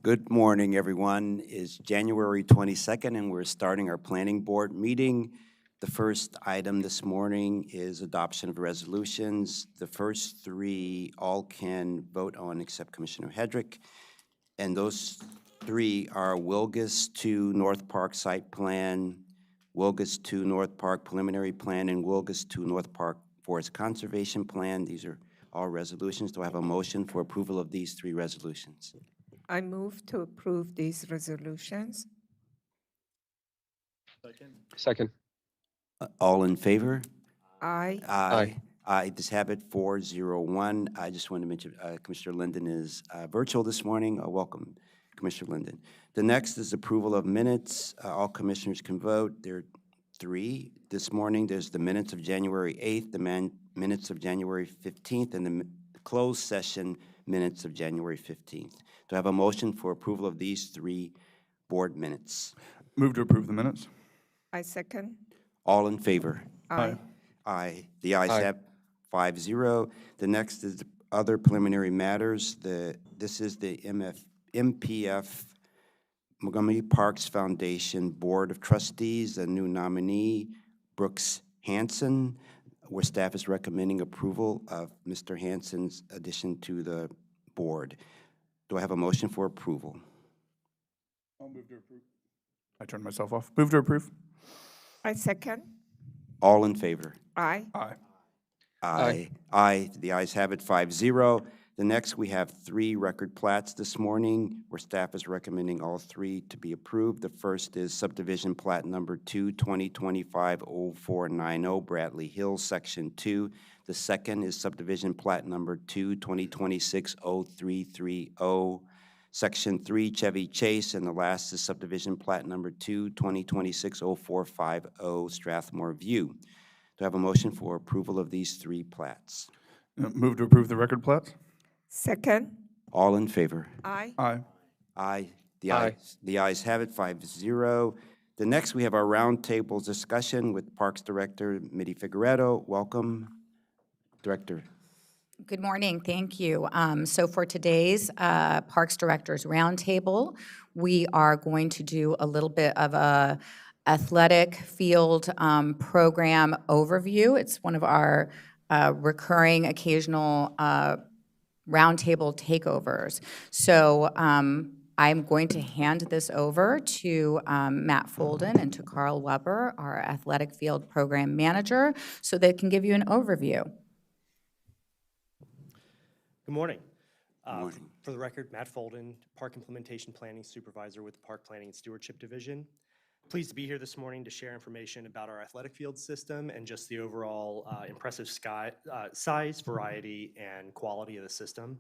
Good morning, everyone. It's January 22nd, and we're starting our planning board meeting. The first item this morning is adoption of resolutions. The first three all can vote on except Commissioner Hedrick. And those three are Wilgus 2 North Park Site Plan, Wilgus 2 North Park Preliminary Plan, and Wilgus 2 North Park Forest Conservation Plan. These are all resolutions. Do I have a motion for approval of these three resolutions? I move to approve these resolutions. Second. All in favor? Aye. Aye. Aye. This have it 401. I just want to mention Commissioner Linden is virtual this morning. Welcome, Commissioner Linden. The next is approval of minutes. All commissioners can vote. There are three this morning. There's the minutes of January 8th, the minutes of January 15th, and the closed session minutes of January 15th. Do I have a motion for approval of these three board minutes? Move to approve the minutes. I second. All in favor? Aye. Aye. The ayes Aye. have 5-0. The next is the other preliminary matters. This is the MPF Montgomery Parks Foundation Board of Trustees, a new nominee, Brooks Hanson, where staff is recommending approval of Mr. Hanson's addition to the board. Do I have a motion for approval? I'll move to approve. I turned myself off. Move to approve. I second. All in favor? Aye. Aye. Aye. Aye. The ayes have it, 5-0. The next, we have three record plats this morning, where staff is recommending all three to be approved. The first is subdivision plat number 2, 2025-0490, Bradley Hills, Section 2. The second is subdivision plat number 2, 2026-0330, Section 3, Chevy Chase. And the last is subdivision plat number 2, 2026-0450, Strathmore View. Do I have a motion for approval of these three plats? Move to approve the record plats. Second. All in favor? Aye. Aye. Aye. The Aye. ayes. The ayes have it, 5-0. The next, we have our roundtable discussion with Parks Director Mitty Figueredo. Welcome, Director. Good morning, thank you. So for today's Parks Directors Roundtable, we are going to do a little bit of a athletic field program overview. It's one of our recurring occasional roundtable takeovers. So I'm going to hand this over to Matt Folden and to Carl Weber, our athletic field program manager, so they can give you an overview. Good morning. Morning. For the record, Matt Folden, Park Implementation Planning Supervisor with the Park Planning and Stewardship Division. Pleased to be here this morning to share information about our athletic field system and just the overall impressive size, variety, and quality of the system.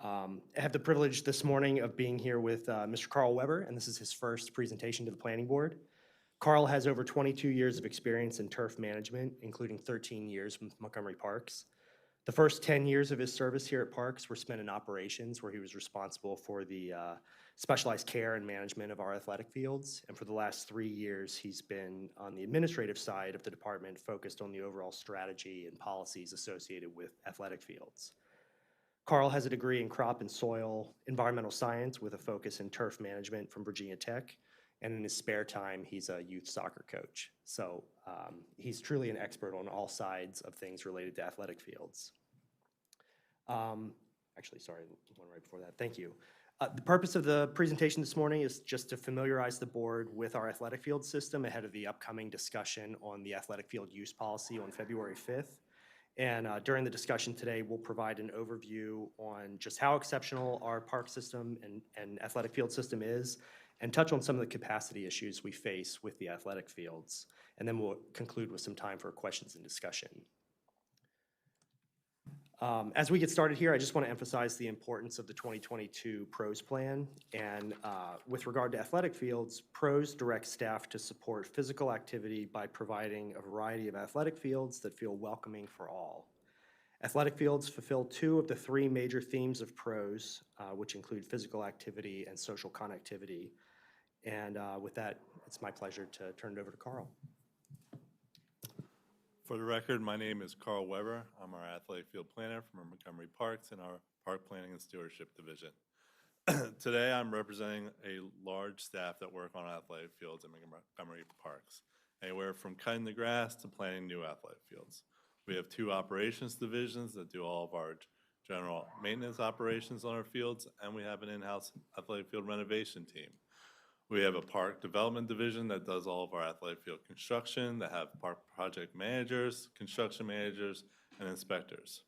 I have the privilege this morning of being here with Mr. Carl Weber, and this is his first presentation to the Planning Board. Carl has over 22 years of experience in turf management, including 13 years with Montgomery Parks. The first 10 years of his service here at Parks were spent in operations, where he was responsible for the specialized care and management of our athletic fields. And for the last 3 years, he's been on the administrative side of the department, focused on the overall strategy and policies associated with athletic fields. Carl has a degree in crop and soil environmental science with a focus in turf management from Virginia Tech. And in his spare time, he's a youth soccer coach. So he's truly an expert on all sides of things related to athletic fields. Actually, sorry, one right before that. Thank you. The purpose of the presentation this morning is just to familiarize the board with our athletic field system ahead of the upcoming discussion on the athletic field use policy on February 5th. And during the discussion today, we'll provide an overview on just how exceptional our park system and athletic field system is, and touch on some of the capacity issues we face with the athletic fields. And then we'll conclude with some time for questions and discussion. As we get started here, I just want to emphasize the importance of the 2022 PROS plan. And with regard to athletic fields, PROS directs staff to support physical activity by providing a variety of athletic fields that feel welcoming for all. Athletic fields fulfill 2 of the 3 major themes of PROS, which include physical activity and social connectivity. And with that, it's my pleasure to turn it over to Carl. For the record, my name is Carl Weber. I'm our athletic field planner from our Montgomery Parks in our Park Planning and Stewardship Division. Today, I'm representing a large staff that work on athletic fields in Montgomery Parks, anywhere from cutting the grass to planting new athletic fields. We have 2 operations divisions that do all of our general maintenance operations on our fields, and we have an in-house athletic field renovation team. We have a park development division that does all of our athletic field construction, that have park project managers, construction managers, and inspectors.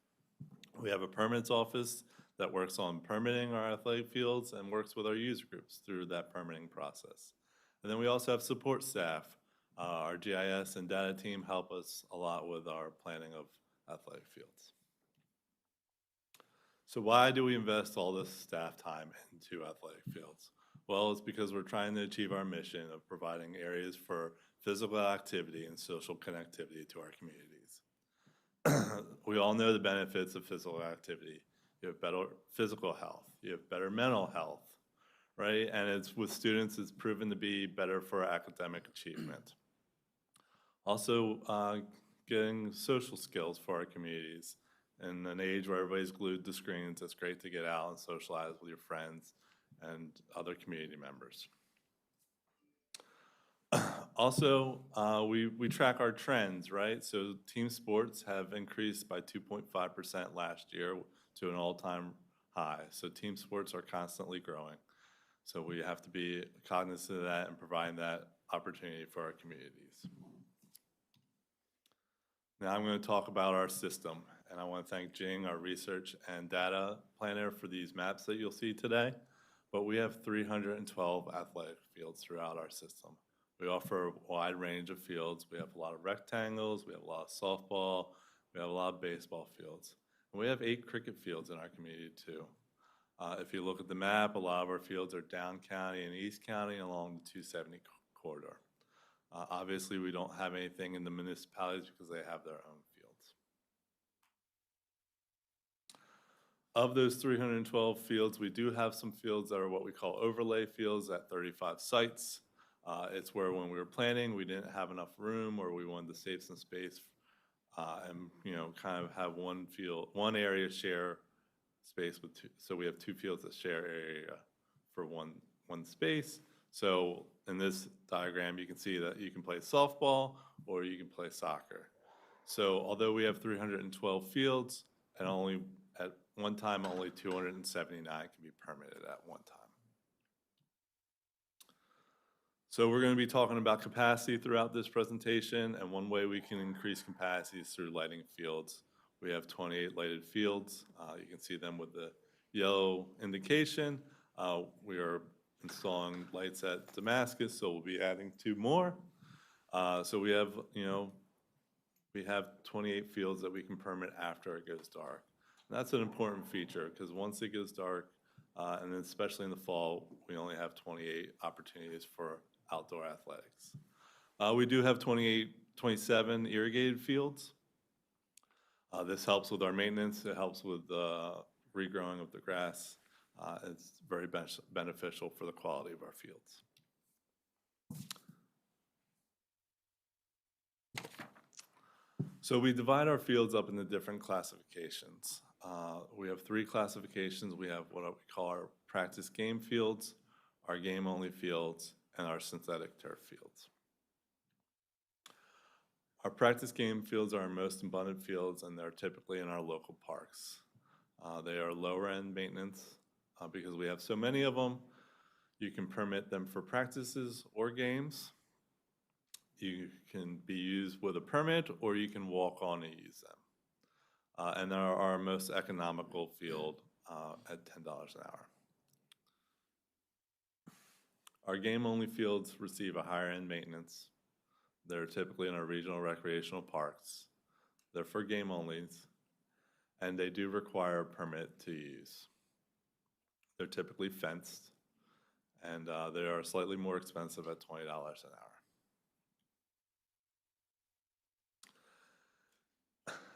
We have a permits office that works on permitting our athletic fields and works with our user groups through that permitting process. And then we also have support staff. Our GIS and data team help us a lot with our planning of athletic fields. So why do we invest all this staff time into athletic fields? Well, it's because we're trying to achieve our mission of providing areas for physical activity and social connectivity to our communities. We all know the benefits of physical activity. You have better physical health, you have better mental health, right? And it's with students, it's proven to be better for academic achievement. Also, getting social skills for our communities. In an age where everybody's glued to screens, it's great to get out and socialize with your friends and other community members. Also, we track our trends, right? So team sports have increased by 2.5% last year to an all-time high. So team sports are constantly growing. So we have to be cognizant of that and providing that opportunity for our communities. Now I'm going to talk about our system, and I want to thank Jing, our research and data planner, for these maps that you'll see today. But we have 312 athletic fields throughout our system. We offer a wide range of fields. We have a lot of rectangles, we have a lot of softball, we have a lot of baseball fields. And we have 8 cricket fields in our community too. If you look at the map, a lot of our fields are down county and east county along the 270 corridor. Obviously, we don't have anything in the municipalities because they have their own fields. Of those 312 fields, we do have some fields that are what we call overlay fields at 35 sites. It's where when we were planning, we didn't have enough room, or we wanted to save some space and kind of have one area share space with 2. So we have 2 fields that share area for one space. So in this diagram, you can see that you can play softball or you can play soccer. So although we have 312 fields, and at one time only 279 can be permitted at one time. So we're going to be talking about capacity throughout this presentation, and one way we can increase capacity is through lighting fields. We have 28 lighted fields. You can see them with the yellow indication. We are installing lights at Damascus, so we'll be adding 2 more. So we have 28 fields that we can permit after it goes dark. And that's an important feature because once it goes dark, and especially in the fall, we only have 28 opportunities for outdoor athletics. We do have 27 irrigated fields. This helps with our maintenance. It helps with regrowing of the grass. It's very beneficial for the quality of our fields. So we divide our fields up into different classifications. We have 3 classifications. We have what we call our practice game fields, our game-only fields, and our synthetic turf fields. Our practice game fields are our most abundant fields, and they're typically in our local parks. They are lower-end maintenance because we have so many of them. You can permit them for practices or games. You can be used with a permit, or you can walk on and use them. And they're our most economical field at $10 an hour. Our game-only fields receive a higher-end maintenance. They're typically in our regional recreational parks. They're for game-onlys, and they do require a permit to use. They're typically fenced, and they are slightly more expensive at $20 an hour.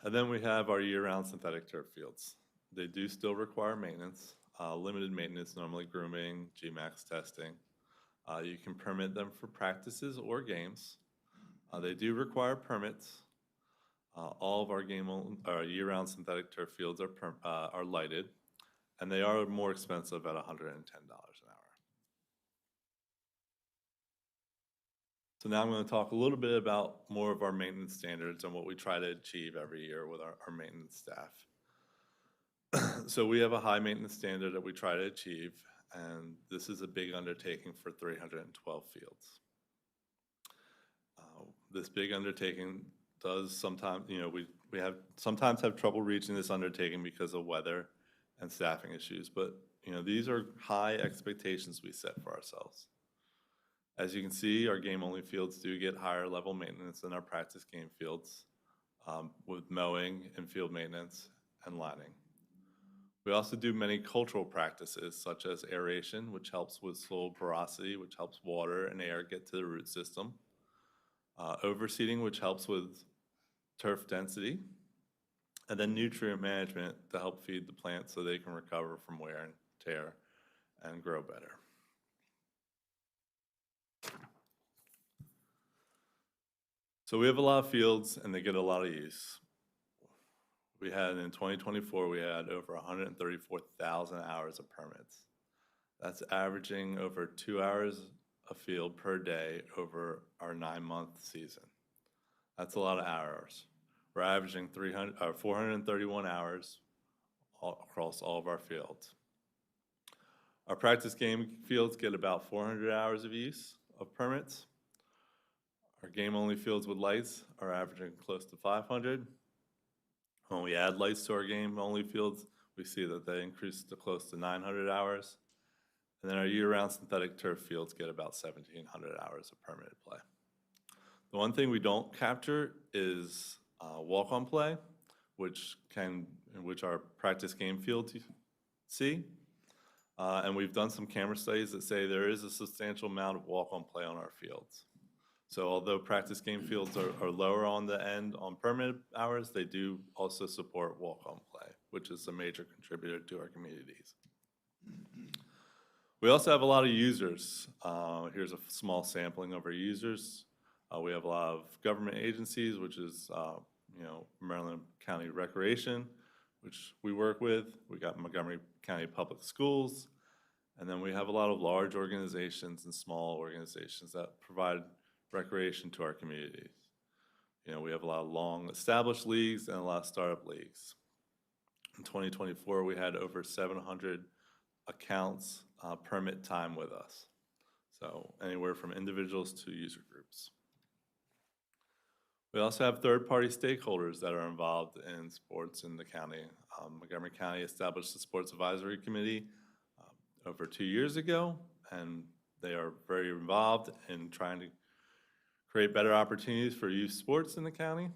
And then we have our year-round synthetic turf fields. They do still require maintenance, limited maintenance, normally grooming, GMAX testing. You can permit them for practices or games. They do require permits, All of our year-round synthetic turf fields are lighted, and they are more expensive at $110 an hour. So now I'm going to talk a little bit about more of our maintenance standards and what we try to achieve every year with our maintenance staff. So we have a high maintenance standard that we try to achieve, and this is a big undertaking for 312 fields. This big undertaking does sometimes, we sometimes have trouble reaching this undertaking because of weather and staffing issues, but these are high expectations we set for ourselves. As you can see, our game-only fields do get higher level maintenance than our practice game fields, with mowing and field maintenance and lining. We also do many cultural practices such as aeration, which helps with soil porosity, which helps water and air get to the root system. Overseeding, which helps with turf density. And then nutrient management to help feed the plants so they can recover from wear and tear and grow better. So we have a lot of fields and they get a lot of use. In 2024, we had over 134,000 hours of permits. That's averaging over 2 hours a field per day over our 9-month season. That's a lot of hours. We're averaging 431 hours across all of our fields. Our practice game fields get about 400 hours of use of permits. Our game-only fields with lights are averaging close to 500. When we add lights to our game-only fields, we see that they increase to close to 900 hours. And then our year-round synthetic turf fields get about 1,700 hours of permitted play. The one thing we don't capture is walk-on play, which our practice game fields see. And we've done some camera studies that say there is a substantial amount of walk-on play on our fields. So although practice game fields are lower on the end on permitted hours, they do also support walk-on play, which is a major contributor to our communities. We also have a lot of users. Here's a small sampling of our users. We have a lot of government agencies, which is Maryland County Recreation, which we work with. We got Montgomery County Public Schools, and then we have a lot of large organizations and small organizations that provide recreation to our communities. We have a lot of long-established leagues and a lot of startup leagues. In 2024, we had over 700 accounts permit time with us. So anywhere from individuals to user groups. We also have third-party stakeholders that are involved in sports in the county. Montgomery County established a sports advisory committee over 2 years ago, and they are very involved in trying to create better opportunities for youth sports in the county.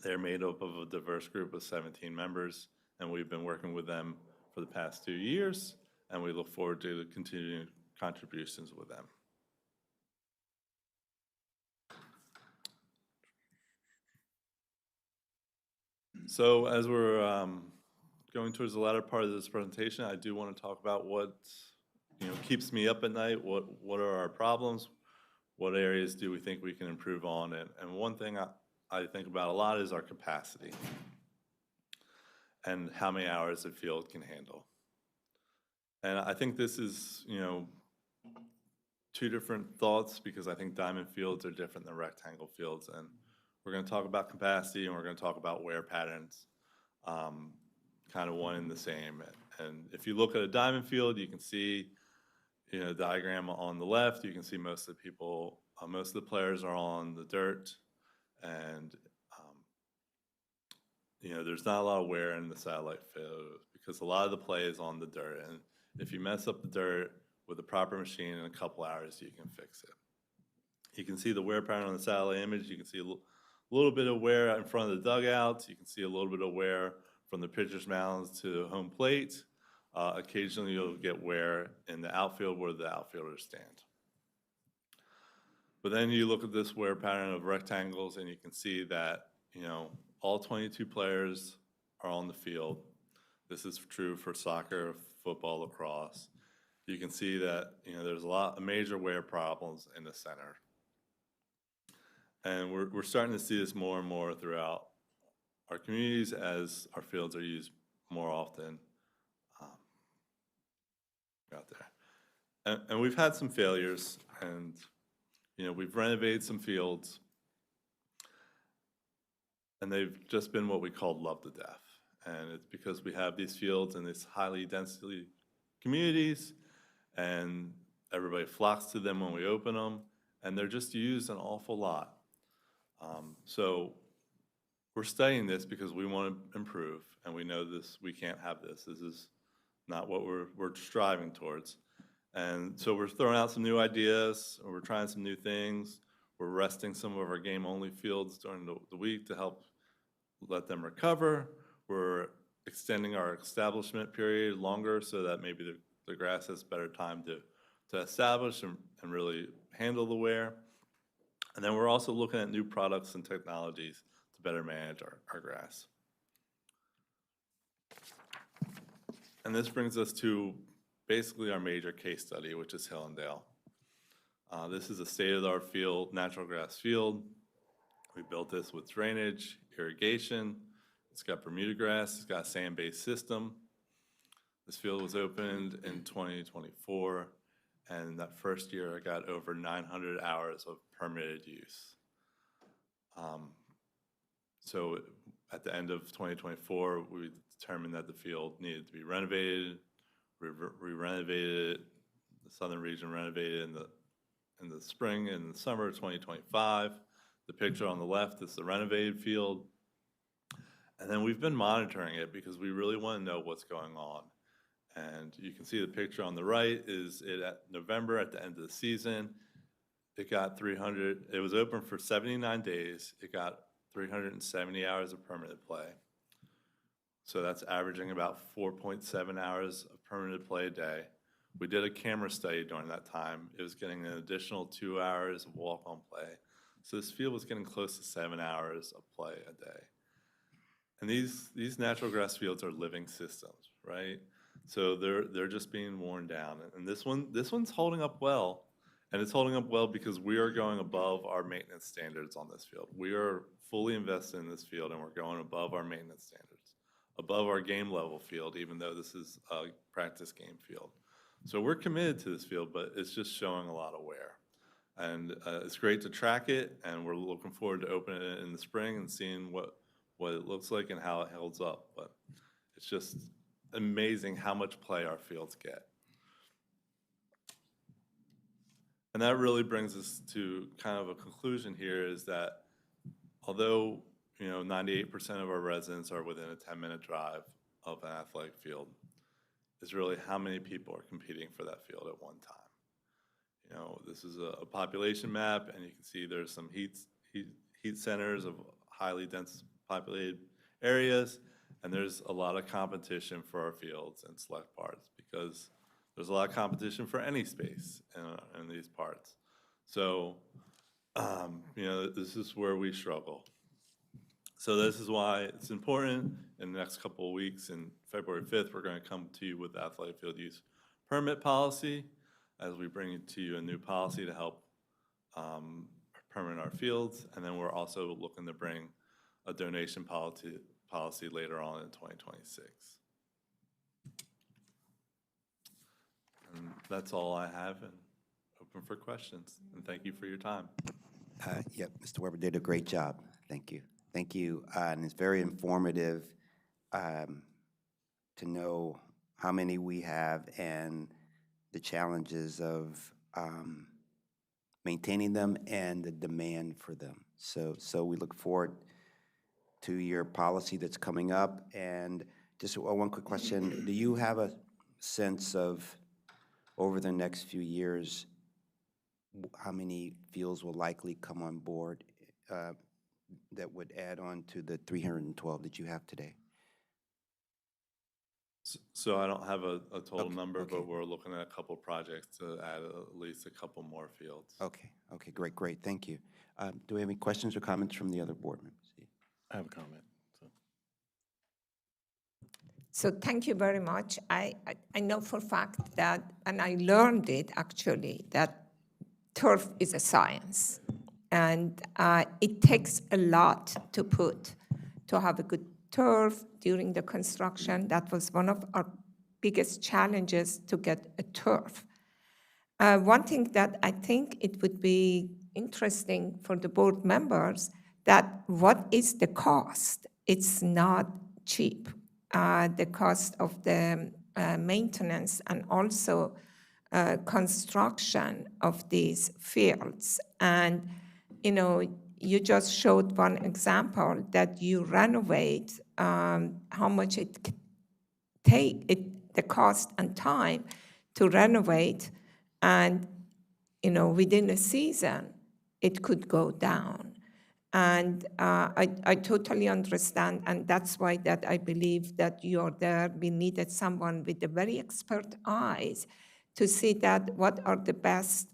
They're made up of a diverse group of 17 members, and we've been working with them for the past 2 years, and we look forward to continuing contributions with them. So as we're going towards the latter part of this presentation, I do want to talk about what keeps me up at night, what are our problems, what areas do we think we can improve on, and one thing I think about a lot is our capacity and how many hours a field can handle. And I think this is, two different thoughts because I think diamond fields are different than rectangle fields. And we're going to talk about capacity and we're going to talk about wear patterns, kind of one and the same. And if you look at a diamond field, you can see, diagram on the left, you can see most of the players are on the dirt, and there's not a lot of wear in the satellite field because a lot of the play is on the dirt. And if you mess up the dirt with the proper machine in a couple hours, you can fix it. You can see the wear pattern on the satellite image. You can see a little bit of wear in front of the dugouts. You can see a little bit of wear from the pitcher's mounds to home plate. Occasionally you'll get wear in the outfield where the outfielders stand. But then you look at this wear pattern of rectangles and you can see that, all 22 players are on the field. This is true for soccer, football, lacrosse. You can see that, there's a major wear problems in the center. And we're starting to see this more and more throughout our communities as our fields are used more often out there. And we've had some failures, and we've renovated some fields, and they've just been what we call loved to death. And it's because we have these fields in these highly densely communities, and everybody flocks to them when we open them, and they're just used an awful lot. So we're studying this because we want to improve, and we know this, we can't have this. This is not what we're striving towards. And so we're throwing out some new ideas, and we're trying some new things. We're resting some of our game-only fields during the week to help let them recover. We're extending our establishment period longer so that maybe the grass has better time to establish and really handle the wear. And then we're also looking at new products and technologies to better manage our grass. And this brings us to basically our major case study, which is Hillendale. This is a state-of-the-art field, natural grass field. We built this with drainage, irrigation. It's got Bermuda grass. It's got a sand-based system. This field was opened in 2024, and that first year I got over 900 hours of permitted use. So at the end of 2024, we determined that the field needed to be renovated. We renovated it, the southern region renovated in the spring and the summer of 2025. The picture on the left is the renovated field. And then we've been monitoring it because we really want to know what's going on. And you can see the picture on the right is it at November at the end of the season. It got 300, it was open for 79 days. It got 370 hours of permitted play. So that's averaging about 4.7 hours of permitted play a day. We did a camera study during that time. It was getting an additional 2 hours of walk-on play. So this field was getting close to 7 hours of play a day. And these natural grass fields are living systems, right? So they're just being worn down. And this one's holding up well. And it's holding up well because we are going above our maintenance standards on this field. We are fully invested in this field, and we're going above our maintenance standards, above our game level field, even though this is a practice game field. So we're committed to this field, but it's just showing a lot of wear. And it's great to track it, and we're looking forward to opening it in the spring and seeing what it looks like and how it holds up. But it's just amazing how much play our fields get. And that really brings us to kind of a conclusion here is that although 98% of our residents are within a 10-minute drive of an athletic field, is really how many people are competing for that field at one time. This is a population map, and you can see there's some heat centers of highly dense populated areas, and there's a lot of competition for our fields and select parts because there's a lot of competition for any space in these parts. So, this is where we struggle. So this is why it's important in the next couple of weeks, and February 5th, we're going to come to you with the athletic field use permit policy as we bring to you a new policy to help permit our fields. And then we're also looking to bring a donation policy later on in 2026. And that's all I have, and open for questions. And thank you for your time. Yep, Mr. Weber did a great job. Thank you. Thank you. And it's very informative to know how many we have and the challenges of maintaining them and the demand for them. So we look forward to your policy that's coming up. And just one quick question. Do you have a sense of, over the next few years, how many fields will likely come on board that would add on to the 312 that you have today? So I don't have a total Okay, number, okay. but we're looking at a couple projects to add at least a couple more fields. Okay, great, thank you. Do we have any questions or comments from the other board members? I have a comment. So thank you very much. I know for a fact that, and I learned it actually, that turf is a science. And it takes a lot to have a good turf during the construction. That was one of our biggest challenges, to get a turf. One thing that I think it would be interesting for the board members, that what is the cost? It's not cheap. The cost of the maintenance and also construction of these fields. And, you know, you just showed one example that you renovate, how much it the cost and time to renovate, and, you know, within a season, it could go down. And I totally understand, and that's why that I believe that you're there. We needed someone with the very expert eyes to see that what are the best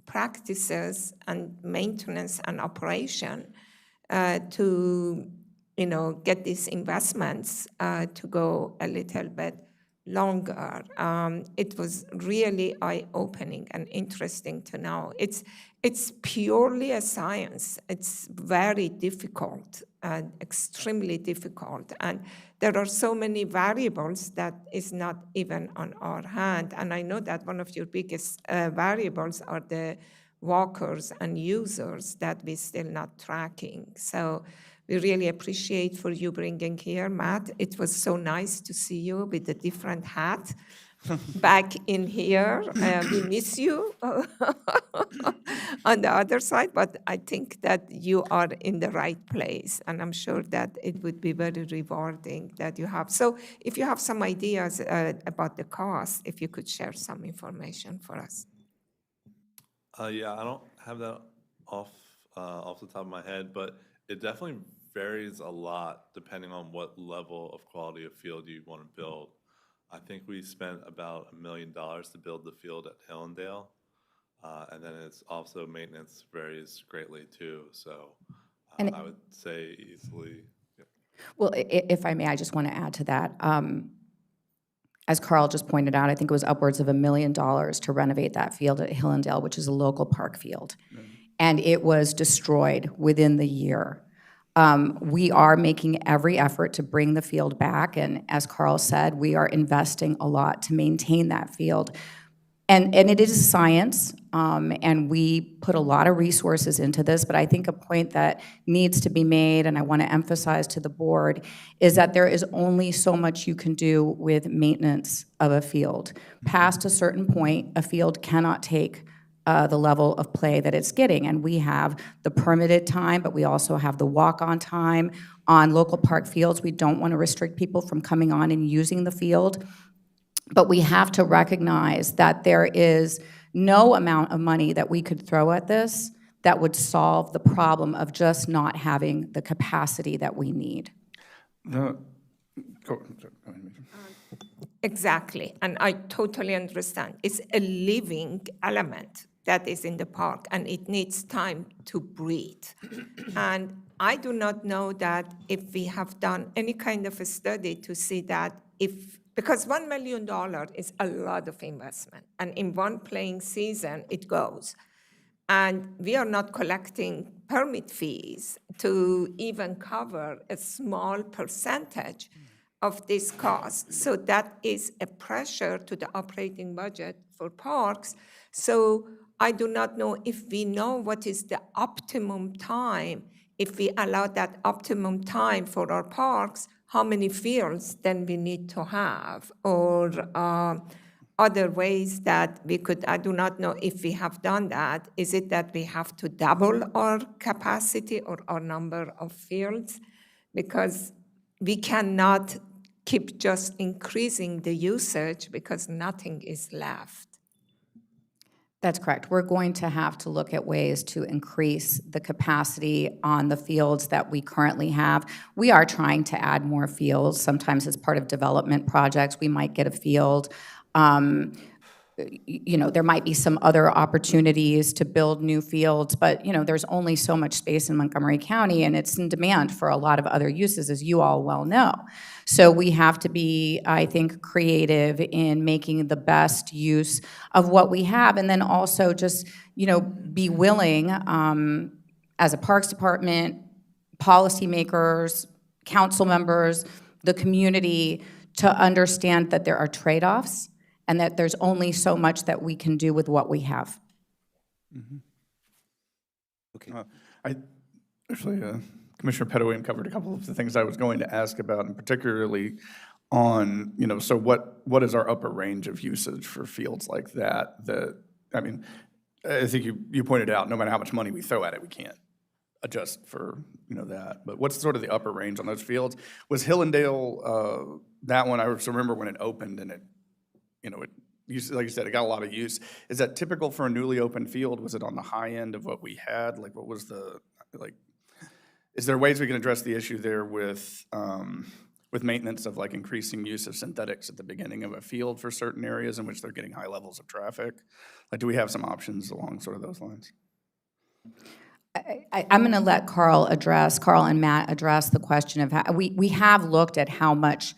practices and maintenance and operation to, you know, get these investments to go a little bit longer. It was really eye-opening and interesting to know. It's purely a science. It's very difficult, extremely difficult. And there are so many variables that is not even on our hand. And I know that one of your biggest variables are the walkers and users that we're still not tracking. So we really appreciate for you bringing here, Matt. It was so nice to see you with a different hat back in here. We miss you on the other side, but I think that you are in the right place, and I'm sure that it would be very rewarding that you have. So if you have some ideas about the cost, if you could share some information for us. Yeah, I don't have that off the top of my head, but it definitely varies a lot depending on what level of quality of field you want to build. I think we spent about $1 million to build the field at Hillendale, and then it's also maintenance varies greatly too. So I would say easily. Yep. Well, if I may, I just want to add to that. As Carl just pointed out, I think it was upwards of $1 million to renovate that field at Hillendale, which is a local park field. And it was destroyed within the year. We are making every effort to bring the field back, and as Carl said, we are investing a lot to maintain that field. And it is science, and we put a lot of resources into this, but I think a point that needs to be made, and I want to emphasize to the board, is that there is only so much you can do with maintenance of a field. Past a certain point, a field cannot take the level of play that it's getting, and we have the permitted time, but we also have the walk-on time. On local park fields, we don't want to restrict people from coming on and using the field. But we have to recognize that there is no amount of money that we could throw at this that would solve the problem of just not having the capacity that we need. Exactly, and I totally understand. It's a living element that is in the park, and it needs time to breathe. And I do not know that if we have done any kind of a study to see that because $1 million is a lot of investment, and in one playing season, it goes. And we are not collecting permit fees to even cover a small percentage of this cost. So that is a pressure to the operating budget for parks. So I do not know if we know what is the optimum time. If we allow that optimum time for our parks, how many fields then we need to have, or other ways that we could. I do not know if we have done that. Is it that we have to double our capacity or our number of fields? Because we cannot keep just increasing the usage because nothing is left. That's correct. We're going to have to look at ways to increase the capacity on the fields that we currently have. We are trying to add more fields. Sometimes as part of development projects, we might get a field. there might be some other opportunities to build new fields, but, there's only so much space in Montgomery County, and it's in demand for a lot of other uses, as you all well know. So we have to be, I think, creative in making the best use of what we have, and then also just, be willing, as a Parks Department, policymakers, council members, the community, to understand that there are trade-offs and that there's only so much that we can do with what we have. Okay. Actually, Commissioner Pettaway covered a couple of the things I was going to ask about, and particularly on, so what is our upper range of usage for fields like that? I mean, I think you pointed out, no matter how much money we throw at it, we can't adjust for, that. But what's sort of the upper range on those fields? Was Hillendale, that one, I remember when it opened and it like you said, it got a lot of use. Is that typical for a newly opened field? Was it on the high end of what we had? Like, what was is there ways we can address the issue there with maintenance of increasing use of synthetics at the beginning of a field for certain areas in which they're getting high levels of traffic? Do we have some options along sort of those lines? I'm going to let Carl and Matt address the question of how, we have looked at how much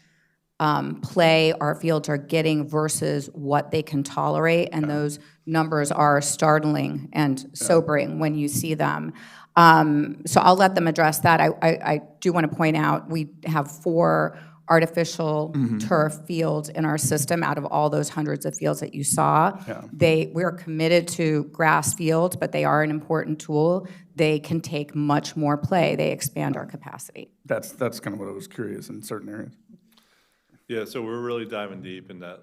play our fields are getting versus what they can tolerate, and those numbers are startling and sobering when you see them. So I'll let them address that. I do want to point out we have 4 artificial turf fields in our system out of all those hundreds of fields that you saw. We're committed to grass fields, but they are an important tool. They can take much more play. They expand our capacity. That's kind of what I was curious in certain areas. Yeah, so we're really diving deep in that,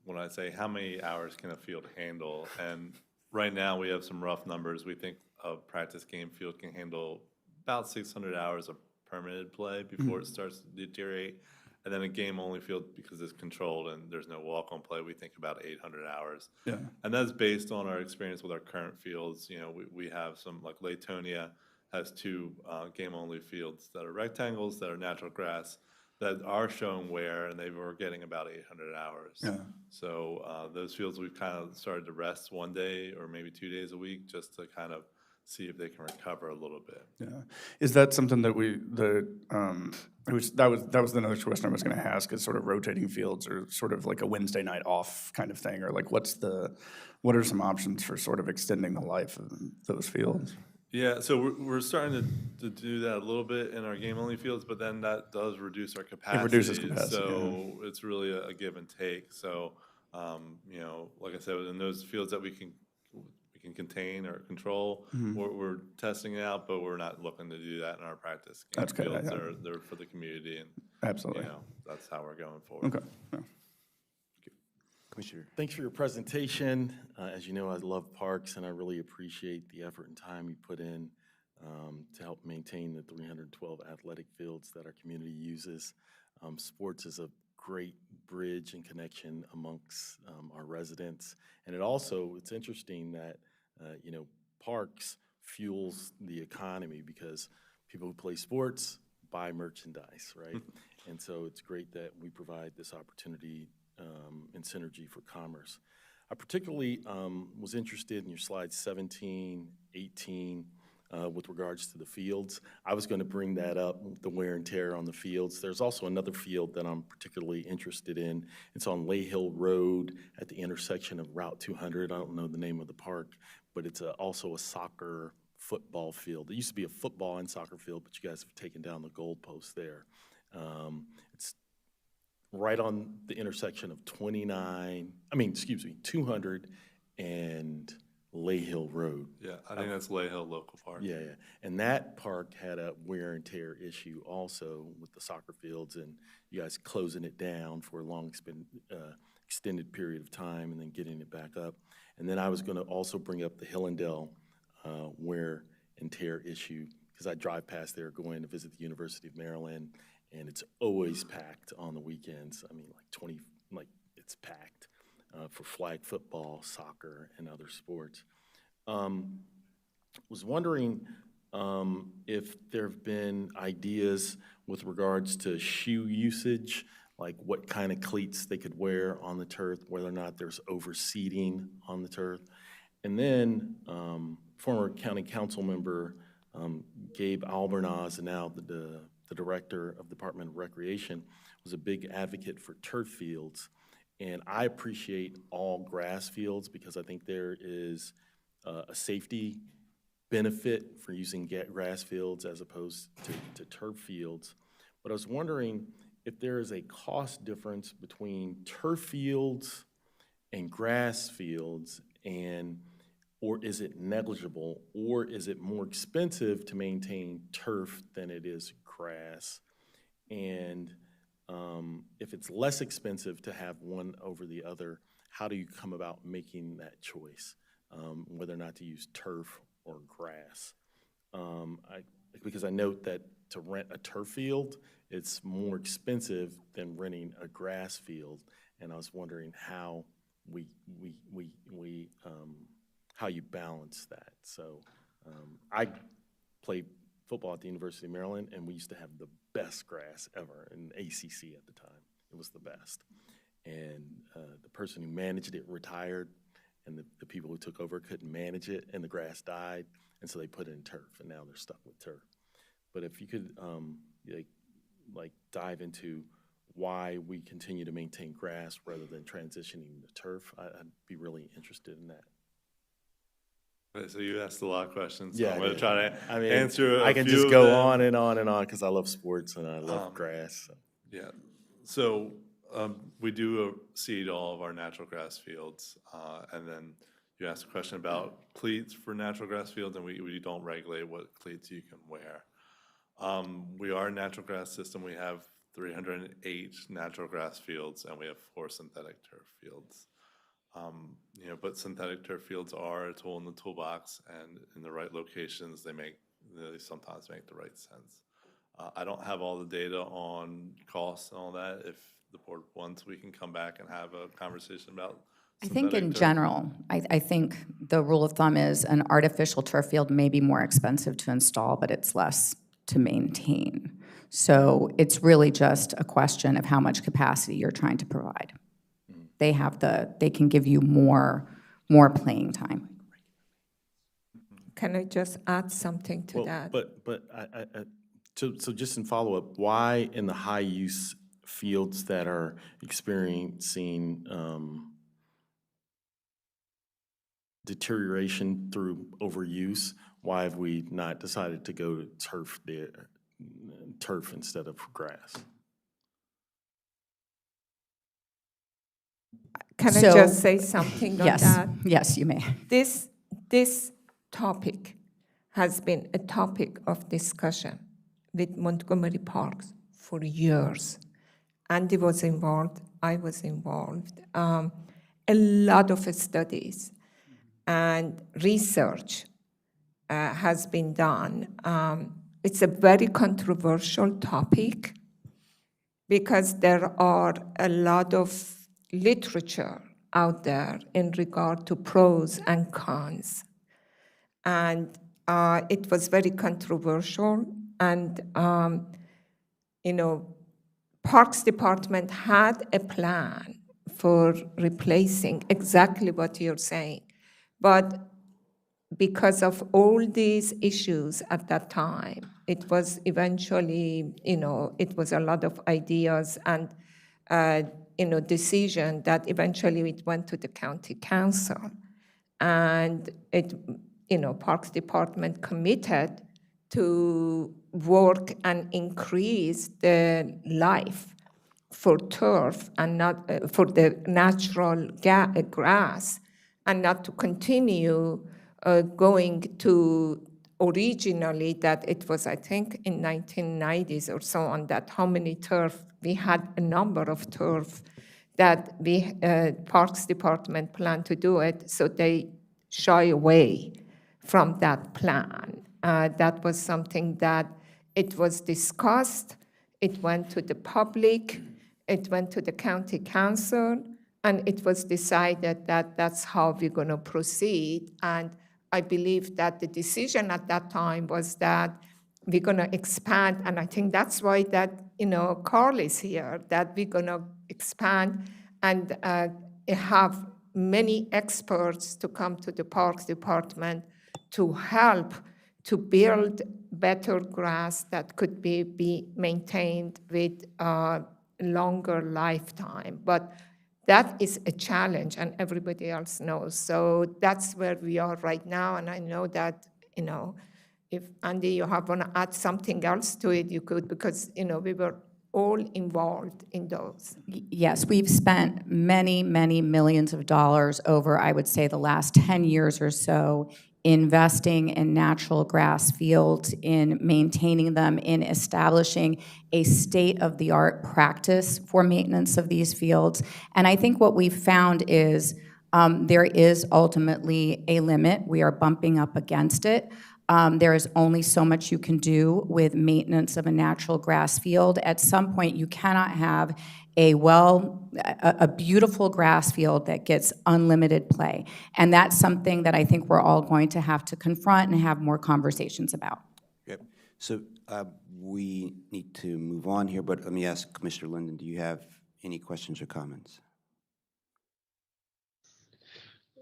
when I say how many hours can a field handle, and right now we have some rough numbers. We think a practice game field can handle about 600 hours of permitted play before it starts to deteriorate. And then a game-only field, because it's controlled and there's no walk-on play, we think about 800 hours. Yeah. And that's based on our experience with our current fields. We have some, like Latonia has 2 game-only fields that are rectangles, that are natural grass, that are showing wear, and they were getting about 800 hours. Yeah. So those fields, we've kind of started to rest one day or maybe 2 days a week just to kind of see if they can recover a little bit. Yeah. Is that something that that was another question I was going to ask, is sort of rotating fields or sort of like a Wednesday night off kind of thing, or what are some options for sort of extending the life of those fields? Yeah, so we're starting to do that a little bit in our game-only fields, but then that does reduce our capacity. It reduces capacity, So it's really a give and take. So, like I said, in those fields that we can contain or control, we're testing it out, but we're not looking to do that in our practice game That's good, fields. yeah. They're for the community, and Absolutely. that's how we're going forward. Okay. Yeah. Commissioner. Thanks for your presentation. As you know, I love parks, and I really appreciate the effort and time you put in to help maintain the 312 athletic fields that our community uses. Sports is a great bridge and connection amongst our residents. And it's interesting that, parks fuels the economy because people who play sports buy merchandise, right? And so it's great that we provide this opportunity and synergy for commerce. I particularly was interested in your slides 17, 18, with regards to the fields. I was going to bring that up, the wear and tear on the fields. There's also another field that I'm particularly interested in. It's on Lay Hill Road at the intersection of Route 200. I don't know the name of the park, but it's also a soccer football field. It used to be a football and soccer field, but you guys have taken down the goalpost there. It's right on the intersection of 200 and Lay Hill Road. Yeah, I think that's Lay Hill Local Park. Yeah. And that park had a wear and tear issue also with the soccer fields, and you guys closing it down for a long extended period of time and then getting it back up. And then I was going to also bring up the Hillendale wear and tear issue, because I drive past there going to visit the University of Maryland, and it's always packed on the weekends. I mean, it's packed for flag football, soccer, and other sports. Was wondering if there have been ideas with regards to shoe usage, like what kind of cleats they could wear on the turf, whether or not there's overseeding on the turf. And then former county council member Gabe Albernaz, and now the director of the Department of Recreation, was a big advocate for turf fields. And I appreciate all grass fields because I think there is a safety benefit for using grass fields as opposed to turf fields. But I was wondering if there is a cost difference between turf fields and grass fields, or is it negligible, or is it more expensive to maintain turf than it is grass? And if it's less expensive to have one over the other, how do you come about making that choice, whether or not to use turf or grass? Because I note that to rent a turf field, it's more expensive than renting a grass field, and I was wondering how how you balance that. So I played football at the University of Maryland, and we used to have the best grass ever in ACC at the time. It was the best. And the person who managed it retired, and the people who took over couldn't manage it, and the grass died, and so they put in turf, and now they're stuck with turf. But if you could like dive into why we continue to maintain grass rather than transitioning to turf, I'd be really interested in that. Okay, so you asked a lot of questions. So Yeah, I'm going I to try did. to I mean, answer I a can few just of go them. on and on and on because I love sports and I love grass. So. Yeah, so we do seed all of our natural grass fields, and then you asked a question about cleats for natural grass fields, and we don't regulate what cleats you can wear. We are a natural grass system. We have 308 natural grass fields, and we have 4 synthetic turf fields. But synthetic turf fields are a tool in the toolbox, and in the right locations, they sometimes make the right sense. I don't have all the data on costs and all that. If the board wants, we can come back and have a conversation about I think synthetic in turf. general, I think the rule of thumb is an artificial turf field may be more expensive to install, but it's less to maintain. So it's really just a question of how much capacity you're trying to provide. They can give you more playing time. Can I just add something to Well, that? but so just in follow-up, why in the high-use fields that are experiencing deterioration through overuse, why have we not decided to go to turf instead of grass? Can I So- just say something on Yes, that? yes, you may. This topic has been a topic of discussion with Montgomery Parks for years. Andy was involved, I was involved. A lot of studies and research has been done. It's a very controversial topic because there are a lot of literature out there in regard to pros and cons. And it was very controversial. And, Parks Department had a plan for replacing exactly what you're saying. But because of all these issues at that time, it was eventually, it was a lot of ideas and, decision that eventually it went to the county council. And Parks Department committed to work and increase the life for turf and not for the natural grass, and not to continue going to originally that it was, I think, in 1990s or so on, that how many turf, we had a number of turf that we, Parks Department planned to do it, so they shy away from that plan. That was something that it was discussed, it went to the public, it went to the county council, and it was decided that that's how we're going to proceed. And I believe that the decision at that time was that we're going to expand, and I think that's why that, Carl is here, that we're going to expand and have many experts to come to the Parks Department to help to build better grass that could be maintained with longer lifetime. But that is a challenge, and everybody else knows. So that's where we are right now, and I know that, if, Andy, you want to add something else to it, you could, because, we were all involved in those. Yes, we've spent many, many millions of dollars over, I would say, the last 10 years or so, investing in natural grass fields, in maintaining them, in establishing a state-of-the-art practice for maintenance of these fields. And I think what we've found is there is ultimately a limit. We are bumping up against it. There is only so much you can do with maintenance of a natural grass field. At some point, you cannot have a beautiful grass field that gets unlimited play. And that's something that I think we're all going to have to confront and have more conversations about. Yep. So we need to move on here, but let me ask Commissioner Linden, do you have any questions or comments?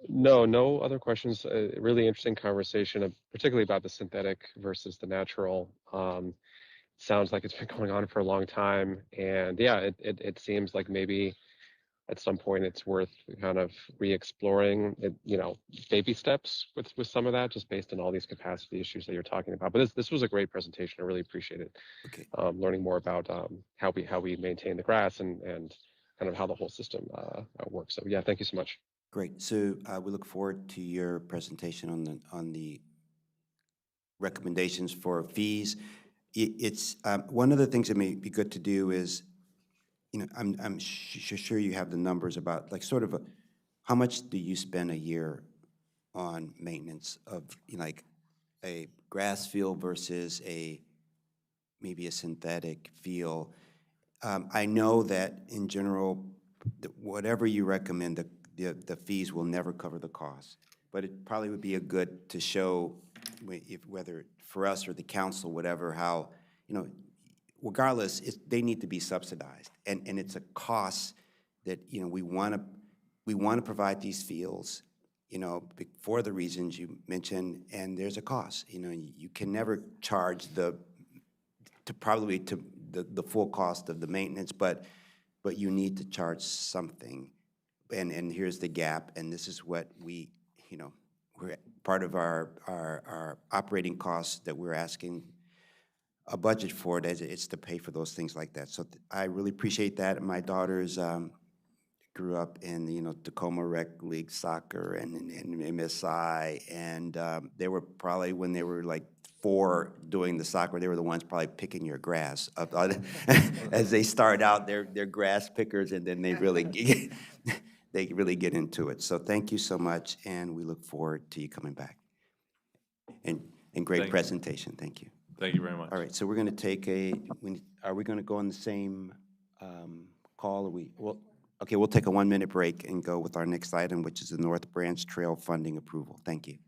No, no other questions. Really interesting conversation, particularly about the synthetic versus the natural. Sounds like it's been going on for a long time, and yeah, it seems like maybe at some point it's worth kind of re-exploring it, baby steps with some of that, just based on all these capacity issues that you're talking about. But this was a great presentation. I really appreciate it. Okay. Learning more about how we maintain the grass and kind of how the whole system works. So yeah, thank you so much. Great. So we look forward to your presentation on the recommendations for fees. It's one of the things that may be good to do is, I'm sure you have the numbers about like sort of how much do you spend a year on maintenance of like a grass field versus maybe a synthetic field. I know that in general, whatever you recommend, the fees will never cover the cost. But it probably would be a good to show, whether for us or the council, whatever, how, regardless, they need to be subsidized. And it's a cost that, we want to provide these fields, for the reasons you mentioned, and there's a cost. You can never charge the full cost of the maintenance, but you need to charge something. And here's the gap, and this is what we're part of our operating costs that we're asking a budget for it, it's to pay for those things like that. So I really appreciate that. My daughters grew up in Tacoma Rec League soccer and MSI, and they were probably, when they were like 4 doing the soccer, they were the ones probably picking your grass up as they start out. They're grass pickers, and then they really get into it. So thank you so much, and we look forward to you coming back. And great Thank you. presentation. Thank you. Thank you very much. All right, so we're going to take are we going to go on the same call? Okay, we'll take a 1-minute break and go with our next item, which is the North Branch Trail funding approval. Thank you.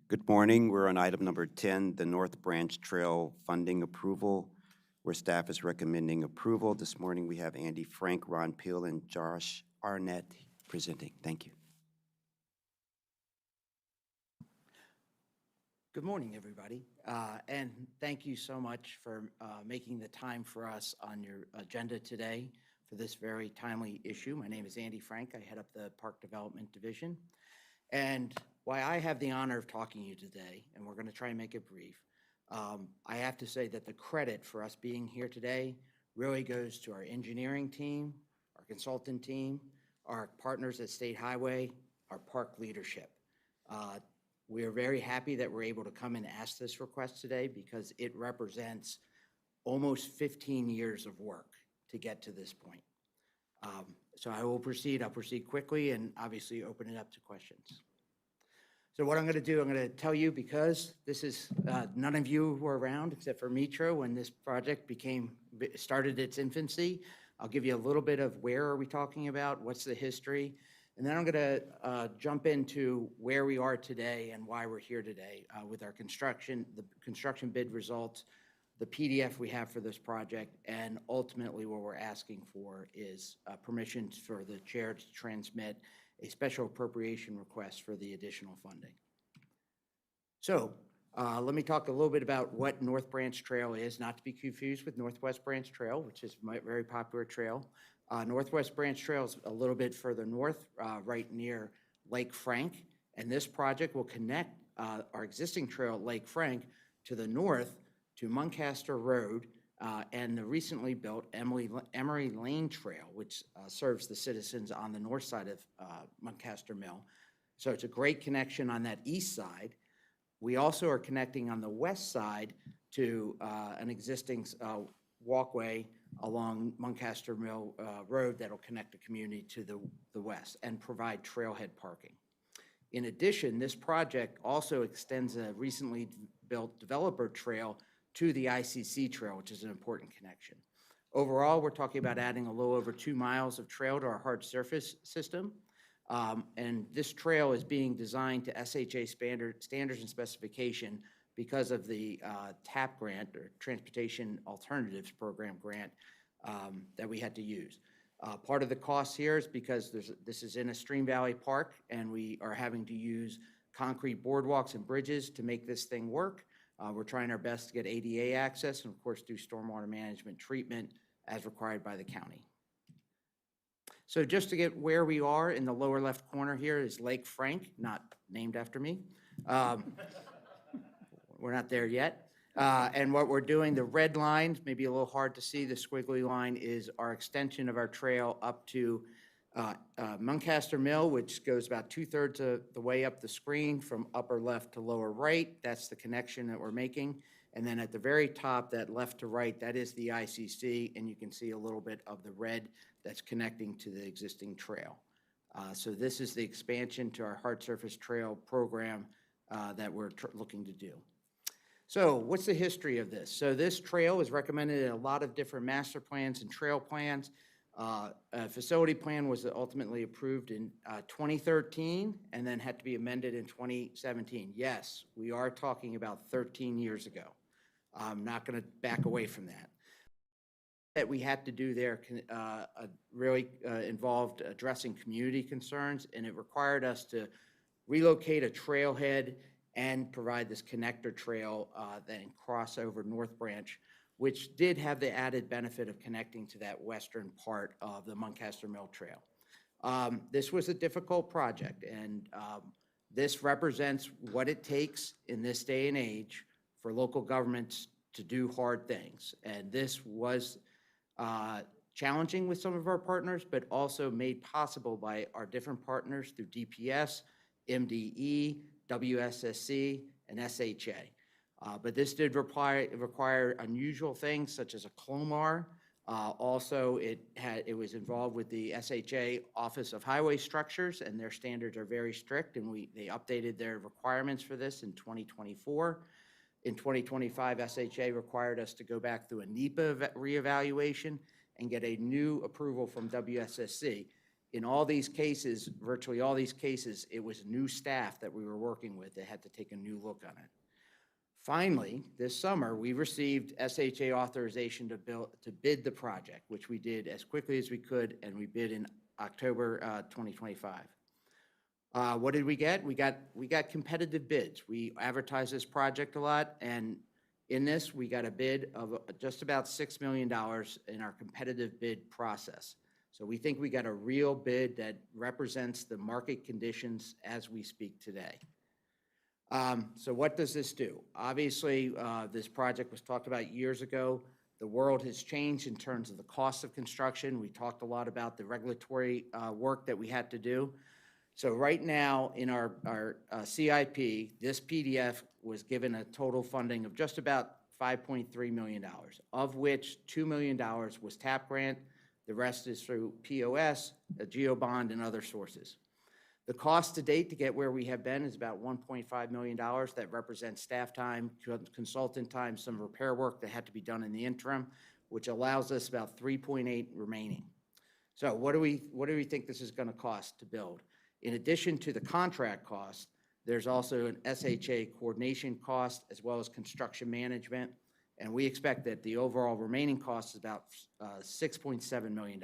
Good morning. We're on item number 10, the North Branch Trail funding approval, where staff is recommending approval. This morning we have Andy Frank, Ron Peel, and Josh Arnett presenting. Thank you. Good morning, everybody, and thank you so much for making the time for us on your agenda today for this very timely issue. My name is Andy Frank. I head up the Park Development Division. And why I have the honor of talking to you today, and we're going to try and make it brief, I have to say that the credit for us being here today really goes to our engineering team, our consultant team, our partners at State Highway, our park leadership. We are very happy that we're able to come and ask this request today because it represents almost 15 years of work to get to this point. So I will proceed. I'll proceed quickly and obviously open it up to questions. So what I'm going to do, I'm going to tell you, because this is, none of you were around except for Mitra when this project started its infancy. I'll give you a little bit of where are we talking about, what's the history, and then I'm going to jump into where we are today and why we're here today with our construction, the construction bid results, the PDF we have for this project, and ultimately what we're asking for is permission for the chair to transmit a special appropriation request for the additional funding. So let me talk a little bit about what North Branch Trail is, not to be confused with Northwest Branch Trail, which is a very popular trail. Northwest Branch Trail is a little bit further north, right near Lake Frank, and this project will connect our existing trail at Lake Frank to the north to Muncaster Road and the recently built Emery Lane Trail, which serves the citizens on the north side of Muncaster Mill. So it's a great connection on that east side. We also are connecting on the west side to an existing walkway along Muncaster Mill Road that'll connect the community to the west and provide trailhead parking. In addition, this project also extends a recently built developer trail to the ICC trail, which is an important connection. Overall, we're talking about adding a little over 2 miles of trail to our hard surface system. And this trail is being designed to SHA standards and specification because of the TAP grant, or Transportation Alternatives Program grant, that we had to use. Part of the cost here is because this is in a stream valley park and we are having to use concrete boardwalks and bridges to make this thing work. We're trying our best to get ADA access and of course do stormwater management treatment as required by the county. So just to get where we are, in the lower left corner here is Lake Frank, not named after me. We're not there yet. And what we're doing, the red line, maybe a little hard to see, the squiggly line is our extension of our trail up to Muncaster Mill, which goes about 2/3 of the way up the screen from upper left to lower right. That's the connection that we're making. And then at the very top, that left to right, that is the ICC, and you can see a little bit of the red that's connecting to the existing trail. So this is the expansion to our hard surface trail program that we're looking to do. So what's the history of this? So this trail is recommended in a lot of different master plans and trail plans. A facility plan was ultimately approved in 2013 and then had to be amended in 2017. Yes, we are talking about 13 years ago. I'm not going to back away from that. That we had to do there really involved addressing community concerns, and it required us to relocate a trailhead and provide this connector trail then cross over North Branch, which did have the added benefit of connecting to that western part of the Muncaster Mill Trail. This was a difficult project, and this represents what it takes in this day and age for local governments to do hard things. And this was challenging with some of our partners, but also made possible by our different partners through DPS, MDE, WSSC, and SHA. But this did require unusual things such as a CLOMAR. Also, it was involved with the SHA Office of Highway Structures, and their standards are very strict, and they updated their requirements for this in 2024. In 2025, SHA required us to go back through a NEPA reevaluation and get a new approval from WSSC. in all these cases, virtually all these cases, it was new staff that we were working with that had to take a new look on it. Finally, this summer, we received SHA authorization to bid the project, which we did as quickly as we could, and we bid in October 2025. What did we get? We got competitive bids. We advertised this project a lot, and in this, we got a bid of just about $6 million in our competitive bid process. So we think we got a real bid that represents the market conditions as we speak today. So what does this do? Obviously, this project was talked about years ago. The world has changed in terms of the cost of construction. We talked a lot about the regulatory work that we had to do. So right now, in our CIP, this PDF was given a total funding of just about $5.3 million, of which $2 million was TAP grant. The rest is through POS, a GEO bond, and other sources. The cost to date to get where we have been is about $1.5 million. That represents staff time, consultant time, some repair work that had to be done in the interim, which allows us about 3.8 remaining. So what do we think this is going to cost to build? In addition to the contract cost, there's also an SHA coordination cost as well as construction management, and we expect that the overall remaining cost is about $6.7 million.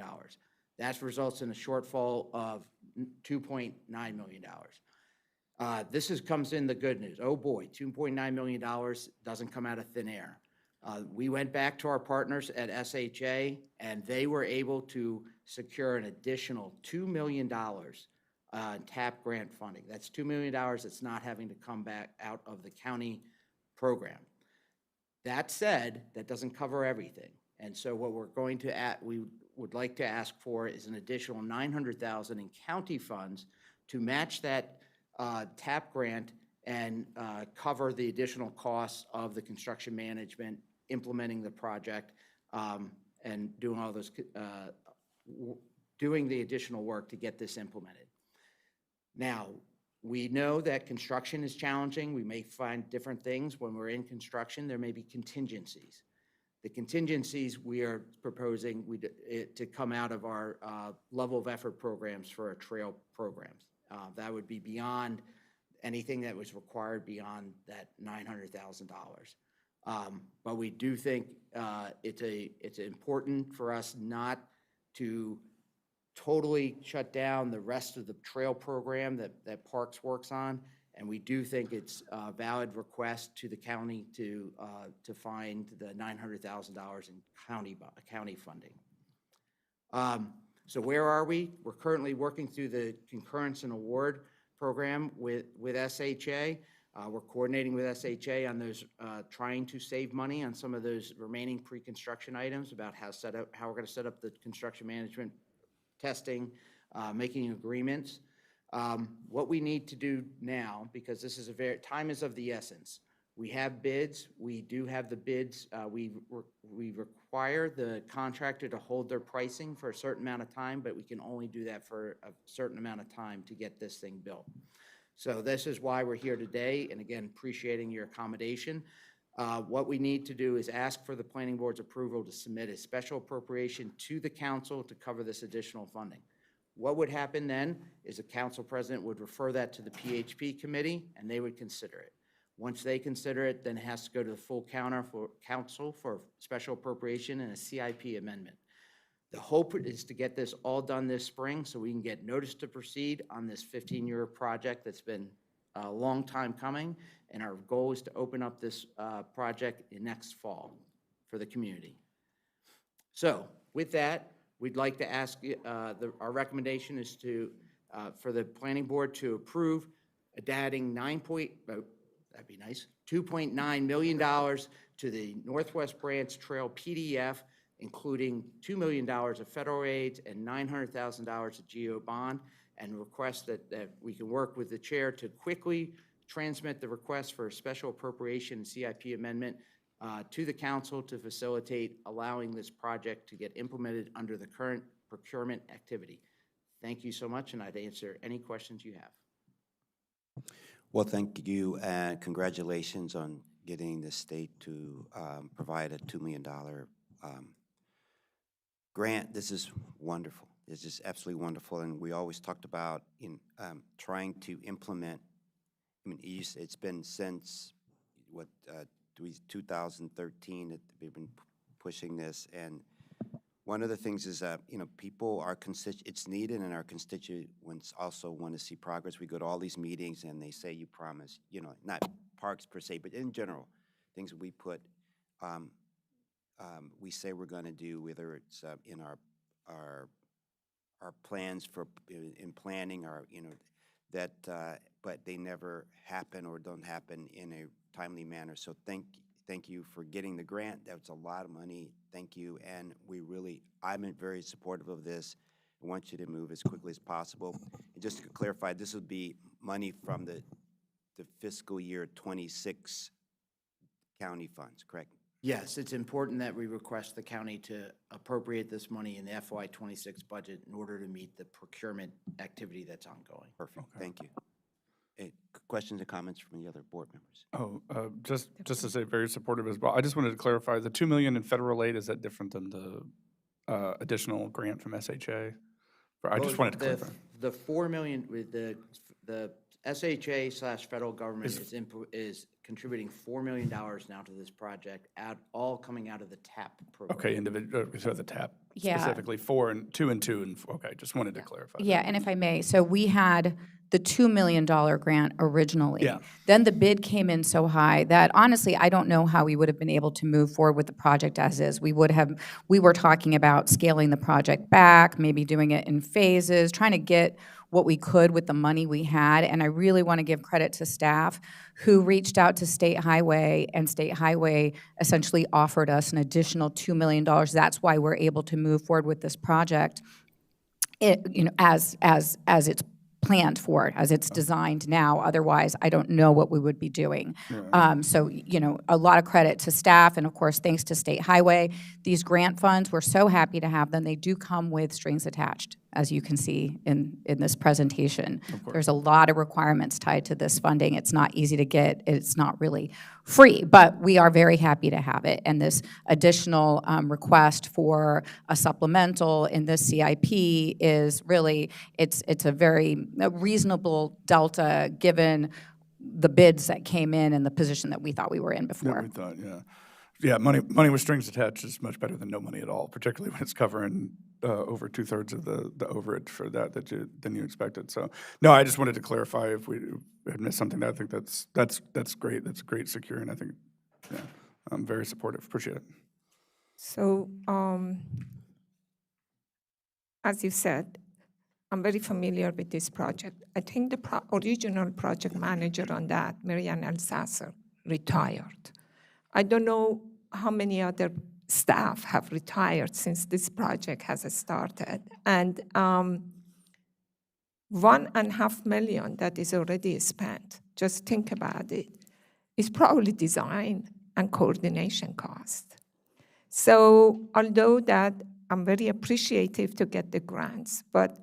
That results in a shortfall of $2.9 million. This comes in the good news. Oh boy, $2.9 million doesn't come out of thin air. We went back to our partners at SHA, and they were able to secure an additional $2 million TAP grant funding. That's $2 million that's not having to come back out of the county program. That said, that doesn't cover everything. And so what we're going to we would like to ask for is an additional $900,000 in county funds to match that TAP grant and cover the additional costs of the construction management, implementing the project, and doing all those, doing the additional work to get this implemented. Now, we know that construction is challenging. We may find different things when we're in construction. There may be contingencies. The contingencies we are proposing to come out of our level of effort programs for our trail programs. That would be beyond anything that was required beyond that $900,000. But we do think it's important for us not to totally shut down the rest of the trail program that Parks works on, and we do think it's a valid request to the county to find the $900,000 in county funding. So where are we? We're currently working through the concurrence and award program with SHA. We're coordinating with SHA on those, trying to save money on some of those remaining pre-construction items about how we're going to set up the construction management testing, making agreements. What we need to do now, because this is time is of the essence. We have bids. We do have the bids. We require the contractor to hold their pricing for a certain amount of time, but we can only do that for a certain amount of time to get this thing built. So this is why we're here today, and again, appreciating your accommodation. What we need to do is ask for the planning board's approval to submit a special appropriation to the council to cover this additional funding. What would happen then is the council president would refer that to the PHP committee, and they would consider it. Once they consider it, then it has to go to the full council for special appropriation and a CIP amendment. The hope is to get this all done this spring so we can get notice to proceed on this 15-year project that's been a long time coming, and our goal is to open up this project next fall for the community. So with that, we'd like to ask, our recommendation is for the planning board to approve adding $2.9 million to the Northwest Branch Trail PDF, including $2 million of federal aid and $900,000 of GEO bond, and request that we can work with the chair to quickly transmit the request for a special appropriation and CIP amendment to the council to facilitate allowing this project to get implemented under the current procurement activity. Thank you so much, and I'd answer any questions you have. Well, thank you, and congratulations on getting the state to provide a $2 million grant. This is wonderful. is just absolutely wonderful, and we always talked about trying to implement. I mean, it's been since, 2013 that we've been pushing this, and one of the things is that, people, it's needed, and our constituents also want to see progress. We go to all these meetings, and they say, you promise, not parks per se, but in general, things we put, we say we're going to do, whether it's in our plans for, in planning, or, that, but they never happen or don't happen in a timely manner. So thank you for getting the grant. That was a lot of money. Thank you. And I'm very supportive of this. I want you to move as quickly as possible. And just to clarify, this would be money from the fiscal year 26 county funds, correct? Yes, it's important that we request the county to appropriate this money in the FY26 budget in order to meet the procurement activity that's ongoing. Perfect. Thank you. Questions or comments from the other board members? Just to say, very supportive as well. I just wanted to clarify, the $2 million in federal aid, is that different than the additional grant from SHA? I just wanted to clarify. The $4 million with the SHA/federal government is contributing $4 million now to this project, all coming out of the TAP program. Okay, so the TAP Yeah. specifically 2 and 2, okay, just wanted to clarify. Yeah, and if I may, so we had the $2 million grant originally. Yeah. Then the bid came in so high that honestly, I don't know how we would have been able to move forward with the project as is. We were talking about scaling the project back, maybe doing it in phases, trying to get what we could with the money we had. And I really want to give credit to staff who reached out to State Highway, and State Highway essentially offered us an additional $2 million. That's why we're able to move forward with this project, as it's planned for, as it's designed now. Otherwise, I don't know what we would be doing. So, a lot of credit to staff, and of course, thanks to State Highway. These grant funds, we're so happy to have them. They do come with strings attached, as you can see in this presentation. There's a lot of requirements tied to this funding. It's not easy to get. It's not really free, but we are very happy to have it. And this additional request for a supplemental in this CIP is really, it's a very reasonable delta given the bids that came in and the position that we thought we were in before. Yeah, we thought, yeah. Yeah, money with strings attached is much better than no money at all, particularly when it's covering over 2/3 of the overage for than you expected. So, no, I just wanted to clarify if we had missed something. I think that's great. That's great securing. I think, yeah, I'm very supportive. Appreciate it. So, as you said, I'm very familiar with this project. I think the original project manager on that, Marianne Elsasser, retired. I don't know how many other staff have retired since this project has started. And $1.5 million that is already spent, just think about it, is probably design and coordination cost. So although that I'm very appreciative to get the grants, but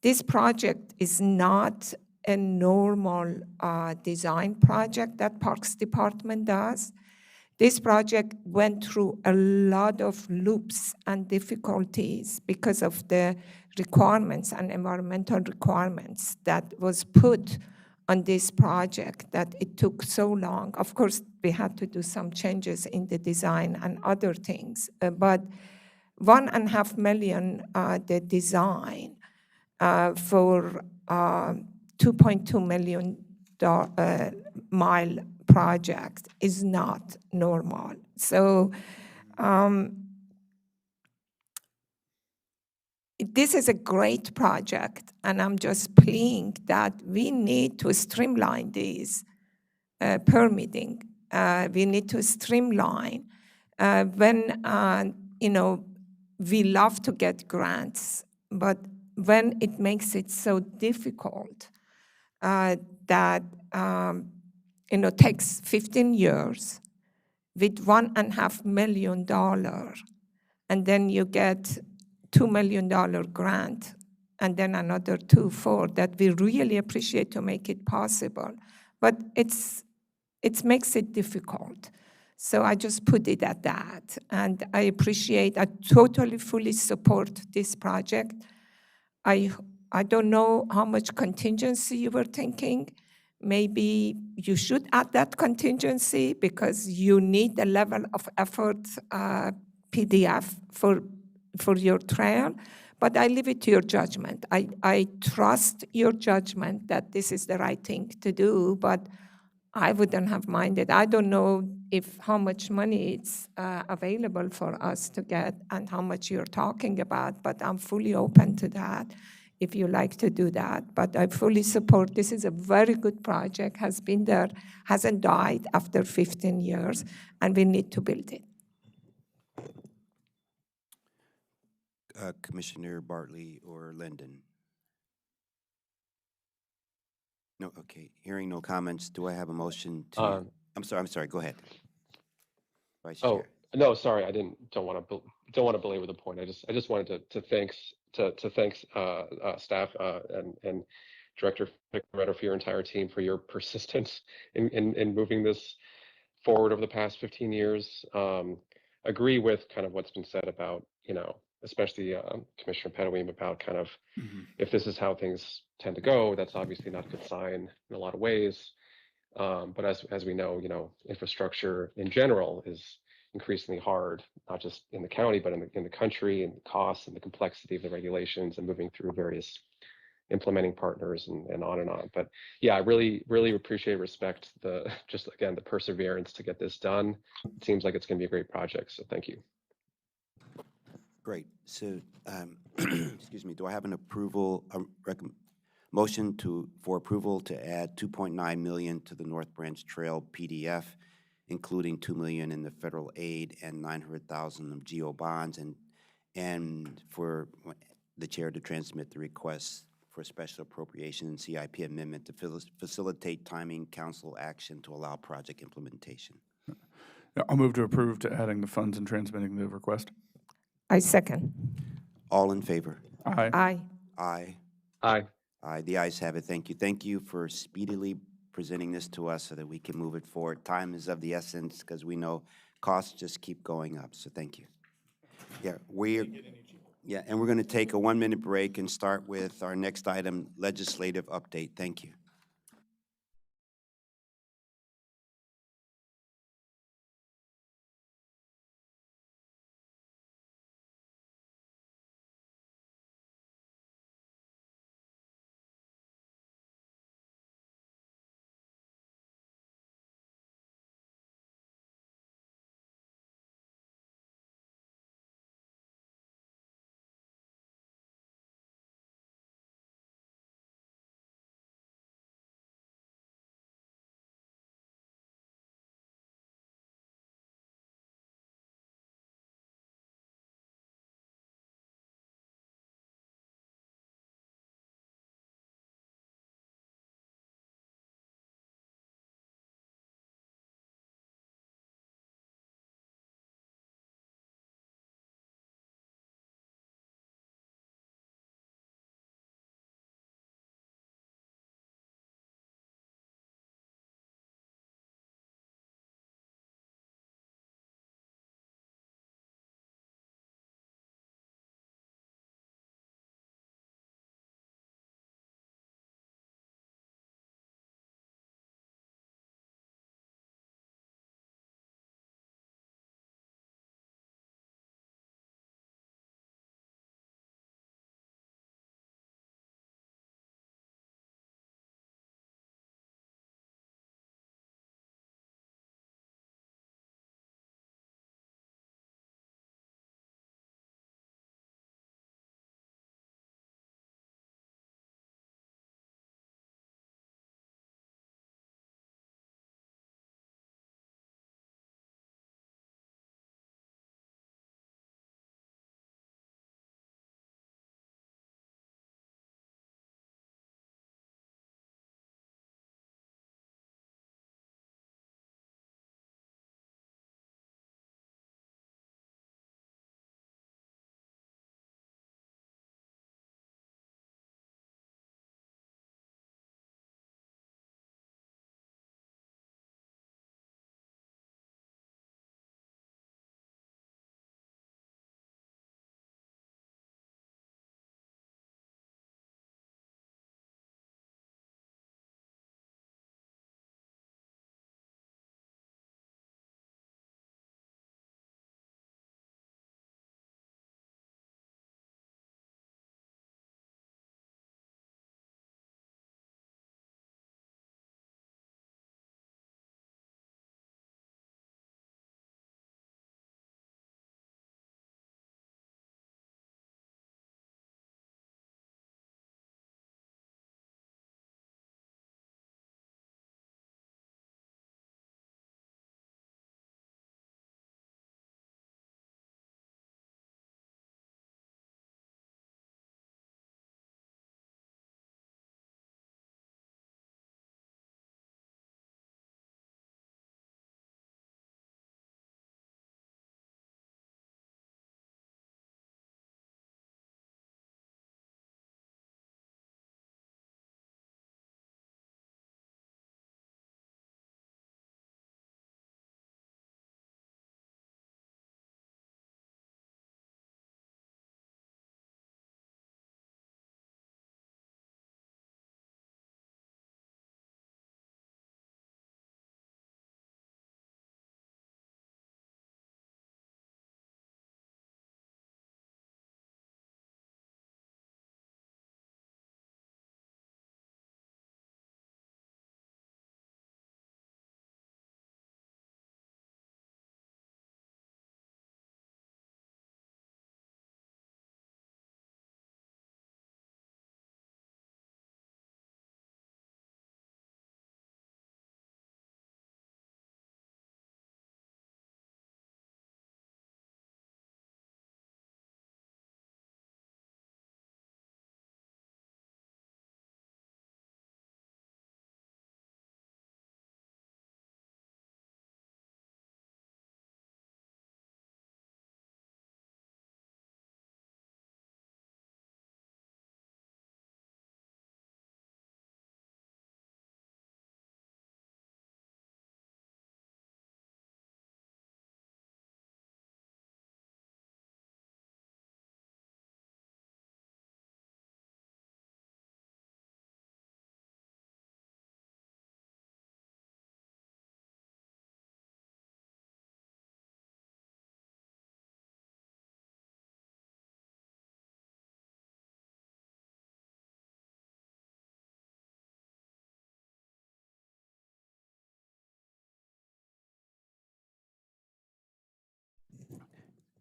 this project is not a normal design project that Parks Department does. This project went through a lot of loops and difficulties because of the requirements and environmental requirements that was put on this project, that it took so long. Of course, we had to do some changes in the design and other things, but $1.5 million, the design for 2.2 million mile project is not normal. So this is a great project, and I'm just pleading that we need to streamline these permitting. We need to streamline when, we love to get grants, but when it makes it so difficult that takes 15 years with $1.5 million, and then you get $2 million grant, and then another 2 for that. We really appreciate to make it possible, but it makes it difficult. So I just put it at that, and I totally fully support this project. I, I don't know how much contingency you were thinking. Maybe you should add that contingency because you need a level of effort PDF for your trail. But I leave it to your judgment. I trust your judgment that this is the right thing to do, but I wouldn't have minded. I don't know if how much money it's available for us to get and how much you're talking about, but I'm fully open to that if you like to do that. But I fully support, this is a very good project, has been there, hasn't died after 15 years, and we need to build it. Commissioner Bartley or Linden? No, okay. Hearing no comments, do I have a motion to? Um, I'm sorry, go ahead. Vice Oh, Chair. no, sorry, I don't want to belabor the point. I just wanted to thank staff and Director Ficaretta for your entire team for your persistence in moving this forward over the past 15 years. Agree with kind of what's been said about, especially Commissioner Pettaway about kind of if this is how things tend to go, that's obviously not a good sign in a lot of ways. But as we know, infrastructure in general is increasingly hard, not just in the county, but in the country, and the costs and the complexity of the regulations and moving through various implementing partners and on and on. But yeah, I really appreciate, respect just again, the perseverance to get this done. It seems like it's going to be a great project. So thank you. Great. So, excuse me, do I have an approval, motion for approval to add 2.9 million to the North Branch Trail PDF, including 2 million in the federal aid and 900,000 of GO bonds, and for the chair to transmit the request for special appropriation and CIP amendment to facilitate timing council action to allow project implementation. Yeah, I'll move to approve to adding the funds and transmitting the request. I second. All in favor? Aye. Aye. Aye. Aye. Aye, the ayes have it. Thank you. Thank you for speedily presenting this to us so that we can move it forward. Time is of the essence because we know costs just keep going up, so thank you. Yeah, and we're going to take a 1-minute break and start with our next item, legislative update. Thank you.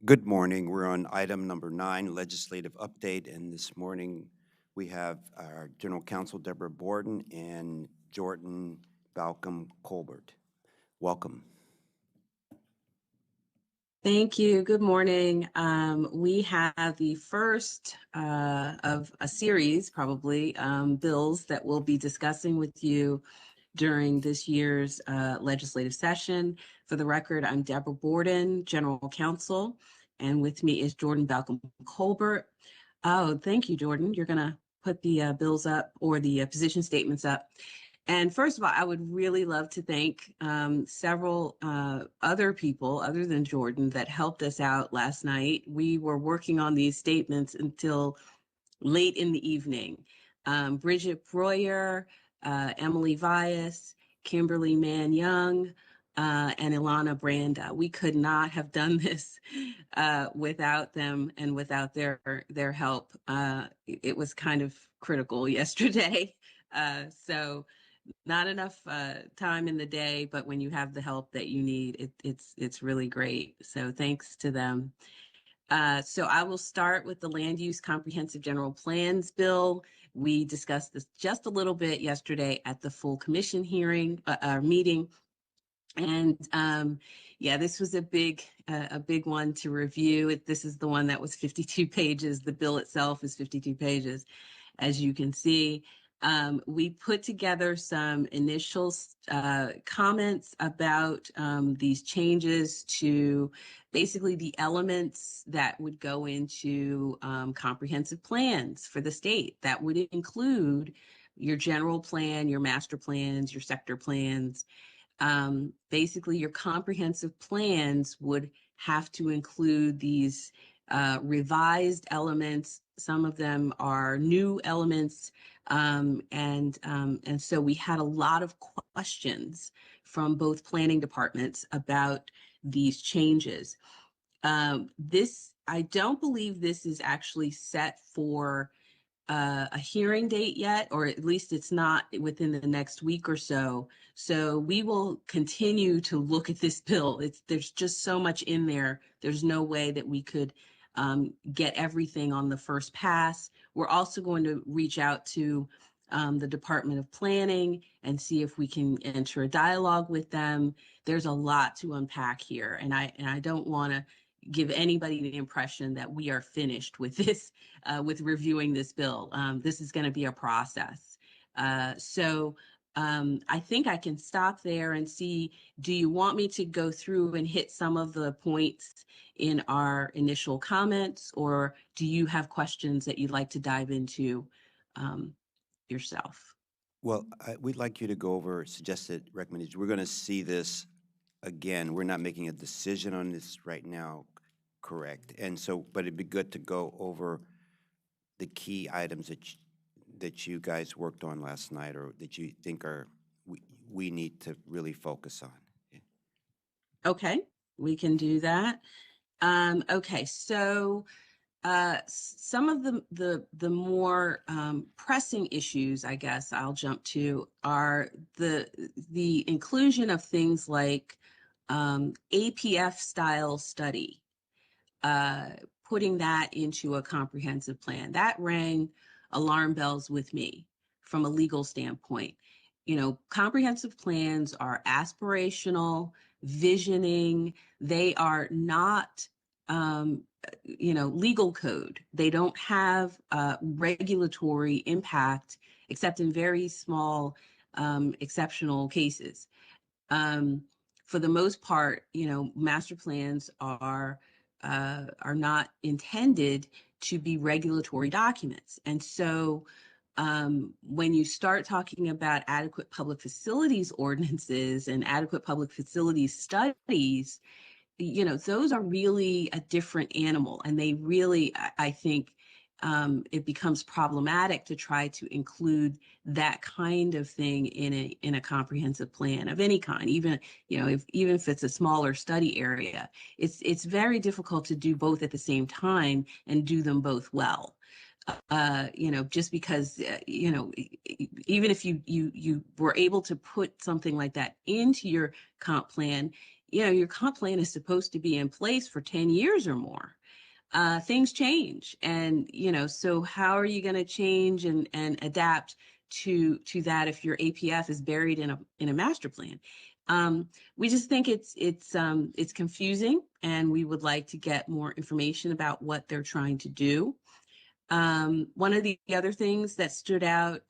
Good morning. We're on item number 9, legislative update, and this morning we have our General Counsel Deborah Borden and Jordan Balcom Colbert. Welcome. Thank you. Good morning. We have the first of a series, probably, bills that we'll be discussing with you during this year's legislative session. For the record, I'm Deborah Borden, General Counsel, and with me is Jordan Balcom Colbert. Oh, thank you, Jordan. You're going to put the bills up, or the position statements up. And first of all, I would really love to thank several other people other than Jordan that helped us out last night. We were working on these statements until late in the evening. Bridget Breuer, Emily Vias, Kimberly Mann Young, and Ilana Branda. We could not have done this without them and without their help. It was kind of critical yesterday. So not enough time in the day, but when you have the help that you need, it's really great. So thanks to them. So I will start with the Land Use Comprehensive General Plans Bill. We discussed this just a little bit yesterday at the full commission hearing, meeting. And yeah, this was a big one to review. This is the one that was 52 pages. The bill itself is 52 pages, as you can see. We put together some initial comments about these changes to basically the elements that would go into comprehensive plans for the state. That would include your general plan, your master plans, your sector plans. Basically, your comprehensive plans would have to include these revised elements. Some of them are new elements. And so we had a lot of questions from both planning departments about these changes. I don't believe this is actually set for a hearing date yet, or at least it's not within the next week or so. So we will continue to look at this bill. There's just so much in there. There's no way that we could get everything on the first pass. We're also going to reach out to the Department of Planning and see if we can enter a dialogue with them. There's a lot to unpack here, and I don't want to give anybody the impression that we are finished with this, with reviewing this bill. This is going to be a process. So I think I can stop there and see, do you want me to go through and hit some of the points in our initial comments, or do you have questions that you'd like to dive into yourself? Well, we'd like you to go over suggested recommendations. We're going to see this again. We're not making a decision on this right now, correct? And so, but it'd be good to go over the key items that you guys worked on last night, or that you think we need to really focus on. Okay, we can do that. Okay, so some of the more pressing issues, I guess I'll jump to, are the inclusion of things like APF style study, putting that into a comprehensive plan. That rang alarm bells with me from a legal standpoint. You know, comprehensive plans are aspirational, visioning. They are not legal code. They don't have regulatory impact except in very small, exceptional cases. For the most part, master plans are not intended to be regulatory documents. And so when you start talking about adequate public facilities ordinances and adequate public facilities studies, those are really a different animal. And they really, I think, it becomes problematic to try to include that kind of thing in a comprehensive plan of any kind, even if it's a smaller study area. It's very difficult to do both at the same time and do them both well. Just because, even if you were able to put something like that into your comp plan, your comp plan is supposed to be in place for 10 years or more. Things change. And, so how are you going to change and adapt to that if your APF is buried in a master plan? We just think it's confusing, and we would like to get more information about what they're trying to do. One of the other things that stood out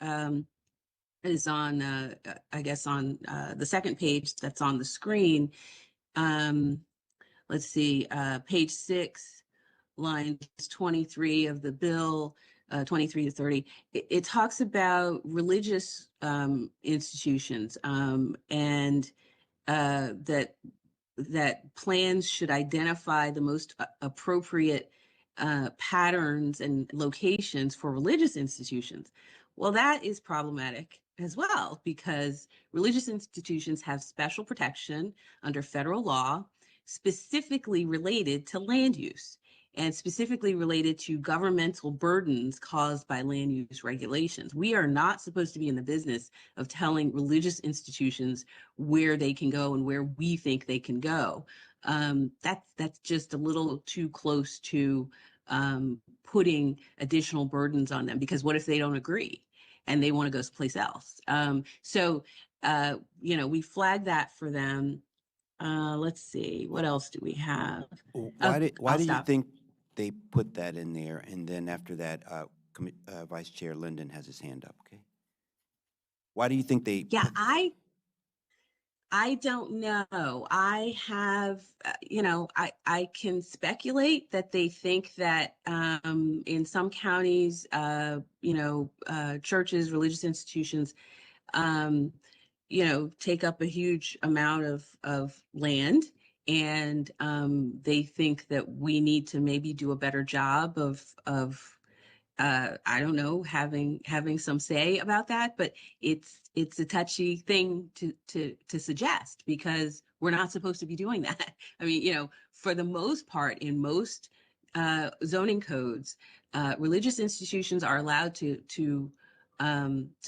is on, I guess, on the second page that's on the screen. Let's see, page 6, lines 23 of the bill, 23 to 30. It talks about religious institutions, and that plans should identify the most appropriate patterns and locations for religious institutions. Well, that is problematic as well, because religious institutions have special protection under federal law, specifically related to land use and specifically related to governmental burdens caused by land use regulations. We are not supposed to be in the business of telling religious institutions where they can go and where we think they can go. That's just a little too close to putting additional burdens on them, because what if they don't agree and they want to go someplace else? We flag that for them. Let's see, what else do we have? Why I'll do you stop. think they put that in there? And then after that, Vice Chair Linden has his hand up, okay? Why do you think they Yeah, put? I don't know. I have, I can speculate that they think that in some counties, churches, religious institutions, take up a huge amount of land. And they think that we need to maybe do a better job of I don't know, having some say about that, but it's a touchy thing to suggest, because we're not supposed to be doing that. I mean, for the most part, in most zoning codes, religious institutions are allowed to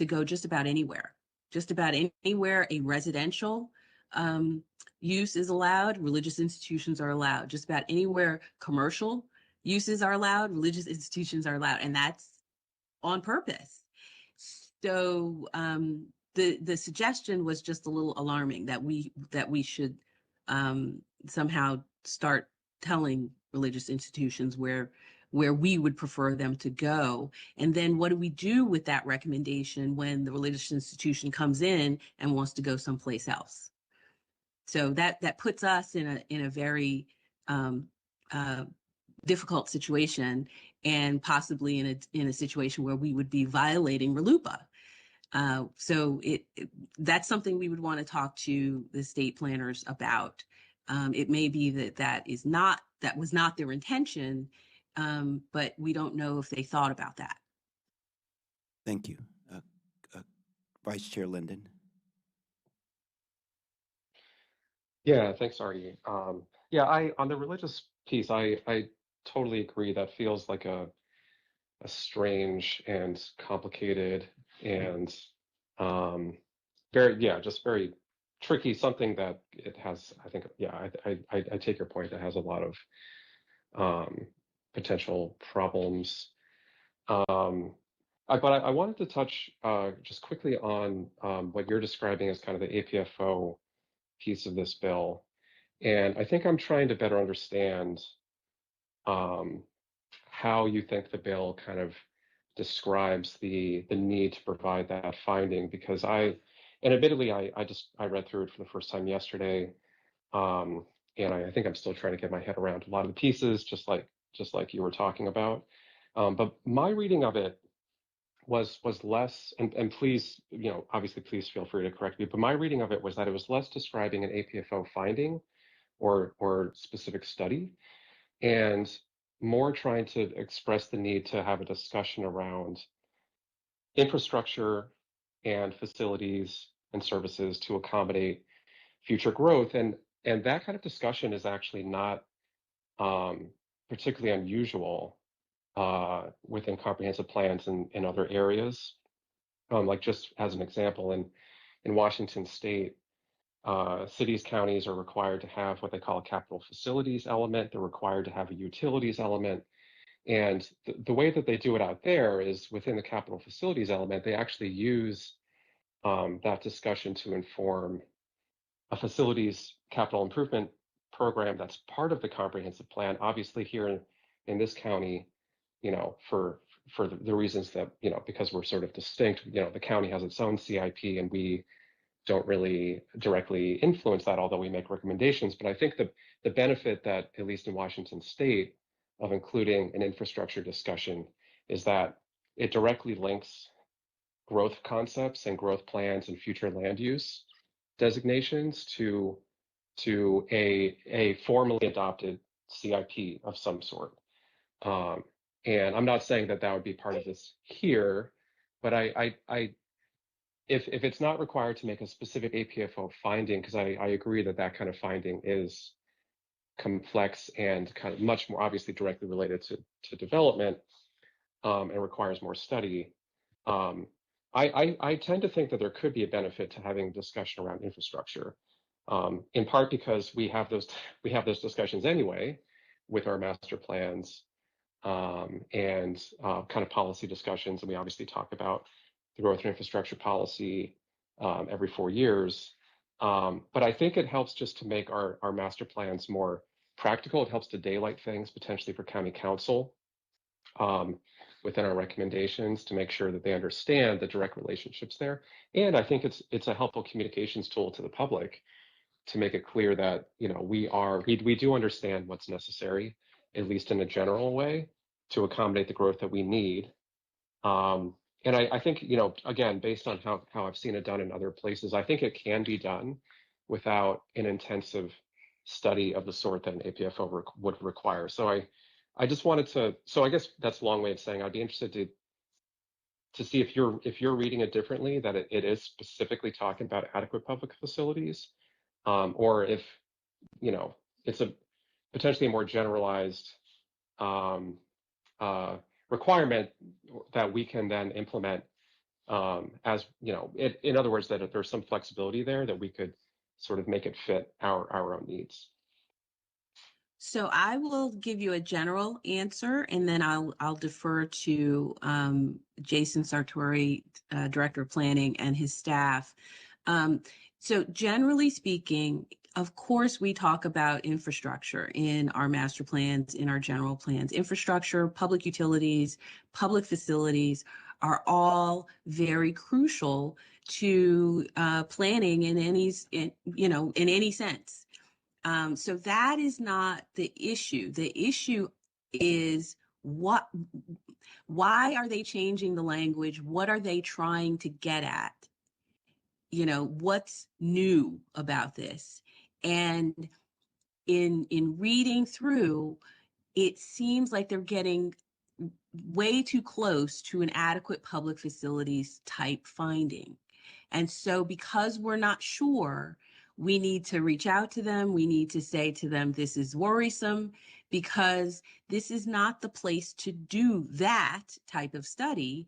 go just about anywhere. Just about anywhere a residential use is allowed, religious institutions are allowed. Just about anywhere commercial uses are allowed, religious institutions are allowed, and that's on purpose. So the suggestion was just a little alarming, that we should somehow start telling religious institutions where we would prefer them to go. And then what do we do with that recommendation when the religious institution comes in and wants to go someplace else? So that puts us in a very difficult situation, and possibly in a situation where we would be violating RLUIPA. So that's something we would want to talk to the state planners about. It may be that was not their intention, but we don't know if they thought about that. Thank you. Uh, Vice Chair Linden. Yeah, thanks, Artie. Yeah, on the religious piece, I totally agree. That feels like a strange and complicated and just very tricky. Something that it has, I think, yeah, I take your point. That has a lot of potential problems. But I wanted to touch just quickly on what you're describing as kind of the APFO piece of this bill. And I think I'm trying to better understand how you think the bill kind of describes the need to provide that finding, because and admittedly, I read through it for the first time yesterday, and I think I'm still trying to get my head around a lot of the pieces, just like you were talking about. But my reading of it was less, and please, obviously, please feel free to correct me, but my reading of it was that it was less describing an APFO finding or specific study, and more trying to express the need to have a discussion around infrastructure and facilities and services to accommodate future growth. And that kind of discussion is actually not particularly unusual within comprehensive plans in other areas. Like just as an example, in Washington State, Cities, counties are required to have what they call a capital facilities element. They're required to have a utilities element. And the way that they do it out there is within the capital facilities element, they actually use that discussion to inform a facilities capital improvement program that's part of the comprehensive plan. Obviously, here in this county, for the reasons that, because we're sort of distinct, the county has its own CIP and we don't really directly influence that, although we make recommendations. But I think the benefit that, at least in Washington State, of including an infrastructure discussion is that it directly links growth concepts and growth plans and future land use designations to a formally adopted CIP of some sort. And I'm not saying that that would be part of this here, but if it's not required to make a specific APFO finding, because I agree that that kind of finding is complex and kind of much more obviously directly related to development and requires more study. I tend to think that there could be a benefit to having a discussion around infrastructure, in part because we have those discussions anyway with our master plans and kind of policy discussions, and we obviously talk about the growth and infrastructure policy every 4 years. But I think it helps just to make our master plans more practical. It helps to daylight things potentially for county council within our recommendations to make sure that they understand the direct relationships there. And I think it's a helpful communications tool to the public to make it clear that we do understand what's necessary, at least in a general way, to accommodate the growth that we need. And I think, again, based on how I've seen it done in other places, I think it can be done without an intensive study of the sort that an APFO would require. So I just wanted to, so I guess that's a long way of saying I'd be interested to see if you're reading it differently, that it is specifically talking about adequate public facilities, or if, it's a potentially more generalized requirement that we can then implement as, in other words, that if there's some flexibility there that we could sort of make it fit our own needs. So I will give you a general answer, and then I'll defer to Jason Sartori, Director of Planning, and his staff. So generally speaking, of course, we talk about infrastructure in our master plans, in our general plans. Infrastructure, public utilities, public facilities are all very crucial to planning in any sense. So that is not the issue. The issue is why are they changing the language? What are they trying to get at? What's new about this? And in reading through, it seems like they're getting way too close to an adequate public facilities type finding. And so because we're not sure, we need to reach out to them. We need to say to them, this is worrisome, because this is not the place to do that type of study.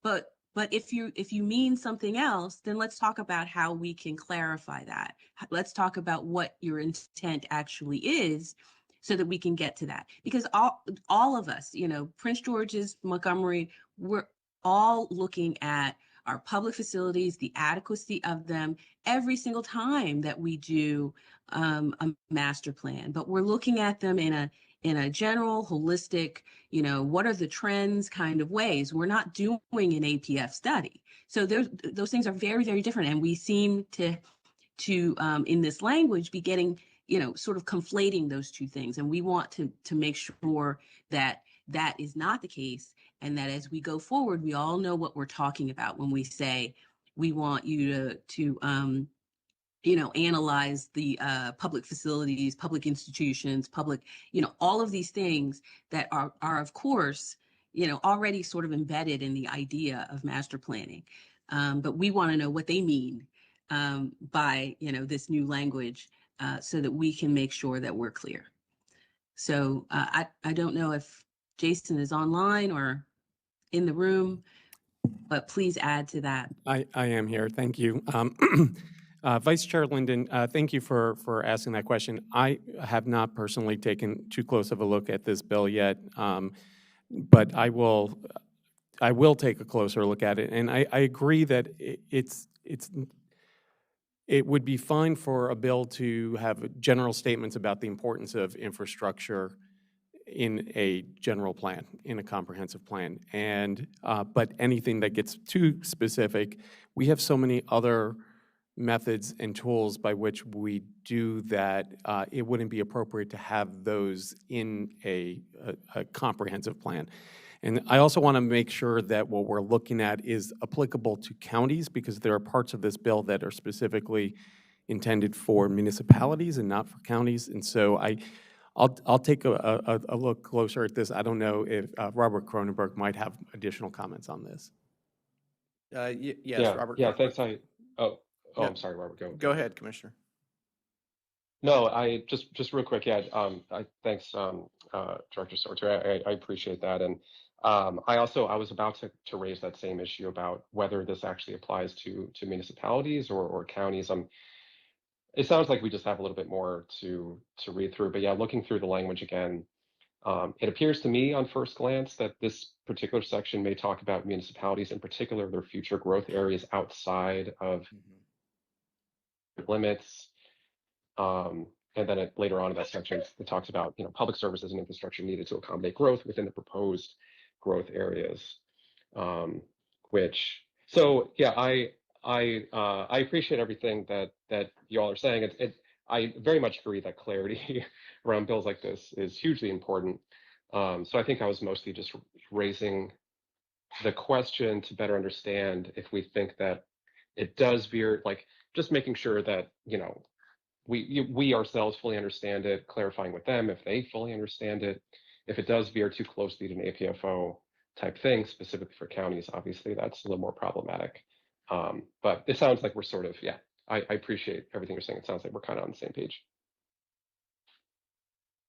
But if you mean something else, then let's talk about how we can clarify that. Let's talk about what your intent actually is, so that we can get to that. Because all of us, Prince George's, Montgomery, we're all looking at our public facilities, the adequacy of them, every single time that we do a master plan. But we're looking at them in a general, holistic, what are the trends kind of ways. We're not doing an APF study. So those things are very, very different. And we seem to in this language be getting, sort of conflating those two things. And we want to make sure that that is not the case, and that as we go forward, we all know what we're talking about when we say we want you to analyze the public facilities, public institutions, public, all of these things that are of course, already sort of embedded in the idea of master planning. But we want to know what they mean by, this new language, so that we can make sure that we're clear. So I don't know if Jason is online or in the room, but please add to that. I am here. Thank you. Vice Chair Linden, thank you for asking that question. I have not personally taken too close of a look at this bill yet, but I will take a closer look at it. And I agree that it would be fine for a bill to have general statements about the importance of infrastructure in a general plan, in a comprehensive plan. And, but anything that gets too specific, we have so many other methods and tools by which we do that, it wouldn't be appropriate to have those in a comprehensive plan. And I also want to make sure that what we're looking at is applicable to counties, because there are parts of this bill that are specifically intended for municipalities and not for counties. And so I'll take a look closer at this. I don't know if Robert Cronenberg might have additional comments on this. Yes, Yeah, Robert. yeah, Cronenberg. thanks. Oh, Yeah. I'm sorry, Robert, go. Go ahead, Commissioner. No, I just real quick, yeah, thanks, Director Sorter. I appreciate that. And I was about to raise that same issue about whether this actually applies to municipalities or counties. It sounds like we just have a little bit more to read through, but yeah, looking through the language again, it appears to me on first glance that this particular section may talk about municipalities, in particular their future growth areas outside of limits. And then later on in that section, it talks about public services and infrastructure needed to accommodate growth within the proposed growth areas. So yeah, I appreciate everything that you all are saying. I very much agree that clarity around bills like this is hugely important. So I think I was mostly just raising the question to better understand if we think that it does veer, like just making sure that we ourselves fully understand it, clarifying with them if they fully understand it. If it does veer too closely to an APFO type thing, specifically for counties, obviously that's a little more problematic. But it sounds like we're sort of, yeah, I appreciate everything you're saying. It sounds like we're kind of on the same page.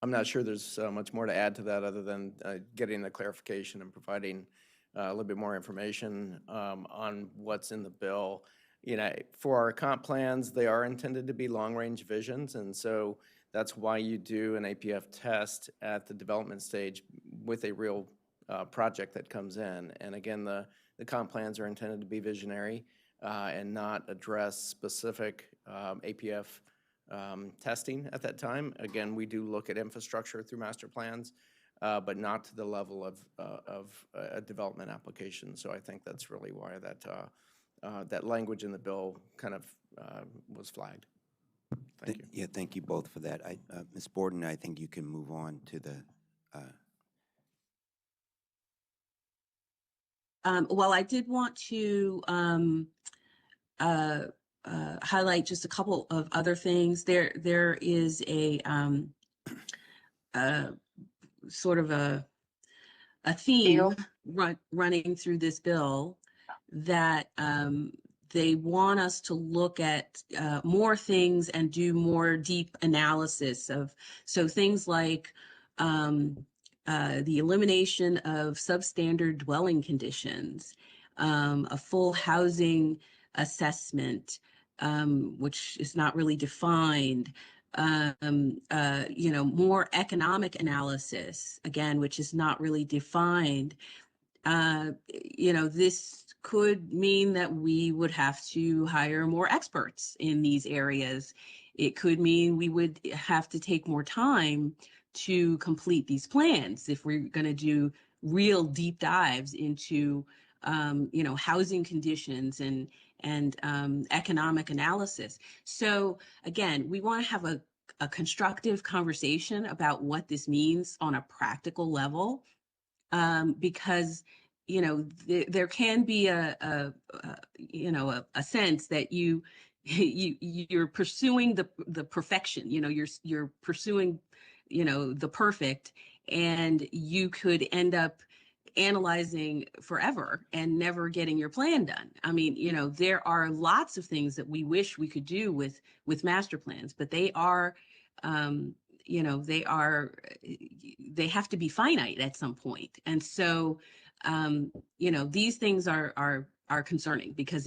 I'm not sure there's much more to add to that other than getting the clarification and providing a little bit more information on what's in the bill. For our comp plans, they are intended to be long-range visions, and so that's why you do an APF test at the development stage with a real project that comes in. And again, the comp plans are intended to be visionary and not address specific APF testing at that time. Again, we do look at infrastructure through master plans, but not to the level of a development application. So I think that's really why that language in the bill kind of was flagged. Thank you. Yeah, thank you both for that. Ms. Borden, I think you can move on to the. Well, I did want to highlight just a couple of other things. There is a sort of a theme running through this bill that they want us to look at more things and do more deep analysis of, so things like the elimination of substandard dwelling conditions, a full housing assessment, which is not really defined, more economic analysis, again, which is not really defined. This could mean that we would have to hire more experts in these areas. It could mean we would have to take more time to complete these plans if we're going to do real deep dives into, housing conditions and economic analysis. So again, we want to have a constructive conversation about what this means on a practical level, because there can be a sense that you're pursuing the perfection. You're pursuing the perfect, and you could end up analyzing forever and never getting your plan done. I mean, there are lots of things that we wish we could do with master plans, but they are they have to be finite at some point. And so these things are concerning because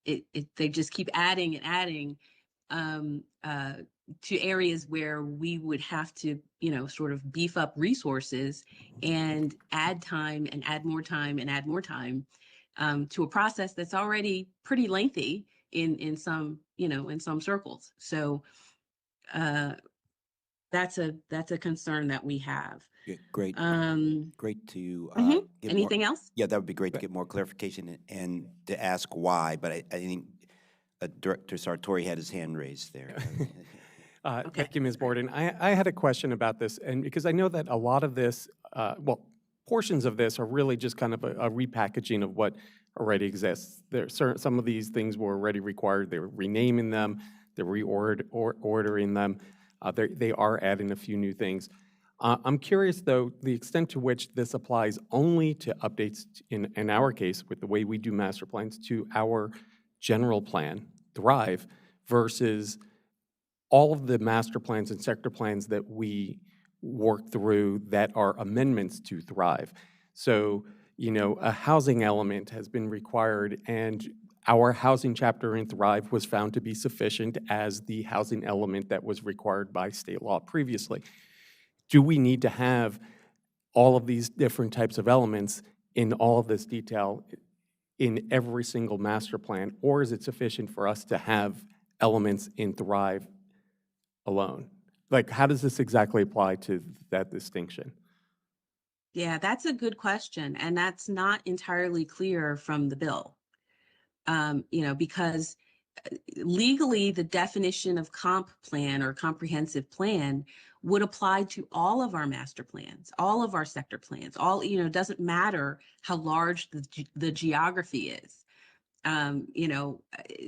they just keep adding and adding to areas where we would have to, sort of beef up resources and add time and add more time and add more time to a process that's already pretty lengthy in some, in some circles. So that's a concern that we have. Yeah, great, Um, great to mhm. get more. Anything else? Yeah, that would be great to get more clarification and to ask why, but I think Director Sartori had his hand raised there. Okay. Thank you, Ms. Borden. I had a question about this, and because I know that a lot of this, portions of this are really just kind of a repackaging of what already exists. Some of these things were already required. They're renaming them, they're ordering them. They are adding a few new things. I'm curious, though, the extent to which this applies only to updates, in our case, with the way we do master plans, to our general plan, Thrive, versus all of the master plans and sector plans that we work through that are amendments to Thrive. So, a housing element has been required, and our housing chapter in Thrive was found to be sufficient as the housing element that was required by state law previously. Do we need to have all of these different types of elements in all of this detail in every single master plan, or is it sufficient for us to have elements in Thrive alone? Like, how does this exactly apply to that distinction? Yeah, that's a good question. And that's not entirely clear from the bill. Because legally the definition of comp plan or comprehensive plan would apply to all of our master plans, all of our sector plans, it doesn't matter how large the geography is.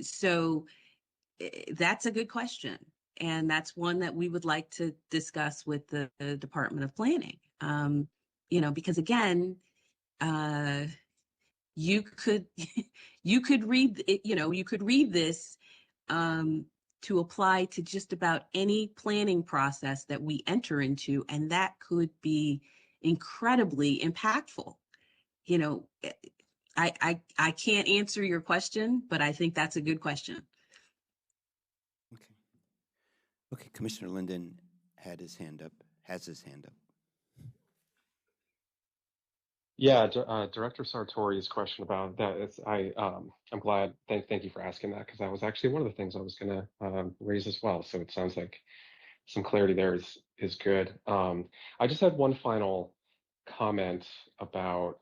So that's a good question. And that's one that we would like to discuss with the Department of Planning. Because again, you could you could read it, you could read this to apply to just about any planning process that we enter into, and that could be incredibly impactful. You know, I can't answer your question, but I think that's a good question. Okay. Okay, Commissioner Linden has his hand up. Yeah, Director Sartori's question about that is, I'm glad. Thank you for asking that, because that was actually one of the things I was going to raise as well. So it sounds like some clarity there is good. I just had one final comment about.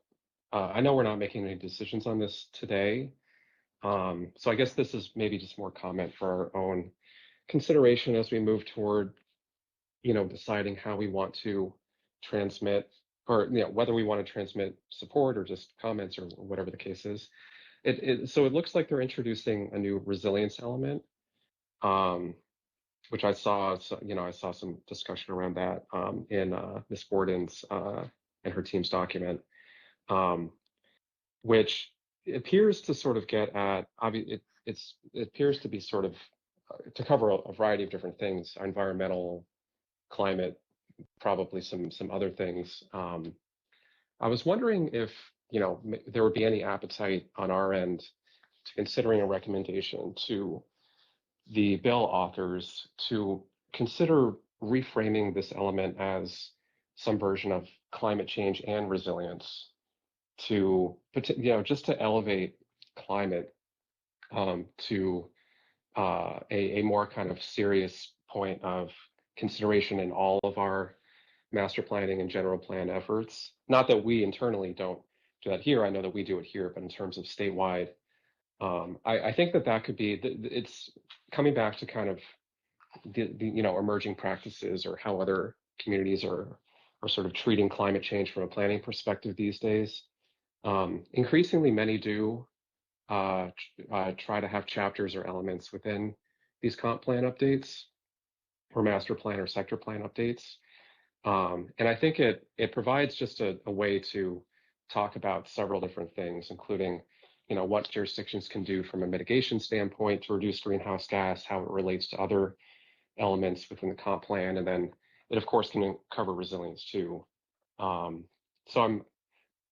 I know we're not making any decisions on this today, so I guess this is maybe just more comment for our own consideration as we move toward, deciding how we want to transmit, or whether we want to transmit support or just comments or whatever the case is. So it looks like they're introducing a new resilience element, which I saw. I saw some discussion around that in Ms. Borden's and her team's document, which appears to sort of get at. It appears to be sort of to cover a variety of different things: environmental, climate, probably some other things. I was wondering if there would be any appetite on our end to considering a recommendation to the bill authors to consider reframing this element as some version of climate change and resilience to just to elevate climate to a more kind of serious point of consideration in all of our master planning and general plan efforts. Not that we internally don't do that here. I know that we do it here, but in terms of statewide, I think that could be. It's coming back to kind of the emerging practices or how other communities are sort of treating climate change from a planning perspective these days. Increasingly, many do try to have chapters or elements within these comp plan updates or master plan or sector plan updates. And I think it provides just a way to talk about several different things, including, what jurisdictions can do from a mitigation standpoint to reduce greenhouse gas, how it relates to other elements within the comp plan, and then it of course can cover resilience too. So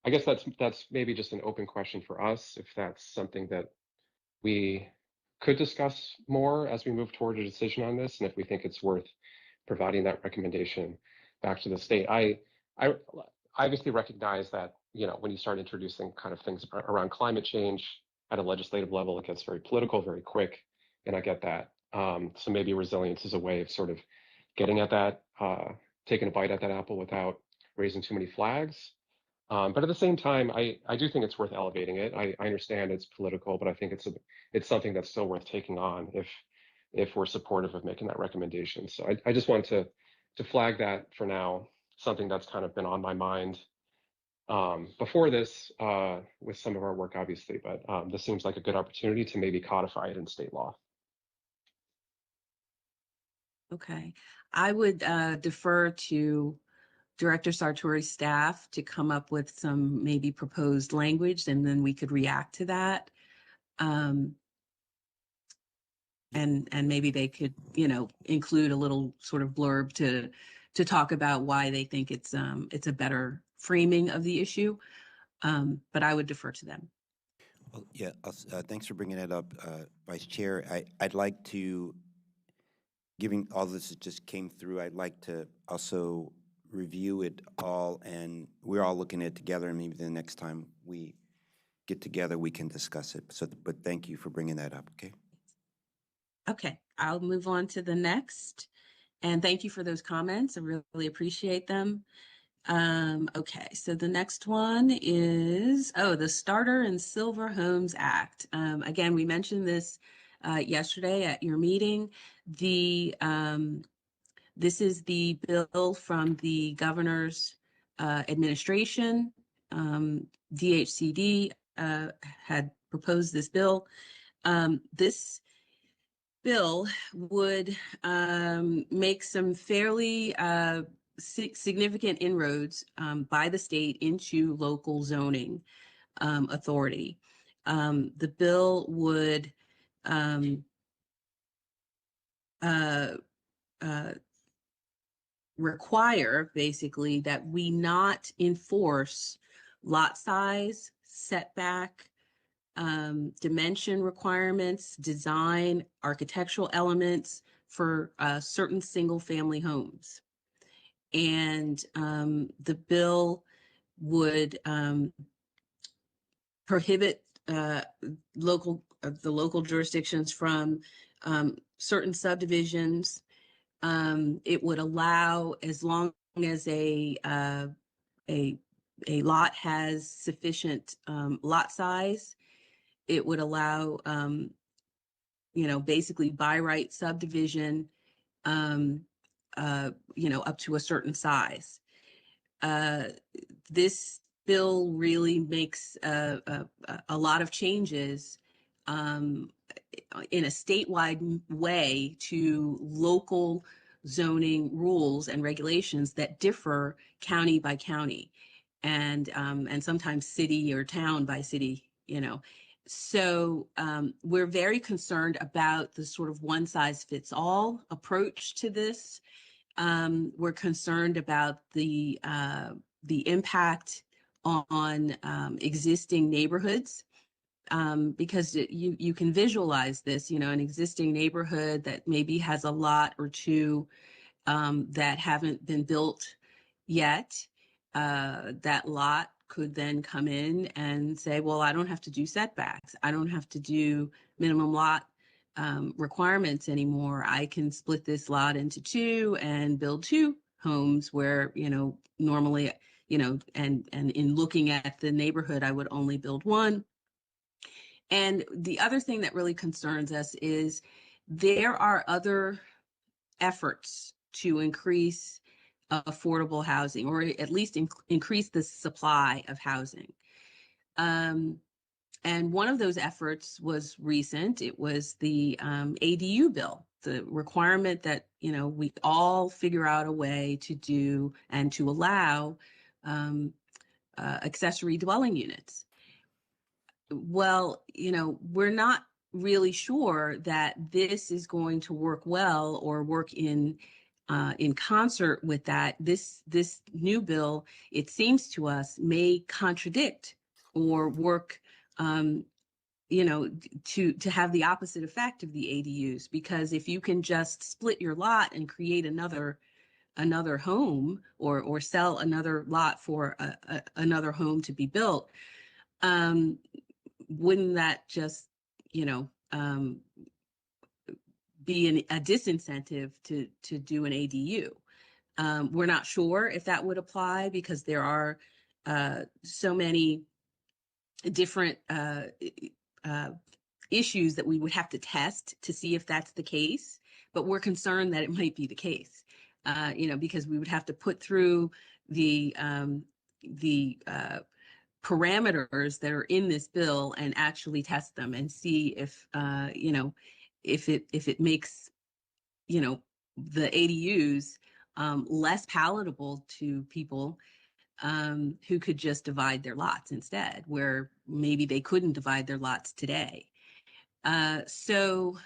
I guess that's maybe just an open question for us, if that's something that we could discuss more as we move toward a decision on this, and if we think it's worth providing that recommendation back to the state. I obviously recognize that, you know, when you start introducing kind of things around climate change at a legislative level, it gets very political, very quick, and I get that. So maybe resilience is a way of sort of getting at that, taking a bite at that apple without raising too many flags. But at the same time, I do think it's worth elevating it. I understand it's political, but I think it's something that's still worth taking on if we're supportive of making that recommendation. So I just want to flag that for now, something that's kind of been on my mind before this with some of our work, obviously, but this seems like a good opportunity to maybe codify it in state law. Okay. I would defer to Director Sartori's staff to come up with some maybe proposed language, and then we could react to that. And maybe they could, you know, include a little sort of blurb to talk about why they think it's a better framing of the issue. But I would defer to them. Well, yeah, thanks for bringing that up, Vice Chair. I'd like to, given all this that just came through, I'd like to also review it all, and we're all looking at it together, and maybe the next time we get together, we can discuss it. So, but thank you for bringing that up, okay? Okay, I'll move on to the next. And thank you for those comments. I really appreciate them. Okay, so the next one is, the Starter and Silver Homes Act. Again, we mentioned this yesterday at your meeting. This is the bill from the governor's administration. DHCD had proposed this bill. This bill would make some fairly significant inroads by the state into local zoning authority. The bill would require basically that we not enforce lot size, setback, dimension requirements, design, architectural elements for certain single-family homes. And the bill would prohibit the local jurisdictions from certain subdivisions. It would allow, as long as a lot has sufficient lot size, it would allow, basically by right subdivision, up to a certain size. This bill really makes a lot of changes in a statewide way to local zoning rules and regulations that differ county by county, and sometimes city or town by city, So we're very concerned about the sort of one size fits all approach to this. We're concerned about the impact on existing neighborhoods, because you can visualize this, an existing neighborhood that maybe has a lot or two that haven't been built yet. That lot could then come in and say, well, I don't have to do setbacks. I don't have to do minimum lot requirements anymore. I can split this lot into two and build two homes where, normally, and in looking at the neighborhood, I would only build one. And the other thing that really concerns us is there are other efforts to increase affordable housing, or at least increase the supply of housing. And one of those efforts was recent. It was the ADU bill, the requirement that, we all figure out a way to do and to allow accessory dwelling units. Well, we're not really sure that this is going to work well or work in concert with that. This new bill, it seems to us, may contradict or work to have the opposite effect of the ADUs, because if you can just split your lot and create another home, or sell another lot for another home to be built, wouldn't that just, be a disincentive to do an ADU? We're not sure if that would apply, because there are so many different issues that we would have to test to see if that's the case. But we're concerned that it might be the case, because we would have to put through the parameters that are in this bill and actually test them and see if if it makes the ADUs less palatable to people who could just divide their lots instead, where maybe they couldn't divide their lots today. So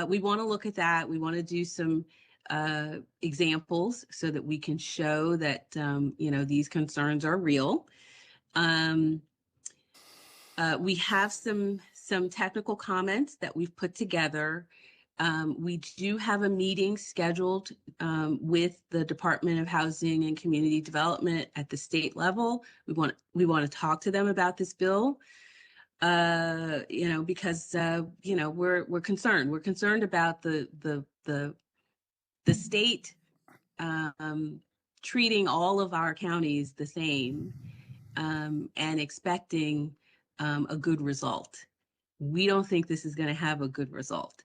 we want to look at that. We want to do some examples so that we can show that these concerns are real. We have some technical comments that we've put together. We do have a meeting scheduled with the Department of Housing and Community Development at the state level. We want to talk to them about this bill, because we're concerned. We're concerned about the state treating all of our counties the same, and expecting a good result. We don't think this is going to have a good result,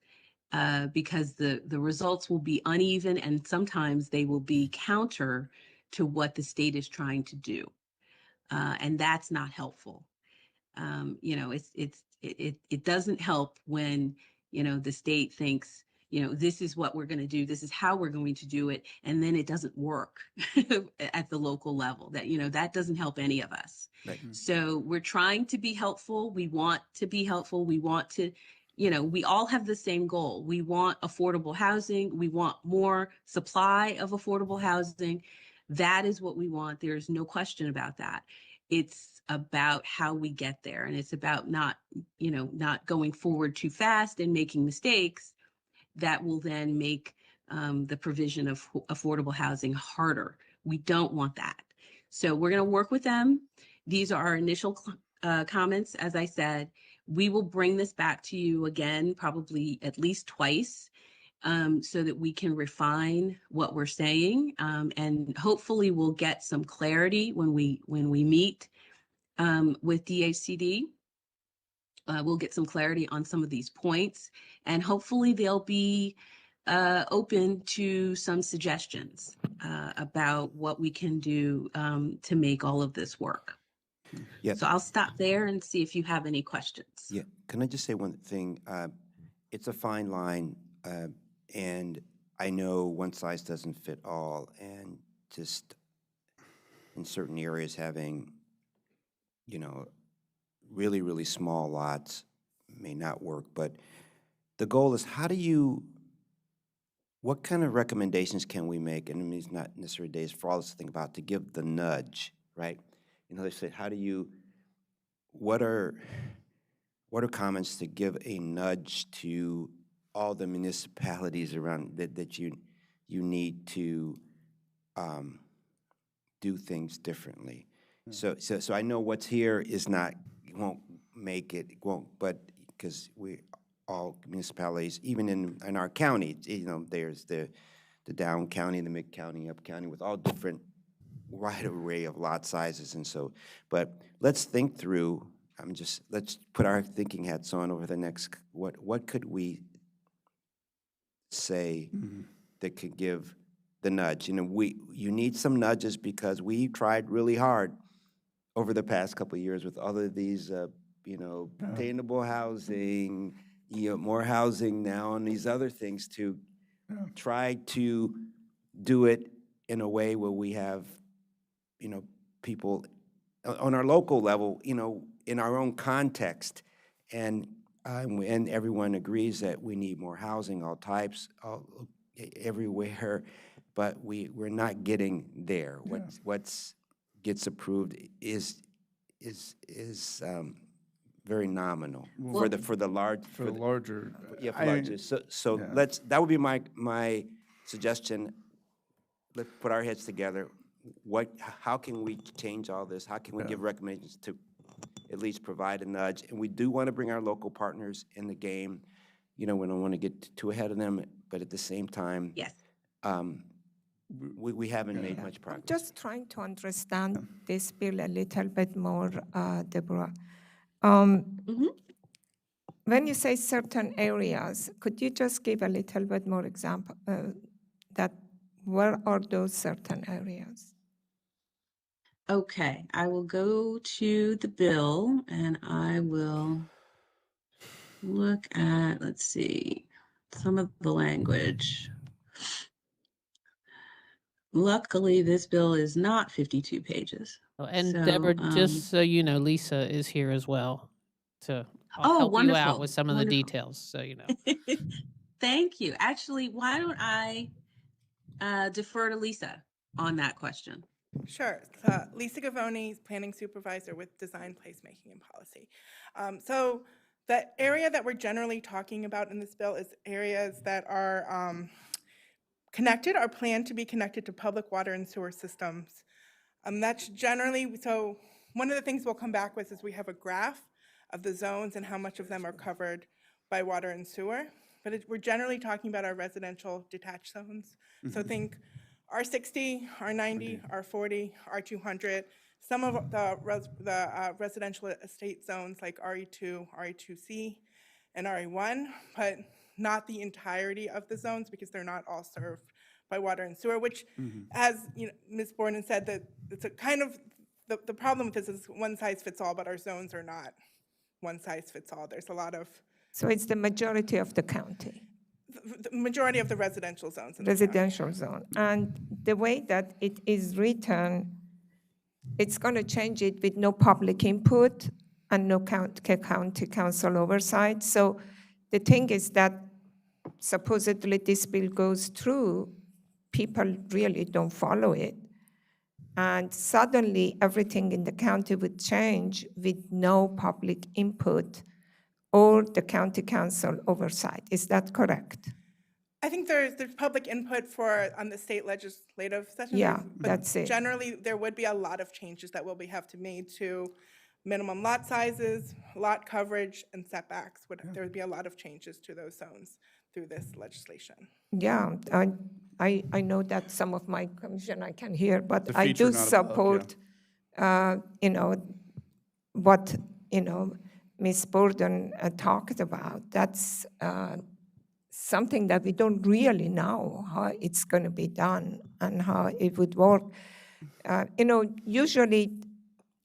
because the results will be uneven, and sometimes they will be counter to what the state is trying to do. And that's not helpful. It doesn't help when, the state thinks, this is what we're going to do, this is how we're going to do it, and then it doesn't work at the local level. That doesn't help any of us. Right. So we're trying to be helpful. We want to be helpful. We want to, we all have the same goal. We want affordable housing. We want more supply of affordable housing. That is what we want. There's no question about that. It's about how we get there. And it's about not going forward too fast and making mistakes that will then make the provision of affordable housing harder. We don't want that. So we're going to work with them. These are our initial comments. As I said, we will bring this back to you again, probably at least twice, so that we can refine what we're saying, and hopefully we'll get some clarity when we meet with DHCD. We'll get some clarity on some of these points, and hopefully they'll be open to some suggestions about what we can do to make all of this work. Yeah. So I'll stop there and see if you have any questions. Yeah, can I just say one thing? It's a fine line, and I know one size doesn't fit all, and just in certain areas having, really, really small lots may not work, but the goal is what kind of recommendations can we make? And I mean, it's not necessarily days for all us to think about, to give the nudge, right? They say, what are comments to give a nudge to all the municipalities around that you need to do things differently? So I know what's here is not, won't make it, but because all municipalities, even in our county, there's the down county, the mid county, up county, with all different wide array of lot sizes. And so, but let's think through, let's put our thinking hats on over the next, what could we say that could give the nudge? You need some nudges, because we tried really hard over the past couple of years with all of these, attainable housing, more housing now, and these other things to try to do it in a way where we have, people on our local level, in our own context, and everyone agrees that we need more housing, all types, everywhere, but we're not getting there. What's gets approved is very nominal Well- for the large, For the larger. yeah, for I- larger. So yeah. that would be my suggestion. Let's put our heads together. How can we change all this? How can we give recommendations to at least provide a nudge? And we do want to bring our local partners in the game. You know, we don't want to get too ahead of them, but at the same time, Yes. we haven't made much progress. Just trying to understand this bill a little bit more, Deborah. When you say certain areas, could you just give a little bit more example, where are those certain areas? Okay, I will go to the bill and I will look at, let's see, some of the language. Luckily, this bill is not 52 pages. And So, Deborah, just so you know, Lisa is here as well to Oh, help you out wonderful, with some of the wonderful. details, so you know. Thank you. Actually, why don't I defer to Lisa on that question? Sure. Lisa Gavoni, Planning Supervisor with Design, Placemaking, and Policy. So the area that we're generally talking about in this bill is areas that are connected, are planned to be connected to public water and sewer systems. That's generally, so one of the things we'll come back with is we have a graph of the zones and how much of them are covered by water and sewer. But we're generally talking about our residential detached zones. So think R60, R90, R40, R200, some of the residential estate zones like RE2, RE2C, and RE1, but not the entirety of the zones because they're not all served by water and sewer, which, as Ms. Borden said, that it's a kind of, the problem with this is one size fits all, but our zones are not one size fits all. There's a lot of, So it's the majority of the county, the majority of the residential zones in the county. residential zone. And the way that it is written, it's going to change it with no public input and no county council oversight. So the thing is that supposedly this bill goes through, people really don't follow it. And suddenly everything in the county would change with no public input or the county council oversight. Is that correct? I think there's public input on the state legislative session. Yeah, but that's it. Generally, there would be a lot of changes that will have to be made to minimum lot sizes, lot coverage, and setbacks. There would be a lot of changes to those zones through this legislation. Yeah, I know that some of my commission I can hear, but The I feature do not above, support, what, Ms. Borden talked about. That's something that we don't really know how it's going to be done and how it would work. Usually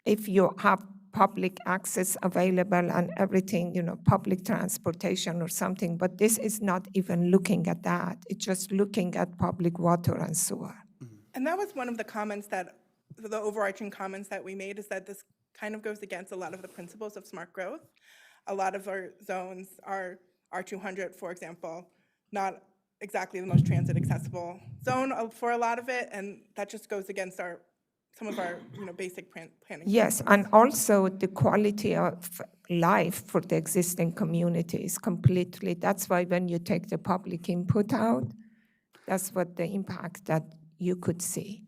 if you have public access available and everything, public transportation or something, but this is not even looking at that. It's just looking at public water and sewer. And that was one of the comments the overarching comments that we made, is that this kind of goes against a lot of the principles of smart growth. A lot of our zones are R200, for example, not exactly the most transit accessible zone for a lot of it, and that just goes against some of our basic planning. Yes, and also the quality of life for the existing community is completely, that's why when you take the public input out, that's what the impact that you could see.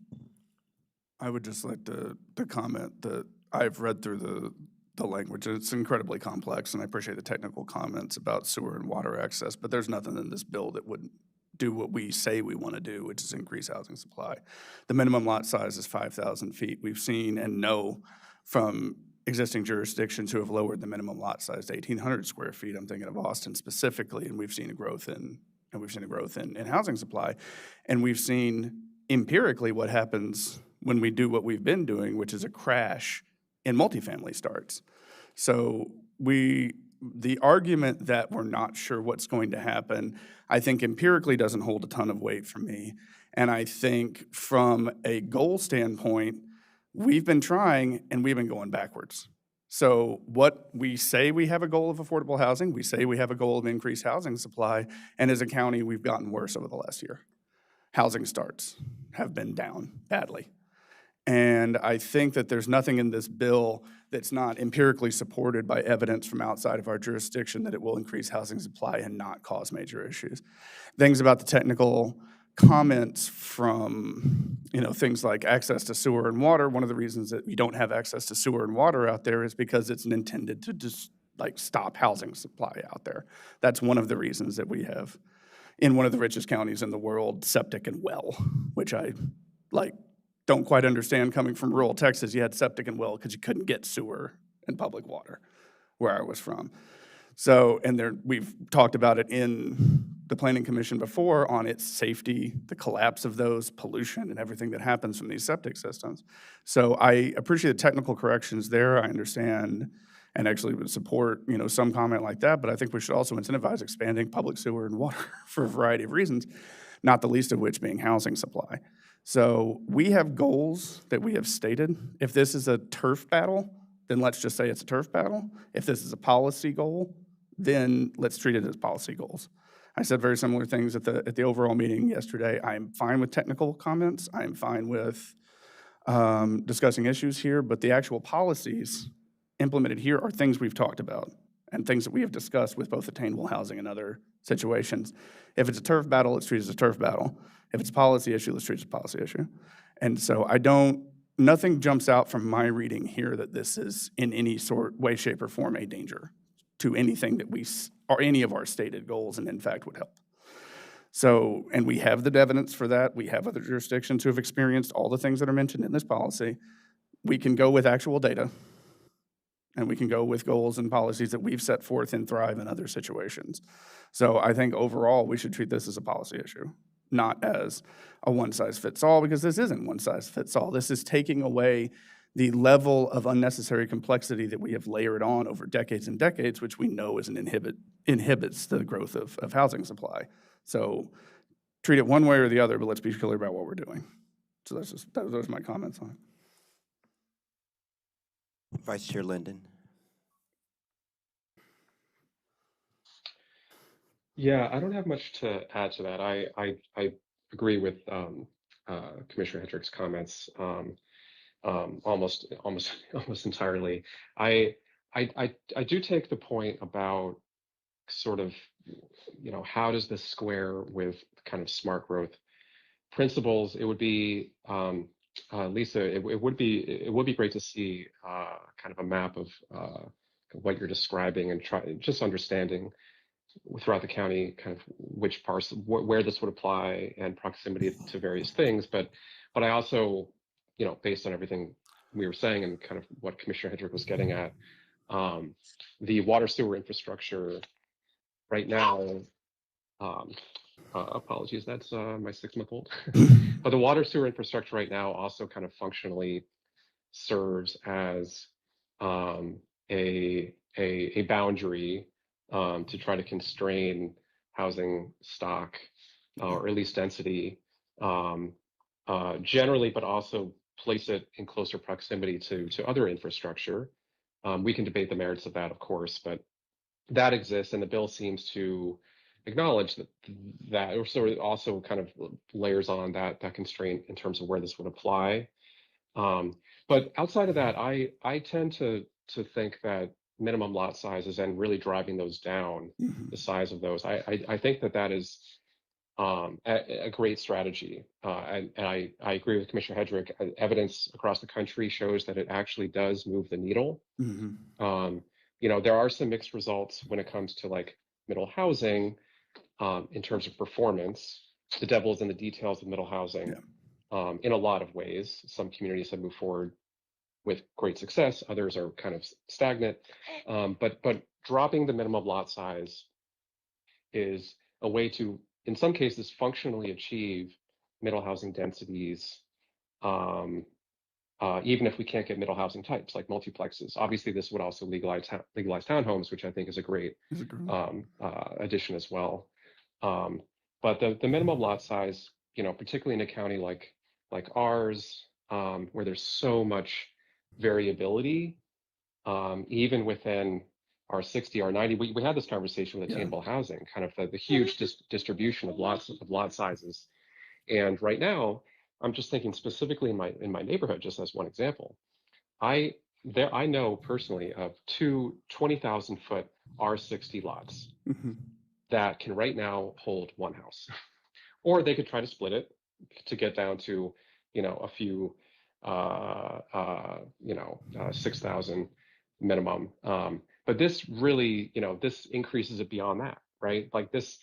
I would just like to comment that I've read through the language. It's incredibly complex, and I appreciate the technical comments about sewer and water access, but there's nothing in this bill that would do what we say we want to do, which is increase housing supply. The minimum lot size is 5,000 feet. We've seen and know from existing jurisdictions who have lowered the minimum lot size to 1,800 square feet. I'm thinking of Austin specifically, and we've seen a growth in housing supply, and we've seen empirically what happens when we do what we've been doing, which is a crash in multifamily starts. So the argument that we're not sure what's going to happen, I think empirically doesn't hold a ton of weight for me. And I think from a goal standpoint, we've been trying and we've been going backwards. So what we say we have a goal of affordable housing, we say we have a goal of increased housing supply, and as a county, we've gotten worse over the last year. Housing starts have been down badly. And I think that there's nothing in this bill that's not empirically supported by evidence from outside of our jurisdiction that it will increase housing supply and not cause major issues. Things about the technical comments from, things like access to sewer and water. One of the reasons that we don't have access to sewer and water out there is because it's intended to just stop housing supply out there. That's one of the reasons that we have, in one of the richest counties in the world, septic and well, which I don't quite understand coming from rural Texas. You had septic and well because you couldn't get sewer and public water where I was from. So, and we've talked about it in the Planning Commission before on its safety, the collapse of those, pollution, and everything that happens from these septic systems. So I appreciate the technical corrections there. I understand and actually would support, some comment like that, but I think we should also incentivize expanding public sewer and water for a variety of reasons, not the least of which being housing supply. So we have goals that we have stated. If this is a turf battle, then let's just say it's a turf battle. If this is a policy goal, then let's treat it as policy goals. I said very similar things at the overall meeting yesterday. I'm fine with technical comments. I'm fine with discussing issues here, but the actual policies implemented here are things we've talked about and things that we have discussed with both attainable housing and other situations. If it's a turf battle, let's treat it as a turf battle. If it's a policy issue, let's treat it as a policy issue. And so nothing jumps out from my reading here that this is in any way, shape, or form a danger to anything that or any of our stated goals, and in fact would help. So, and we have the evidence for that. We have other jurisdictions who have experienced all the things that are mentioned in this policy. We can go with actual data, and we can go with goals and policies that we've set forth in Thrive and other situations. So I think overall, we should treat this as a policy issue, not as a one-size-fits-all, because this isn't one-size-fits-all. This is taking away the level of unnecessary complexity that we have layered on over decades and decades, which we know inhibits the growth of housing supply. So treat it one way or the other, but let's be clear about what we're doing. So those are my comments on it. Vice Chair Linden. Yeah, I don't have much to add to that. I agree with Commissioner Hendrick's comments almost entirely. I do take the point about sort of, how does this square with kind of smart growth principles? It would be Lisa, it would be great to see kind of a map of what you're describing and just understanding throughout the county kind of which parts where this would apply and proximity to various things. But I also, based on everything we were saying and kind of what Commissioner Hendrick was getting at, the water sewer infrastructure right now, apologies, that's my 6-month-old. But the water sewer infrastructure right now also kind of functionally serves as a boundary to try to constrain housing stock or at least density generally, but also place it in closer proximity to other infrastructure. We can debate the merits of that, of course, but that exists, and the bill seems to acknowledge that or sort of also kind of layers on that constraint in terms of where this would apply. But outside of that, I tend to think that minimum lot sizes and really driving those down, the size of those, I think that is a great strategy. And I agree with Commissioner Hedrick. Evidence across the country shows that it actually does move the needle. There are some mixed results when it comes to like middle housing in terms of performance. The devil is in the details of middle housing in a lot of ways. Some communities have moved forward with great success. Others are kind of stagnant. But dropping the minimum lot size is a way to, in some cases, functionally achieve middle housing densities, even if we can't get middle housing types like multiplexes. Obviously, this would also legalize townhomes, which I think is a great addition as well. But the minimum lot size, particularly in a county like ours, where there's so much variability, even within our 60, our 90, we had this conversation with attainable housing, kind of the huge distribution of lot sizes. And right now, I'm just thinking specifically in my neighborhood, just as one example. I I know personally of two 20,000-foot R60 lots that can right now hold one house. Or they could try to split it to get down to, a few, 6,000 minimum. But this really, this increases it beyond that, right? Like this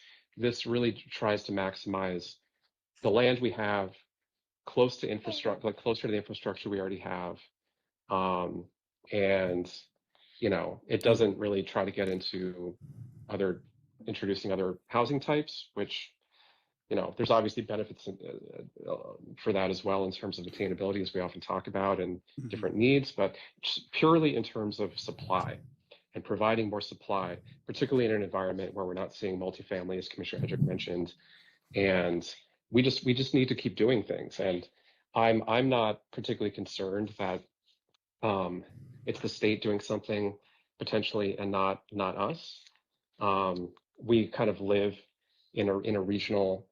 really tries to maximize the land we have close to infrastructure, like closer to the infrastructure we already have. Um, and, it doesn't really try to get into introducing other housing types, which there's obviously benefits for that as well in terms of attainability, as we often talk about, and different needs, but just purely in terms of supply and providing more supply, particularly in an environment where we're not seeing multifamily, as Commissioner Hedrick mentioned, and we just need to keep doing things. And I'm not particularly concerned that it's the state doing something potentially and not us. We kind of live in a regional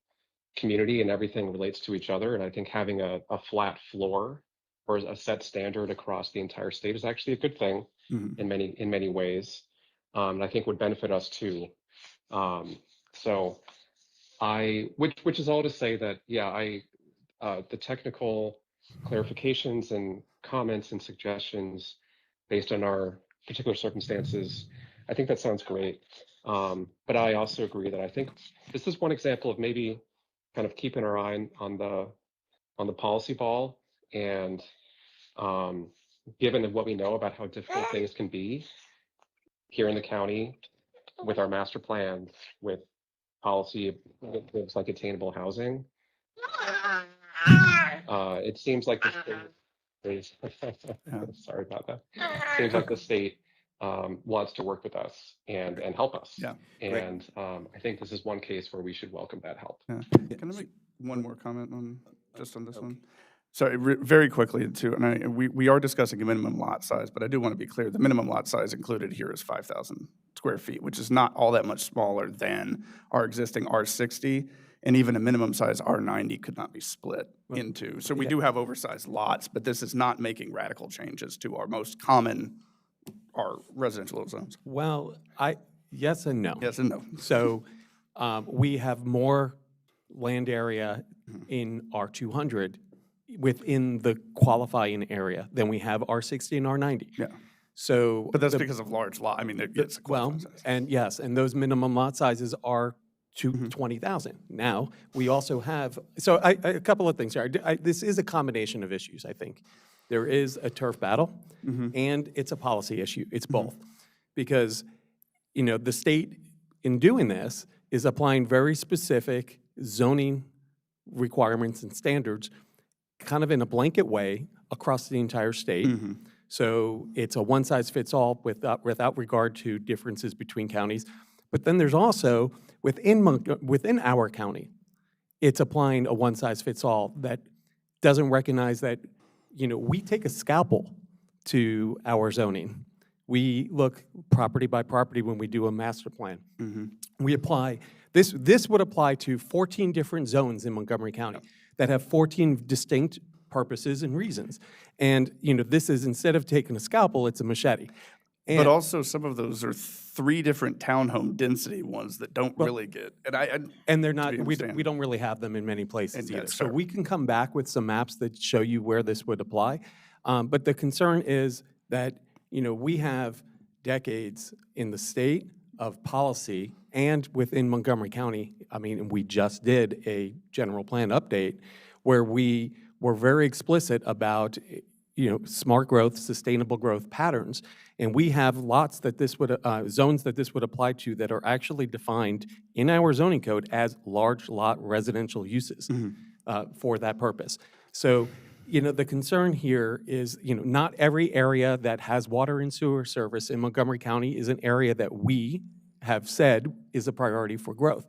community and everything relates to each other. And I think having a flat floor or a set standard across the entire state is actually a good thing in many ways. And I think would benefit us too. So which is all to say that, yeah, the technical clarifications and comments and suggestions based on our particular circumstances, I think that sounds great. But I also agree that I think this is one example of maybe kind of keeping our eye on the policy ball, and given what we know about how difficult things can be here in the county with our master plans, with policy that gives like attainable housing, it seems like the state sorry about that. Seems like the state wants to work with us and help us. Yeah. And I think this is one case where we should welcome that help. Yeah. Can I make one more comment on this one? So very quickly too, and we are discussing a minimum lot size, but I do want to be clear, the minimum lot size included here is 5,000 square feet, which is not all that much smaller than our existing R60, and even a minimum size R90 could not be split into. So we do have oversized lots, but this is not making radical changes to our most common, our residential zones. Well, yes and no. Yes and no. So we have more land area in R200 within the qualifying area than we have R60 and R90. Yeah. So, But that's because of large lot, I mean, it's a well, qualifying size. and yes, and those minimum lot sizes are to 20,000. Now, we also have, so a couple of things here. This is a combination of issues, I think. There is a turf battle, and it's a policy issue. It's both. Because, the state, in doing this, is applying very specific zoning requirements and standards kind of in a blanket way across the entire state. So it's a one-size-fits-all without regard to differences between counties. But then there's also, within our county, it's applying a one-size-fits-all that doesn't recognize that, we take a scalpel to our zoning. We look property by property when we do a master plan. We apply, this would apply to 14 different zones in Montgomery County that have 14 distinct purposes and reasons. And, this is, instead of taking a scalpel, it's a machete. But also some of those are 3 different townhome density ones that don't really get, and they're not, we don't really have them in many places either. So we can come back with some maps that show you where this would apply. But the concern is that, we have decades in the state of policy and within Montgomery County. I mean, we just did a general plan update where we were very explicit about, smart growth, sustainable growth patterns. And we have lots that this would, zones that this would apply to that are actually defined in our zoning code as large lot residential uses for that purpose. So, the concern here is, not every area that has water and sewer service in Montgomery County is an area that we have said is a priority for growth.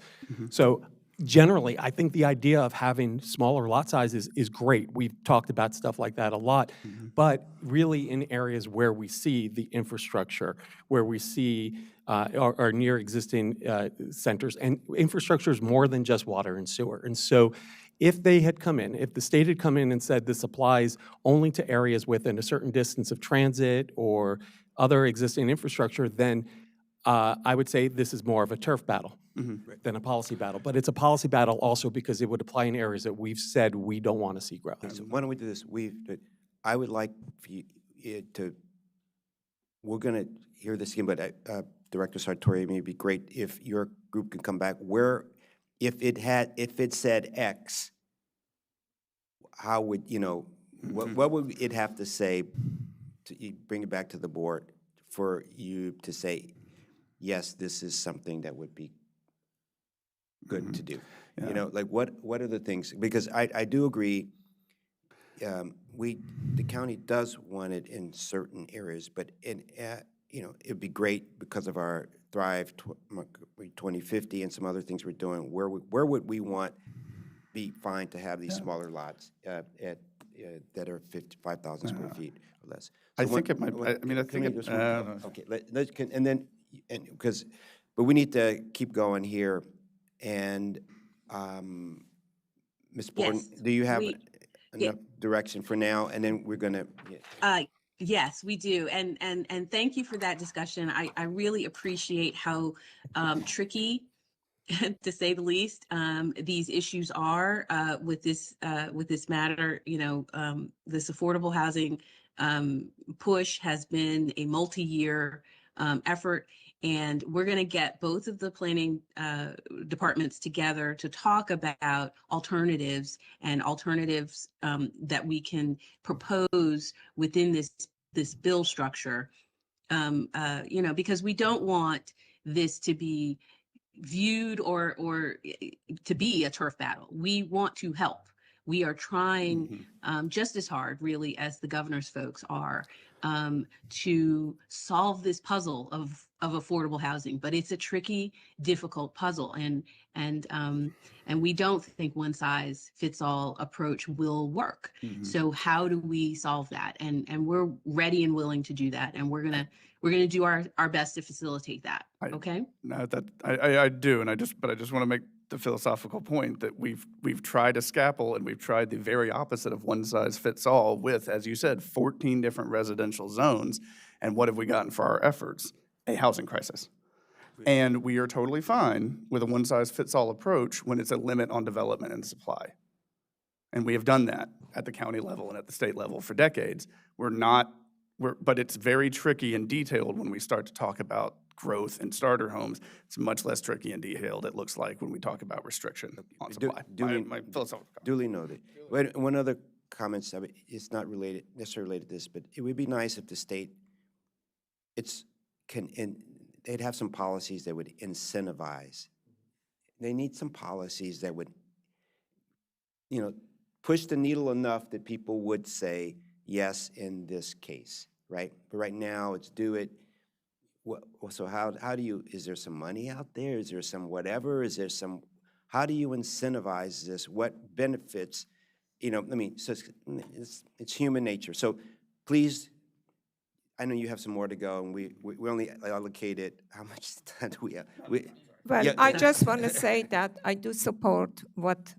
So generally, I think the idea of having smaller lot sizes is great. We've talked about stuff like that a lot, but really in areas where we see the infrastructure, where we see our near existing centers, and infrastructure is more than just water and sewer. And so If they had come in, if the state had come in and said this applies only to areas within a certain distance of transit or other existing infrastructure, then I would say this is more of a turf battle than a policy battle. But it's a policy battle also because it would apply in areas that we've said we don't want to see growth. Okay, so why don't we do this? I would like for you we're going to hear this again, but Director Sartori, it may be great if your group can come back. If it said X, how would, what would it have to say to bring it back to the board for you to say, yes, this is something that would be good to do? Like what are the things? Because I do agree, the county does want it in certain areas, but it'd be great because of our Thrive 2050 and some other things we're doing. Where would we want be fine to have these smaller lots that are 5,000 square feet or less? I think it might. Okay, but we need to keep going here. And Ms. Borden, Yes, do you have we- enough direction for now? And then we're gonna. Yes, we do. And thank you for that discussion. I really appreciate how tricky, to say the least, these issues are with this matter. This affordable housing push has been a multi-year effort, and we're going to get both of the planning departments together to talk about alternatives that we can propose within this bill structure. Because we don't want this to be viewed or to be a turf battle. We want to help. We are trying just as hard, really, as the governor's folks are, to solve this puzzle of affordable housing. But it's a tricky, difficult puzzle, and we don't think one size fits all approach will work. So how do we solve that? And we're ready and willing to do that, and we're gonna do our best to facilitate that. Okay. No, I do, and I just want to make the philosophical point that we've tried a scalpel and we've tried the very opposite of one size fits all with, as you said, 14 different residential zones, and what have we gotten for our efforts? A housing crisis. And we are totally fine with a one size fits all approach when it's a limit on development and supply. And we have done that at the county level and at the state level for decades. But it's very tricky and detailed when we start to talk about growth in starter homes. It's much less tricky and detailed, it looks like, when we talk about restriction on supply. My philosophical comment. Duly noted. Wait, one other comment, it's not necessarily related to this, but it would be nice if the state, they'd have some policies that would incentivize. They need some policies that would, push the needle enough that people would say yes in this case, right? But right now, it's do it. So how do you, is there some money out there? Is there some whatever? How do you incentivize this? What benefits? So it's human nature. So please, I know you have some more to go, and we only allocated, how much time do we have? I just want to say that I do support what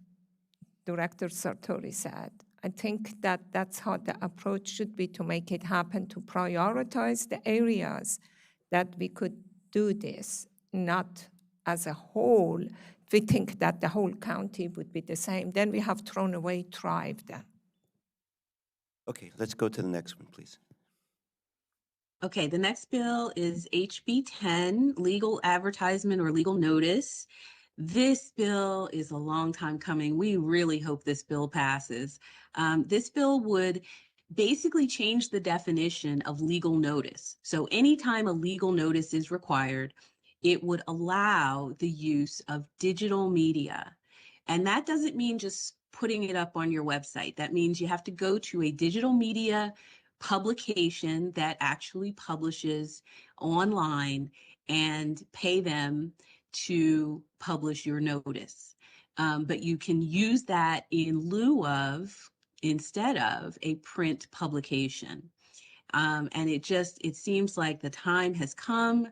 Director Sartori said. I think that that's how the approach should be to make it happen, to prioritize the areas that we could do this, not as a whole. If we think that the whole county would be the same, then we have thrown away Thrive then. Okay, let's go to the next one, please. Okay, the next bill is HB 10, legal advertisement or legal notice. This bill is a long time coming. We really hope this bill passes. This bill would basically change the definition of legal notice. So anytime a legal notice is required, it would allow the use of digital media. And that doesn't mean just putting it up on your website. That means you have to go to a digital media publication that actually publishes online and pay them to publish your notice. But you can use that instead of a print publication. And it seems like the time has come.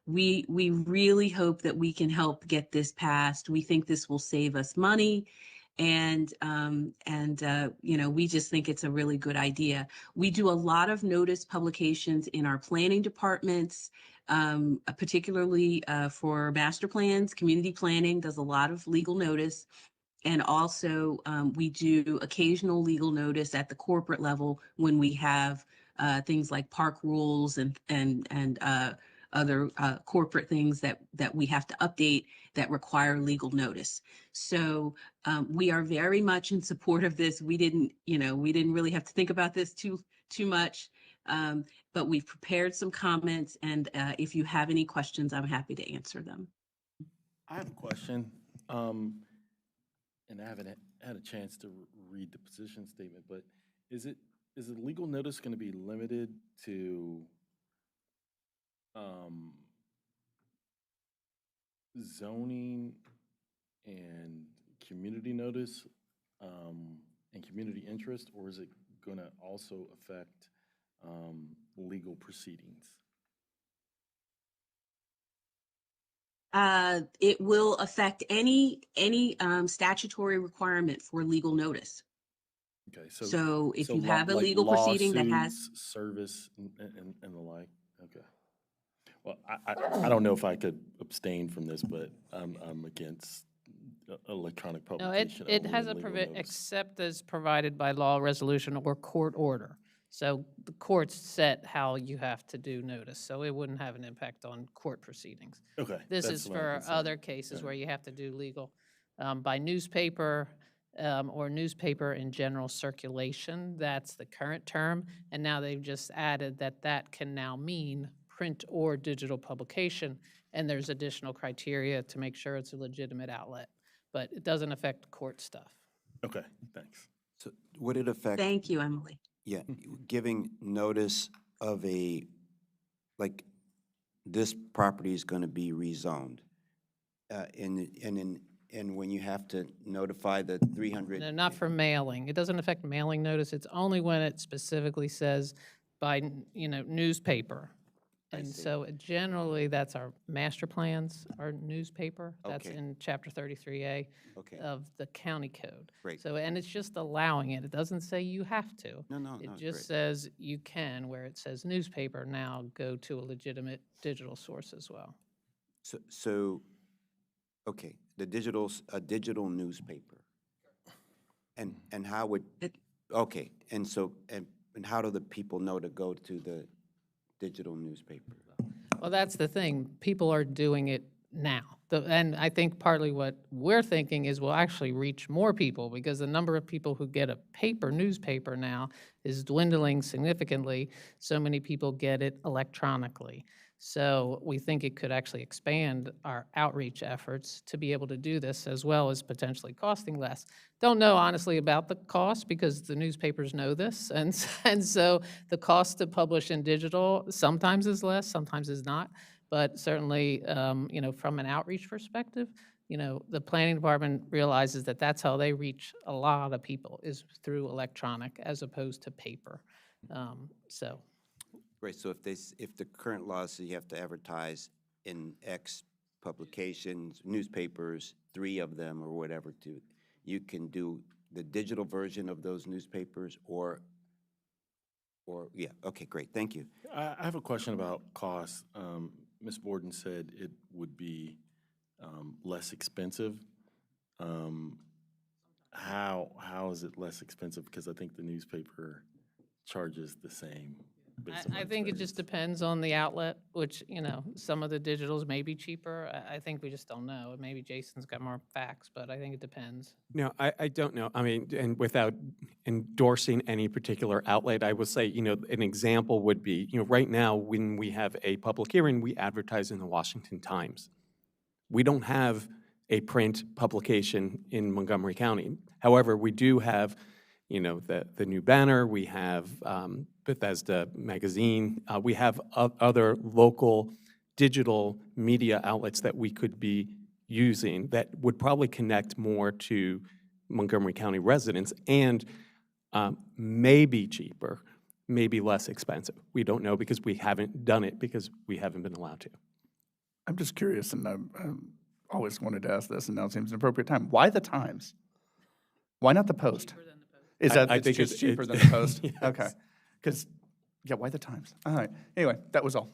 We really hope that we can help get this passed. We think this will save us money. You know, we just think it's a really good idea. We do a lot of notice publications in our planning departments, particularly for master plans. Community planning does a lot of legal notice. And also, we do occasional legal notice at the corporate level when we have things like park rules and other corporate things that we have to update that require legal notice. So we are very much in support of this. We didn't really have to think about this too much, but we've prepared some comments. And if you have any questions, I'm happy to answer them. I have a question, and I haven't had a chance to read the position statement, but is the legal notice going to be limited to zoning and community notice and community interest, or is it going to also affect legal proceedings? It will affect any statutory requirement for legal notice. Okay, So if you law- have a like legal proceeding that has, lawsuits, service, and the like. Okay. Well, I don't know if I could abstain from this, but I'm against electronic No, publication. it only has in a legal notice. except as provided by law, resolution, or court order. So the courts set how you have to do notice, so it wouldn't have an impact on court proceedings. Okay. This that's is what I'm for concerned. other cases where you have to do legal by newspaper or newspaper in general circulation. That's the current term, and now they've just added that that can now mean print or digital publication, and there's additional criteria to make sure it's a legitimate outlet. But it doesn't affect court stuff. Okay, thanks. So would it affect, thank you, Emily. yeah, giving notice of like, this property is going to be rezoned? And when you have to notify the 300? No, not for mailing. It doesn't affect mailing notice. It's only when it specifically says by, newspaper. And see. so generally, that's our master plans, our newspaper. That's Okay. in Chapter 33A Okay. of the county code. Great. So, and it's just allowing it. It doesn't say you have to. No, It it's just great. says you can, where it says newspaper, now go to a legitimate digital source as well. So, okay, a digital newspaper. And how would, okay, and so, and how do the people know to go to the digital newspaper? Well, that's the thing. People are doing it now. And I think partly what we're thinking is we'll actually reach more people because the number of people who get a newspaper now is dwindling significantly. So many people get it electronically. So we think it could actually expand our outreach efforts to be able to do this, as well as potentially costing less. Don't know honestly about the cost because the newspapers know this. And so the cost to publish in digital sometimes is less, sometimes is not. But certainly, from an outreach perspective, the planning department realizes that that's how they reach a lot of people is through electronic as opposed to paper. So. Right, so if the current law says you have to advertise in X publications, newspapers, 3 of them or whatever, you can do the digital version of those newspapers or yeah, okay, great, thank you. I have a question about cost. Ms. Borden said it would be less expensive. How is it less expensive? Because I think the newspaper charges the same. based on my I think it just experience. depends on the outlet, which, some of the digitals may be cheaper. I think we just don't know. Maybe Jason's got more facts, but I think it depends. No, I don't know. I mean, and without endorsing any particular outlet, I will say, an example would be, right now, when we have a public hearing, we advertise in the Washington Times. We don't have a print publication in Montgomery County. However, we do have, the new banner, we have Bethesda Magazine, we have other local digital media outlets that we could be using that would probably connect more to Montgomery County residents and may be cheaper, maybe less expensive. We don't know because we haven't done it because we haven't been allowed to. I'm just curious, and I've always wanted to ask this, and now it seems an appropriate time. Why the Times? Why not the Post? Is I- that, I it's think just it's- cheaper it's- than the Post? Yes. Okay. Because, yeah, why the Times? All right. Anyway, that was all.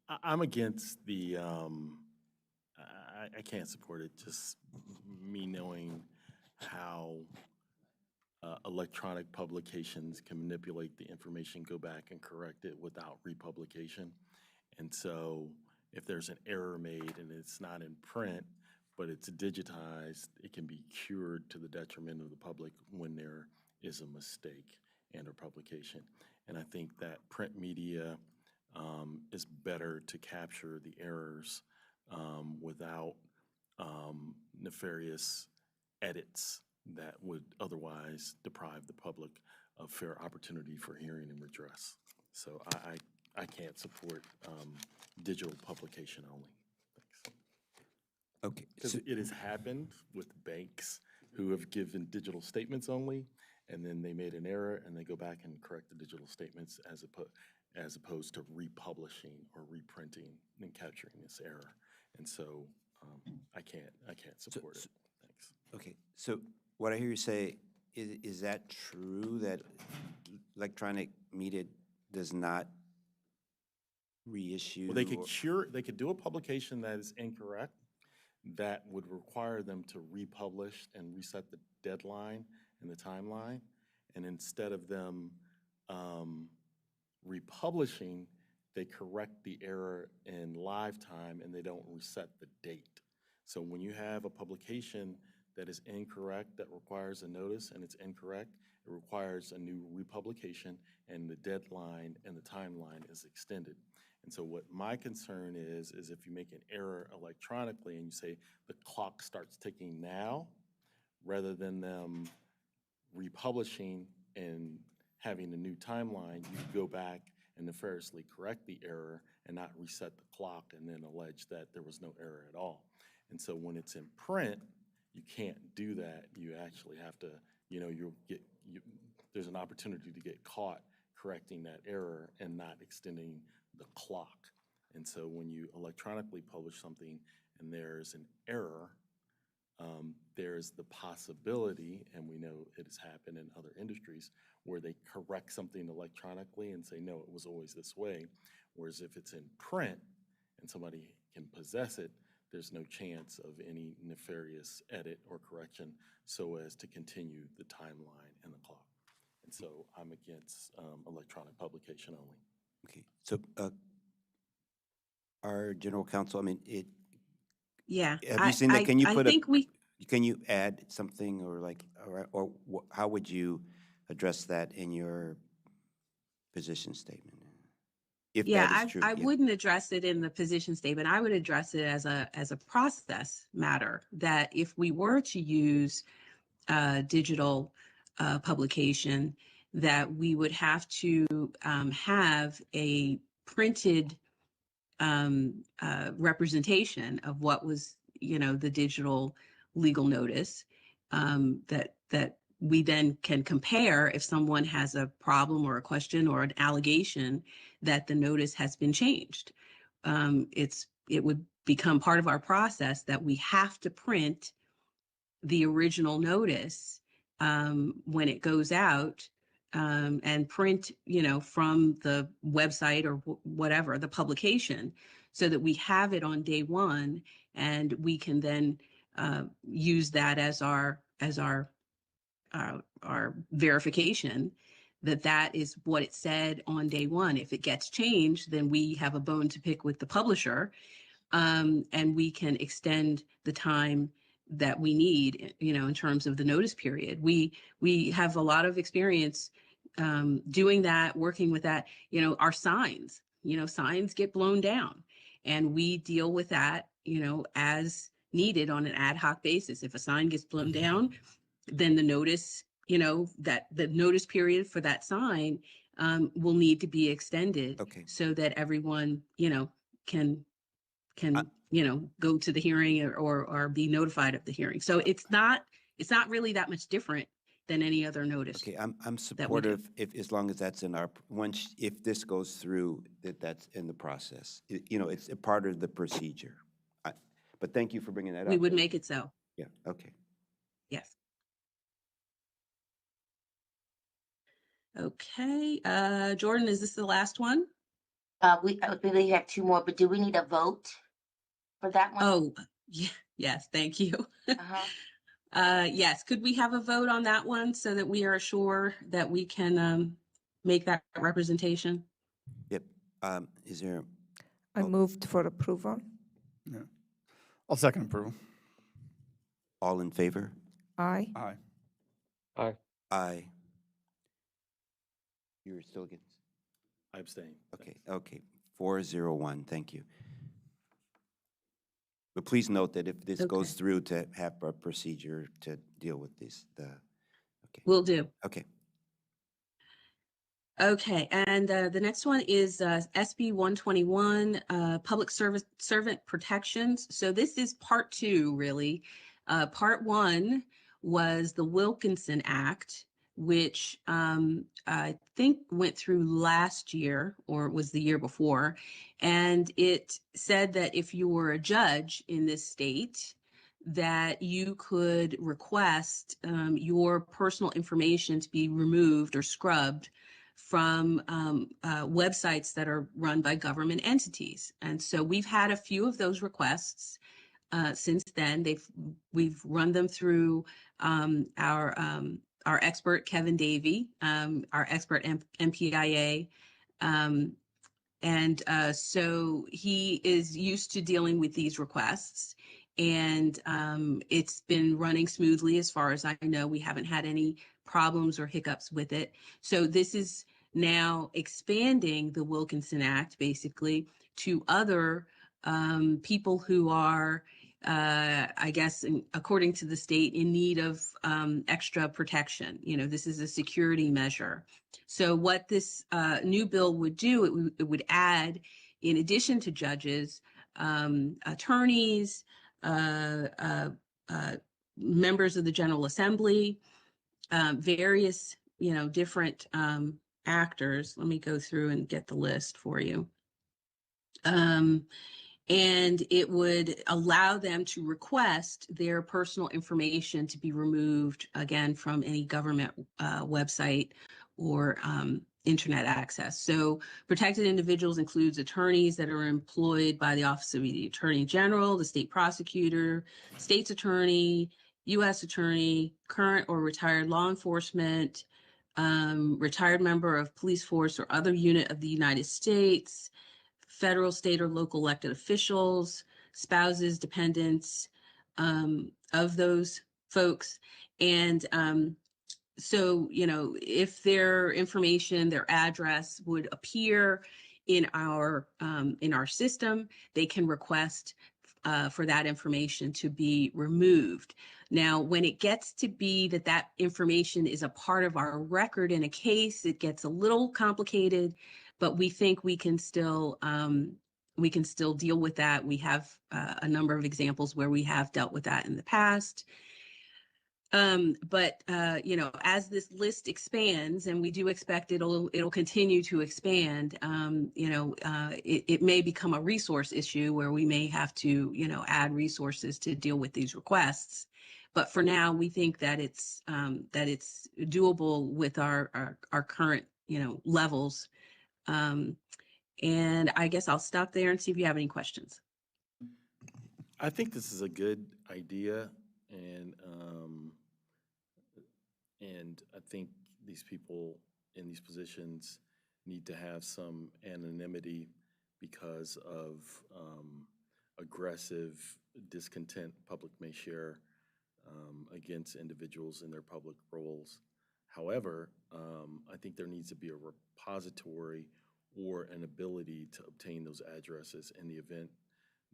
I'm against the, I can't support it, just me knowing how electronic publications can manipulate the information, go back and correct it without republication. And so if there's an error made and it's not in print, but it's digitized, it can be cured to the detriment of the public when there is a mistake and or publication. And I think that print media is better to capture the errors without nefarious edits that would otherwise deprive the public of fair opportunity for hearing and redress. So I can't support digital publication only. Thanks. Okay, Because so, it has happened with banks who have given digital statements only, and then they made an error, and they go back and correct the digital statements as opposed to republishing or reprinting and capturing this error. And so I can't support it. Thanks. okay, so what I hear you say, is that true that electronic media does not reissue? Well, or- they could do a publication that is incorrect, that would require them to republish and reset the deadline and the timeline. And instead of them republishing, they correct the error in live time and they don't reset the date. So when you have a publication that is incorrect, that requires a notice and it's incorrect, it requires a new republication and the deadline and the timeline is extended. And so what my concern is if you make an error electronically and you say the clock starts ticking now, rather than them republishing and having a new timeline, you go back and nefariously correct the error and not reset the clock and then allege that there was no error at all. And so when it's in print, you can't do that. You actually have to, there's an opportunity to get caught correcting that error and not extending the clock. And so when you electronically publish something and there's an error, there's the possibility, and we know it has happened in other industries, where they correct something electronically and say, no, it was always this way. Whereas if it's in print and somebody can possess it, there's no chance of any nefarious edit or correction so as to continue the timeline and the clock. And so I'm against electronic publication only. Okay, so our general counsel, I mean, Yeah. have you seen that? Can you put can you add something how would you address that in your position statement? If Yeah, that is true. I yeah. wouldn't address it in the position statement. I would address it as a process matter, that if we were to use digital publication, that we would have to have a printed representation of what was, the digital legal notice, that we then can compare if someone has a problem or a question or an allegation that the notice has been changed. It would become part of our process that we have to print the original notice when it goes out, and print, from the website or whatever, the publication, so that we have it on day one and we can then use that as our verification that that is what it said on day one. If it gets changed, then we have a bone to pick with the publisher, and we can extend the time that we need, in terms of the notice period. We have a lot of experience doing that, working with that. Our signs, signs get blown down, and we deal with that, as needed on an ad hoc basis. If a sign gets blown down, then the notice, that the notice period for that sign will need to be extended, Okay. so that everyone, can go to the hearing or be notified of the hearing. So it's not really that much different than any other notice. Okay, I'm supportive as long as that's in our, if this goes through, that's in the process. It's a part of the procedure. But thank you for bringing that up. We would make it so. Yeah, okay. Yes. Okay, Jordan, is this the last one? I believe we have two more, but do we need a vote for that one? Oh, yeah, yes, thank you. Uh-huh. Yes, could we have a vote on that one so that we are sure that we can make that representation? Yep. Is there, I moved for approval. Yeah. I'll second approval. all in favor? Aye. Aye. Aye. Aye. You're still against? I abstain. Okay, okay. 401, thank you. But please note that if this goes Okay. through, to have a procedure to deal with this, okay, Will do. okay. Okay, and the next one is SB 121, Public Servant Protections. So this is part two, really. Part one was the Wilkinson Act, which I think went through last year or was the year before. And it said that if you were a judge in this state, that you could request your personal information to be removed or scrubbed from websites that are run by government entities. And so we've had a few of those requests since then. We've run them through our expert Kevin Davey, our expert MPIA, and so he is used to dealing with these requests, and it's been running smoothly as far as I know. We haven't had any problems or hiccups with it. So this is now expanding the Wilkinson Act basically to other people who are, I guess, according to the state, in need of extra protection. You know, this is a security measure. So what this new bill would do, it would add, in addition to judges, attorneys, members of the General Assembly, various, different actors. Let me go through and get the list for you. And it would allow them to request their personal information to be removed, again, from any government website or internet access. So protected individuals includes attorneys that are employed by the Office of the Attorney General, the state prosecutor, state's attorney, U.S. attorney, current or retired law enforcement, retired member of police force or other unit of the United States, federal, state, or local elected officials, spouses, dependents of those folks. And so, if their information, their address would appear in our system, they can request for that information to be removed. Now, when it gets to be that information is a part of our record in a case, it gets a little complicated, but we think we can still deal with that. We have a number of examples where we have dealt with that in the past. But as this list expands, and we do expect it'll continue to expand, it may become a resource issue where we may have to, add resources to deal with these requests. But for now, we think that it's doable with our current, levels. And I guess I'll stop there and see if you have any questions. I think this is a good idea, and I think these people in these positions need to have some anonymity because of aggressive discontent public may share against individuals in their public roles. However, I think there needs to be a repository or an ability to obtain those addresses in the event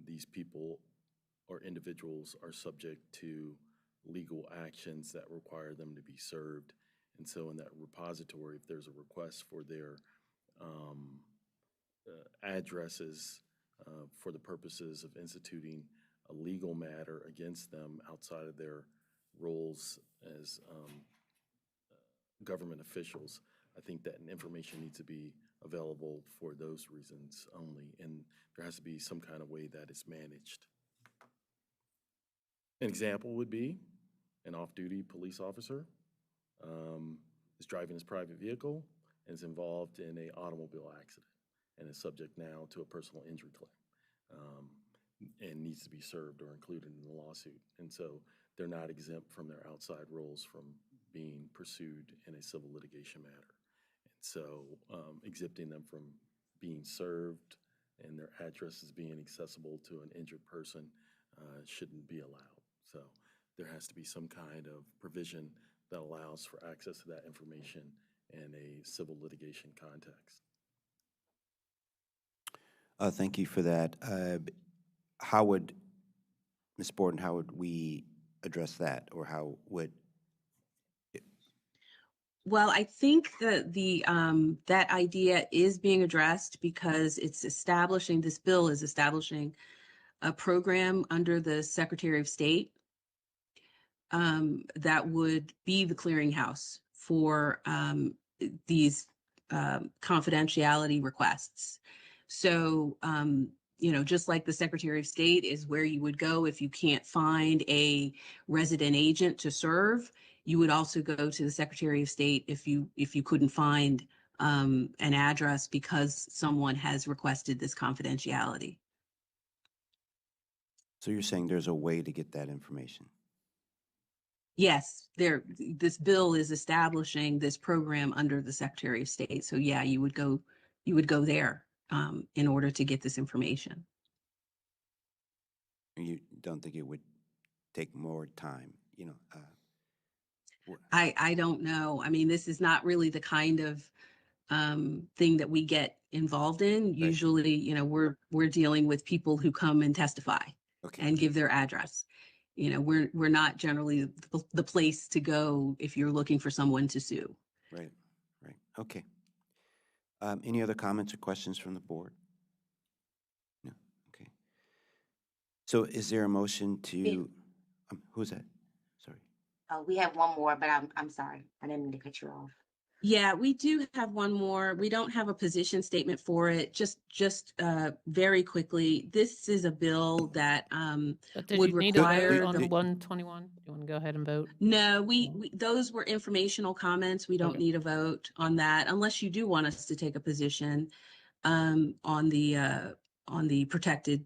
these people or individuals are subject to legal actions that require them to be served. And so in that repository, if there's a request for their addresses for the purposes of instituting a legal matter against them outside of their roles as government officials, I think that information needs to be available for those reasons only, and there has to be some kind of way that it's managed. An example would be an off-duty police officer. is driving his private vehicle and is involved in an automobile accident and is subject now to a personal injury claim and needs to be served or included in the lawsuit. And so they're not exempt from their outside roles from being pursued in a civil litigation matter. And so exempting them from being served and their addresses being accessible to an injured person shouldn't be allowed. So there has to be some kind of provision that allows for access to that information in a civil litigation context. Thank you for that. How would, Ms. Borden, how would we address that, or how would? Well, I think that that idea is being addressed because this bill is establishing a program under the Secretary of State that would be the clearinghouse for these confidentiality requests. So, just like the Secretary of State is where you would go if you can't find a resident agent to serve, you would also go to the Secretary of State if you couldn't find an address because someone has requested this confidentiality. So you're saying there's a way to get that information? Yes, this bill is establishing this program under the Secretary of State. So yeah, you would go there in order to get this information. You don't think it would take more time, I don't know. I mean, this is not really the kind of thing that we get involved in. Right. Usually, we're dealing with people who come and testify and give their address. We're not generally the place to go if you're looking for someone to sue. Right. Okay. Any other comments or questions from the board? No. Okay. So is there a motion to, who's that? Sorry. We have one more, but I'm sorry. I didn't mean to cut you off. Yeah, we do have one more. We don't have a position statement for it. Just very quickly, this is a bill that would require on 121. You want to go ahead and vote? No, we those were informational comments. We don't need a vote on that unless you do want us to take a position on the protected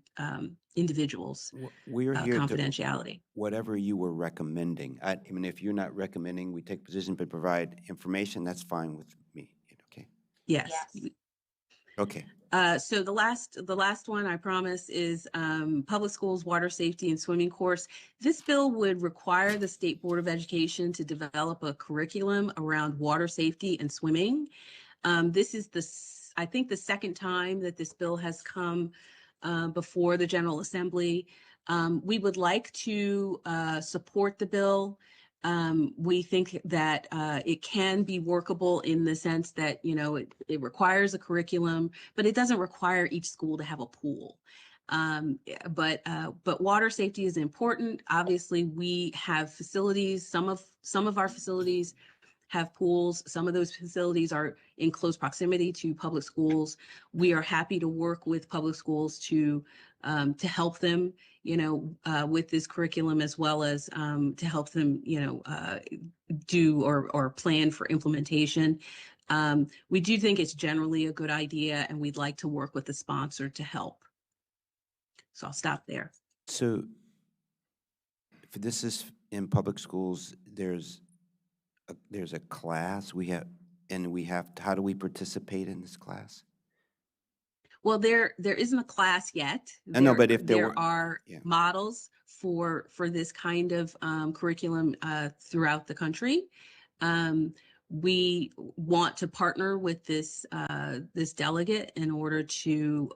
individuals. We're here confidentiality. Whatever you were recommending. I mean, if you're not recommending we take position but provide information, that's fine with me. Okay. Yes. Okay. So the last one I promise is public schools water safety and swimming course. This bill would require the State Board of Education to develop a curriculum around water safety and swimming. This is I think the second time that this bill has come before the General Assembly. We would like to support the bill. We think that it can be workable in the sense that, it requires a curriculum, but it doesn't require each school to have a pool. But water safety is important. Obviously, we have facilities. Some of our facilities have pools. Some of those facilities are in close proximity to public schools. We are happy to work with public schools to help them, with this curriculum, as well as to help them, do or plan for implementation. We do think it's generally a good idea, and we'd like to work with the sponsor to help. So I'll stop there. So if this is in public schools, there's a class how do we participate in this class? Well, there isn't a class yet. I know, but if there are models for this kind of curriculum throughout the country. We want to partner with this delegate in order to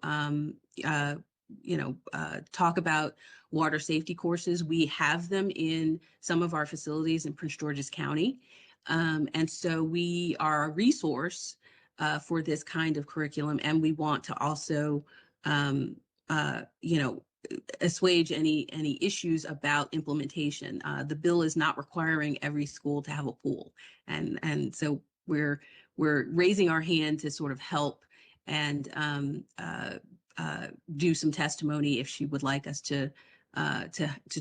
talk about water safety courses. We have them in some of our facilities in Prince George's County. And so we are a resource for this kind of curriculum, and we want to also, assuage any issues about implementation. The bill is not requiring every school to have a pool, and so we're raising our hand to sort of help and do some testimony if she would like us to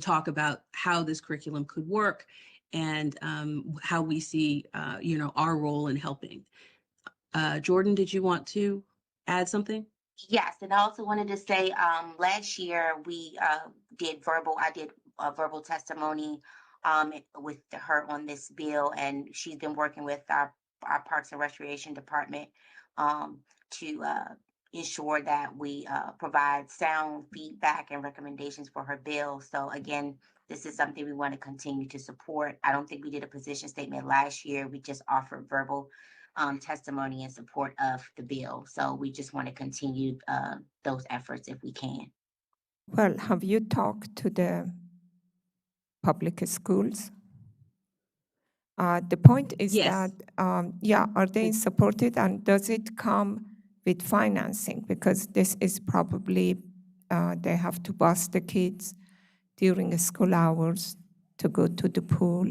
talk about how this curriculum could work and how we see, our role in helping. Jordan, did you want to add something? Yes, and I also wanted to say, last year we I did a verbal testimony with her on this bill, and she's been working with our Parks and Recreation Department to ensure that we provide sound feedback and recommendations for her bill. So again, this is something we want to continue to support. I don't think we did a position statement last year. We just offered verbal testimony in support of the bill. So we just want to continue those efforts if we can. Well, have you talked to the public schools? The point is Yes. that, are they supported, and does it come with financing? Because this is probably, they have to bus the kids during the school hours to go to the pool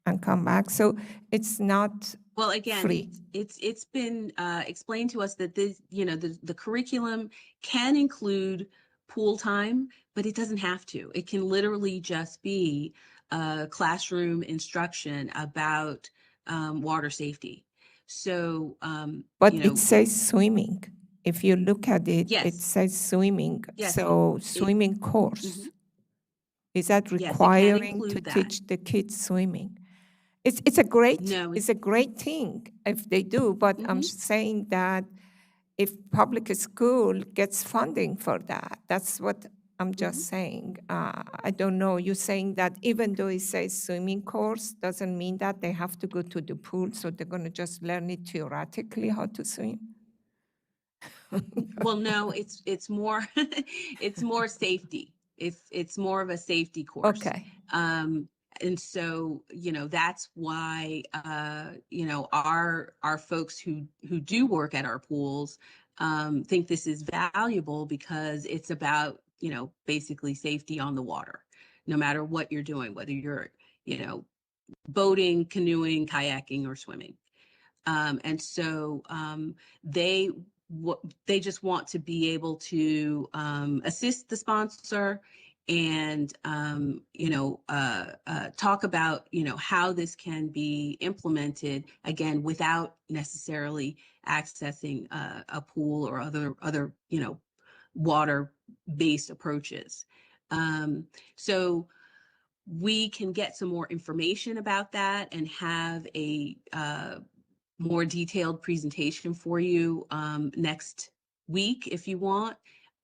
and come back. So it's not Well, again, free. it's been explained to us that the curriculum can include pool time, but it doesn't have to. It can literally just be classroom instruction about water safety. So, But it says swimming. If you look at it, it yes, says swimming. yes, So it- swimming course. Mhm. Is that Yes, it can requiring to include that. teach the kids swimming? It's a great No, it's a great thing if they do, but I'm Mhm. saying that if public school gets funding for that, that's what I'm just saying. I don't know. You're saying that even though it says swimming course, doesn't mean that they have to go to the pool, so they're going to just learn it theoretically how to swim. Well, no, it's more it's more safety. It's more of a safety course. Okay. And so, that's why our folks who do work at our pools think this is valuable because it's about, basically safety on the water, no matter what you're doing, whether you're, boating, canoeing, kayaking, or swimming. And so they they just want to be able to assist the sponsor and talk about how this can be implemented again without necessarily accessing a pool or other water based approaches. So we can get some more information about that and have a more detailed presentation for you next week if you want.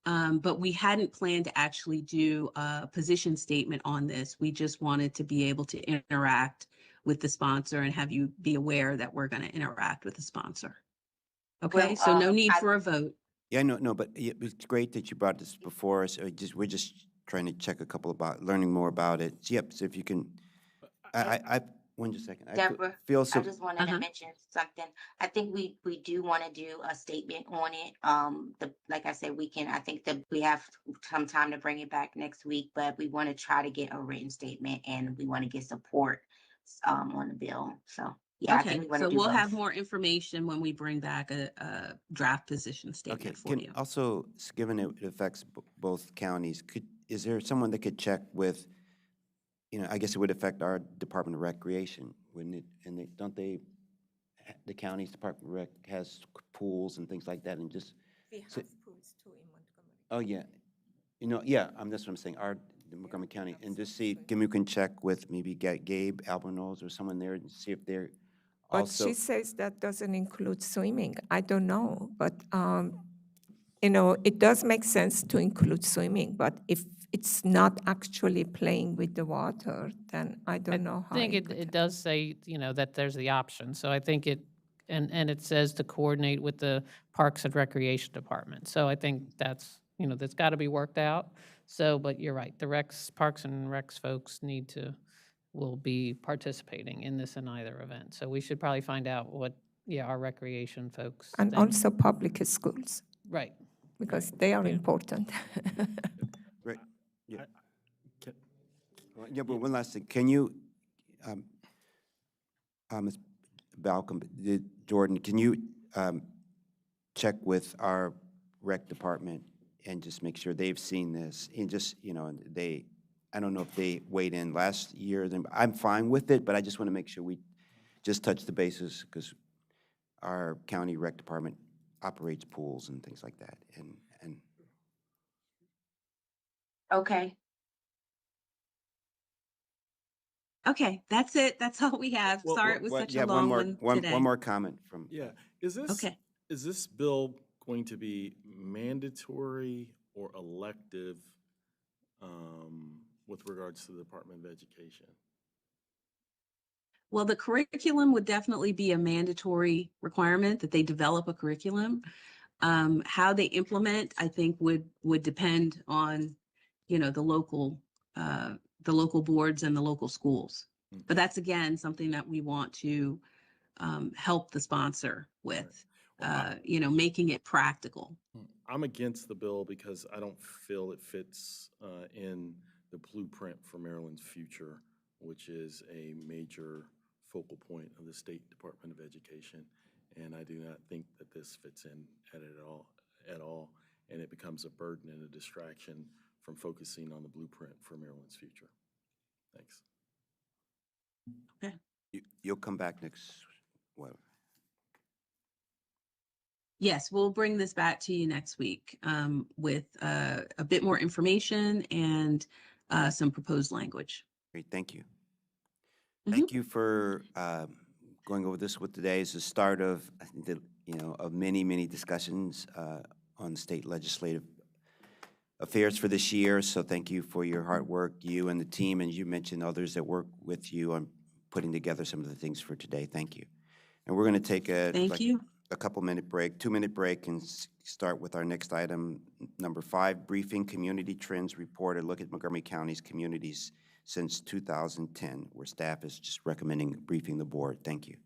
But we hadn't planned to actually do a position statement on this. We just wanted to be able to interact with the sponsor and have you be aware that we're going to interact with the sponsor. Okay, Well, so no need for a vote. Yeah, no, but it's great that you brought this before us. We're just trying to check a couple about, learning more about it. Yep, so if you can, just a second. Deborah, Feel so, I just wanted to mention something. I think we do want to do a statement on it. Like I said, I think that we have some time to bring it back next week, but we want to try to get a written statement and we want to get support on the bill. So yeah, I think we want to so do we'll both. have more information when we bring back a draft position statement for you. also, given it affects both counties, is there someone that could check with, I guess it would affect our Department of Recreation, wouldn't it? And the county's Department of Rec has pools and things like that, and just. We have pools too in Montgomery. Oh, yeah. That's what I'm saying, the Montgomery County, and just see, we can check with maybe Gabe Albornoz or someone there and see if they're But also. she says that doesn't include swimming. I don't know, but it does make sense to include swimming, but if it's not actually playing with the water, then I don't know how. I think it does say, that there's the option. So I think and it says to coordinate with the Parks and Recreation Department. So I think that's got to be worked out. So, but you're right, the Parks and Recs folks will be participating in this in either event. So we should probably find out what, our recreation folks And think. also public schools, Right. because they are important. Right, yeah. But one last thing, can you, Ms. Balcom, Jordan, can you check with our rec department and just make sure they've seen this, and just, I don't know if they weighed in last year, then I'm fine with it, but I just want to make sure we just touch the bases because our county rec department operates pools and things like that. And Okay. Okay, that's it. That's all we have. Well, Sorry it was such a yeah, long one one today. more comment from. Yeah, is Okay. this bill going to be mandatory or elective with regards to the Department of Education? Well, the curriculum would definitely be a mandatory requirement that they develop a curriculum. How they implement, I think, would depend on, the local boards and the local schools. But that's again something that we want to help the sponsor with, Well, making it practical. I'm against the bill because I don't feel it fits in the blueprint for Maryland's future, which is a major focal point of the State Department of Education. And I do not think that this fits in at all, and it becomes a burden and a distraction from focusing on the blueprint for Maryland's future. Thanks. Okay. You'll come back next, well, Yes, we'll bring this back to you next week with a bit more information and some proposed language. great, thank you. Mhm. Thank you for going over this with today. It's the start of, I think, of many, many discussions on state legislative affairs for this year. So thank you for your hard work, you and the team, and you mentioned others that work with you on putting together some of the things for today. Thank you. And we're going to take Thank you. a couple-minute break, 2-minute break, and start with our next item, number 5, briefing community trends report, a look at Montgomery County's communities since 2010, where staff is just recommending briefing the board. Thank you.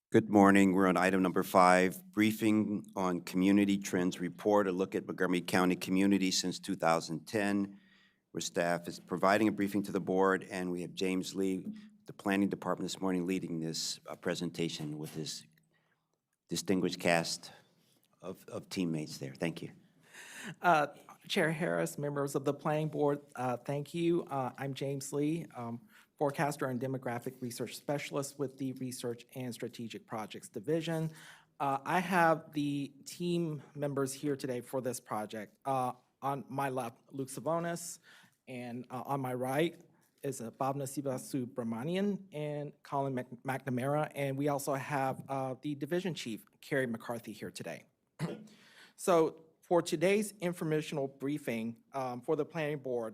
Good morning. We're on item number 5, briefing on community trends report, a look at Montgomery County community since 2010, where staff is providing a briefing to the board, and we have James Lee, the planning department this morning, leading this presentation with his distinguished cast of teammates there. Thank you. Chair Harris, members of the planning board, thank you. I'm James Lee, forecaster and demographic research specialist with the Research and Strategic Projects Division. I have the team members here today for this project. On my left, Luke Savonis, and on my right is Bhavna Subramanian and Colin McNamara, and we also have the division chief, Carrie McCarthy, here today. So for today's informational briefing for the planning board,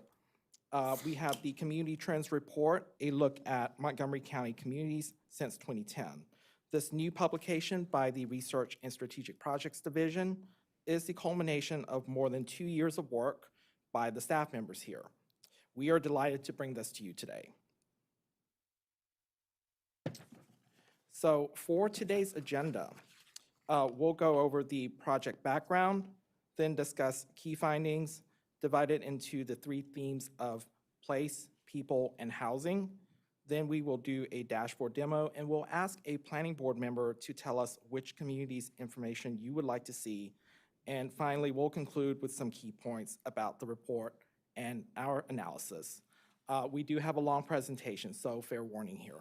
we have the Community Trends Report, a look at Montgomery County communities since 2010. This new publication by the Research and Strategic Projects Division is the culmination of more than 2 years of work by the staff members here. We are delighted to bring this to you today. So for today's agenda, we'll go over the project background, then discuss key findings, divided into the 3 themes of place, people, and housing. Then we will do a dashboard demo, and we'll ask a planning board member to tell us which communities information you would like to see. And finally, we'll conclude with some key points about the report and our analysis. We do have a long presentation, so fair warning here.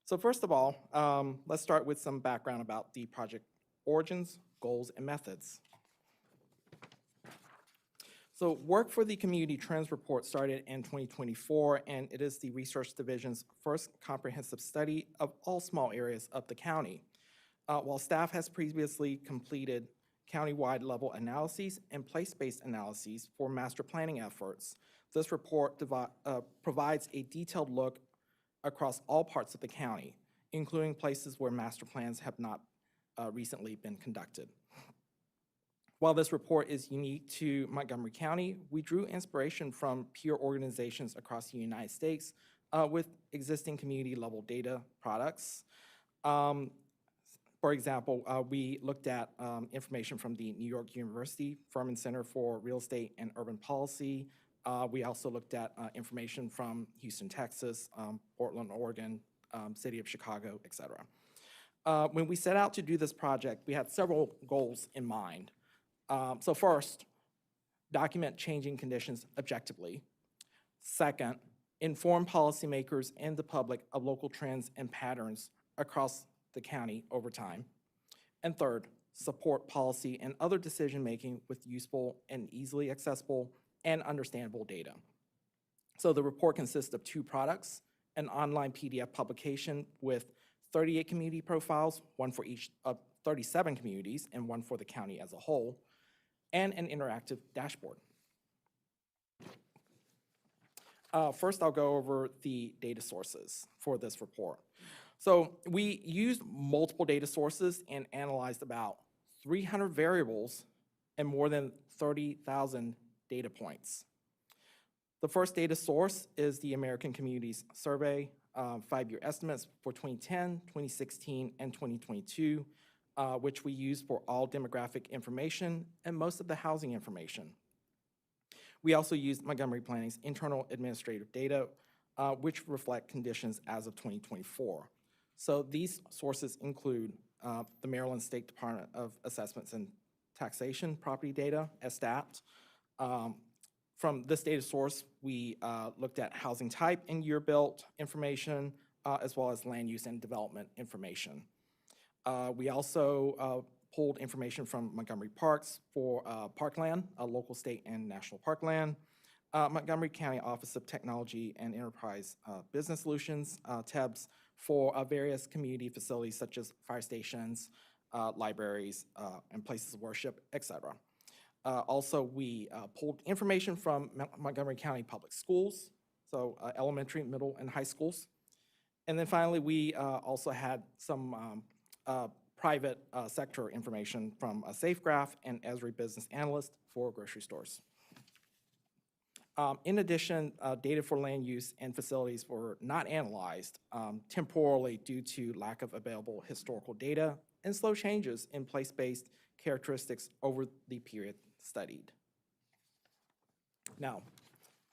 So first of all, let's start with some background about the project origins, goals, and methods. So work for the Community Trends Report started in 2024, and it is the Research Division's first comprehensive study of all small areas of the county. While staff has previously completed county-wide level analyses and place-based analyses for master planning efforts, this report provides a detailed look across all parts of the county, including places where master plans have not recently been conducted. While this report is unique to Montgomery County, we drew inspiration from peer organizations across the United States with existing community-level data products. For example, we looked at information from the New York University Furman Center for Real Estate and Urban Policy. We also looked at information from Houston, Texas, Portland, Oregon, City of Chicago, et cetera. When we set out to do this project, we had several goals in mind. So first, document changing conditions objectively. Second, inform policymakers and the public of local trends and patterns across the county over time. And third, support policy and other decision-making with useful and easily accessible and understandable data. So the report consists of 2 products, an online PDF publication with 38 community profiles, one for each of 37 communities and one for the county as a whole, and an interactive dashboard. First, I'll go over the data sources for this report. So we used multiple data sources and analyzed about 300 variables and more than 30,000 data points. The first data source is the American Communities Survey, 5-year estimates for 2010, 2016, and 2022, which we use for all demographic information and most of the housing information. We also used Montgomery Planning's internal administrative data, which reflect conditions as of 2024. So these sources include the Maryland State Department of Assessments and Taxation property data, SDAPT. From this data source, we looked at housing type and year built information, as well as land use and development information. We also pulled information from Montgomery Parks for parkland, local, state, and national parkland, Montgomery County Office of Technology and Enterprise Business Solutions, TEBS, for various community facilities such as fire stations, libraries, and places of worship, et cetera. Also, we pulled information from Montgomery County Public Schools, so elementary, middle, and high schools. And then finally, we also had some private sector information from SafeGraph and Esri Business Analyst for grocery stores. In addition, data for land use and facilities were not analyzed temporally due to lack of available historical data and slow changes in place-based characteristics over the period studied. Now,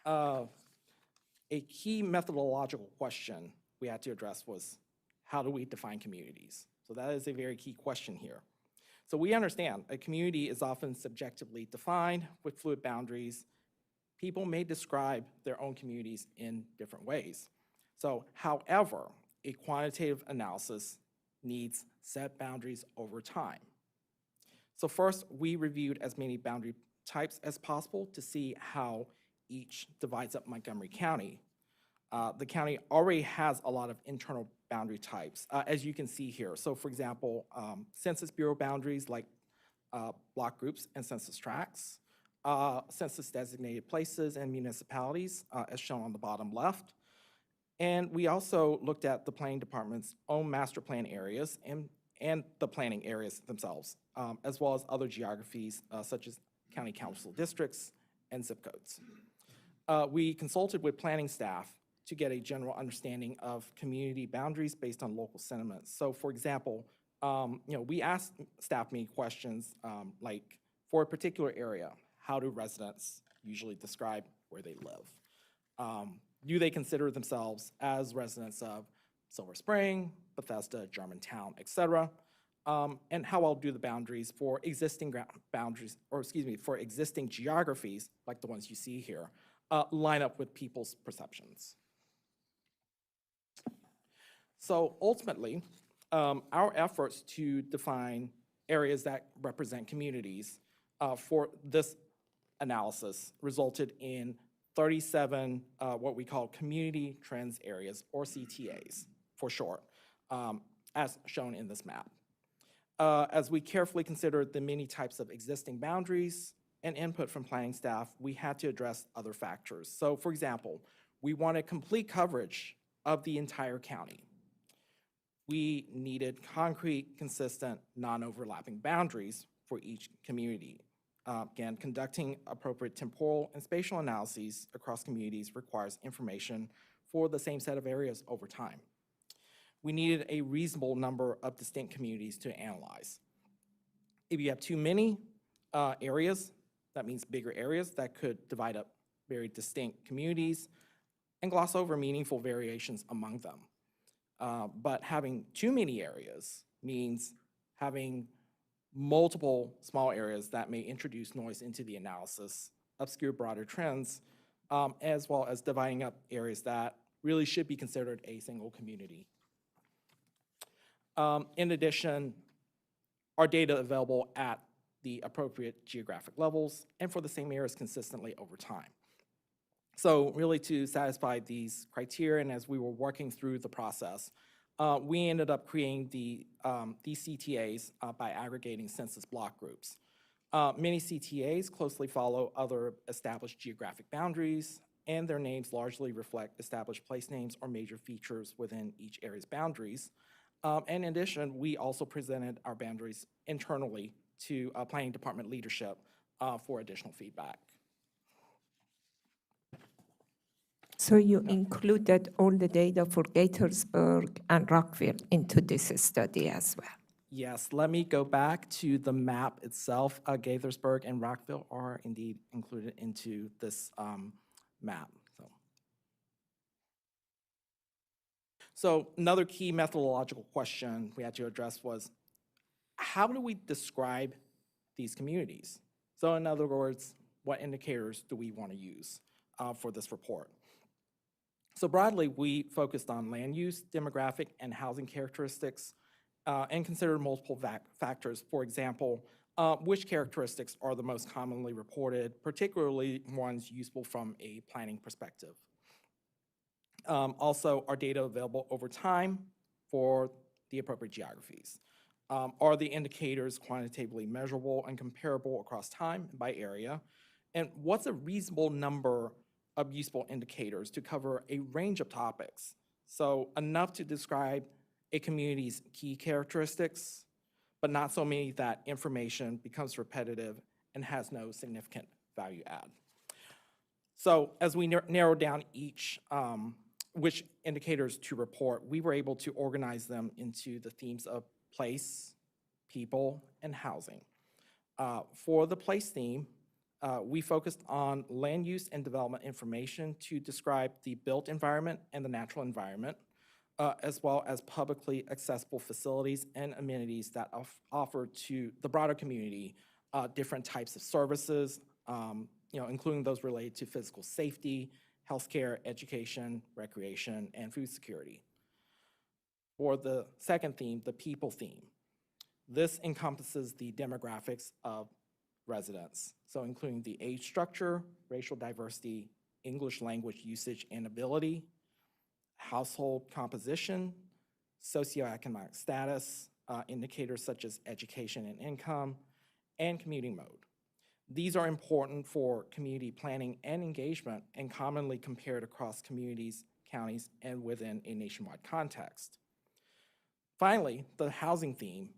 a key methodological question we had to address was, how do we define communities? So that is a very key question here. So we understand a community is often subjectively defined with fluid boundaries. People may describe their own communities in different ways. So, however, a quantitative analysis needs set boundaries over time. So first, we reviewed as many boundary types as possible to see how each divides up Montgomery County. The county already has a lot of internal boundary types, as you can see here. So for example, Census Bureau boundaries like block groups and census tracts, census designated places and municipalities, as shown on the bottom left. And we also looked at the planning department's own master plan areas and the planning areas themselves, as well as other geographies such as county council districts and zip codes. We consulted with planning staff to get a general understanding of community boundaries based on local sentiments. So for example, we asked staff many questions like, for a particular area, how do residents usually describe where they live? Do they consider themselves as residents of Silver Spring, Bethesda, Germantown, et cetera? And how well do the boundaries for existing for existing geographies, like the ones you see here, line up with people's perceptions? So ultimately, our efforts to define areas that represent communities for this analysis resulted in 37 what we call community trends areas, or CTAs for short, as shown in this map. As we carefully considered the many types of existing boundaries and input from planning staff, we had to address other factors. So for example, we wanted complete coverage of the entire county. We needed concrete, consistent, non-overlapping boundaries for each community. Again, conducting appropriate temporal and spatial analyses across communities requires information for the same set of areas over time. We needed a reasonable number of distinct communities to analyze. If you have too many areas, that means bigger areas that could divide up very distinct communities and gloss over meaningful variations among them. But having too many areas means having multiple small areas that may introduce noise into the analysis, obscure broader trends, as well as dividing up areas that really should be considered a single community. In addition, are data available at the appropriate geographic levels and for the same areas consistently over time? So really to satisfy these criteria, and as we were working through the process, we ended up creating these CTAs by aggregating census block groups. Many CTAs closely follow other established geographic boundaries, and their names largely reflect established place names or major features within each area's boundaries. And in addition, we also presented our boundaries internally to planning department leadership for additional feedback. So you included all the data for Gaithersburg and Rockville into this study as well? Yes, let me go back to the map itself. Gaithersburg and Rockville are indeed included into this map. So another key methodological question we had to address was, how do we describe these communities? So in other words, what indicators do we want to use for this report? So broadly, we focused on land use, demographic, and housing characteristics, and considered multiple factors. For example, which characteristics are the most commonly reported, particularly ones useful from a planning perspective. Also, are data available over time for the appropriate geographies? Are the indicators quantitatively measurable and comparable across time and by area? And what's a reasonable number of useful indicators to cover a range of topics? So enough to describe a community's key characteristics, but not so many that information becomes repetitive and has no significant value add. So as we narrowed down each, which indicators to report, we were able to organize them into the themes of place, people, and housing. For the place theme, we focused on land use and development information to describe the built environment and the natural environment, as well as publicly accessible facilities and amenities that offer to the broader community different types of services, including those related to physical safety, healthcare, education, recreation, and food security. For the second theme, the people theme, this encompasses the demographics of residents, so including the age structure, racial diversity, English language usage and ability, household composition, socioeconomic status, indicators such as education and income, and commuting mode. These are important for community planning and engagement and commonly compared across communities, counties, and within a nationwide context. Finally, the housing theme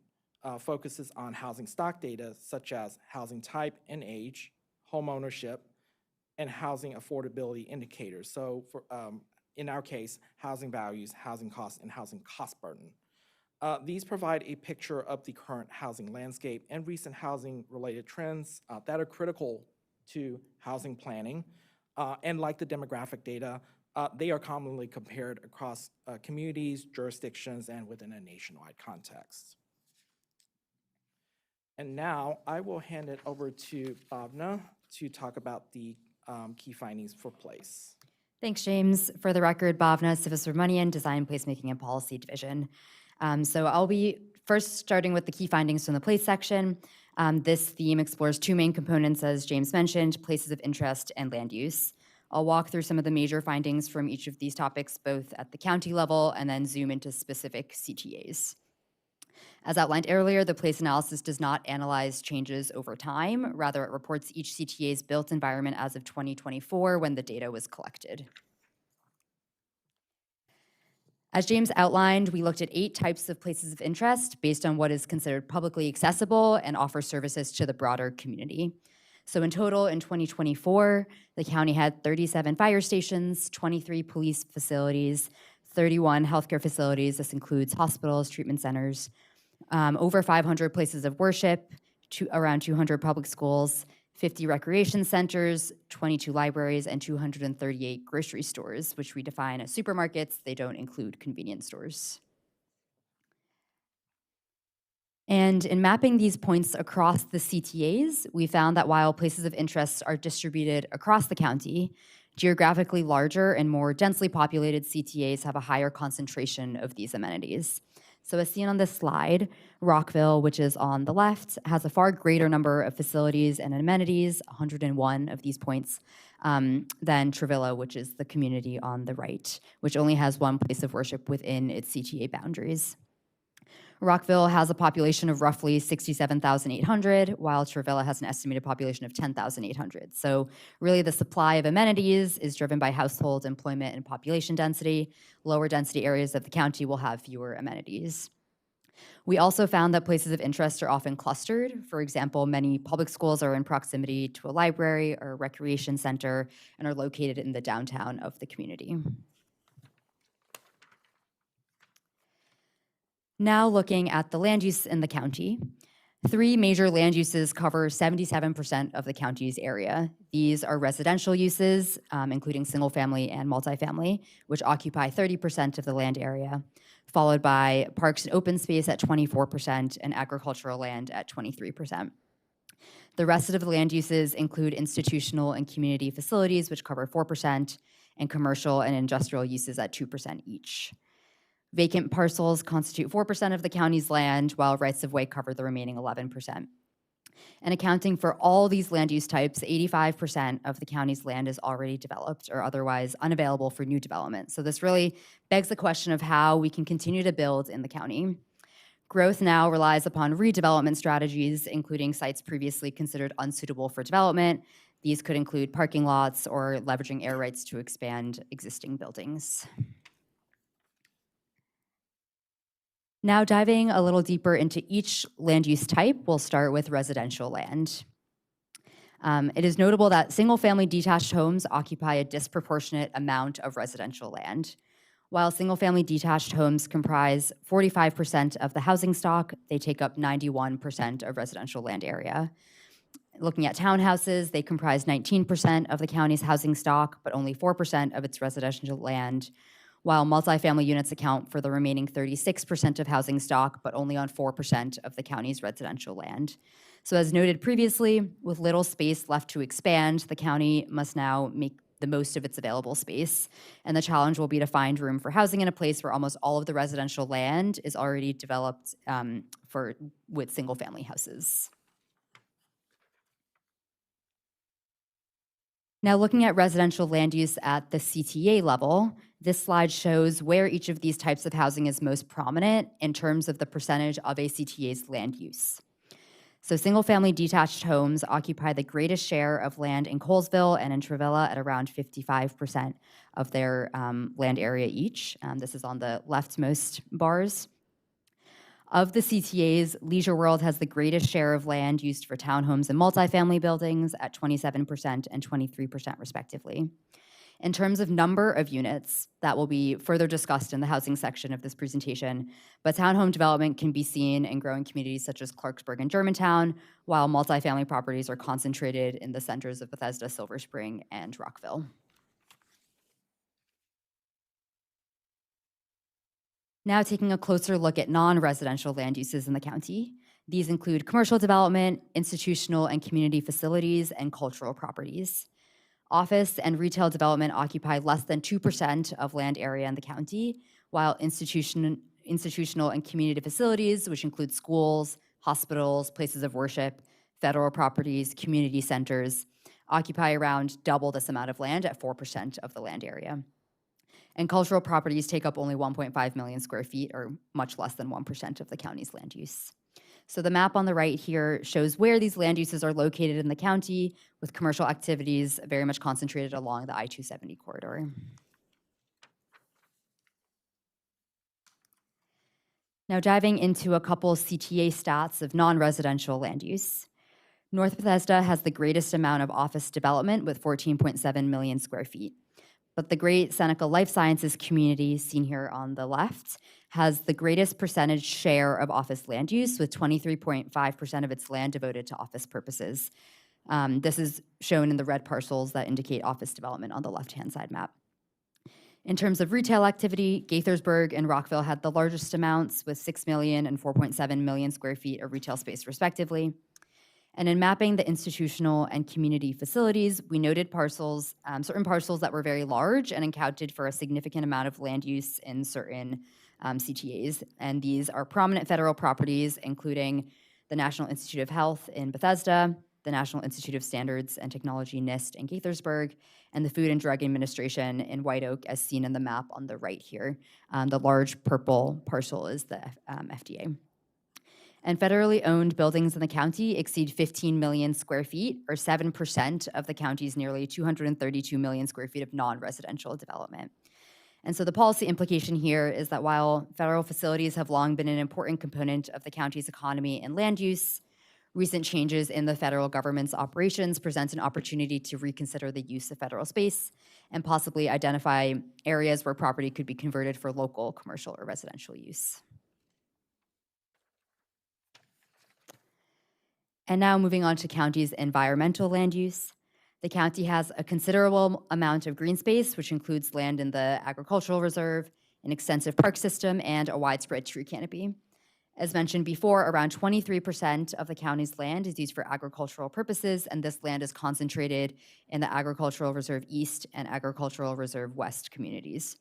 focuses on housing stock data such as housing type and age, home ownership, and housing affordability indicators. So for, in our case, housing values, housing costs, and housing cost burden. These provide a picture of the current housing landscape and recent housing-related trends that are critical to housing planning. And like the demographic data, they are commonly compared across communities, jurisdictions, and within a nationwide context. And now I will hand it over to Bhavna to talk about the key findings for place. Thanks, James. For the record, Bhavna, Siva-Subramanian, Design, Placemaking, and Policy Division. So I'll be first starting with the key findings from the place section. This theme explores two main components, as James mentioned, places of interest and land use. I'll walk through some of the major findings from each of these topics, both at the county level and then zoom into specific CTAs. As outlined earlier, the place analysis does not analyze changes over time. Rather, it reports each CTA's built environment as of 2024 when the data was collected. As James outlined, we looked at 8 types of places of interest based on what is considered publicly accessible and offer services to the broader community. So in total, in 2024, the county had 37 fire stations, 23 police facilities, 31 healthcare facilities. This includes hospitals, treatment centers, over 500 places of worship, around 200 public schools, 50 recreation centers, 22 libraries, and 238 grocery stores, which we define as supermarkets. They don't include convenience stores. And in mapping these points across the CTAs, we found that while places of interest are distributed across the county, geographically larger and more densely populated CTAs have a higher concentration of these amenities. So as seen on this slide, Rockville, which is on the left, has a far greater number of facilities and amenities, 101 of these points, than Trevilla, which is the community on the right, which only has one place of worship within its CTA boundaries. Rockville has a population of roughly 67,800, while Trevilla has an estimated population of 10,800. So really the supply of amenities is driven by household employment and population density. Lower density areas of the county will have fewer amenities. We also found that places of interest are often clustered. For example, many public schools are in proximity to a library or a recreation center and are located in the downtown of the community. Now looking at the land use in the county, 3 major land uses cover 77% of the county's area. These are residential uses, including single family and multifamily, which occupy 30% of the land area, followed by parks and open space at 24% and agricultural land at 23%. The rest of the land uses include institutional and community facilities, which cover 4%, and commercial and industrial uses at 2% each. Vacant parcels constitute 4% of the county's land, while rights-of-way cover the remaining 11%. And accounting for all these land use types, 85% of the county's land is already developed or otherwise unavailable for new development. So this really begs the question of how we can continue to build in the county. Growth now relies upon redevelopment strategies, including sites previously considered unsuitable for development. These could include parking lots or leveraging air rights to expand existing buildings. Now diving a little deeper into each land use type, we'll start with residential land. It is notable that single-family detached homes occupy a disproportionate amount of residential land. While single-family detached homes comprise 45% of the housing stock, they take up 91% of residential land area. Looking at townhouses, they comprise 19% of the county's housing stock, but only 4% of its residential land, while multifamily units account for the remaining 36% of housing stock, but only on 4% of the county's residential land. So as noted previously, with little space left to expand, the county must now make the most of its available space. And the challenge will be to find room for housing in a place where almost all of the residential land is already developed with single-family houses. Now, looking at residential land use at the CTA level, this slide shows where each of these types of housing is most prominent in terms of the percentage of a CTA's land use. So single-family detached homes occupy the greatest share of land in Colesville and in Travilla at around 55% of their land area each. This is on the leftmost bars. Of the CTAs, Leisure World has the greatest share of land used for townhomes and multifamily buildings at 27% and 23% respectively. In terms of number of units, that will be further discussed in the housing section of this presentation, but townhome development can be seen in growing communities such as Clarksburg and Germantown, while multifamily properties are concentrated in the centers of Bethesda, Silver Spring, and Rockville. Now taking a closer look at non-residential land uses in the county. These include commercial development, institutional and community facilities, and cultural properties. Office and retail development occupy less than 2% of land area in the county, while institutional and community facilities, which include schools, hospitals, places of worship, federal properties, community centers, occupy around double this amount of land at 4% of the land area. And cultural properties take up only 1.5 million square feet, or much less than 1% of the county's land use. So the map on the right here shows where these land uses are located in the county, with commercial activities very much concentrated along the I-270 corridor. Now diving into a couple CTA stats of non-residential land use. North Bethesda has the greatest amount of office development with 14.7 million square feet. But the Great Seneca Life Sciences community, seen here on the left, has the greatest percentage share of office land use, with 23.5% of its land devoted to office purposes. This is shown in the red parcels that indicate office development on the left-hand side map. In terms of retail activity, Gaithersburg and Rockville had the largest amounts, with 6 million and 4.7 million square feet of retail space, respectively. And in mapping the institutional and community facilities, we noted parcels, certain parcels that were very large and accounted for a significant amount of land use in certain CTAs. And these are prominent federal properties, including the National Institute of Health in Bethesda, the National Institute of Standards and Technology, NIST, in Gaithersburg, and the Food and Drug Administration in White Oak, as seen in the map on the right here. The large purple parcel is the FDA. And federally owned buildings in the county exceed 15 million square feet, or 7% of the county's nearly 232 million square feet of non-residential development. And so the policy implication here is that while federal facilities have long been an important component of the county's economy and land use, recent changes in the federal government's operations present an opportunity to reconsider the use of federal space and possibly identify areas where property could be converted for local, commercial, or residential use. And now moving on to county's environmental land use. The county has a considerable amount of green space, which includes land in the agricultural reserve, an extensive park system, and a widespread tree canopy. As mentioned before, around 23% of the county's land is used for agricultural purposes, and this land is concentrated in the Agricultural Reserve East and Agricultural Reserve West communities.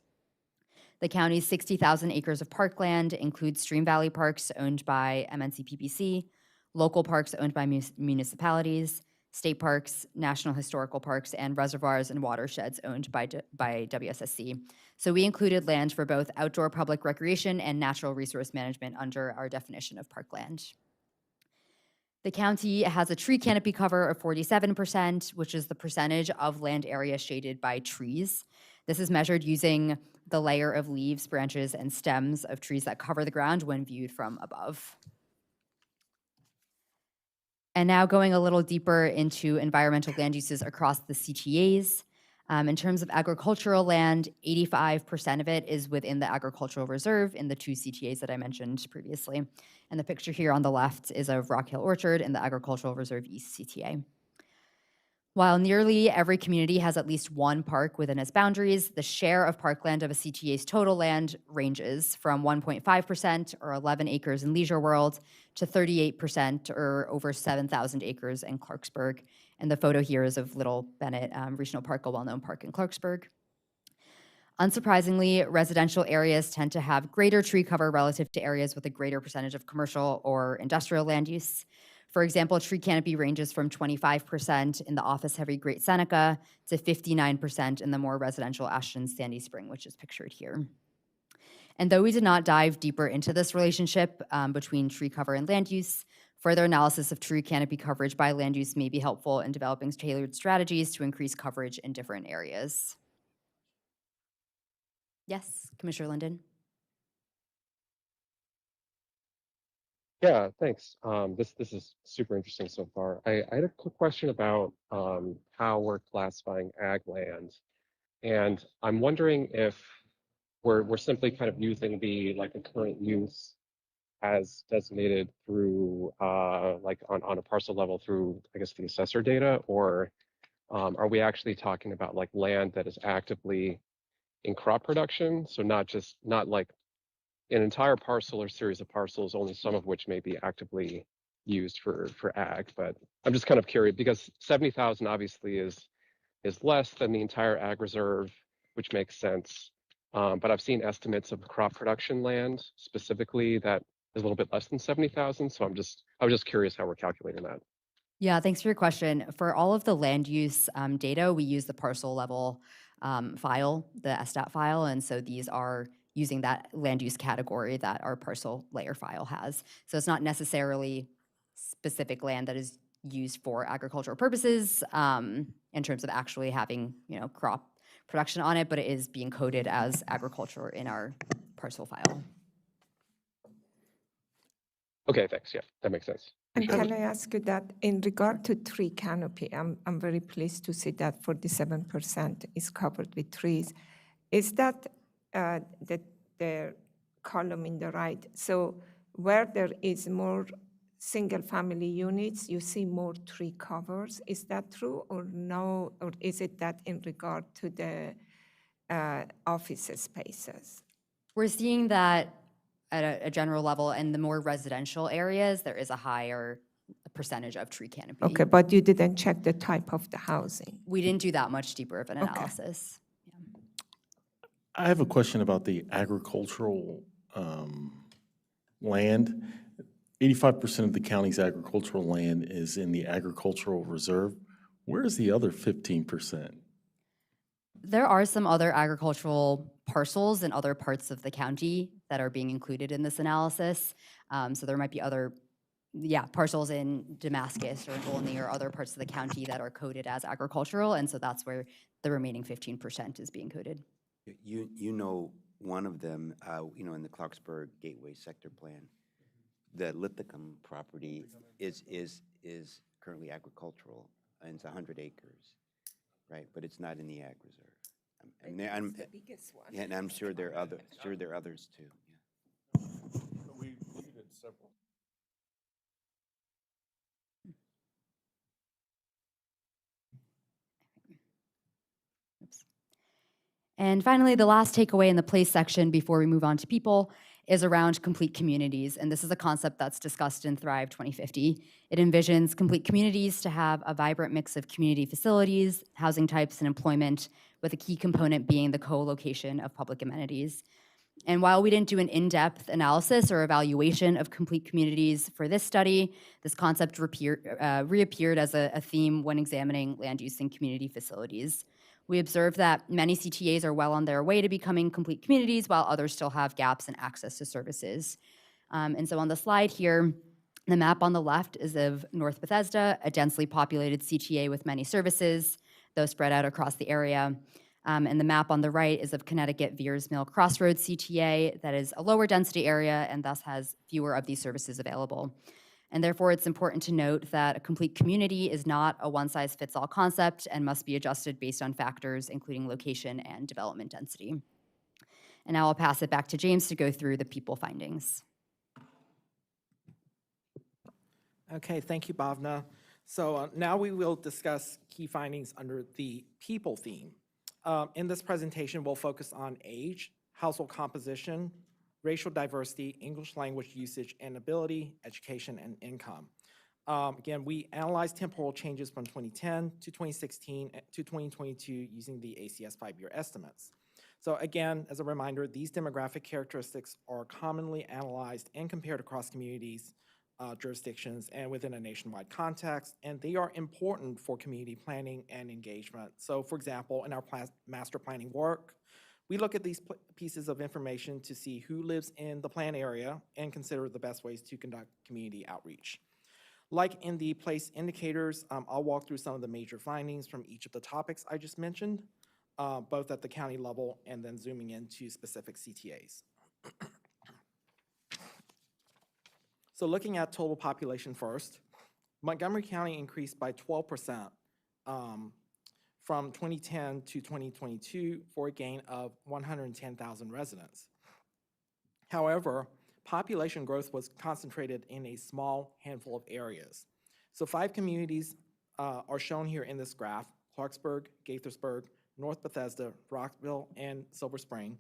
The county's 60,000 acres of parkland includes Stream Valley Parks owned by MNCPPC, local parks owned by municipalities, state parks, national historical parks, and reservoirs and watersheds owned by WSSC. So we included land for both outdoor public recreation and natural resource management under our definition of parkland. The county has a tree canopy cover of 47%, which is the percentage of land area shaded by trees. This is measured using the layer of leaves, branches, and stems of trees that cover the ground when viewed from above. And now going a little deeper into environmental land uses across the CTAs. In terms of agricultural land, 85% of it is within the agricultural reserve in the two CTAs that I mentioned previously. And the picture here on the left is of Rock Hill Orchard in the Agricultural Reserve East CTA. While nearly every community has at least one park within its boundaries, the share of parkland of a CTA's total land ranges from 1.5% or 11 acres in Leisure World to 38% or over 7,000 acres in Clarksburg. And the photo here is of Little Bennett Regional Park, a well-known park in Clarksburg. Unsurprisingly, residential areas tend to have greater tree cover relative to areas with a greater percentage of commercial or industrial land use. For example, tree canopy ranges from 25% in the office-heavy Great Seneca to 59% in the more residential Ashton Sandy Spring, which is pictured here. And though we did not dive deeper into this relationship between tree cover and land use, further analysis of tree canopy coverage by land use may be helpful in developing tailored strategies to increase coverage in different areas. Yes, Commissioner Linden. Yeah, thanks. This is super interesting so far. I had a quick question about how we're classifying ag land, and I'm wondering if we're simply kind of using the current use as designated through like on a parcel level through, I guess, the assessor data, or are we actually talking about like land that is actively in crop production? So not like an entire parcel or series of parcels, only some of which may be actively used for ag. But I'm just kind of curious because 70,000 obviously is less than the entire ag reserve, which makes sense. But I've seen estimates of crop production land specifically that is a little bit less than 70,000. So I was just curious how we're calculating that. Yeah, thanks for your question. For all of the land use data, we use the parcel level file, the SDAT file, and so these are using that land use category that our parcel layer file has. So it's not necessarily specific land that is used for agricultural purposes in terms of actually having, crop production on it, but it is being coded as agriculture in our parcel file. Okay, thanks. Yeah, that makes sense. And can I ask you that in regard to tree canopy, I'm very pleased to see that 47% is covered with trees. Is that the column in the right? So where there is more single-family units, you see more tree covers. Is that true or no? Or is it that in regard to the office spaces? We're seeing that at a general level, in the more residential areas, there is a higher percentage of tree canopy. Okay, but you didn't check the type of the housing. We didn't do that much deeper of an analysis. I have a question about the agricultural land. 85% of the county's agricultural land is in the agricultural reserve. Where is the other 15%? There are some other agricultural parcels in other parts of the county that are being included in this analysis. So there might be other, parcels in Damascus or in Olney or other parts of the county that are coded as agricultural, and so that's where the remaining 15% is being coded. You know one of them, in the Clarksburg Gateway Sector Plan, the Lithicum property is currently agricultural, and it's 100 acres, right? But it's not in the ag reserve. And it's the biggest one. Yeah, and I'm sure there are others too. Yeah. We did several. And finally, the last takeaway in the place section before we move on to people is around complete communities. And this is a concept that's discussed in Thrive 2050. It envisions complete communities to have a vibrant mix of community facilities, housing types, and employment, with a key component being the co-location of public amenities. And while we didn't do an in-depth analysis or evaluation of complete communities for this study, this concept reappeared as a theme when examining land use and community facilities. We observed that many CTAs are well on their way to becoming complete communities, while others still have gaps in access to services. And so on the slide here, the map on the left is of North Bethesda, a densely populated CTA with many services, though spread out across the area. And the map on the right is of Connecticut Veers Mill Crossroads CTA, that is a lower density area and thus has fewer of these services available. And therefore, it's important to note that a complete community is not a one-size-fits-all concept and must be adjusted based on factors including location and development density. And now I'll pass it back to James to go through the people findings. Okay, thank you, Bhavna. So now we will discuss key findings under the people theme. In this presentation, we'll focus on age, household composition, racial diversity, English language usage and ability, education, and income. Again, we analyzed temporal changes from 2010 to 2016 to 2022 using the ACS 5-year estimates. So again, as a reminder, these demographic characteristics are commonly analyzed and compared across communities, jurisdictions, and within a nationwide context, and they are important for community planning and engagement. So for example, in our master planning work, we look at these pieces of information to see who lives in the plan area and consider the best ways to conduct community outreach. Like in the place indicators, I'll walk through some of the major findings from each of the topics I just mentioned, both at the county level and then zooming into specific CTAs. So looking at total population first, Montgomery County increased by 12% from 2010 to 2022 for a gain of 110,000 residents. However, population growth was concentrated in a small handful of areas. So 5 communities are shown here in this graph: Clarksburg, Gaithersburg, North Bethesda, Rockville, and Silver Spring.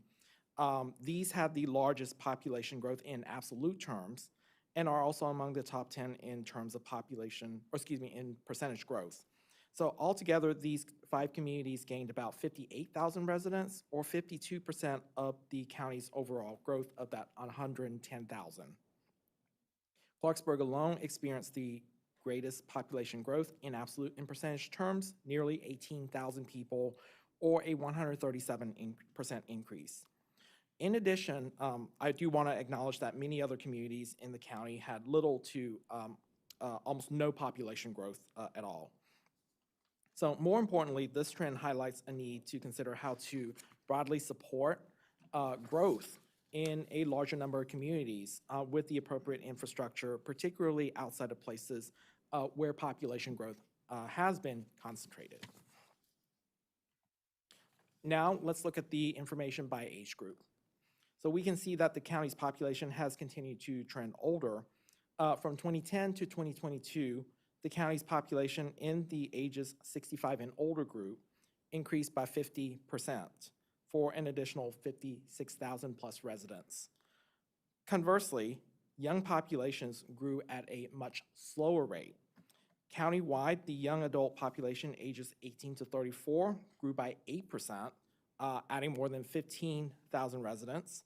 These have the largest population growth in absolute terms and are also among the top 10 in terms of population, or excuse me, in percentage growth. So altogether, these 5 communities gained about 58,000 residents, or 52% of the county's overall growth of that 110,000. Clarksburg alone experienced the greatest population growth in absolute and percentage terms, nearly 18,000 people, or a 137% increase. In addition, I do want to acknowledge that many other communities in the county had little to almost no population growth at all. So more importantly, this trend highlights a need to consider how to broadly support growth in a larger number of communities with the appropriate infrastructure, particularly outside of places where population growth has been concentrated. Now let's look at the information by age group. So we can see that the county's population has continued to trend older. From 2010 to 2022, the county's population in the ages 65 and older group increased by 50% for an additional 56,000 plus residents. Conversely, young populations grew at a much slower rate. Countywide, the young adult population ages 18 to 34 grew by 8%, adding more than 15,000 residents.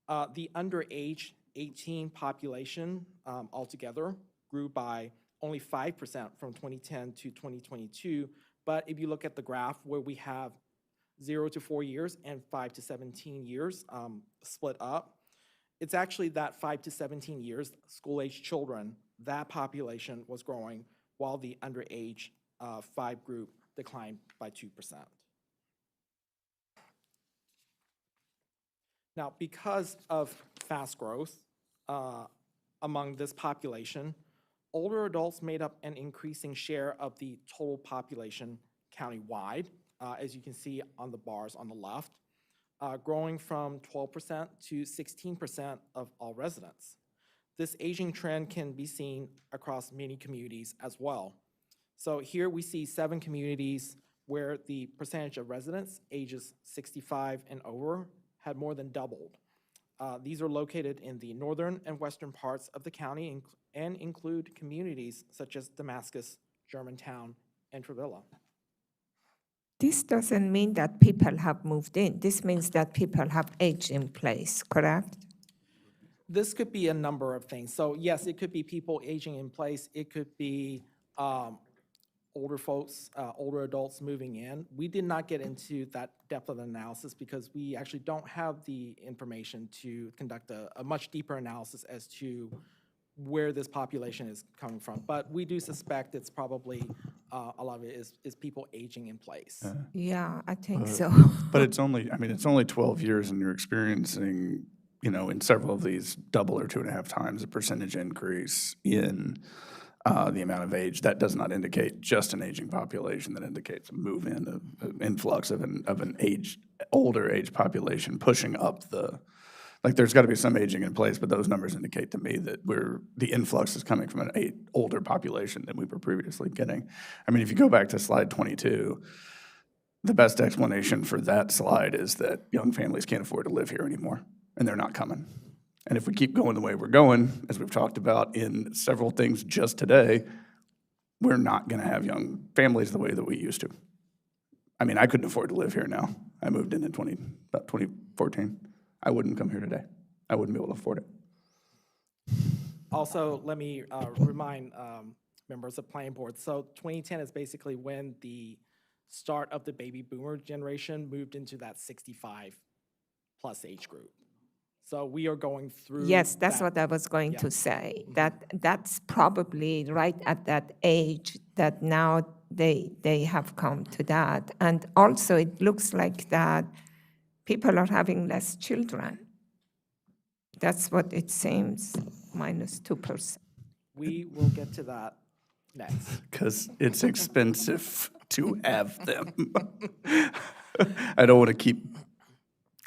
The underage 18 population altogether grew by only 5% from 2010 to 2022. But if you look at the graph where we have 0 to 4 years and 5 to 17 years split up, it's actually that 5 to 17 years, school-age children, that population was growing while the underage 5 group declined by 2%. Now, because of fast growth among this population, older adults made up an increasing share of the total population countywide, as you can see on the bars on the left, growing from 12% to 16% of all residents. This aging trend can be seen across many communities as well. So here we see 7 communities where the percentage of residents ages 65 and over had more than doubled. These are located in the northern and western parts of the county and include communities such as Damascus, Germantown, and Travilla. This doesn't mean that people have moved in. This means that people have aged in place, correct? This could be a number of things. So yes, it could be people aging in place. It could be older folks, older adults moving in. We did not get into that depth of analysis because we actually don't have the information to conduct a much deeper analysis as to where this population is coming from. But we do suspect it's probably, a lot of it is people aging in place. Yeah, I think so. But it's only, I mean, it's only 12 years and you're experiencing in several of these, double or 2.5 times the percentage increase in the amount of age. That does not indicate just an aging population. That indicates a move-in, an influx of an older age population pushing up like there's got to be some aging in place, but those numbers indicate to me that the influx is coming from an older population than we were previously getting. I mean, if you go back to slide 22, the best explanation for that slide is that young families can't afford to live here anymore, and they're not coming. And if we keep going the way we're going, as we've talked about in several things just today, we're not going to have young families the way that we used to. I mean, I couldn't afford to live here now. I moved in about 2014. I wouldn't come here today. I wouldn't be able to afford it. Also, let me remind members of planning board, so 2010 is basically when the start of the baby boomer generation moved into that 65+ age group. So we are going through. Yes, that's that. what I was going Yeah. to say, that's probably right at that age that now they have come to that. And also, it looks like that people are having less children. That's what it seems, -2%. We will get to that next. Because it's expensive to have them. I don't want to keep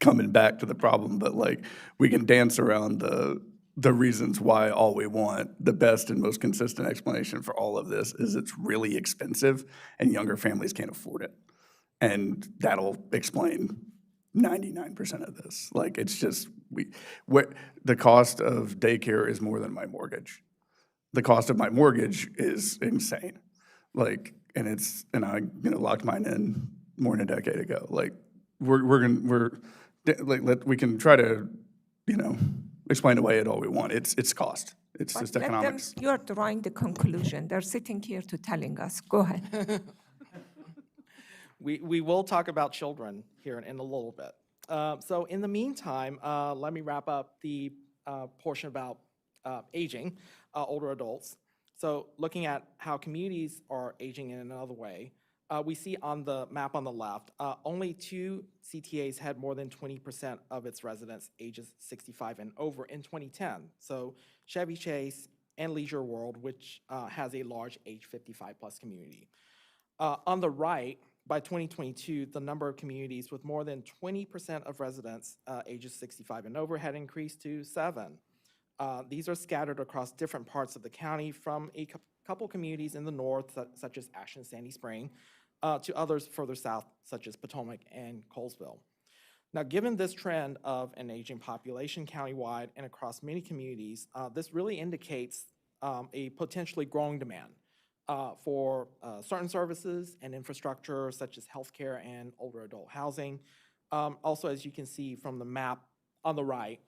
coming back to the problem, but like we can dance around the reasons why all we want. The best and most consistent explanation for all of this is it's really expensive and younger families can't afford it. And that'll explain 99% of this. Like it's just, the cost of daycare is more than my mortgage. The cost of my mortgage is insane. Like, and I locked mine in more than a decade ago. Like we can try to, explain away it all we want. It's cost. It's But just let them, economics. you're drawing the conclusion. They're sitting here to telling us. Go ahead. We will talk about children here in a little bit. So in the meantime, let me wrap up the portion about aging, older adults. So looking at how communities are aging in another way, we see on the map on the left, only 2 CTAs had more than 20% of its residents ages 65 and over in 2010. So Chevy Chase and Leisure World, which has a large age 55+ community. On the right, by 2022, the number of communities with more than 20% of residents ages 65 and over had increased to 7. These are scattered across different parts of the county, from a couple communities in the north, such as Ashland, Sandy Spring, to others further south, such as Potomac and Colesville. Now, given this trend of an aging population countywide and across many communities, this really indicates a potentially growing demand for certain services and infrastructure, such as healthcare and older adult housing. Also, as you can see from the map on the right,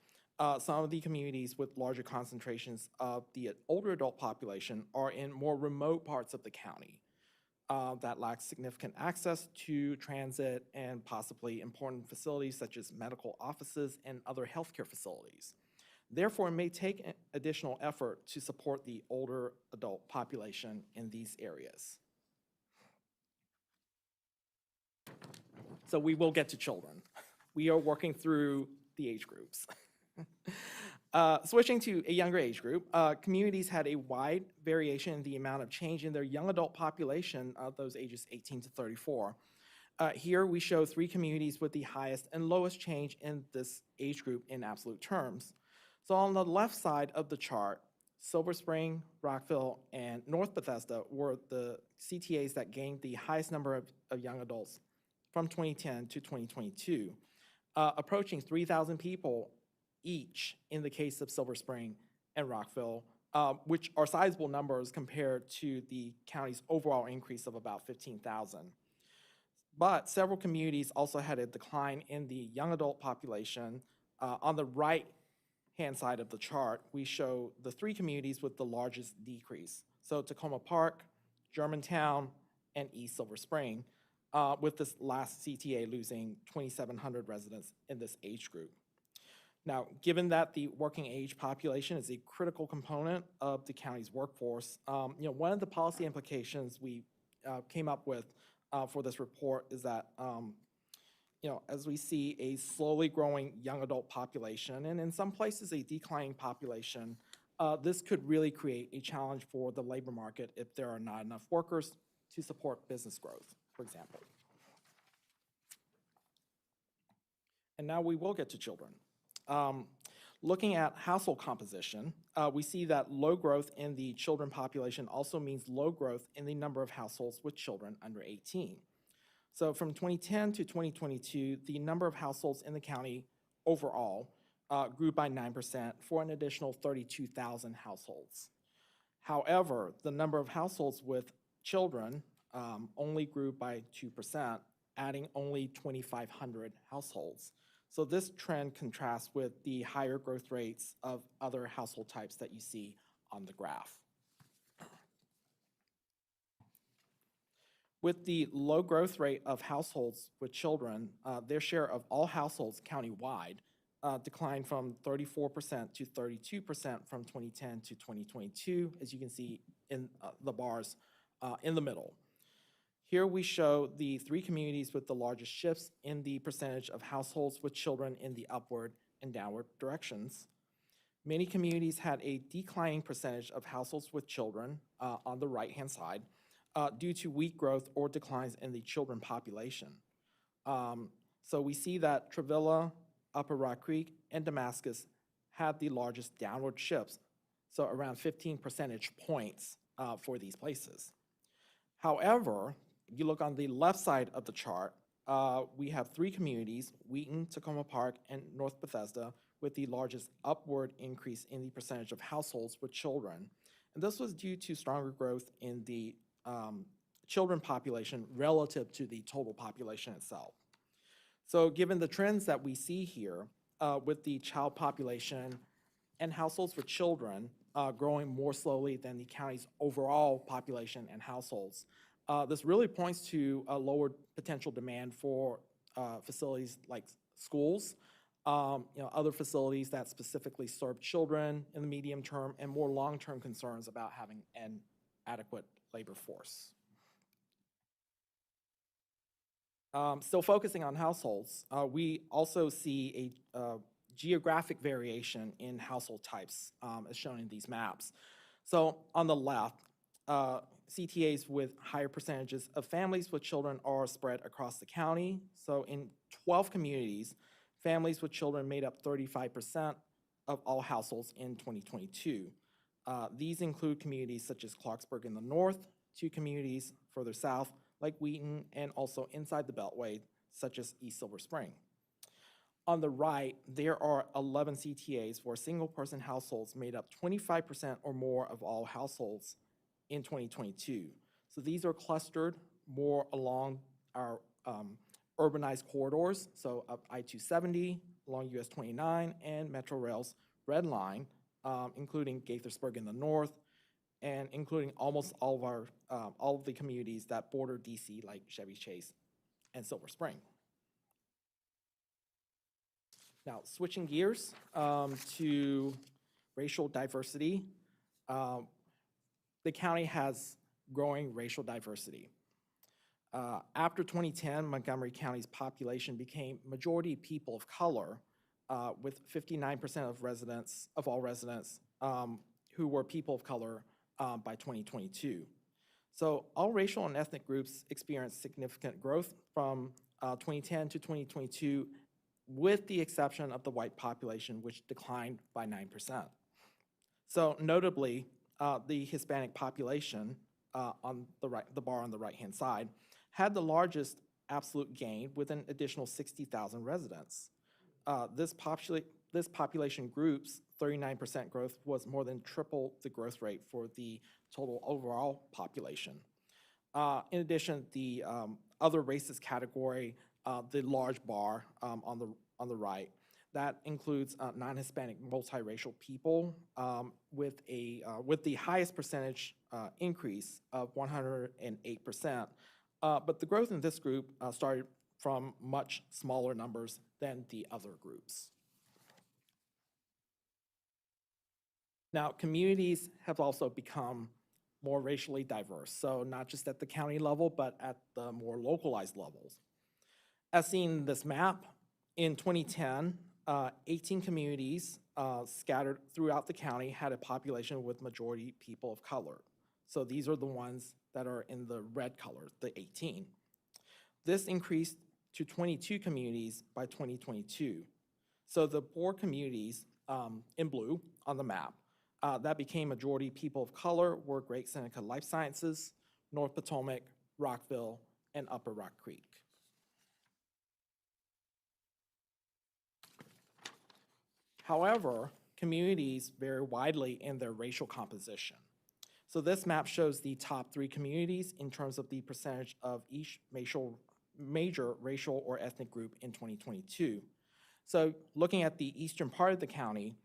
some of the communities with larger concentrations of the older adult population are in more remote parts of the county that lack significant access to transit and possibly important facilities such as medical offices and other healthcare facilities. Therefore, it may take additional effort to support the older adult population in these areas. So we will get to children. We are working through the age groups. Switching to a younger age group, communities had a wide variation in the amount of change in their young adult population of those ages 18 to 34. Here we show 3 communities with the highest and lowest change in this age group in absolute terms. So on the left side of the chart, Silver Spring, Rockville, and North Bethesda were the CTAs that gained the highest number of young adults from 2010 to 2022, approaching 3,000 people each in the case of Silver Spring and Rockville, which are sizable numbers compared to the county's overall increase of about 15,000. But several communities also had a decline in the young adult population. On the right-hand side of the chart, we show the 3 communities with the largest decrease. So Tacoma Park, Germantown, and East Silver Spring, with this last CTA losing 2,700 residents in this age group. Now, given that the working age population is a critical component of the county's workforce, one of the policy implications we came up with for this report is that as we see a slowly growing young adult population, and in some places a declining population, this could really create a challenge for the labor market if there are not enough workers to support business growth, for example. And now we will get to children. Looking at household composition, we see that low growth in the children population also means low growth in the number of households with children under 18. So from 2010 to 2022, the number of households in the county overall grew by 9% for an additional 32,000 households. However, the number of households with children only grew by 2%, adding only 2,500 households. So this trend contrasts with the higher growth rates of other household types that you see on the graph. With the low growth rate of households with children, their share of all households countywide declined from 34% to 32% from 2010 to 2022, as you can see in the bars in the middle. Here we show the 3 communities with the largest shifts in the percentage of households with children in the upward and downward directions. Many communities had a declining percentage of households with children on the right-hand side due to weak growth or declines in the children population. So we see that Travilla, Upper Rock Creek, and Damascus had the largest downward shifts, so around 15 percentage points for these places. However, if you look on the left side of the chart, we have 3 communities, Wheaton, Tacoma Park, and North Bethesda, with the largest upward increase in the percentage of households with children. And this was due to stronger growth in the children population relative to the total population itself. So given the trends that we see here with the child population and households with children growing more slowly than the county's overall population and households, this really points to a lower potential demand for facilities like schools, other facilities that specifically serve children in the medium term, and more long-term concerns about having an adequate labor force. Still focusing on households, we also see a geographic variation in household types as shown in these maps. So on the left, CTAs with higher percentages of families with children are spread across the county. So in 12 communities, families with children made up 35% of all households in 2022. These include communities such as Clarksburg in the north, 2 communities further south like Wheaton, and also inside the Beltway, such as East Silver Spring. On the right, there are 11 CTAs where single-person households made up 25% or more of all households in 2022. So these are clustered more along our urbanized corridors, so up I-270, along US 29, and Metro Rail's Red Line, including Gaithersburg in the north, and including almost all of the communities that border DC, like Chevy Chase and Silver Spring. Now, switching gears to racial diversity, the county has growing racial diversity. After 2010, Montgomery County's population became majority people of color, with 59% of all residents who were people of color by 2022. So all racial and ethnic groups experienced significant growth from 2010 to 2022, with the exception of the white population, which declined by 9%. So notably, the Hispanic population on the bar on the right-hand side had the largest absolute gain with an additional 60,000 residents. This population group's 39% growth was more than triple the growth rate for the total overall population. In addition, the other races category, the large bar on the right, that includes non-Hispanic multiracial people with the highest percentage increase of 108%. But the growth in this group started from much smaller numbers than the other groups. Now, communities have also become more racially diverse, so not just at the county level, but at the more localized levels. As seen in this map, in 2010, 18 communities scattered throughout the county had a population with majority people of color. So these are the ones that are in the red color, the 18. This increased to 22 communities by 2022. So the 4 communities in blue on the map that became majority people of color were Great Seneca Life Sciences, North Potomac, Rockville, and Upper Rock Creek. However, communities vary widely in their racial composition. So this map shows the top 3 communities in terms of the percentage of each major racial or ethnic group in 2022. So looking at the eastern part of the county,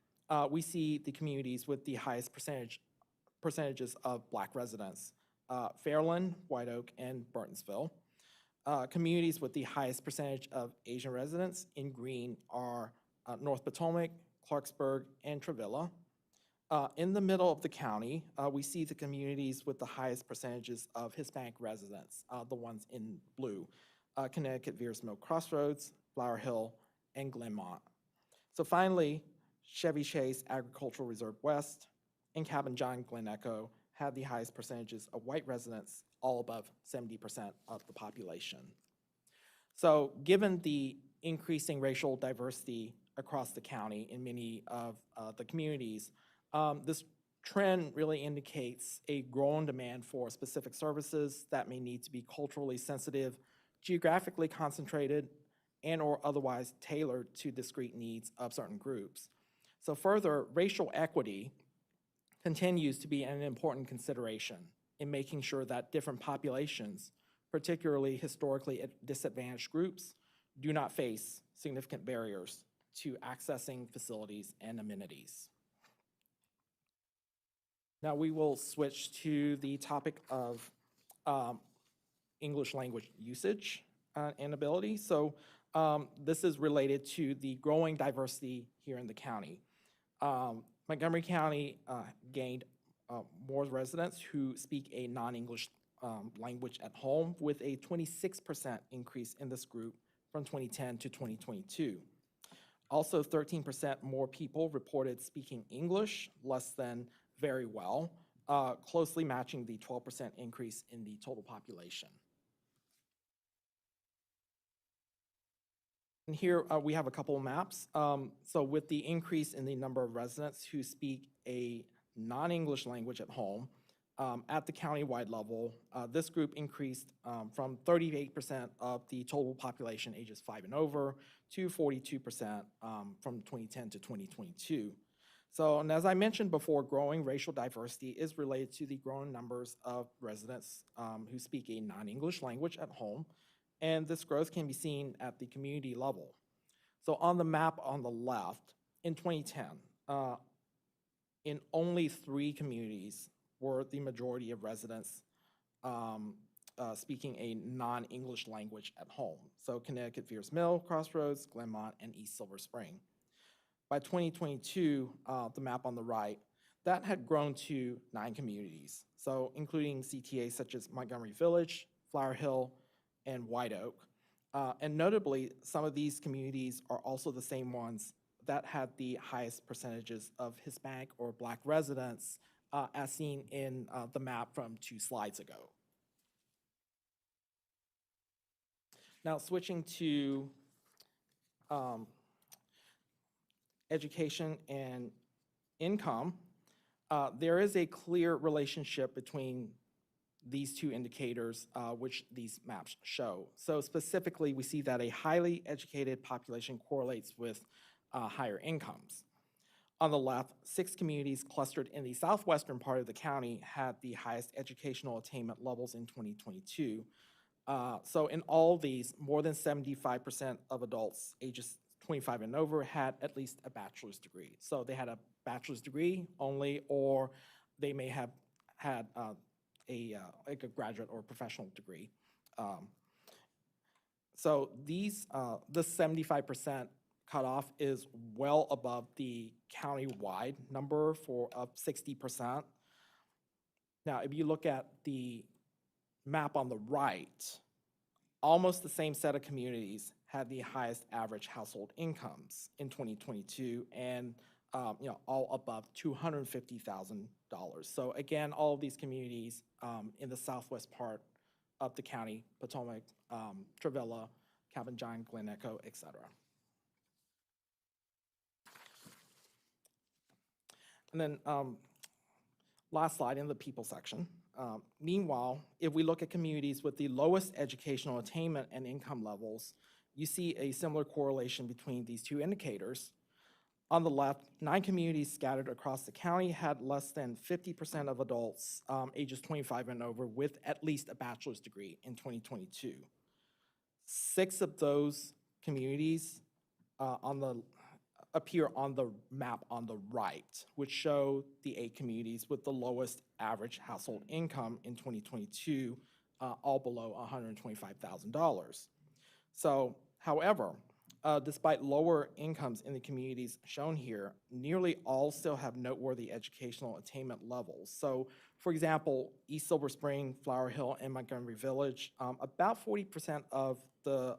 we see the communities with the highest percentages of Black residents, Fairland, White Oak, and Burtonsville. Communities with the highest percentage of Asian residents in green are North Potomac, Clarksburg, and Travilla. In the middle of the county, we see the communities with the highest percentages of Hispanic residents, the ones in blue, Connecticut Veers Mill Crossroads, Flower Hill, and Glenmont. So finally, Chevy Chase Agricultural Reserve West and Cabin John Glen Echo had the highest percentages of white residents, all above 70% of the population. So given the increasing racial diversity across the county in many of the communities, this trend really indicates a growing demand for specific services that may need to be culturally sensitive, geographically concentrated, and or otherwise tailored to discrete needs of certain groups. So further, racial equity continues to be an important consideration in making sure that different populations, particularly historically disadvantaged groups, do not face significant barriers to accessing facilities and amenities. Now we will switch to the topic of English language usage and ability. So this is related to the growing diversity here in the county. Montgomery County gained more residents who speak a non-English language at home, with a 26% increase in this group from 2010 to 2022. Also, 13% more people reported speaking English less than very well, closely matching the 12% increase in the total population. And here we have a couple of maps. So with the increase in the number of residents who speak a non-English language at home, at the county-wide level, this group increased from 38% of the total population ages 5 and over to 42% from 2010 to 2022. So, and as I mentioned before, growing racial diversity is related to the growing numbers of residents who speak a non-English language at home, and this growth can be seen at the community level. So on the map on the left, in 2010, in only 3 communities were the majority of residents speaking a non-English language at home. So Connecticut Veers Mill, Crossroads, Glenmont, and East Silver Spring. By 2022, the map on the right, that had grown to 9 communities. So including CTAs such as Montgomery Village, Flower Hill, and White Oak. And notably, some of these communities are also the same ones that had the highest percentages of Hispanic or Black residents, as seen in the map from 2 slides ago. Now switching to education and income, there is a clear relationship between these 2 indicators, which these maps show. So specifically, we see that a highly educated population correlates with higher incomes. On the left, 6 communities clustered in the southwestern part of the county had the highest educational attainment levels in 2022. So in all these, more than 75% of adults ages 25 and over had at least a bachelor's degree. So they had a bachelor's degree only, or they may have had like a graduate or professional degree. So these, the 75% cutoff is well above the county-wide number of 60%. Now, if you look at the map on the right, almost the same set of communities had the highest average household incomes in 2022, and all above $250,000. So again, all of these communities in the southwest part of the county, Potomac, Travilla, Calvin John, Glen Echo, et cetera. And then last slide in the people section. Meanwhile, if we look at communities with the lowest educational attainment and income levels, you see a similar correlation between these two indicators. On the left, 9 communities scattered across the county had less than 50% of adults ages 25 and over with at least a bachelor's degree in 2022. 6 of those communities appear on the map on the right, which show the 8 communities with the lowest average household income in 2022, all below $125,000. So, however, despite lower incomes in the communities shown here, nearly all still have noteworthy educational attainment levels. So, for example, East Silver Spring, Flower Hill, and Montgomery Village, about 40% of the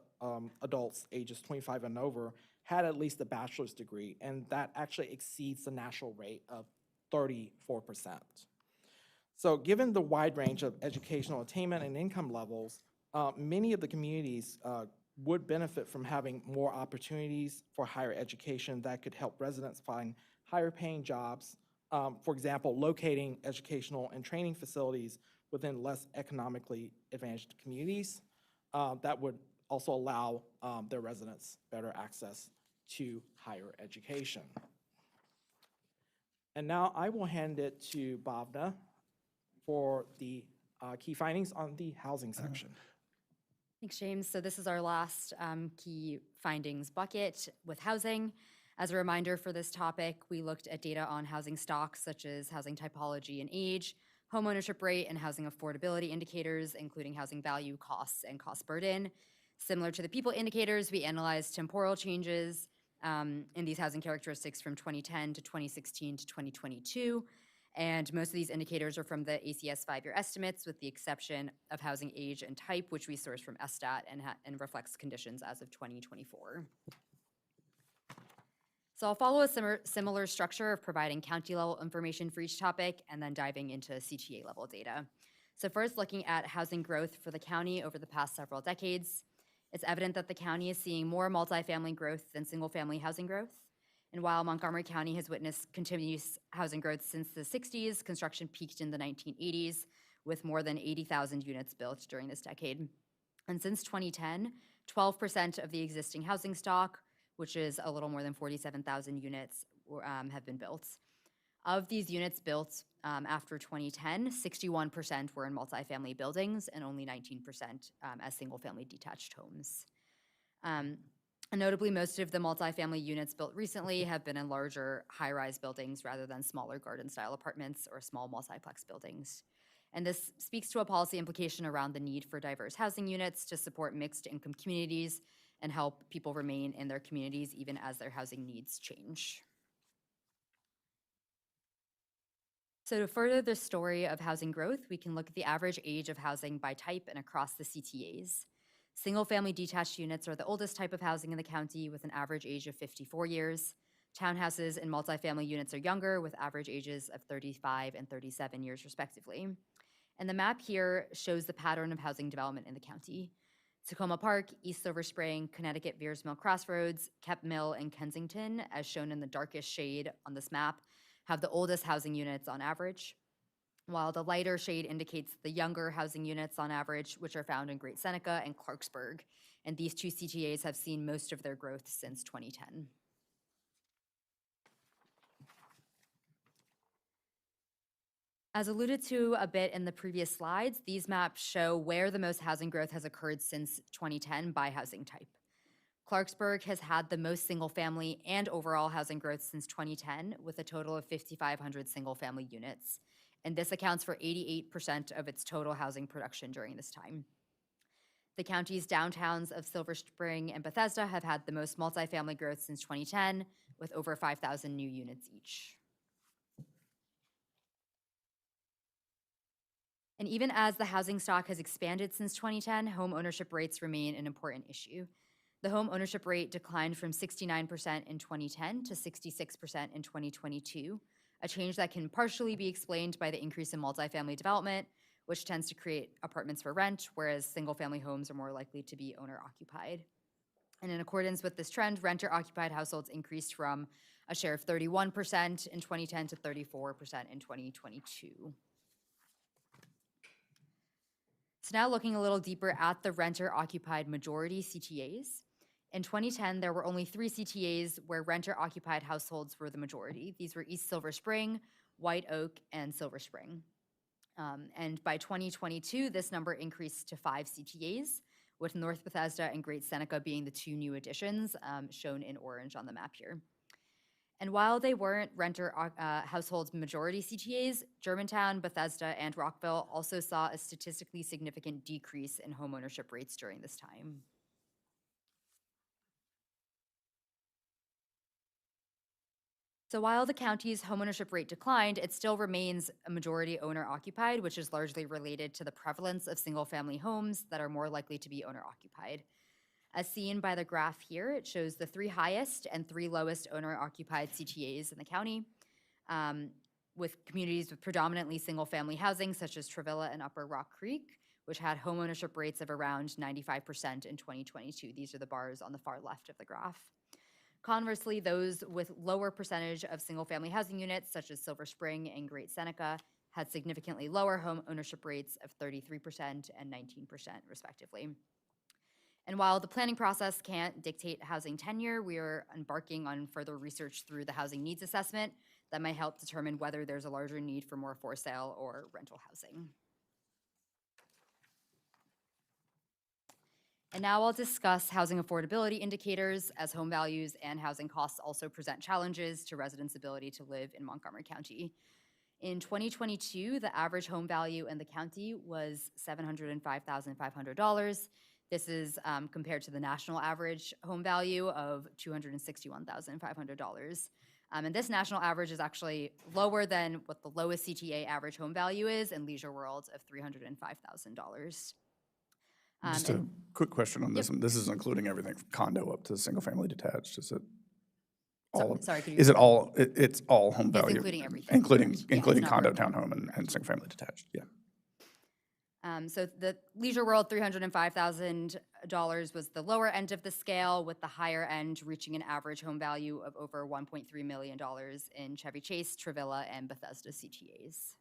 adults ages 25 and over had at least a bachelor's degree, and that actually exceeds the national rate of 34%. So given the wide range of educational attainment and income levels, many of the communities would benefit from having more opportunities for higher education that could help residents find higher paying jobs. For example, locating educational and training facilities within less economically advantaged communities that would also allow their residents better access to higher education. And now I will hand it to Bhavna for the key findings on the housing section. Thanks, James. So this is our last key findings bucket with housing. As a reminder for this topic, we looked at data on housing stocks such as housing typology and age, home ownership rate, and housing affordability indicators, including housing value, costs, and cost burden. Similar to the people indicators, we analyzed temporal changes in these housing characteristics from 2010 to 2016 to 2022. And most of these indicators are from the ACS 5-year estimates, with the exception of housing age and type, which we source from SSTAT and reflects conditions as of 2024. So I'll follow a similar structure of providing county-level information for each topic and then diving into CTA-level data. So first, looking at housing growth for the county over the past several decades, it's evident that the county is seeing more multifamily growth than single-family housing growth. And while Montgomery County has witnessed continuous housing growth since the 60s, construction peaked in the 1980s with more than 80,000 units built during this decade. And since 2010, 12% of the existing housing stock, which is a little more than 47,000 units, have been built. Of these units built after 2010, 61% were in multifamily buildings and only 19% as single-family detached homes. And notably, most of the multifamily units built recently have been in larger high-rise buildings rather than smaller garden-style apartments or small multiplex buildings. And this speaks to a policy implication around the need for diverse housing units to support mixed-income communities and help people remain in their communities even as their housing needs change. So to further the story of housing growth, we can look at the average age of housing by type and across the CTAs. Single-family detached units are the oldest type of housing in the county with an average age of 54 years. Townhouses and multifamily units are younger with average ages of 35 and 37 years respectively. And the map here shows the pattern of housing development in the county. Tacoma Park, East Silver Spring, Connecticut Veers Mill Crossroads, Kep Mill, and Kensington, as shown in the darkest shade on this map, have the oldest housing units on average, while the lighter shade indicates the younger housing units on average, which are found in Great Seneca and Clarksburg. And these two CTAs have seen most of their growth since 2010. As alluded to a bit in the previous slides, these maps show where the most housing growth has occurred since 2010 by housing type. Clarksburg has had the most single-family and overall housing growth since 2010, with a total of 5,500 single-family units. And this accounts for 88% of its total housing production during this time. The county's downtowns of Silver Spring and Bethesda have had the most multifamily growth since 2010, with over 5,000 new units each. And even as the housing stock has expanded since 2010, home ownership rates remain an important issue. The home ownership rate declined from 69% in 2010 to 66% in 2022, a change that can partially be explained by the increase in multifamily development, which tends to create apartments for rent, whereas single-family homes are more likely to be owner-occupied. And in accordance with this trend, renter-occupied households increased from a share of 31% in 2010 to 34% in 2022. So now looking a little deeper at the renter-occupied majority CTAs. In 2010, there were only 3 CTAs where renter-occupied households were the majority. These were East Silver Spring, White Oak, and Silver Spring. And by 2022, this number increased to 5 CTAs, with North Bethesda and Great Seneca being the 2 new additions, shown in orange on the map here. And while they weren't renter households majority CTAs, Germantown, Bethesda, and Rockville also saw a statistically significant decrease in homeownership rates during this time. So while the county's homeownership rate declined, it still remains a majority owner-occupied, which is largely related to the prevalence of single-family homes that are more likely to be owner-occupied. As seen by the graph here, it shows the 3 highest and 3 lowest owner-occupied CTAs in the county, with communities with predominantly single-family housing, such as Travilla and Upper Rock Creek, which had homeownership rates of around 95% in 2022. These are the bars on the far left of the graph. Conversely, those with lower percentage of single-family housing units, such as Silver Spring and Great Seneca, had significantly lower home ownership rates of 33% and 19%, respectively. And while the planning process can't dictate housing tenure, we are embarking on further research through the housing needs assessment that might help determine whether there's a larger need for more for sale or rental housing. And now I'll discuss housing affordability indicators, as home values and housing costs also present challenges to residents' ability to live in Montgomery County. In 2022, the average home value in the county was $705,500. This is compared to the national average home value of $261,500. And this national average is actually lower than what the lowest CTA average home value is in Leisure World of $305,000. Just a quick question on this one. This is including everything from condo up to single-family detached. Is it all? Sorry, could you Is it repeat? all? It's all home It's value, including everything, including correct. Yeah, it's including not condo, broken. townhome, and single-family detached. Yeah. So the Leisure World $305,000 was the lower end of the scale, with the higher end reaching an average home value of over $1.3 million in Chevy Chase, Travilla, and Bethesda CTAs.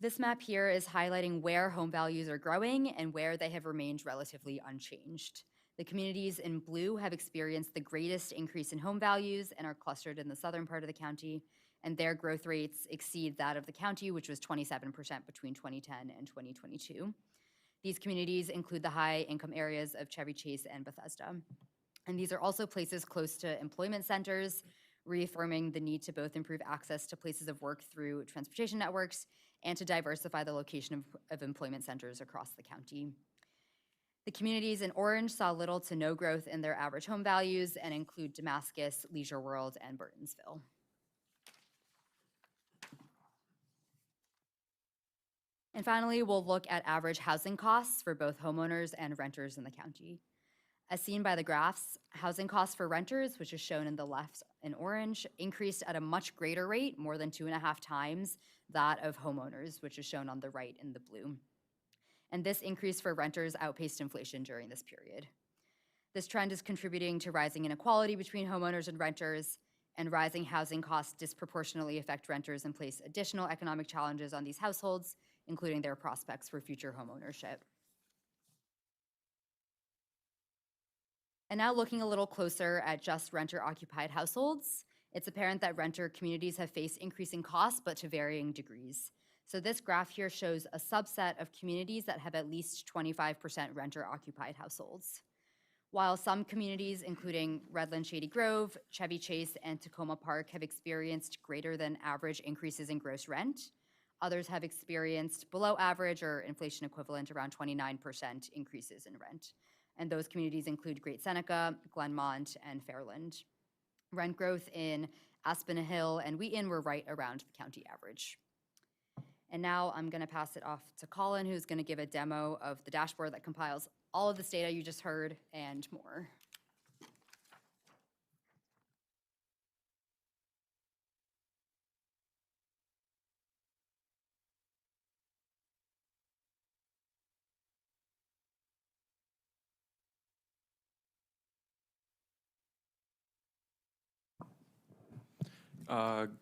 This map here is highlighting where home values are growing and where they have remained relatively unchanged. The communities in blue have experienced the greatest increase in home values and are clustered in the southern part of the county, and their growth rates exceed that of the county, which was 27% between 2010 and 2022. These communities include the high-income areas of Chevy Chase and Bethesda. And these are also places close to employment centers, reaffirming the need to both improve access to places of work through transportation networks and to diversify the location of employment centers across the county. The communities in orange saw little to no growth in their average home values and include Damascus, Leisure World, and Burtonsville. And finally, we'll look at average housing costs for both homeowners and renters in the county. As seen by the graphs, housing costs for renters, which is shown in the left in orange, increased at a much greater rate, more than 2.5 times that of homeowners, which is shown on the right in the blue. And this increase for renters outpaced inflation during this period. This trend is contributing to rising inequality between homeowners and renters, and rising housing costs disproportionately affect renters and place additional economic challenges on these households, including their prospects for future homeownership. And now looking a little closer at just renter-occupied households, it's apparent that renter communities have faced increasing costs, but to varying degrees. So this graph here shows a subset of communities that have at least 25% renter-occupied households. While some communities, including Redland Shady Grove, Chevy Chase, and Tacoma Park, have experienced greater than average increases in gross rent, others have experienced below average or inflation equivalent around 29% increases in rent. And those communities include Great Seneca, Glenmont, and Fairland. Rent growth in Aspen Hill and Wheaton were right around the county average. And now I'm going to pass it off to Colin, who's going to give a demo of the dashboard that compiles all of this data you just heard and more.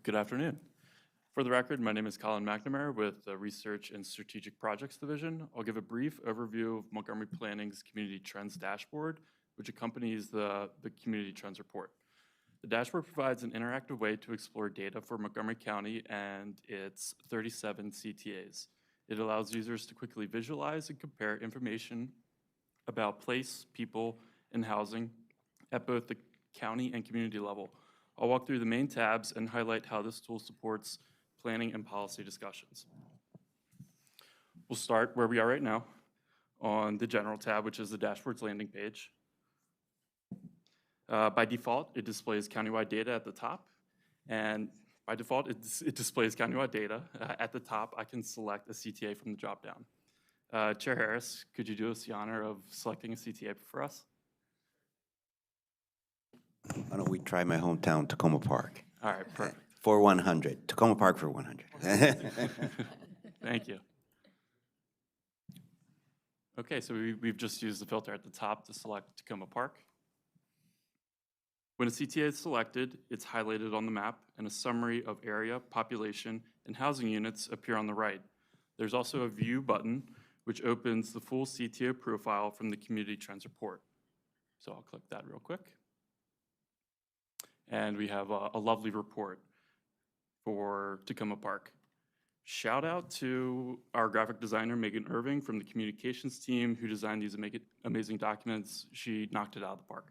Good afternoon. For the record, my name is Colin McNamara with the Research and Strategic Projects Division. I'll give a brief overview of Montgomery Planning's Community Trends Dashboard, which accompanies the Community Trends Report. The dashboard provides an interactive way to explore data for Montgomery County and its 37 CTAs. It allows users to quickly visualize and compare information about place, people, and housing at both the county and community level. I'll walk through the main tabs and highlight how this tool supports planning and policy discussions. We'll start where we are right now on the General tab, which is the dashboard's landing page. By default, it displays countywide data at the top, and by default, it displays countywide data. At the top, I can select a CTA from the dropdown. Chair Harris, could you do us the honor of selecting a CTA for us? Why don't we try my hometown, Tacoma Park? All right, perfect. For 100, Tacoma Park for 100. Thank you. Okay, so we've just used the filter at the top to select Tacoma Park. When a CTA is selected, it's highlighted on the map, and a summary of area, population, and housing units appear on the right. There's also a View button, which opens the full CTA profile from the Community Trends Report. So I'll click that real quick. And we have a lovely report for Tacoma Park. Shout out to our graphic designer, Megan Irving, from the communications team who designed these amazing documents. She knocked it out of the park.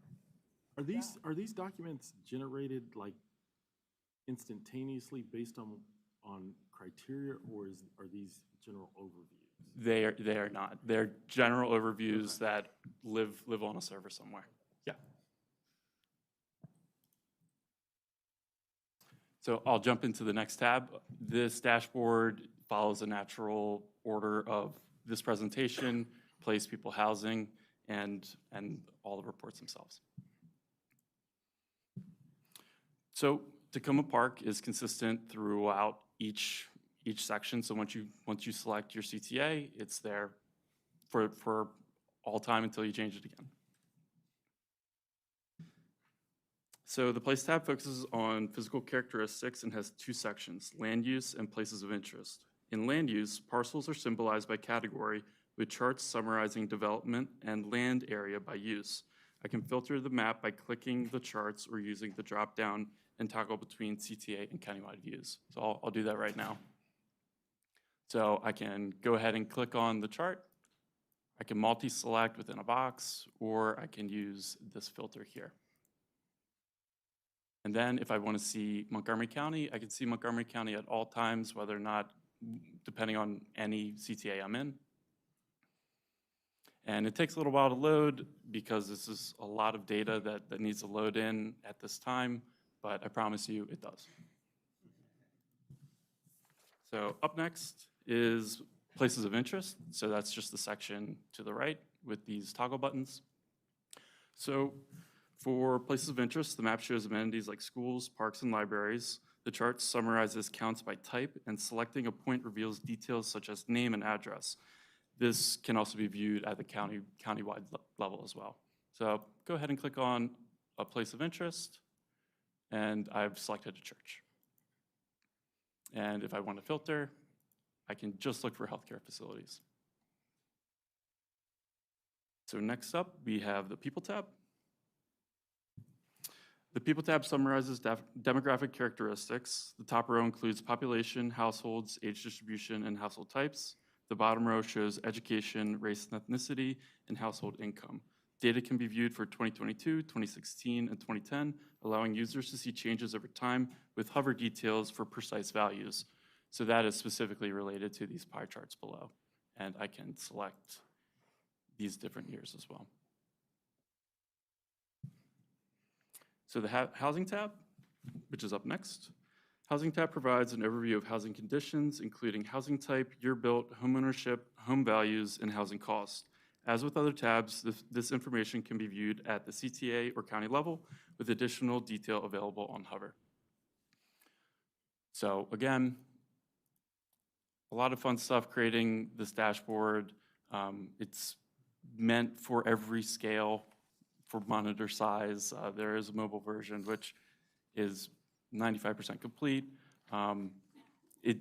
Are these documents generated like instantaneously based on criteria, or are these general overviews? They are not. They're general overviews that live on a server somewhere. Yeah. So I'll jump into the next tab. This dashboard follows a natural order of this presentation, place, people, housing, and all the reports themselves. So Tacoma Park is consistent throughout each section. So once you select your CTA, it's there for all time until you change it again. So the Place tab focuses on physical characteristics and has two sections, land use and places of interest. In land use, parcels are symbolized by category with charts summarizing development and land area by use. I can filter the map by clicking the charts or using the drop-down and toggle between CTA and countywide views. So I'll do that right now. So I can go ahead and click on the chart. I can multi-select within a box, or I can use this filter here. And then if I want to see Montgomery County, I can see Montgomery County at all times, whether or not, depending on any CTA I'm in. And it takes a little while to load because this is a lot of data that needs to load in at this time, but I promise you it does. So up next is places of interest. So that's just the section to the right with these toggle buttons. So for places of interest, the map shows amenities like schools, parks, and libraries. The chart summarizes counts by type, and selecting a point reveals details such as name and address. This can also be viewed at the countywide level as well. So go ahead and click on a place of interest, and I've selected a church. And if I want to filter, I can just look for healthcare facilities. So next up, we have the People tab. The People tab summarizes demographic characteristics. The top row includes population, households, age distribution, and household types. The bottom row shows education, race and ethnicity, and household income. Data can be viewed for 2022, 2016, and 2010, allowing users to see changes over time with hover details for precise values. So that is specifically related to these pie charts below. And I can select these different years as well. So the housing tab, which is up next, Housing tab provides an overview of housing conditions, including housing type, year built, homeownership, home values, and housing costs. As with other tabs, this information can be viewed at the CTA or county level with additional detail available on Hover. So again, a lot of fun stuff creating this dashboard. It's meant for every scale, for monitor size. There is a mobile version, which is 95% complete. It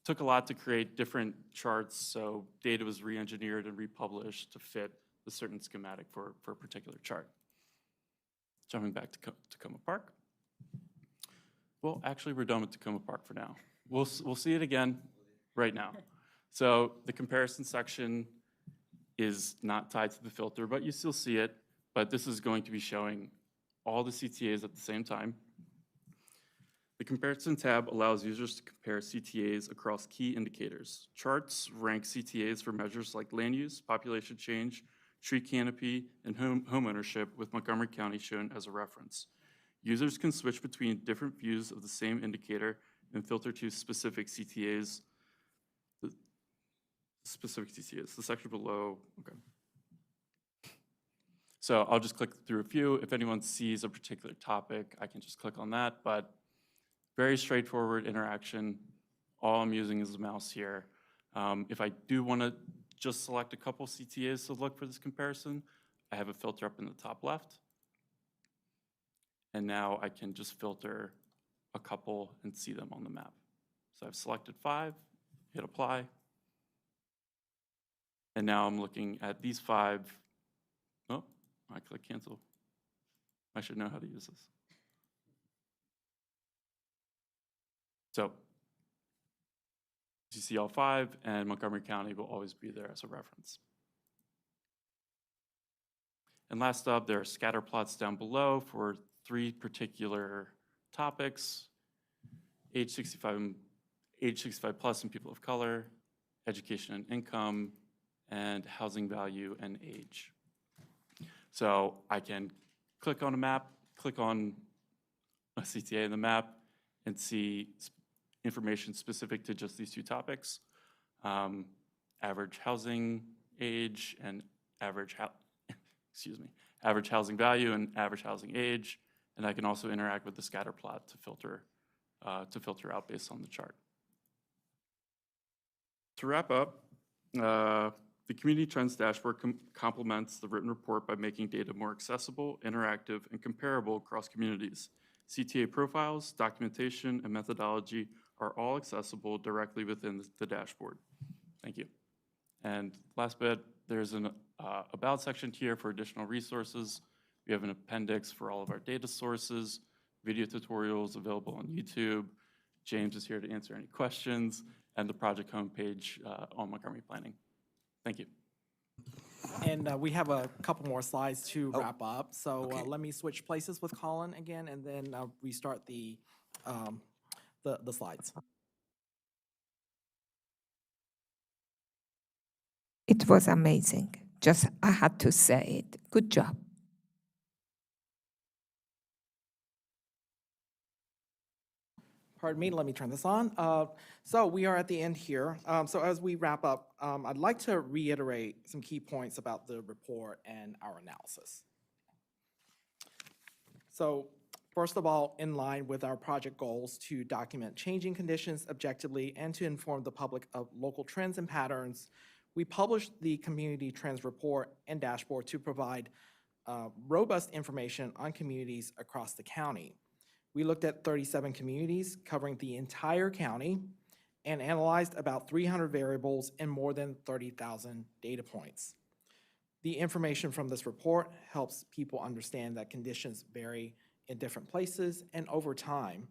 took a lot to create different charts, so data was re-engineered and republished to fit a certain schematic for a particular chart. Jumping back to Tacoma Park. Well, actually, we're done with Tacoma Park for now. We'll see it again right now. So the comparison section is not tied to the filter, but you still see it. But this is going to be showing all the CTAs at the same time. The comparison tab allows users to compare CTAs across key indicators. Charts rank CTAs for measures like land use, population change, tree canopy, and home ownership, with Montgomery County shown as a reference. Users can switch between different views of the same indicator and filter to specific CTAs. The section below, okay. So I'll just click through a few. If anyone sees a particular topic, I can just click on that, but very straightforward interaction. All I'm using is the mouse here. If I do want to just select a couple CTAs to look for this comparison, I have a filter up in the top left. And now I can just filter a couple and see them on the map. So I've selected 5, hit apply. And now I'm looking at these 5. Oh, I click cancel. I should know how to use this. So you see all 5, and Montgomery County will always be there as a reference. And last up, there are scatter plots down below for 3 particular topics: age 65 plus and people of color, education and income, and housing value and age. So I can click on a map, click on a CTA in the map, and see information specific to just these 2 topics: average housing age and average housing value and average housing age. And I can also interact with the scatter plot to filter out based on the chart. To wrap up, the Community Trends Dashboard complements the written report by making data more accessible, interactive, and comparable across communities. CTA profiles, documentation, and methodology are all accessible directly within the dashboard. Thank you. And last bit, there's an about section here for additional resources. We have an appendix for all of our data sources, video tutorials available on YouTube. James is here to answer any questions, and the project homepage on Montgomery Planning. Thank you. And we have a couple more slides to wrap up. So let me switch places with Colin again, and then restart the slides. It was amazing. Just, I had to say it. Good job. Pardon me, let me turn this on. So we are at the end here. So as we wrap up, I'd like to reiterate some key points about the report and our analysis. So first of all, in line with our project goals to document changing conditions objectively and to inform the public of local trends and patterns, we published the Community Trends Report and Dashboard to provide robust information on communities across the county. We looked at 37 communities covering the entire county and analyzed about 300 variables and more than 30,000 data points. The information from this report helps people understand that conditions vary in different places and over time.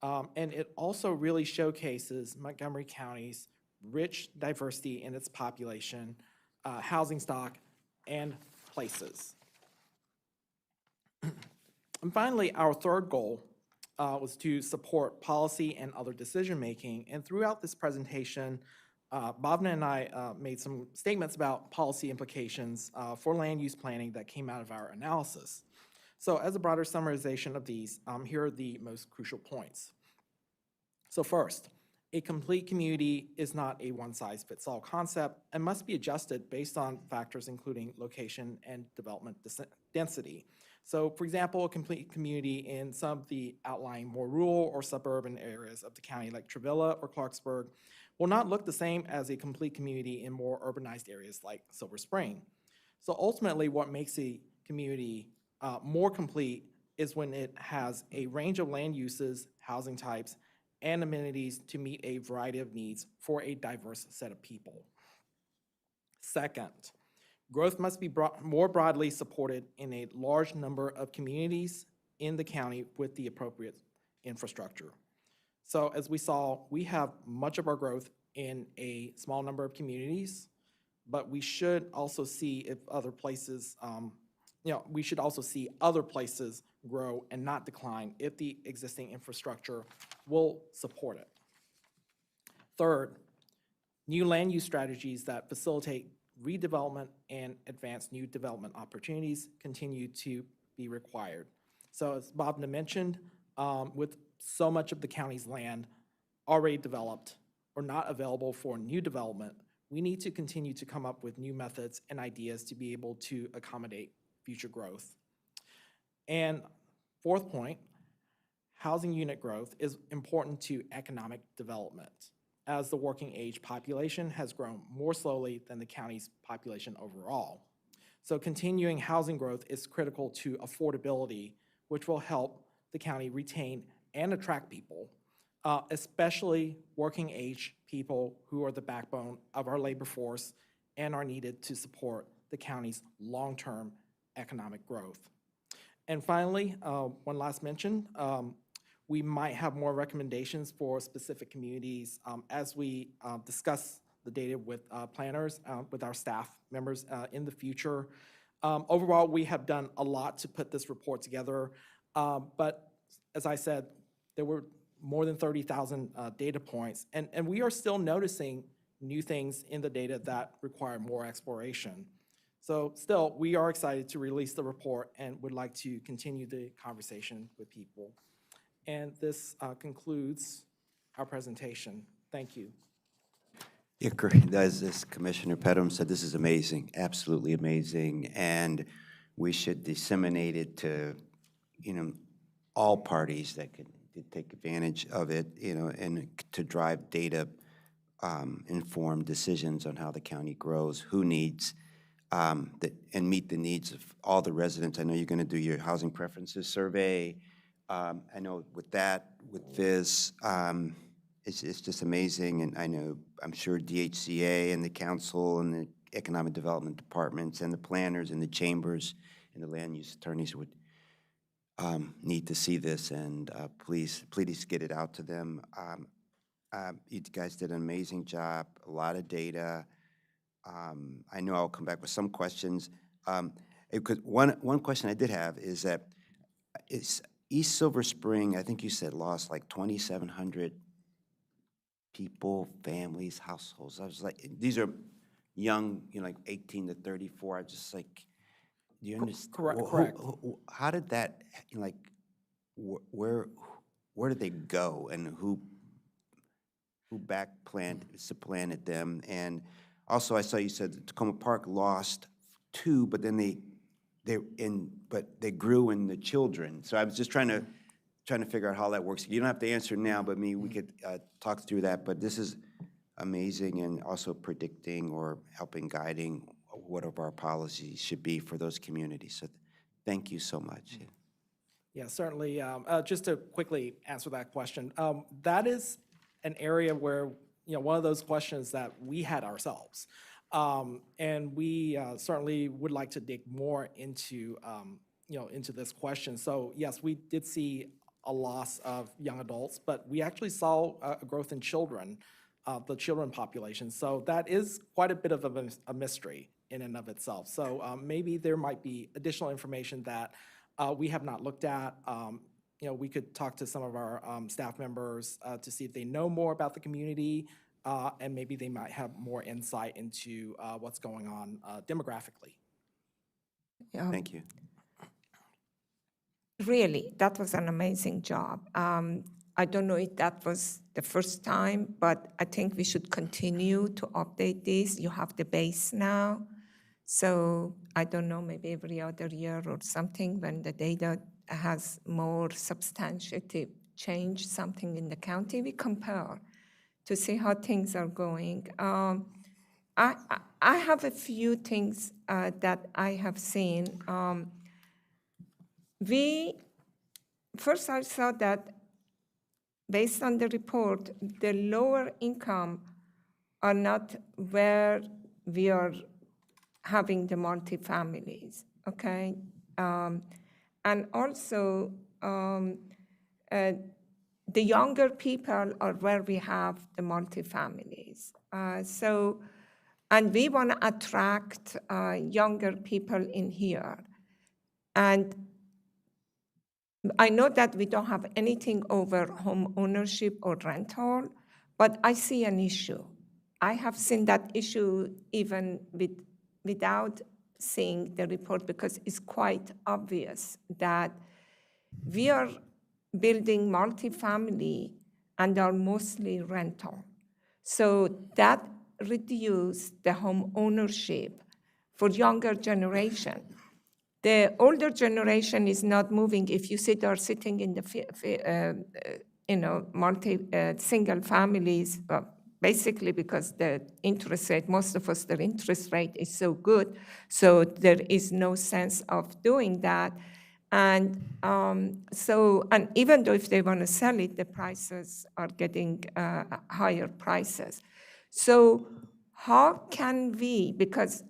And it also really showcases Montgomery County's rich diversity in its population, housing stock, and places. And finally, our third goal was to support policy and other decision-making. And throughout this presentation, Bhavna and I made some statements about policy implications for land use planning that came out of our analysis. So as a broader summarization of these, here are the most crucial points. So first, a complete community is not a one-size-fits-all concept and must be adjusted based on factors including location and development density. So for example, a complete community in some of the outlying more rural or suburban areas of the county like Travilla or Clarksburg will not look the same as a complete community in more urbanized areas like Silver Spring. So ultimately, what makes a community more complete is when it has a range of land uses, housing types, and amenities to meet a variety of needs for a diverse set of people. Second, growth must be more broadly supported in a large number of communities in the county with the appropriate infrastructure. So as we saw, we have much of our growth in a small number of communities, but we should also see if other places, we should also see other places grow and not decline if the existing infrastructure will support it. Third, new land use strategies that facilitate redevelopment and advance new development opportunities continue to be required. So as Bob mentioned, with so much of the county's land already developed or not available for new development, we need to continue to come up with new methods and ideas to be able to accommodate future growth. And fourth point, housing unit growth is important to economic development, as the working age population has grown more slowly than the county's population overall. So continuing housing growth is critical to affordability, which will help the county retain and attract people, especially working age people who are the backbone of our labor force and are needed to support the county's long-term economic growth. And finally, one last mention, we might have more recommendations for specific communities as we discuss the data with planners, with our staff members in the future. Overall, we have done a lot to put this report together, but as I said, there were more than 30,000 data points, and we are still noticing new things in the data that require more exploration. So still, we are excited to release the report and would like to continue the conversation with people. And this concludes our presentation. Thank you. Yeah, great. As Commissioner Pedram said, this is amazing, absolutely amazing, and we should disseminate it to, all parties that could take advantage of it, and to drive data informed decisions on how the county grows, who needs, and meet the needs of all the residents. I know you're going to do your housing preferences survey. I know with this, it's just amazing, and I'm sure DHCA and the council and the economic development departments and the planners and the chambers and the land use attorneys would need to see this, and please get it out to them. You guys did an amazing job, a lot of data. I know I'll come back with some questions. Because one question I did have is that East Silver Spring, I think you said, lost like 2,700 people, families, households. I was like, these are young, like 18 to 34. I just like, do you understand? Correct. How did that, where did they go, and who supplanted them? And also, I saw you said that Tacoma Park lost 2, but then they grew in the children. So I was just trying to figure out how that works. You don't have to answer now, but we could talk through that. But this is amazing, and also predicting or helping guiding what of our policies should be for those communities. So thank you so much. Yeah, certainly. Just to quickly answer that question, that is an area where, one of those questions that we had ourselves. And we certainly would like to dig more into, into this question. So yes, we did see a loss of young adults, but we actually saw a growth in children, the children population. So that is quite a bit of a mystery in and of itself. So maybe there might be additional information that we have not looked at. We could talk to some of our staff members to see if they know more about the community, and maybe they might have more insight into what's going on demographically. Thank you. Really, that was an amazing job. I don't know if that was the first time, but I think we should continue to update this. You have the base now. So I don't know, maybe every other year or something when the data has more substantive change, something in the county, we compare to see how things are going. I have a few things that I have seen. First I saw that based on the report, the lower income are not where we are having the multifamilies, okay? And also, the younger people are where we have the multifamilies. And we want to attract younger people in here. And I know that we don't have anything over home ownership or rental, but I see an issue. I have seen that issue even without seeing the report because it's quite obvious that we are building multifamily and are mostly rental. So that reduces the home ownership for younger generation. The older generation is not moving. If you see they're sitting in the single families, basically because the interest rate, most of us, their interest rate is so good, so there is no sense of doing that. And and even though if they want to sell it, the prices are getting higher prices. So how can we, because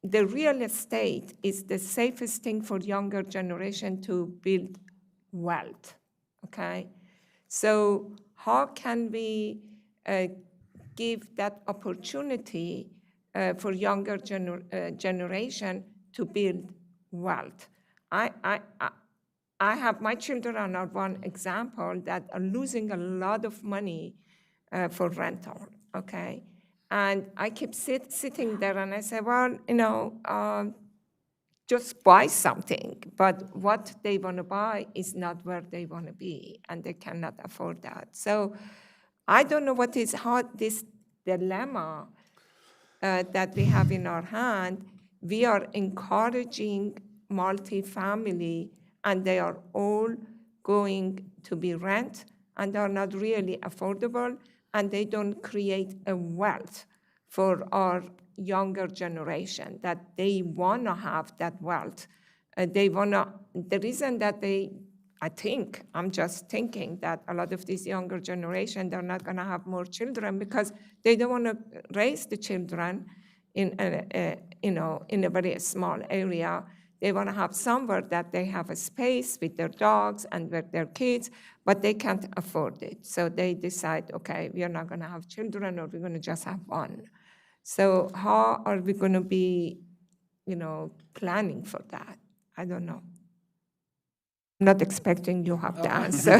the real estate is the safest thing for younger generation to build wealth, okay? So how can we give that opportunity for younger generation to build wealth? I have, my children are one example that are losing a lot of money for rental, okay? And I keep sitting there and I say, well, just buy something, but what they want to buy is not where they want to be, and they cannot afford that. So I don't know what is this dilemma that we have in our hand. We are encouraging multifamily, and they are all going to be rent, and are not really affordable, and they don't create a wealth for our younger generation that they want to have that wealth. The reason that I think, I'm just thinking that a lot of this younger generation, they're not going to have more children because they don't want to raise the children in a very small area. They want to have somewhere that they have a space with their dogs and with their kids, but they can't afford it. So they decide, okay, we are not going to have children, or we're going to just have one. So how are we going to be, planning for that? I don't know. I'm not expecting you have the answer.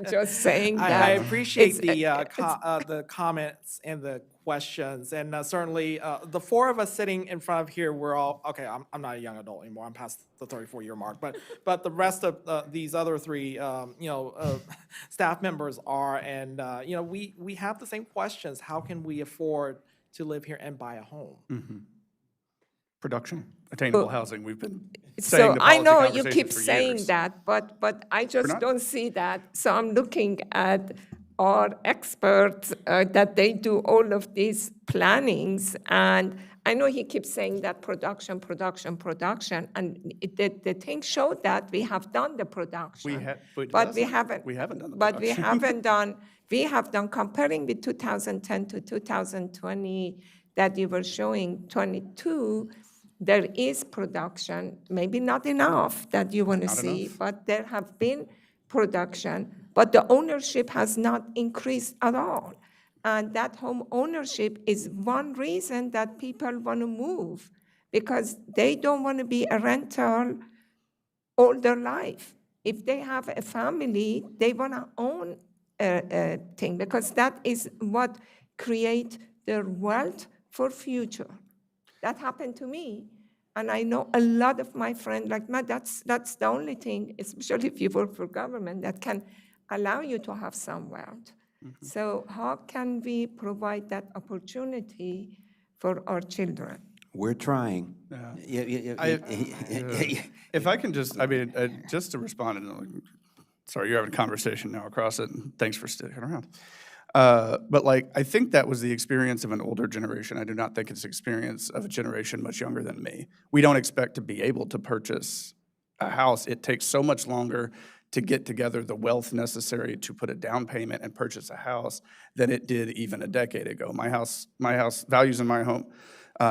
Just saying that. I appreciate it's- the comments and the questions, and certainly the four of us sitting in front of here, we're all, okay, I'm not a young adult anymore, I'm past the 34-year mark, but the rest of these other three, staff members are, and, we have the same questions. How can we afford to live here and buy a home? Production, attainable housing, we've been saying So the I policy know you conversations keep for saying years. that, but I just not- don't see that. So I'm looking at our experts that they do all of these plannings, and I know he keeps saying that production, and the thing showed that we have done the production. But we haven't done the But we production. haven't done. We have done, comparing with 2010 to 2020 that you were showing, 22. There is production, maybe not enough that you want to Not see, enough. but there have been production, but the ownership has not increased at all. And that home ownership is one reason that people want to move, because they don't want to be a rental all their life. If they have a family, they want to own a thing, because that is what create their wealth for future. That happened to me. And I know a lot of my friends, like, that's the only thing, especially if you work for government, that can allow you to have some wealth. So how can we provide that opportunity for our children? We're trying. If I can just, I mean, just to respond, and sorry, you're having a conversation now across it, and thanks for sticking around. But like, I think that was the experience of an older generation. I do not think it's the experience of a generation much younger than me. We don't expect to be able to purchase a house. It takes so much longer to get together the wealth necessary to put a down payment and purchase a house than it did even a decade ago. My house values in my home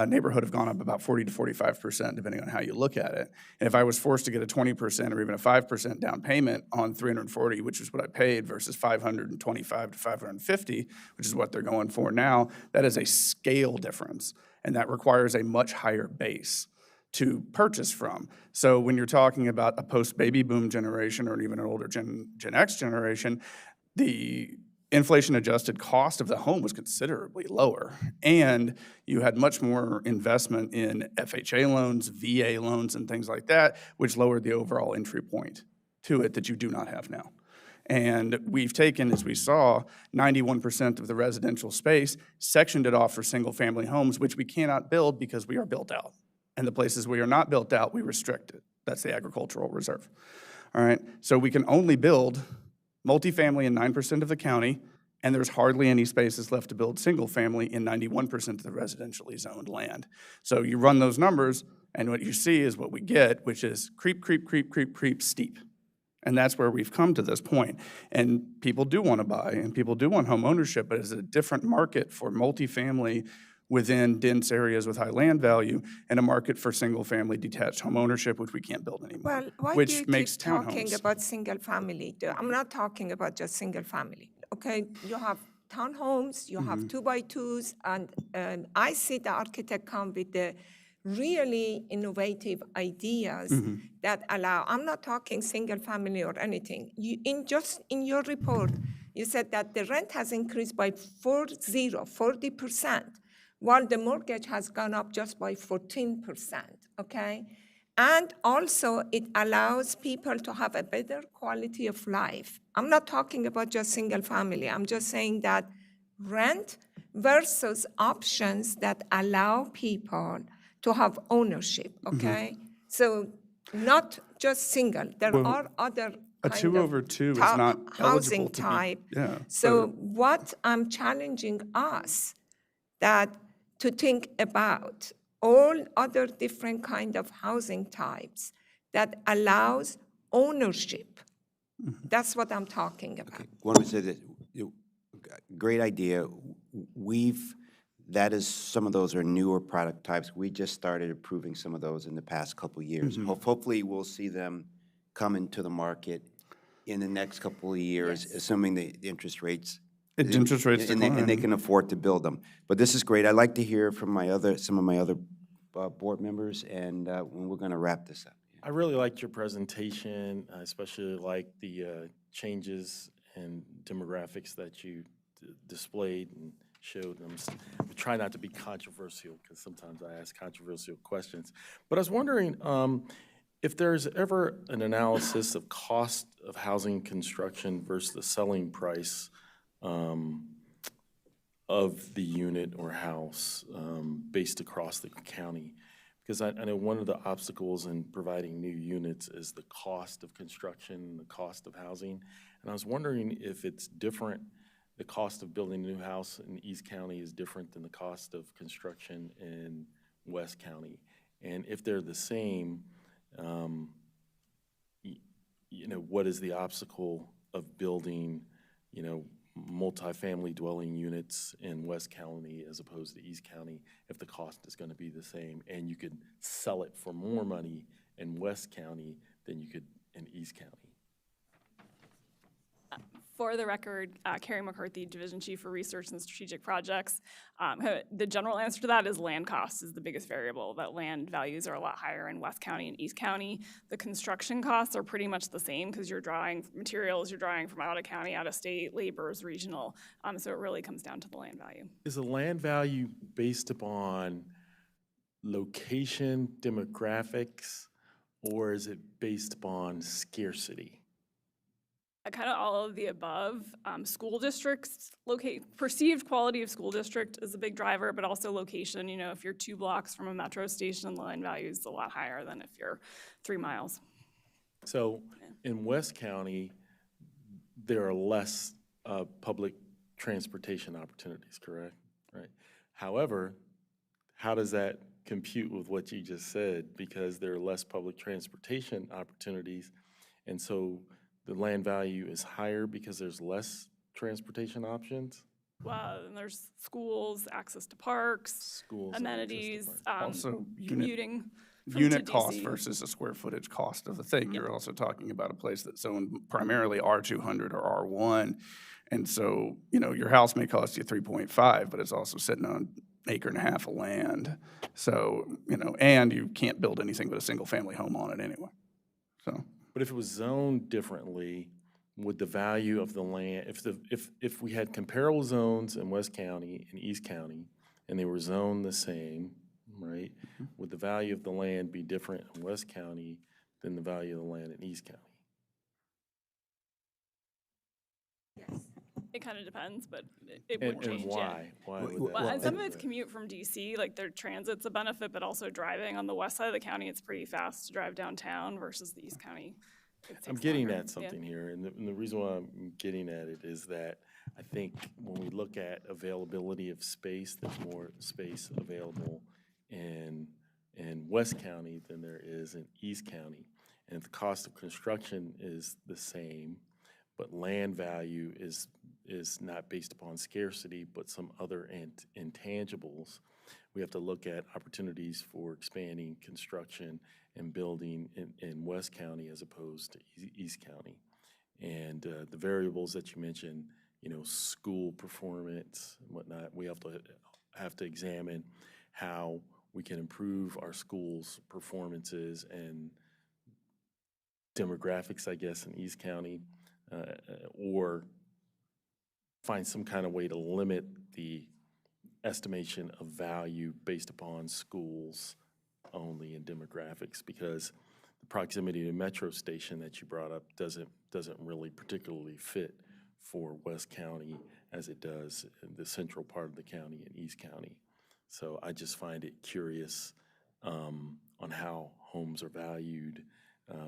neighborhood have gone up about 40 to 45%, depending on how you look at it. And if I was forced to get a 20% or even a 5% down payment on 340, which is what I paid, versus 525 to 550, which is what they're going for now, that is a scale difference, and that requires a much higher base to purchase from. So when you're talking about a post-baby boom generation or even an older Gen X generation, the inflation-adjusted cost of the home was considerably lower, and you had much more investment in FHA loans, VA loans, and things like that, which lowered the overall entry point to it that you do not have now. And we've taken, as we saw, 91% of the residential space, sectioned it off for single-family homes, which we cannot build because we are built out. And the places we are not built out, we restrict it. That's the agricultural reserve. All right, so we can only build multifamily in 9% of the county, and there's hardly any spaces left to build single family in 91% of the residentially zoned land. So you run those numbers, and what you see is what we get, which is creep, creep, creep, creep, creep, steep. And that's where we've come to this point. And people do want to buy, and people do want home ownership, but it's a different market for multifamily within dense areas with high land value, and a market for single-family detached home ownership, which we can't build anymore. Well, why which do you makes keep talking townhomes. about single family? I'm not talking about just single family, okay? You have townhomes, you have 2x2s, and I see the architect come with the really innovative ideas that allow, I'm not talking single family or anything. In your report, you said that the rent has increased by 40%, while the mortgage has gone up just by 14%, okay? And also, it allows people to have a better quality of life. I'm not talking about just single family. I'm just saying that rent versus options that allow people to have ownership, okay? So not just single. There Well, are other a kind 2 of over 2 is not housing eligible to be. type. Yeah. So what I'm challenging us that to think about all other different kind of housing types that allows ownership. That's what I'm talking about. Want to say that, great idea. That is, some of those are newer product types. We just started approving some of those in the past couple of years. Hopefully, we'll see them come into the market in the next couple of years, assuming the interest rates. Interest rates and they decline. can afford to build them. But this is great. I'd like to hear from some of my other board members, and we're going to wrap this up. I really liked your presentation. I especially like the changes and demographics that you displayed and showed them. Try not to be controversial, because sometimes I ask controversial questions. But I was wondering if there's ever an analysis of cost of housing construction versus the selling price of the unit or house based across the county. Because I know one of the obstacles in providing new units is the cost of construction, the cost of housing. And I was wondering if it's different, the cost of building a new house in East County is different than the cost of construction in West County. And if they're the same, what is the obstacle of building, multifamily dwelling units in West County as opposed to East County if the cost is going to be the same, and you could sell it for more money in West County than you could in East County? For the record, Carrie McCarthy, Division Chief for Research and Strategic Projects. The general answer to that is land cost is the biggest variable, that land values are a lot higher in West County and East County. The construction costs are pretty much the same because you're drawing materials, you're drawing from out of county, out of state, laborers, regional. So it really comes down to the land value. Is the land value based upon location, demographics, or is it based upon scarcity? Kind of all of the above. School districts, perceived quality of school district is a big driver, but also location. You know, if you're 2 blocks from a metro station, the land value is a lot higher than if you're 3 miles. So in West County, there are less public transportation opportunities, correct? Right. However, how does that compute with what you just said? Because there are less public transportation opportunities, and so the land value is higher because there's less transportation options? Well, and there's schools, access to parks, Schools and access to amenities, Also, commuting unit to cost DC. versus the square footage cost of the thing. You're also talking about a place that's zoned primarily R200 or R1. And so, you know, your house may cost you 3.5, but it's also sitting on an acre and a half of land. So, you know, and you can't build anything but a single family home on it anyway. So, But if it was zoned differently, would the value of the land, if we had comparable zones in West County and East County, and they were zoned the same, right? Would the value of the land be different in West County than the value of the land in East County? It kind of depends, but it would And change. why? Why would that? Well, and some of why it's that? commute from DC, like their transit's a benefit, but also driving. On the west side of the county, it's pretty fast to drive downtown versus the East County. I'm getting at something here, and the reason why I'm getting at it is that I think when we look at availability of space, there's more space available in West County than there is in East County. And if the cost of construction is the same, but land value is not based upon scarcity, but some other intangibles, we have to look at opportunities for expanding construction and building in West County as opposed to East County. And the variables that you mentioned, you know, school performance and whatnot, we have to examine how we can improve our schools' performances and demographics, I guess, in East County, or find some kind of way to limit the estimation of value based upon schools only and demographics, because the proximity to metro station that you brought up doesn't really particularly fit for West County as it does in the central part of the county and East County. So I just find it curious on how homes are valued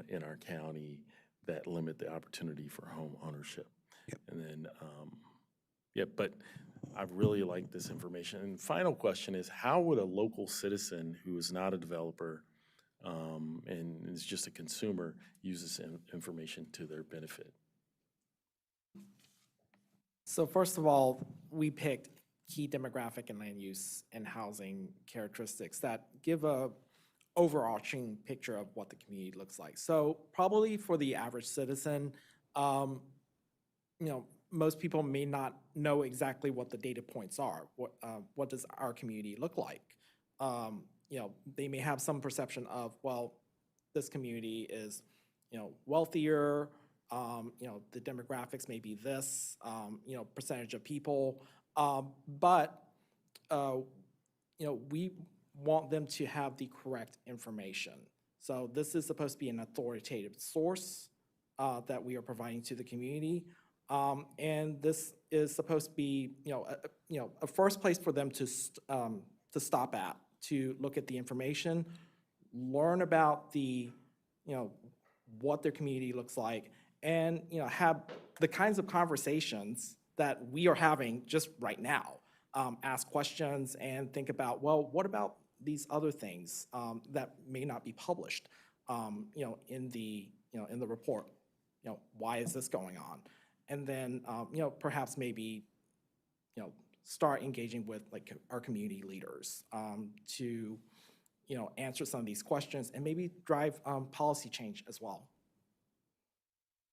in our county that limit the opportunity for home ownership. And then, but I really like this information. And final question is, how would a local citizen who is not a developer and is just a consumer use this information to their benefit? So first of all, we picked key demographic and land use and housing characteristics that give a overarching picture of what the community looks like. So probably for the average citizen, you know, most people may not know exactly what the data points are. What does our community look like? You know, they may have some perception of, well, this community is, you know, wealthier. You know, the demographics may be this, you know, percentage of people. But you know, we want them to have the correct information. So this is supposed to be an authoritative source that we are providing to the community. And this is supposed to be, you know, a first place for them to stop at, to look at the information, learn about the, you know, what their community looks like, and, you know, have the kinds of conversations that we are having just right now. Ask questions and think about, well, what about these other things that may not be published, you know, in the report? You know, why is this going on? And then, you know, perhaps maybe, you know, start engaging with like our community leaders to, you know, answer some of these questions and maybe drive policy change as well.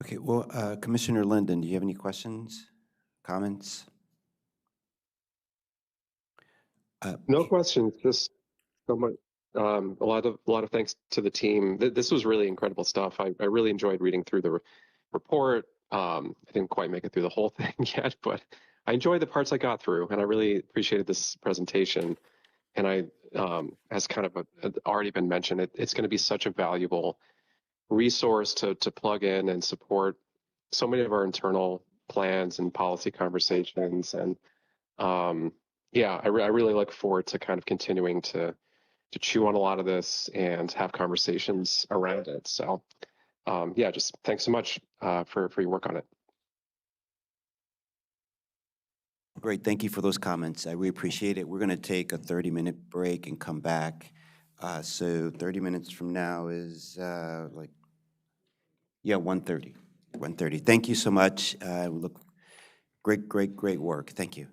Okay, well, Commissioner Linden, do you have any questions, comments? No questions, just so much. A lot of thanks to the team. This was really incredible stuff. I really enjoyed reading through the report. I didn't quite make it through the whole thing yet, but I enjoyed the parts I got through, and I really appreciated this presentation. And I, as kind of already been mentioned, it's going to be such a valuable resource to plug in and support so many of our internal plans and policy conversations. And yeah, I really look forward to kind of continuing to chew on a lot of this and have conversations around it. So yeah, just thanks so much for your work on it. Great, thank you for those comments. We appreciate it. We're going to take a 30-minute break and come back. So 30 minutes from now is like, yeah, 1:30. 1:30. Thank you so much. Look, great work. Thank you.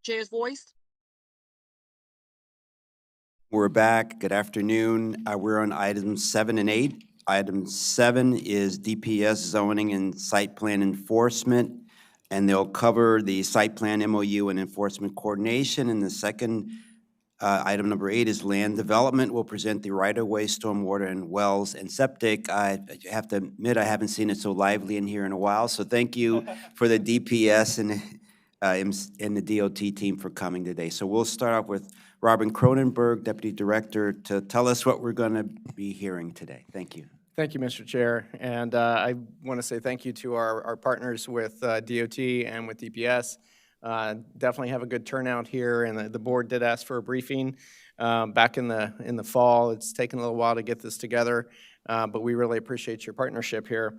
Chair's voice. We're back. Good afternoon. We're on items 7 and 8. Item 7 is DPS zoning and site plan enforcement, and they'll cover the site plan MOU and enforcement coordination. And the second, item number 8 is land development. We'll present the right-of-way, stormwater, and wells and septic. I have to admit, I haven't seen it so lively in here in a while, so thank you for the DPS and the DOT team for coming today. So we'll start off with Robin Cronenberg, Deputy Director, to tell us what we're going to be hearing today. Thank you. Thank you, Mr. Chair. And I want to say thank you to our partners with DOT and with DPS. Definitely have a good turnout here, and the board did ask for a briefing back in the fall. It's taken a little while to get this together, but we really appreciate your partnership here.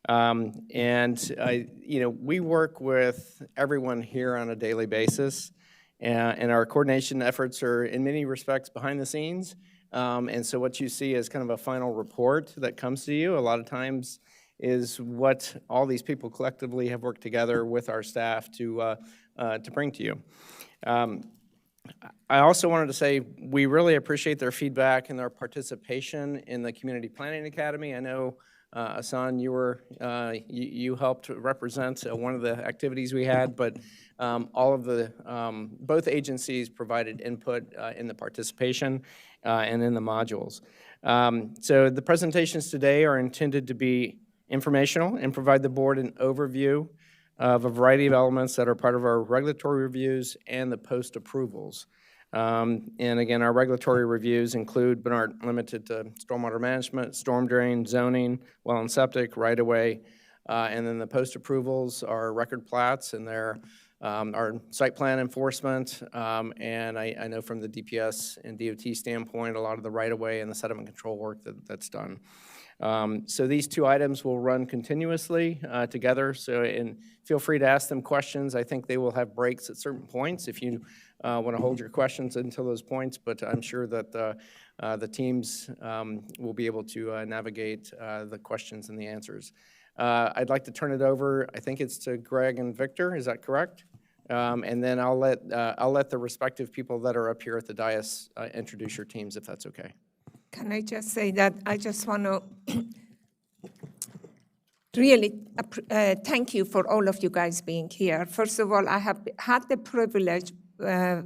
We work with everyone here on a daily basis, and our coordination efforts are in many respects behind the scenes. And so what you see is kind of a final report that comes to you a lot of times is what all these people collectively have worked together with our staff to bring to you. I also wanted to say we really appreciate their feedback and their participation in the Community Planning Academy. I know, Asan, you helped represent one of the activities we had, but all of both agencies provided input in the participation and in the modules. So the presentations today are intended to be informational and provide the board an overview of a variety of elements that are part of our regulatory reviews and the post-approvals. And again, our regulatory reviews include, but aren't limited to, stormwater management, storm drain, zoning, well and septic, right-of-way, and then the post-approvals are record plats and our site plan enforcement, and I know from the DPS and DOT standpoint, a lot of the right-of-way and the sediment control work that's done. So these two items will run continuously together, and feel free to ask them questions. I think they will have breaks at certain points if you want to hold your questions until those points, but I'm sure that the teams will be able to navigate the questions and the answers. I'd like to turn it over, I think it's to Greg and Victor, is that correct? And then I'll let the respective people that are up here at the dais introduce your teams, if that's okay. Can I just say that I just want to really thank you for all of you guys being here. First of all, I have had the privilege, for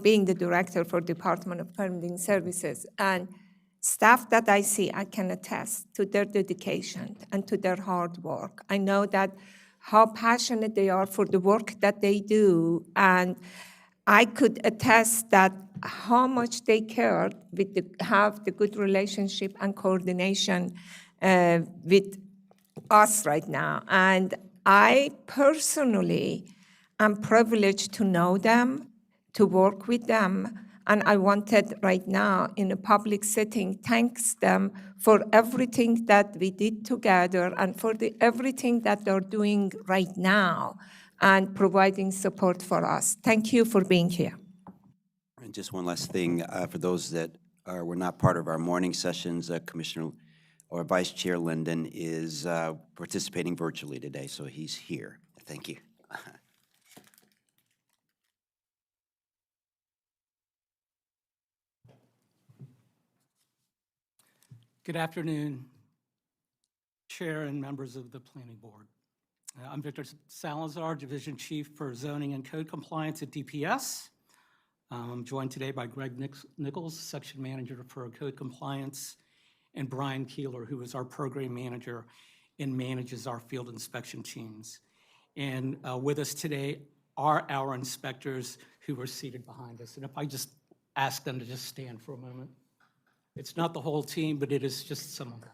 being the director for Department of Permitting Services, and staff that I see, I can attest to their dedication and to their hard work. I know that how passionate they are for the work that they do, and I could attest that how much they care have the good relationship and coordination with us right now. And I personally am privileged to know them, to work with them, and I wanted right now in a public setting, thanks them for everything that we did together and for everything that they're doing right now and providing support for us. Thank you for being here. And just one last thing, for those that were not part of our morning sessions, Commissioner or Vice Chair Linden is participating virtually today, so he's here. Thank you. Good afternoon, Chair and members of the Planning Board. I'm Victor Salazar, Division Chief for Zoning and Code Compliance at DPS. I'm joined today by Greg Nichols, Section Manager for Code Compliance, and Brian Keeler, who is our Program Manager and manages our field inspection teams. And with us today are our inspectors who are seated behind us. And if I just ask them to just stand for a moment. It's not the whole team, but it is just some of them.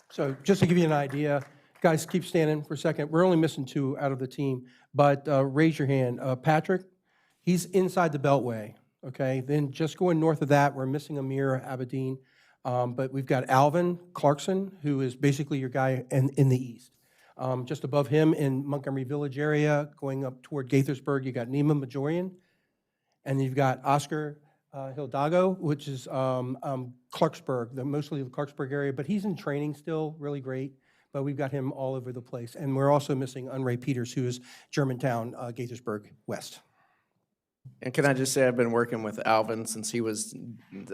So just to give you an idea, guys, keep standing for a second. We're only missing 2 out of the team, but raise your hand. Patrick, he's inside the Beltway, okay? Then just going north of that, we're missing Amir Abedin, but we've got Alvin Clarkson, who is basically your guy in the east. Just above him in Montgomery Village area, going up toward Gaithersburg, you got Nima Majorian, and you've got Oscar Hildago, which is Clarksburg, mostly the Clarksburg area, but he's in training still, really great, but we've got him all over the place. And we're also missing Unray Peters, who is Germantown, Gaithersburg West. And can I just say, I've been working with Alvin since he was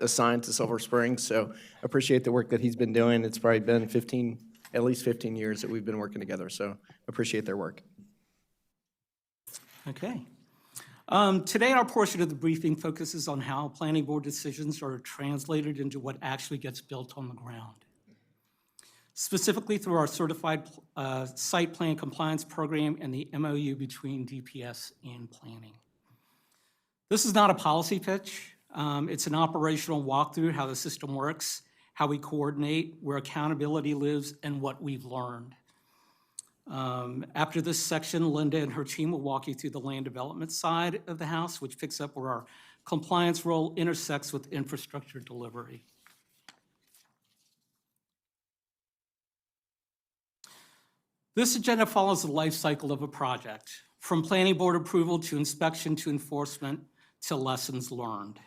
assigned to Silver Springs, so appreciate the work that he's been doing. It's probably been at least 15 years that we've been working together, so appreciate their work. Okay. Today, our portion of the briefing focuses on how planning board decisions are translated into what actually gets built on the ground. Specifically through our certified site plan compliance program and the MOU between DPS and planning. This is not a policy pitch. It's an operational walkthrough, how the system works, how we coordinate, where accountability lives, and what we've learned. After this section, Linda and her team will walk you through the land development side of the house, which picks up where our compliance role intersects with infrastructure delivery. This agenda follows the life cycle of a project, from planning board approval to inspection to enforcement to lessons learned.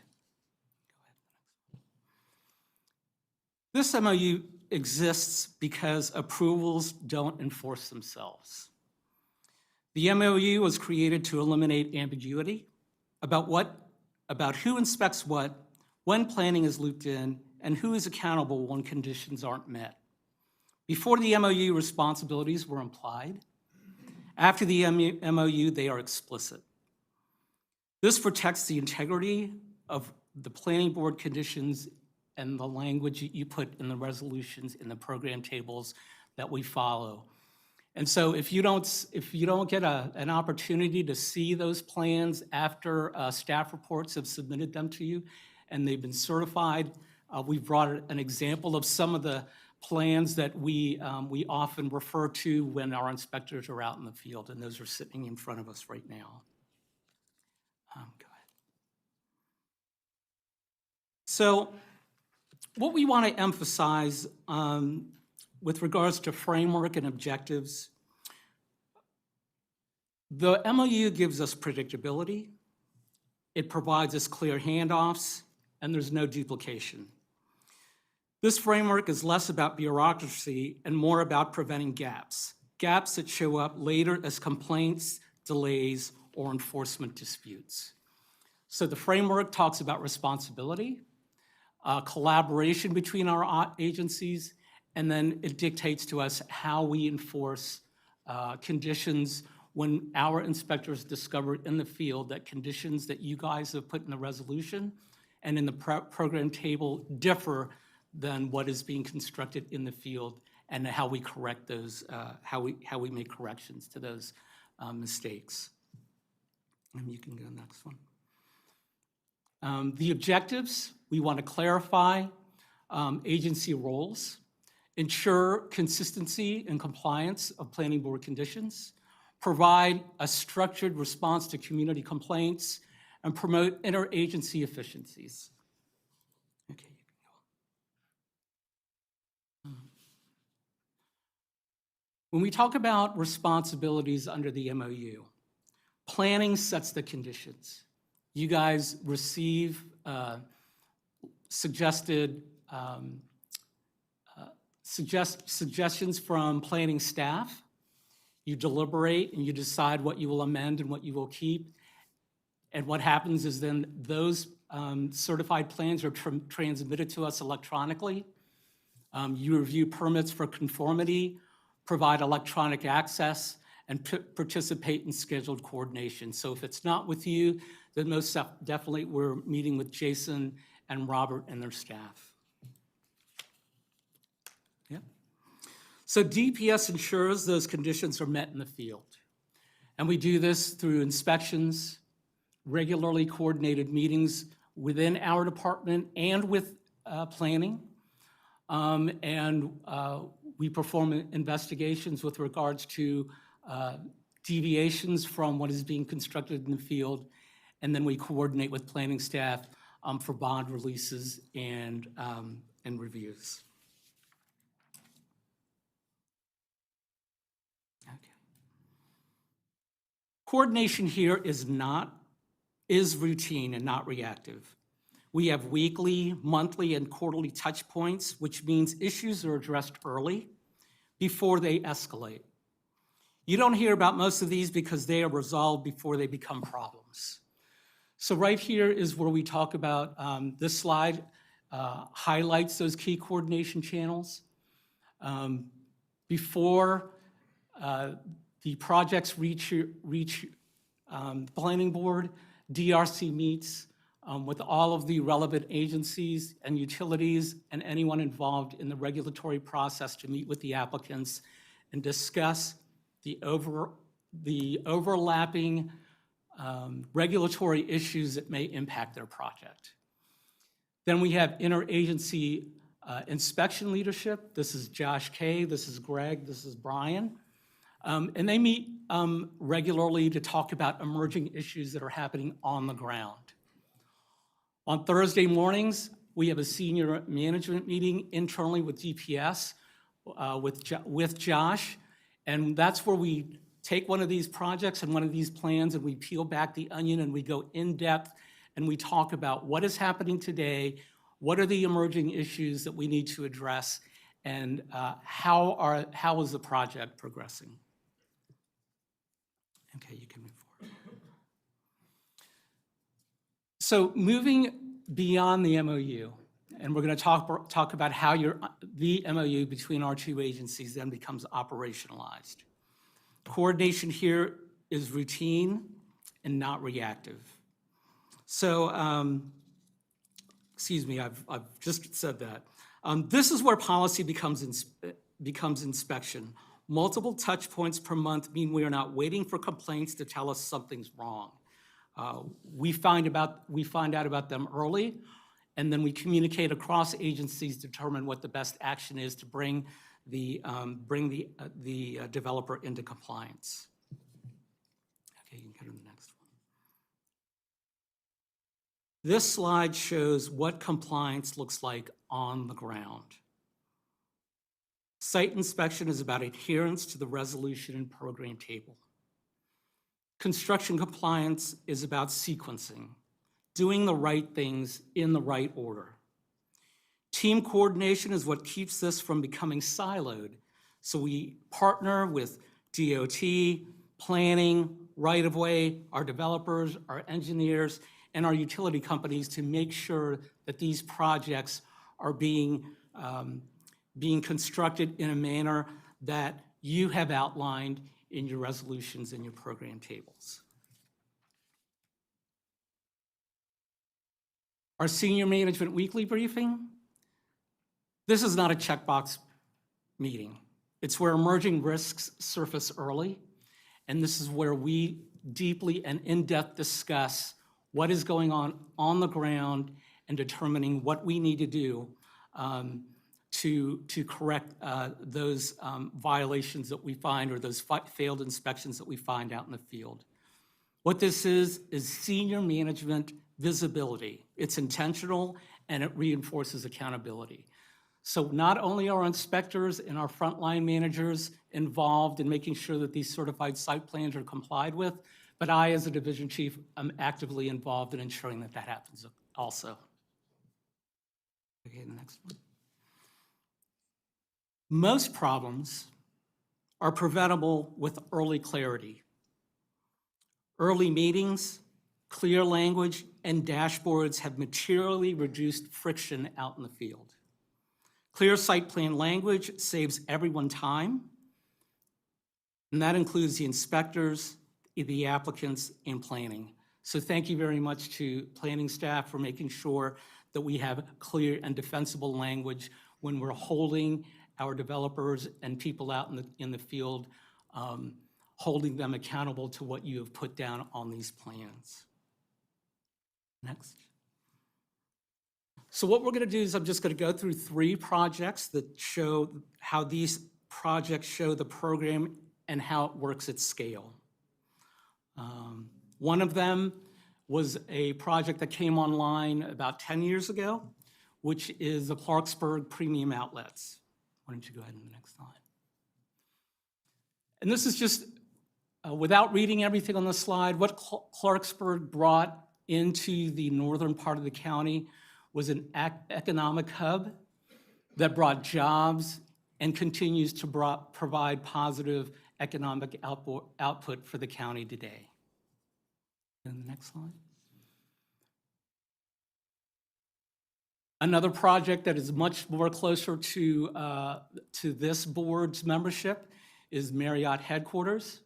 This MOU exists because approvals don't enforce themselves. The MOU was created to eliminate ambiguity about who inspects what, when planning is looped in, and who is accountable when conditions aren't met. Before the MOU, responsibilities were implied. After the MOU, they are explicit. This protects the integrity of the planning board conditions and the language you put in the resolutions in the program tables that we follow. And so if you don't get an opportunity to see those plans after staff reports have submitted them to you and they've been certified, we've brought an example of some of the plans that we often refer to when our inspectors are out in the field, and those are sitting in front of us right now. Go ahead. So what we want to emphasize with regards to framework and objectives, the MOU gives us predictability, it provides us clear handoffs, and there's no duplication. This framework is less about bureaucracy and more about preventing gaps that show up later as complaints, delays, or enforcement disputes. So the framework talks about responsibility, collaboration between our agencies, and then it dictates to us how we enforce conditions when our inspectors discover in the field that conditions that you guys have put in the resolution and in the program table differ than what is being constructed in the field, and how we correct those, how we make corrections to those mistakes. And you can go next one. The objectives, we want to clarify agency roles, ensure consistency and compliance of planning board conditions, provide a structured response to community complaints, and promote interagency efficiencies. Okay, you can go. When we talk about responsibilities under the MOU, planning sets the conditions. You guys receive suggestions from planning staff. You deliberate and you decide what you will amend and what you will keep. And what happens is then those certified plans are transmitted to us electronically. You review permits for conformity, provide electronic access, and participate in scheduled coordination. So if it's not with you, then most definitely we're meeting with Jason and Robert and their staff. Yeah. So DPS ensures those conditions are met in the field. And we do this through inspections, regularly coordinated meetings within our department and with planning. We perform investigations with regards to deviations from what is being constructed in the field, and then we coordinate with planning staff for bond releases and reviews. Okay. Coordination here is routine and not reactive. We have weekly, monthly, and quarterly touch points, which means issues are addressed early before they escalate. You don't hear about most of these because they are resolved before they become problems. So right here is where we talk about, this slide highlights those key coordination channels. Before the projects reach the planning board, DRC meets with all of the relevant agencies and utilities and anyone involved in the regulatory process to meet with the applicants and discuss the overlapping regulatory issues that may impact their project. Then we have interagency inspection leadership. This is Josh Kay, this is Greg, this is Brian. And they meet regularly to talk about emerging issues that are happening on the ground. On Thursday mornings, we have a senior management meeting internally with DPS, with Josh, and that's where we take one of these projects and one of these plans and we peel back the onion and we go in depth and we talk about what is happening today, what are the emerging issues that we need to address, and how is the project progressing. Okay, you can move forward. So moving beyond the MOU, and we're going to talk about how the MOU between our two agencies then becomes operationalized. Coordination here is routine and not reactive. So, excuse me, I've just said that. This is where policy becomes inspection. Multiple touch points per month mean we are not waiting for complaints to tell us something's wrong. We find out about them early, and then we communicate across agencies to determine what the best action is to bring the developer into compliance. Okay, you can go to the next one. This slide shows what compliance looks like on the ground. Site inspection is about adherence to the resolution and program table. Construction compliance is about sequencing, doing the right things in the right order. Team coordination is what keeps this from becoming siloed. So we partner with DOT, planning, right-of-way, our developers, our engineers, and our utility companies to make sure that these projects are being constructed in a manner that you have outlined in your resolutions and your program tables. Our senior management weekly briefing. This is not a checkbox meeting. It's where emerging risks surface early, and this is where we deeply and in-depth discuss what is going on the ground and determining what we need to do to correct those violations that we find or those failed inspections that we find out in the field. What this is senior management visibility. It's intentional and it reinforces accountability. So not only are inspectors and our frontline managers involved in making sure that these certified site plans are complied with, but I, as a division chief, am actively involved in ensuring that that happens also. Okay, the next one. Most problems are preventable with early clarity. Early meetings, clear language, and dashboards have materially reduced friction out in the field. Clear site plan language saves everyone time, and that includes the inspectors, the applicants, and planning. So thank you very much to planning staff for making sure that we have clear and defensible language when we're holding our developers and people out in the field, holding them accountable to what you have put down on these plans. Next. So what we're going to do is I'm just going to go through 3 projects that show how these projects show the program and how it works at scale. One of them was a project that came online about 10 years ago, which is the Clarksburg Premium Outlets. Why don't you go ahead to the next slide? And this is just, without reading everything on the slide, what Clarksburg brought into the northern part of the county was an economic hub that brought jobs and continues to provide positive economic output for the county today. And the next slide. Another project that is much more closer to this board's membership is Marriott headquarters.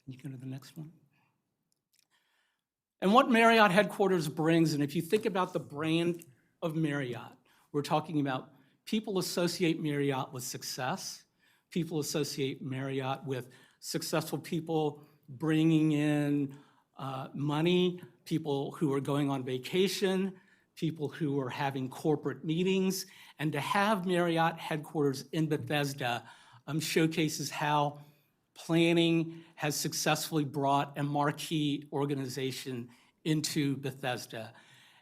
Can you go to the next one? And what Marriott headquarters brings, and if you think about the brand of Marriott, we're talking about people associate Marriott with success. People associate Marriott with successful people bringing in money, people who are going on vacation, people who are having corporate meetings. And to have Marriott headquarters in Bethesda showcases how planning has successfully brought a marquee organization into Bethesda.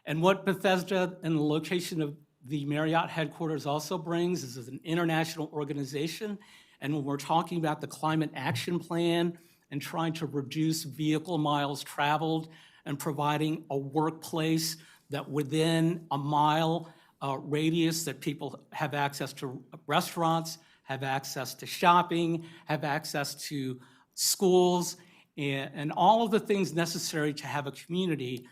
And what Bethesda and the location of the Marriott headquarters also brings is an international organization. And when we're talking about the Climate Action Plan and trying to reduce vehicle miles traveled and providing a workplace that within a mile radius that people have access to restaurants, have access to shopping, have access to schools, and all of the things necessary to have a community.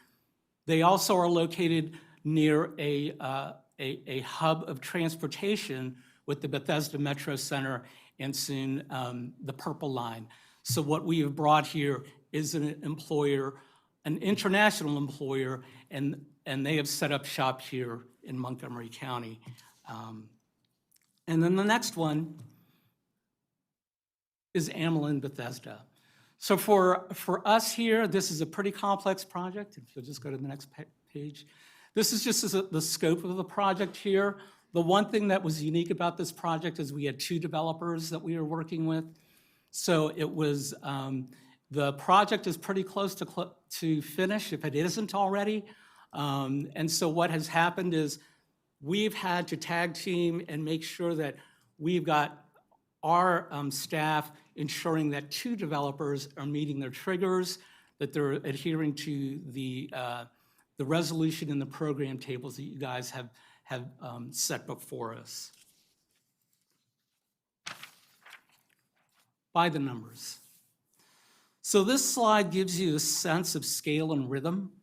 They also are located near a hub of transportation with the Bethesda Metro Center and soon the Purple Line. So what we have brought here is an employer, an international employer, and they have set up shop here in Montgomery County. And then the next one is Amelin Bethesda. So for us here, this is a pretty complex project. If you'll just go to the next page. This is just the scope of the project here. The one thing that was unique about this project is we had 2 developers that we were working with. So it was, the project is pretty close to finish, if it isn't already. And so what has happened is we've had to tag team and make sure that we've got our staff ensuring that 2 developers are meeting their triggers, that they're adhering to the resolution and the program tables that you guys have set before us. By the numbers. So this slide gives you a sense of scale and rhythm,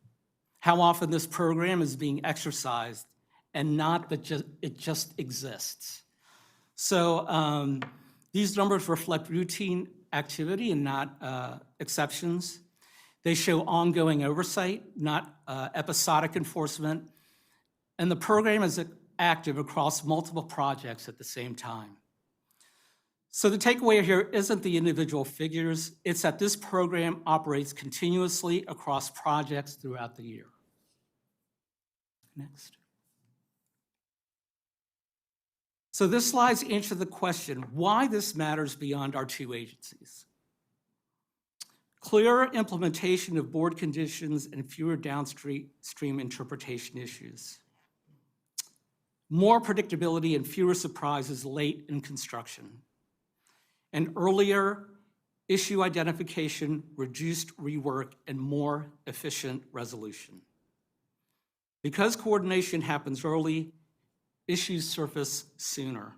how often this program is being exercised, and not that it just exists. So these numbers reflect routine activity and not exceptions. They show ongoing oversight, not episodic enforcement. And the program is active across multiple projects at the same time. So the takeaway here isn't the individual figures, it's that this program operates continuously across projects throughout the year. Next. So this slide's answer the question, why this matters beyond our 2 agencies. Clearer implementation of board conditions and fewer downstream interpretation issues. More predictability and fewer surprises late in construction. And earlier issue identification, reduced rework, and more efficient resolution. Because coordination happens early, issues surface sooner.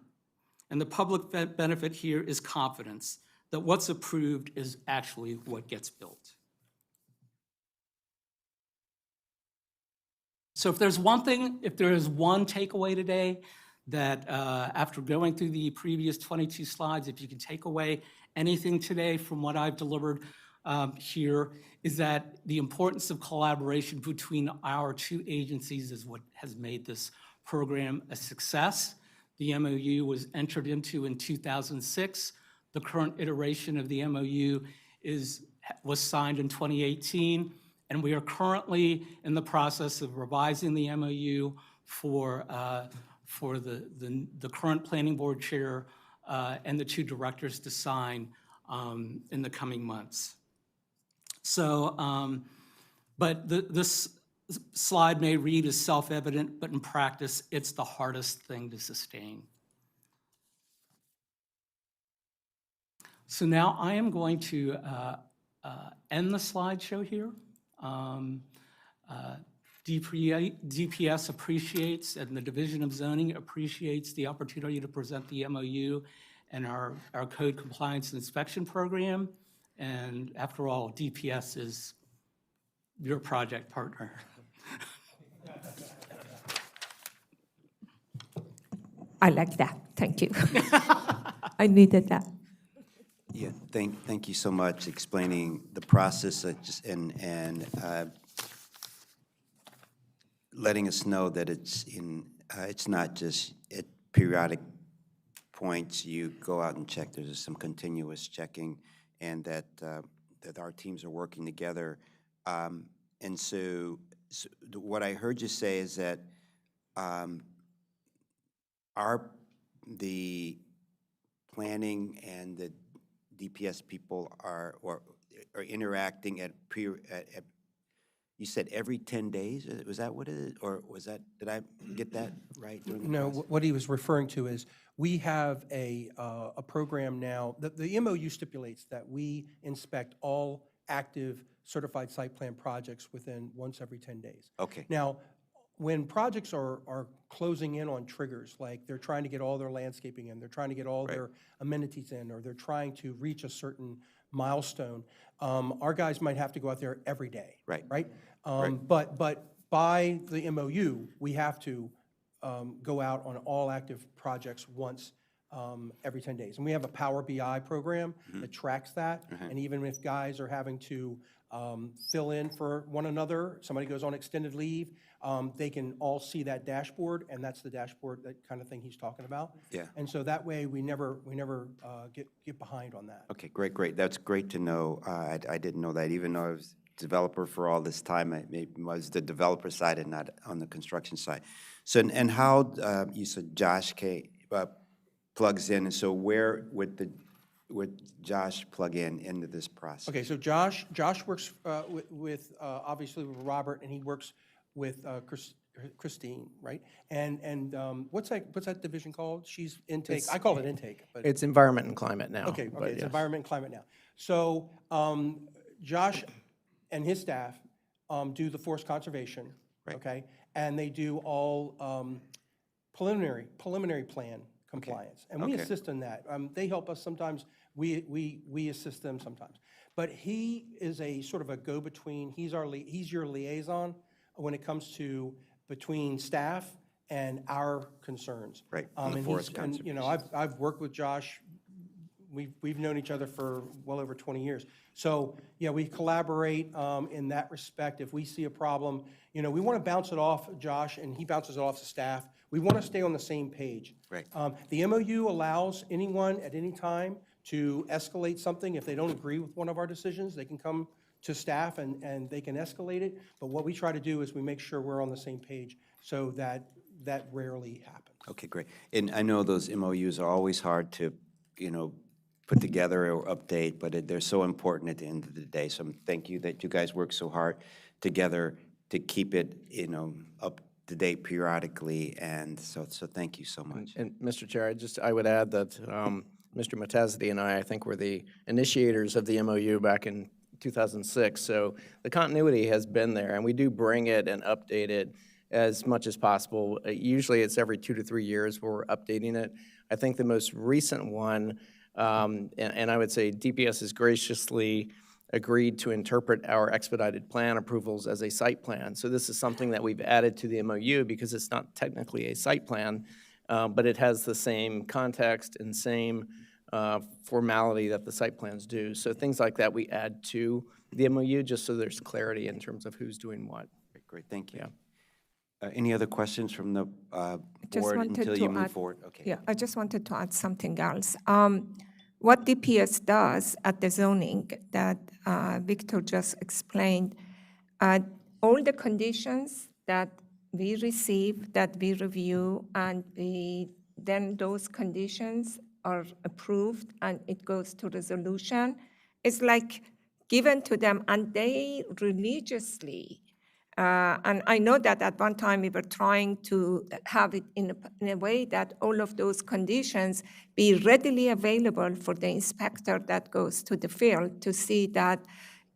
And the public benefit here is confidence that what's approved is actually what gets built. So if there is one takeaway today, that after going through the previous 22 slides, if you can take away anything today from what I've delivered here, is that the importance of collaboration between our 2 agencies is what has made this program a success. The MOU was entered into in 2006. The current iteration of the MOU was signed in 2018, and we are currently in the process of revising the MOU for the current planning board chair and the 2 directors to sign in the coming months. So, but this slide may read as self-evident, but in practice, it's the hardest thing to sustain. So now I am going to end the slideshow here. DPS appreciates, and the Division of Zoning appreciates the opportunity to present the MOU and our code compliance and inspection program. And after all, DPS is your project partner. I like that. Thank you. I needed that. Yeah, thank you so much explaining the process and letting us know that it's not just at periodic points you go out and check. There's some continuous checking, and that our teams are working together. And so what I heard you say is that the planning and the DPS people are interacting at you said every 10 days? Was that what it is? Or was that, did I get that right? during the No, process? what he was referring to is, we have a program now, the MOU stipulates that we inspect all active certified site plan projects within once every 10 days. Okay. Now, when projects are closing in on triggers, like they're trying to get all their landscaping in, they're trying to get all their amenities in, or they're trying to reach a certain milestone, our guys might have to go out there every day. Right. Right? But by the MOU, we have to go out on all active projects once every 10 days. And we have a Power BI program that tracks that. And even if guys are having to fill in for one another, somebody goes on extended leave, they can all see that dashboard, and that's the dashboard, that kind of thing he's talking about. Yeah. And so that way, we never get behind on that. Okay, great. That's great to know. I didn't know that, even though I was developer for all this time. I was the developer side and not on the construction side. So, and how, you said Josh plugs in, and so where would Josh plug into this process? Okay, so Josh works with obviously with Robert, and he works with Christine, right? And what's that division called? She's intake. I call it intake, but It's environment and climate now. okay, but it's yes. environment and climate now. So Josh and his staff do the forest conservation, okay? And they do all preliminary plan compliance. And we assist in that. They help us sometimes, we assist them sometimes. But he is a sort of a go-between, he's your liaison when it comes to between staff and our concerns. Right, And forest he's, and, you know, I've worked with Josh. We've known each other for well over 20 years. So, yeah, we collaborate in that respect. If we see a problem, you know, we want to bounce it off Josh, and he bounces it off the staff. We want to stay on the same page. Right. The MOU allows anyone at any time to escalate something. If they don't agree with one of our decisions, they can come to staff and they can escalate it. But what we try to do is we make sure we're on the same page, so that rarely happens. Okay, great. And I know those MOUs are always hard to, you know, put together or update, but they're so important at the end of the day. So thank you that you guys work so hard together to keep it, you know, up to date periodically. And so thank you so much. And Mr. Chair, I would add that Mr. Matazzi and I think, were the initiators of the MOU back in 2006. So the continuity has been there, and we do bring it and update it as much as possible. Usually it's every 2 to 3 years where we're updating it. I think the most recent one, and I would say DPS has graciously agreed to interpret our expedited plan approvals as a site plan. So this is something that we've added to the MOU because it's not technically a site plan, but it has the same context and same formality that the site plans do. So things like that we add to the MOU just so there's clarity in terms of who's doing what. Great, thank you. Yeah. Any other questions from the Just board wanted until to you move add- forward? Okay. Yeah, I just wanted to add something else. What DPS does at the zoning that Victor just explained, all the conditions that we receive, that we review, and then those conditions are approved and it goes to resolution. It's like given to them, and they religiously, and I know that at one time we were trying to have it in a way that all of those conditions be readily available for the inspector that goes to the field to see that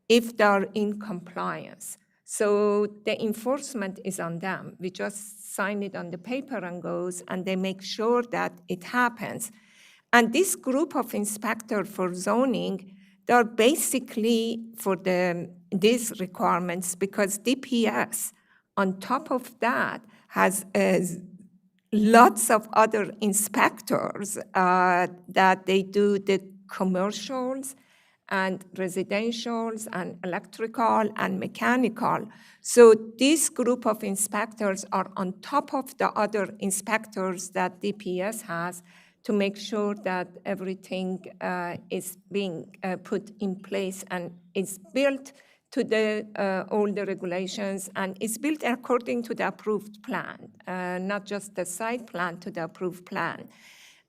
if they're in compliance. So the enforcement is on them. We just sign it on the paper and goes, and they make sure that it happens. And this group of inspector for zoning, they're basically for these requirements because DPS, on top of that, has a lots of other inspectors that they do the commercials and residentials and electrical and mechanical. So this group of inspectors are on top of the other inspectors that DPS has to make sure that everything is being put in place and is built to all the regulations, and it's built according to the approved plan, not just the site plan, to the approved plan.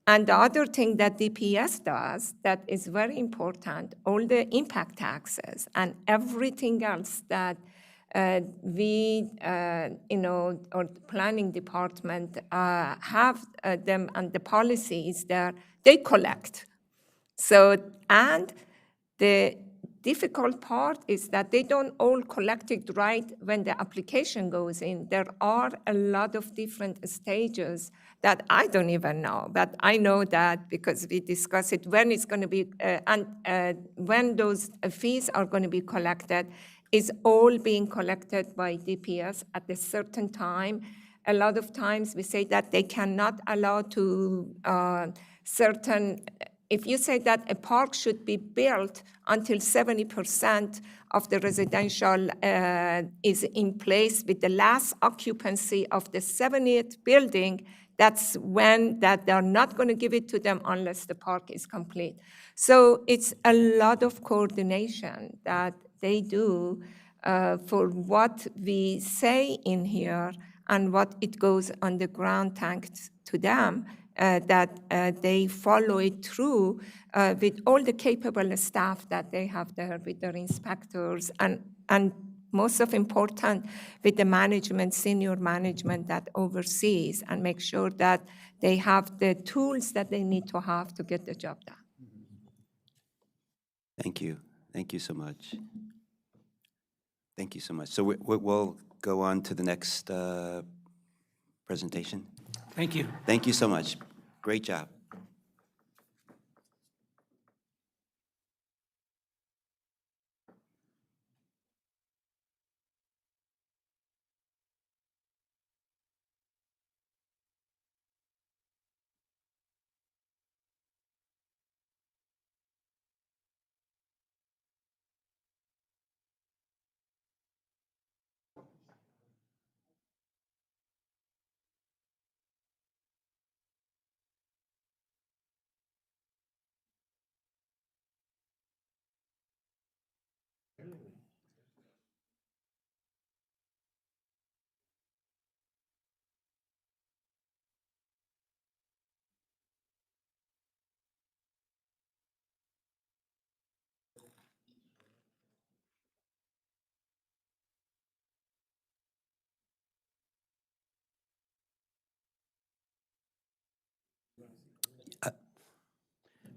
And the other thing that DPS does that is very important, all the impact taxes and everything else that we, or the planning department have them and the policies that they collect. So, and the difficult part is that they don't all collect it right when the application goes in. There are a lot of different stages that I don't even know, but I know that because we discuss it, when it's going to be, when those fees are going to be collected, is all being collected by DPS at a certain time. A lot of times we say that they cannot allow to certain. If you say that a park should be built until 70% of the residential is in place with the last occupancy of the 70th building, that's when that they're not going to give it to them unless the park is complete. So it's a lot of coordination that they do for what we say in here and what it goes on the ground thanks to them. That they follow it through with all the capable staff that they have there, with their inspectors, and most of important, with the management, senior management that oversees and make sure that they have the tools that they need to have to get the job done. Thank you. Thank you so much. Thank you so much. So we'll go on to the next presentation. Thank you. Thank you so much. Great job.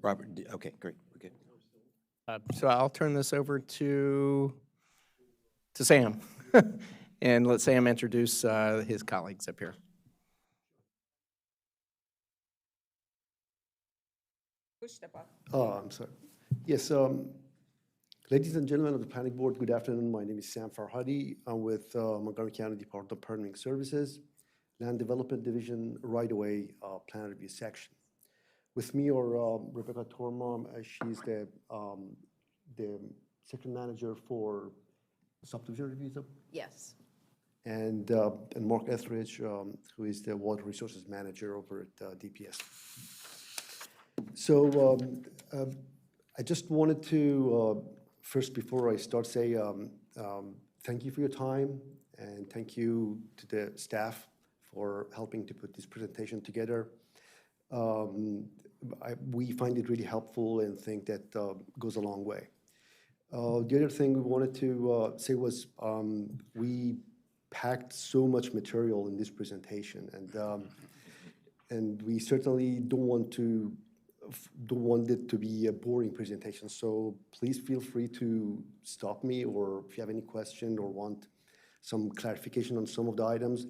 Robert, okay, great, we're good. So I'll turn this over to Sam, and let Sam introduce his colleagues up here. Push the button. Oh, I'm sorry. Yes, ladies and gentlemen of the Planning Board, good afternoon. My name is Sam Farhadi. I'm with Montgomery County Department of Permitting Services, Land Development Division, Right-of-Way Plan Review Section. With me are Rebecca Tormam, she's the section manager for subdivision reviews. Yes. And Mark Etheridge, who is the water resources manager over at DPS. So I just wanted to, first, before I start, say thank you for your time, and thank you to the staff for helping to put this presentation together. We find it really helpful and think that goes a long way. The other thing we wanted to say was we packed so much material in this presentation, and we certainly don't want it to be a boring presentation. So please feel free to stop me, or if you have any question or want some clarification on some of the items,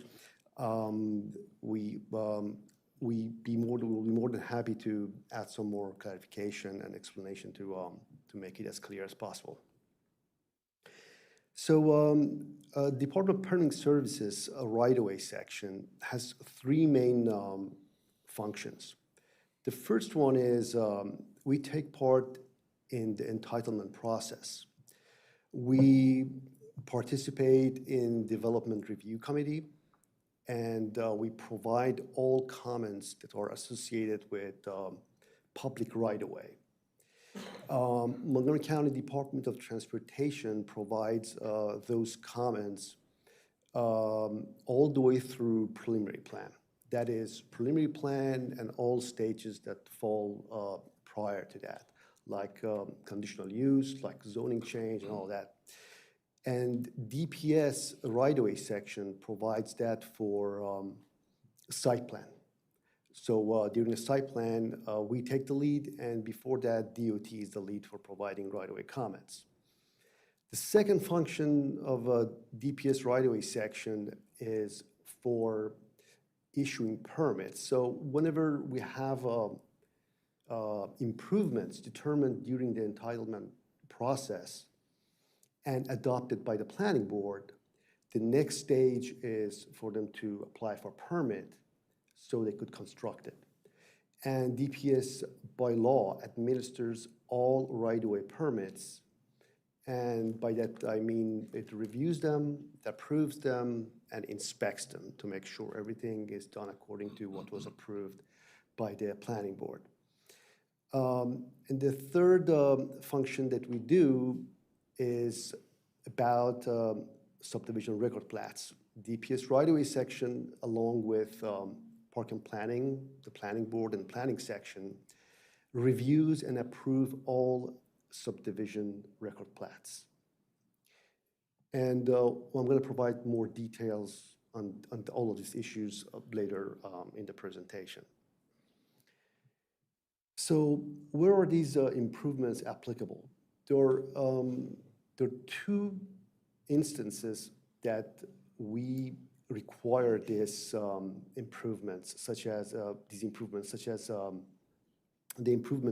we'll be more than happy to add some more clarification and explanation to make it as clear as possible. So Department of Permitting Services right-of-way section has three main functions. The first one is we take part in the entitlement process. We participate in development review committee, and we provide all comments that are associated with public right-of-way. Montgomery County Department of Transportation provides those comments all the way through preliminary plan. That is preliminary plan and all stages that fall prior to that, like conditional use, like zoning change and all that. And DPS right-of-way section provides that for site plan. So during the site plan, we take the lead, and before that, DOT is the lead for providing right-of-way comments. The second function of a DPS right-of-way section is for issuing permits. So whenever we have improvements determined during the entitlement process and adopted by the planning board, the next stage is for them to apply for permit so they could construct it. And DPS by law administers all right-of-way permits. And by that, I mean it reviews them, it approves them, and inspects them to make sure everything is done according to what was approved by the planning board. And the third function that we do is about subdivision record plats. DPS right-of-way section, along with Park and Planning, the planning board and planning section, reviews and approve all subdivision record plats. And I'm going to provide more details on all of these issues later in the presentation. So where are these improvements applicable? There are two instances that we require these improvements, such as the improvements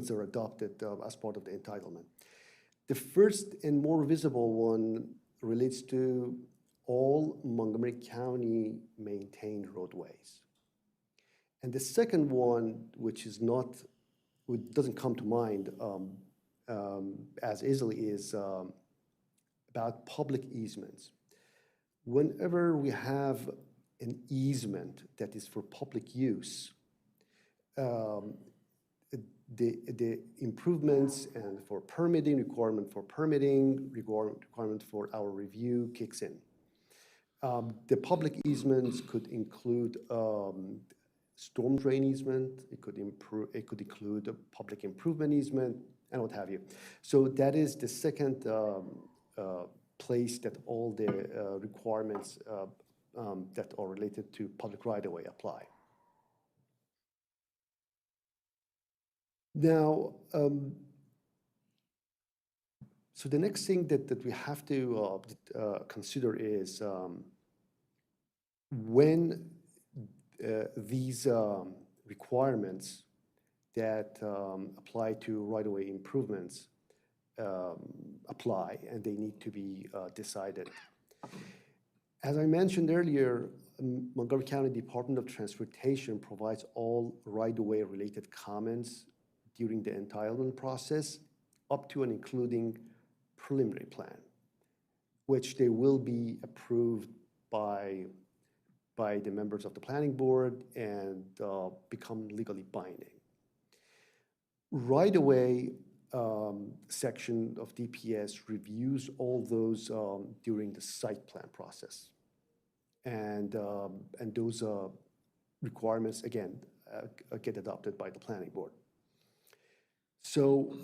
that are adopted as part of the entitlement. The first and more visible one relates to all Montgomery County maintained roadways. And the second one, which doesn't come to mind as easily, is about public easements. Whenever we have an easement that is for public use, the improvements and for permitting, requirement for our review kicks in. The public easements could include storm drain easement, it could include a public improvement easement, and what have you. So that is the second place that all the requirements that are related to public right-of-way apply. Now, so the next thing that we have to consider is when these requirements that apply to right-of-way improvements apply, and they need to be decided. As I mentioned earlier, Montgomery County Department of Transportation provides all right-of-way related comments during the entitlement process, up to and including preliminary plan, which they will be approved by the members of the planning board and become legally binding. Right-of-way section of DPS reviews all those during the site plan process. And those requirements, again, get adopted by the planning board. So,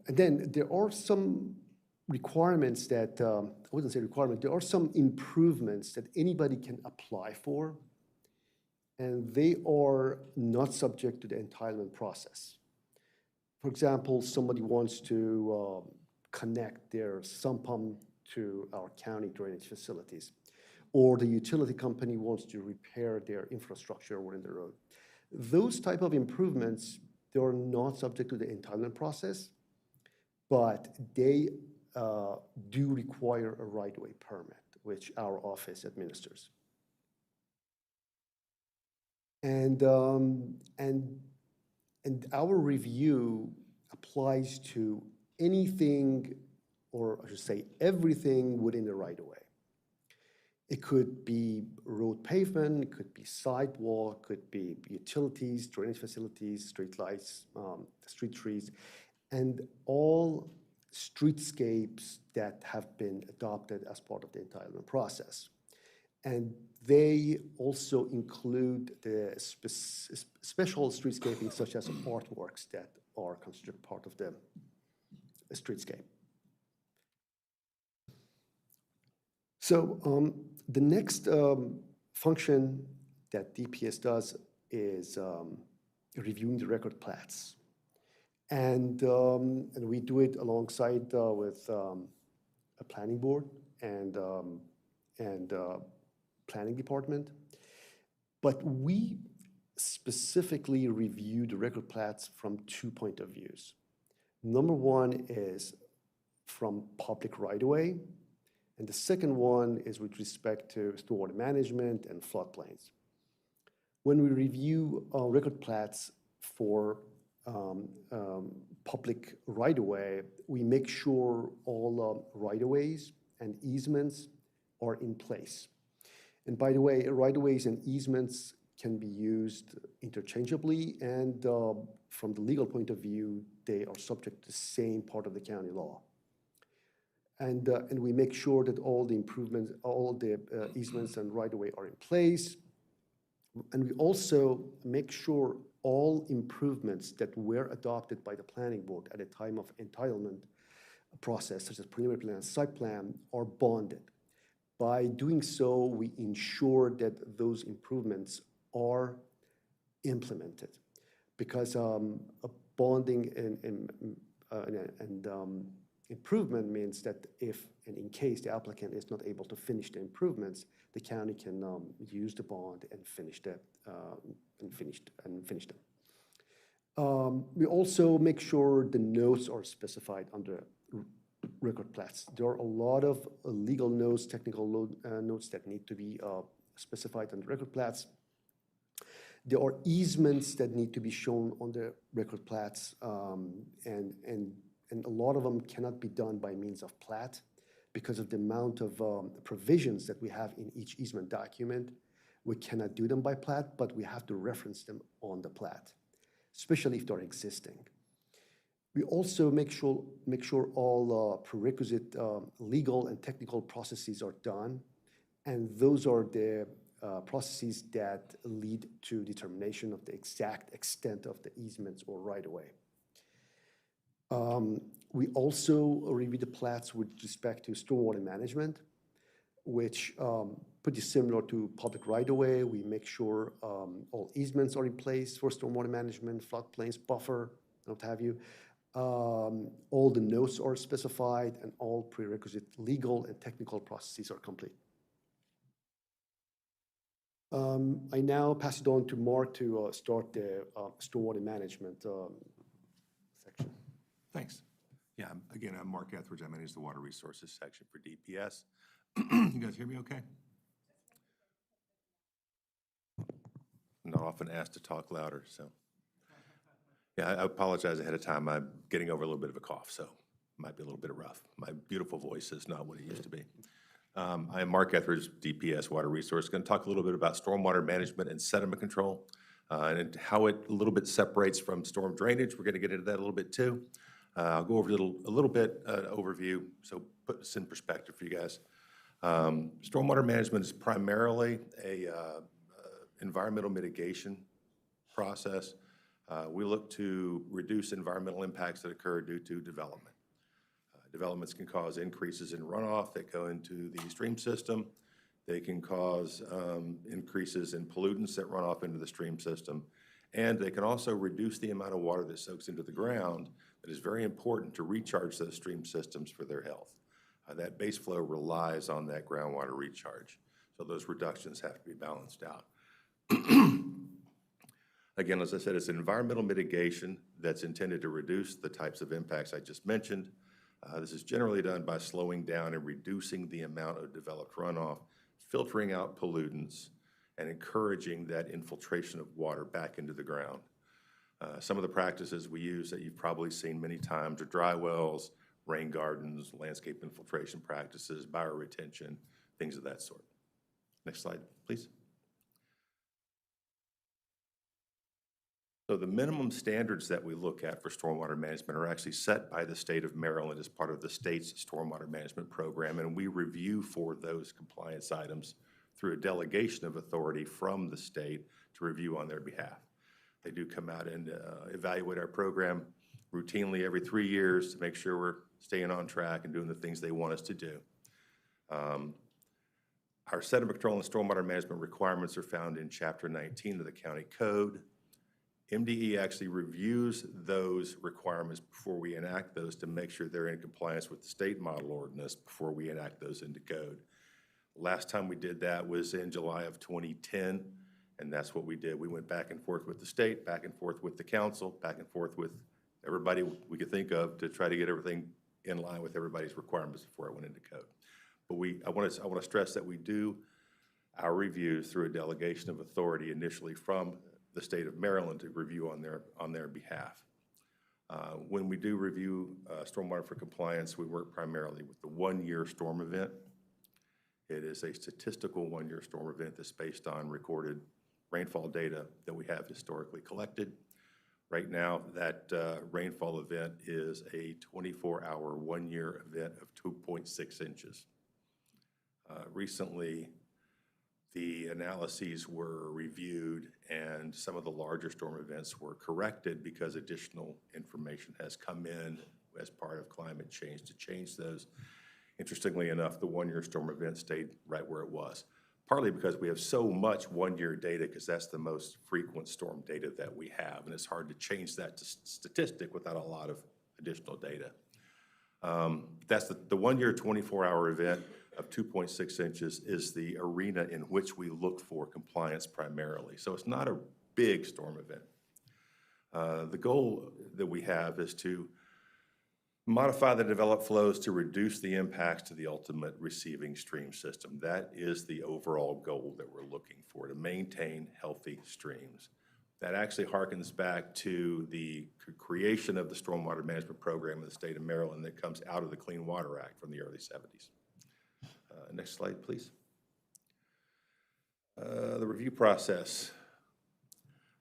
and then there are some requirements that, I wouldn't say requirement, there are some improvements that anybody can apply for, and they are not subject to the entitlement process. For example, somebody wants to connect their sump pump to our county drainage facilities, or the utility company wants to repair their infrastructure within the road. Those type of improvements, they are not subject to the entitlement process, but they do require a right-of-way permit, which our office administers. And our review applies to anything, or I should say everything within the right-of-way. It could be road pavement, it could be sidewalk, could be utilities, drainage facilities, street lights, street trees, and all streetscapes that have been adopted as part of the entitlement process. And they also include the special streetscaping, such as artworks that are considered part of the streetscape. So the next function that DPS does is reviewing the record plats. And we do it alongside with a planning board and planning department. But we specifically review the record plats from 2 points of views. Number one is from public right-of-way, and the second one is with respect to stormwater management and floodplains. When we review record plats for public right-of-way, we make sure all right-of-ways and easements are in place. And by the way, right-of-ways and easements can be used interchangeably, and from the legal point of view, they are subject to the same part of the county law. And we make sure that all the improvements, all the easements and right-of-way are in place. And we also make sure all improvements that were adopted by the planning board at the time of entitlement process, such as preliminary plan and site plan, are bonded. By doing so, we ensure that those improvements are implemented, because a bonding and improvement means that if and in case the applicant is not able to finish the improvements, the county can use the bond and finish them. We also make sure the notes are specified under record plats. There are a lot of legal notes, technical notes that need to be specified on the record plats. There are easements that need to be shown on the record plats, and a lot of them cannot be done by means of plat because of the amount of provisions that we have in each easement document. We cannot do them by plat, but we have to reference them on the plat, especially if they're existing. We also make sure all prerequisite legal and technical processes are done, and those are the processes that lead to determination of the exact extent of the easements or right-of-way. We also review the plats with respect to stormwater management, which pretty similar to public right-of-way. We make sure all easements are in place for stormwater management, floodplains, buffer, what have you. All the notes are specified, and all prerequisite legal and technical processes are complete. I now pass it on to Mark to start the stormwater management section. Thanks. Yeah, again, I'm Mark Etheridge. I manage the water resources section for DPS. You guys hear me okay? I'm not often asked to talk louder, so. Yeah, I apologize ahead of time. I'm getting over a little bit of a cough, so it might be a little bit rough. My beautiful voice is not what it used to be. I am Mark Etheridge, DPS Water Resource. Going to talk a little bit about stormwater management and sediment control, and how it a little bit separates from storm drainage. We're going to get into that a little bit too. I'll go over a little bit overview, so put this in perspective for you guys. Stormwater management is primarily a environmental mitigation process. We look to reduce environmental impacts that occur due to development. Developments can cause increases in runoff that go into the stream system. They can cause increases in pollutants that run off into the stream system. And they can also reduce the amount of water that soaks into the ground that is very important to recharge those stream systems for their health. That base flow relies on that groundwater recharge. So those reductions have to be balanced out. Again, as I said, it's environmental mitigation that's intended to reduce the types of impacts I just mentioned. This is generally done by slowing down and reducing the amount of developed runoff, filtering out pollutants, and encouraging that infiltration of water back into the ground. Some of the practices we use that you've probably seen many times are dry wells, rain gardens, landscape infiltration practices, bioretention, things of that sort. Next slide, please. So the minimum standards that we look at for stormwater management are actually set by the state of Maryland as part of the state's stormwater management program, and we review for those compliance items through a delegation of authority from the state to review on their behalf. They do come out and evaluate our program routinely every 3 years to make sure we're staying on track and doing the things they want us to do. Our sediment control and stormwater management requirements are found in Chapter 19 of the County Code. MDE actually reviews those requirements before we enact those to make sure they're in compliance with the state model ordinance before we enact those into code. Last time we did that was in July of 2010, and that's what we did. We went back and forth with the state, back and forth with the council, back and forth with everybody we could think of to try to get everything in line with everybody's requirements before it went into code. But I want to stress that we do our reviews through a delegation of authority initially from the state of Maryland to review on their behalf. When we do review stormwater for compliance, we work primarily with the one-year storm event. It is a statistical one-year storm event that's based on recorded rainfall data that we have historically collected. Right now, that rainfall event is a 24-hour one-year event of 2.6 inches. Recently, the analyses were reviewed and some of the larger storm events were corrected because additional information has come in as part of climate change to change those. Interestingly enough, the one-year storm event stayed right where it was, partly because we have so much one-year data because that's the most frequent storm data that we have, and it's hard to change that to statistic without a lot of additional data. That's the one-year 24-hour event of 2.6 inches is the arena in which we look for compliance primarily. So it's not a big storm event. The goal that we have is to modify the developed flows to reduce the impacts to the ultimate receiving stream system. That is the overall goal that we're looking for, to maintain healthy streams. That actually harkens back to the creation of the Stormwater Management Program in the state of Maryland that comes out of the Clean Water Act from the early 70s. Next slide, please. The review process.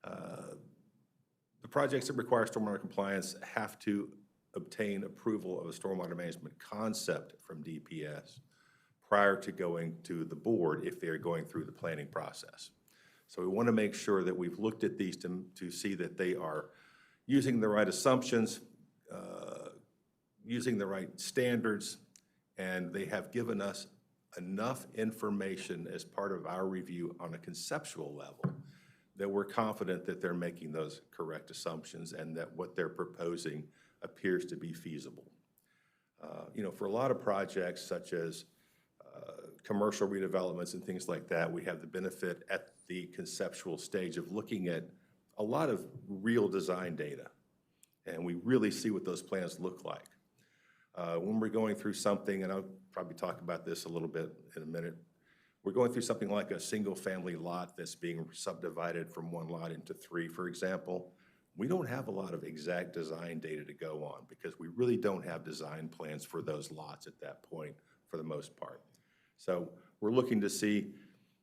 The projects that require stormwater compliance have to obtain approval of a stormwater management concept from DPS prior to going to the board if they're going through the planning process. So we want to make sure that we've looked at these to see that they are using the right assumptions, using the right standards, and they have given us enough information as part of our review on a conceptual level that we're confident that they're making those correct assumptions and that what they're proposing appears to be feasible. For a lot of projects such as commercial redevelopments and things like that, we have the benefit at the conceptual stage of looking at a lot of real design data, and we really see what those plans look like. When we're going through something, and I'll probably talk about this a little bit in a minute, we're going through something like a single-family lot that's being subdivided from one lot into three, for example. We don't have a lot of exact design data to go on because we really don't have design plans for those lots at that point for the most part. So we're looking to see,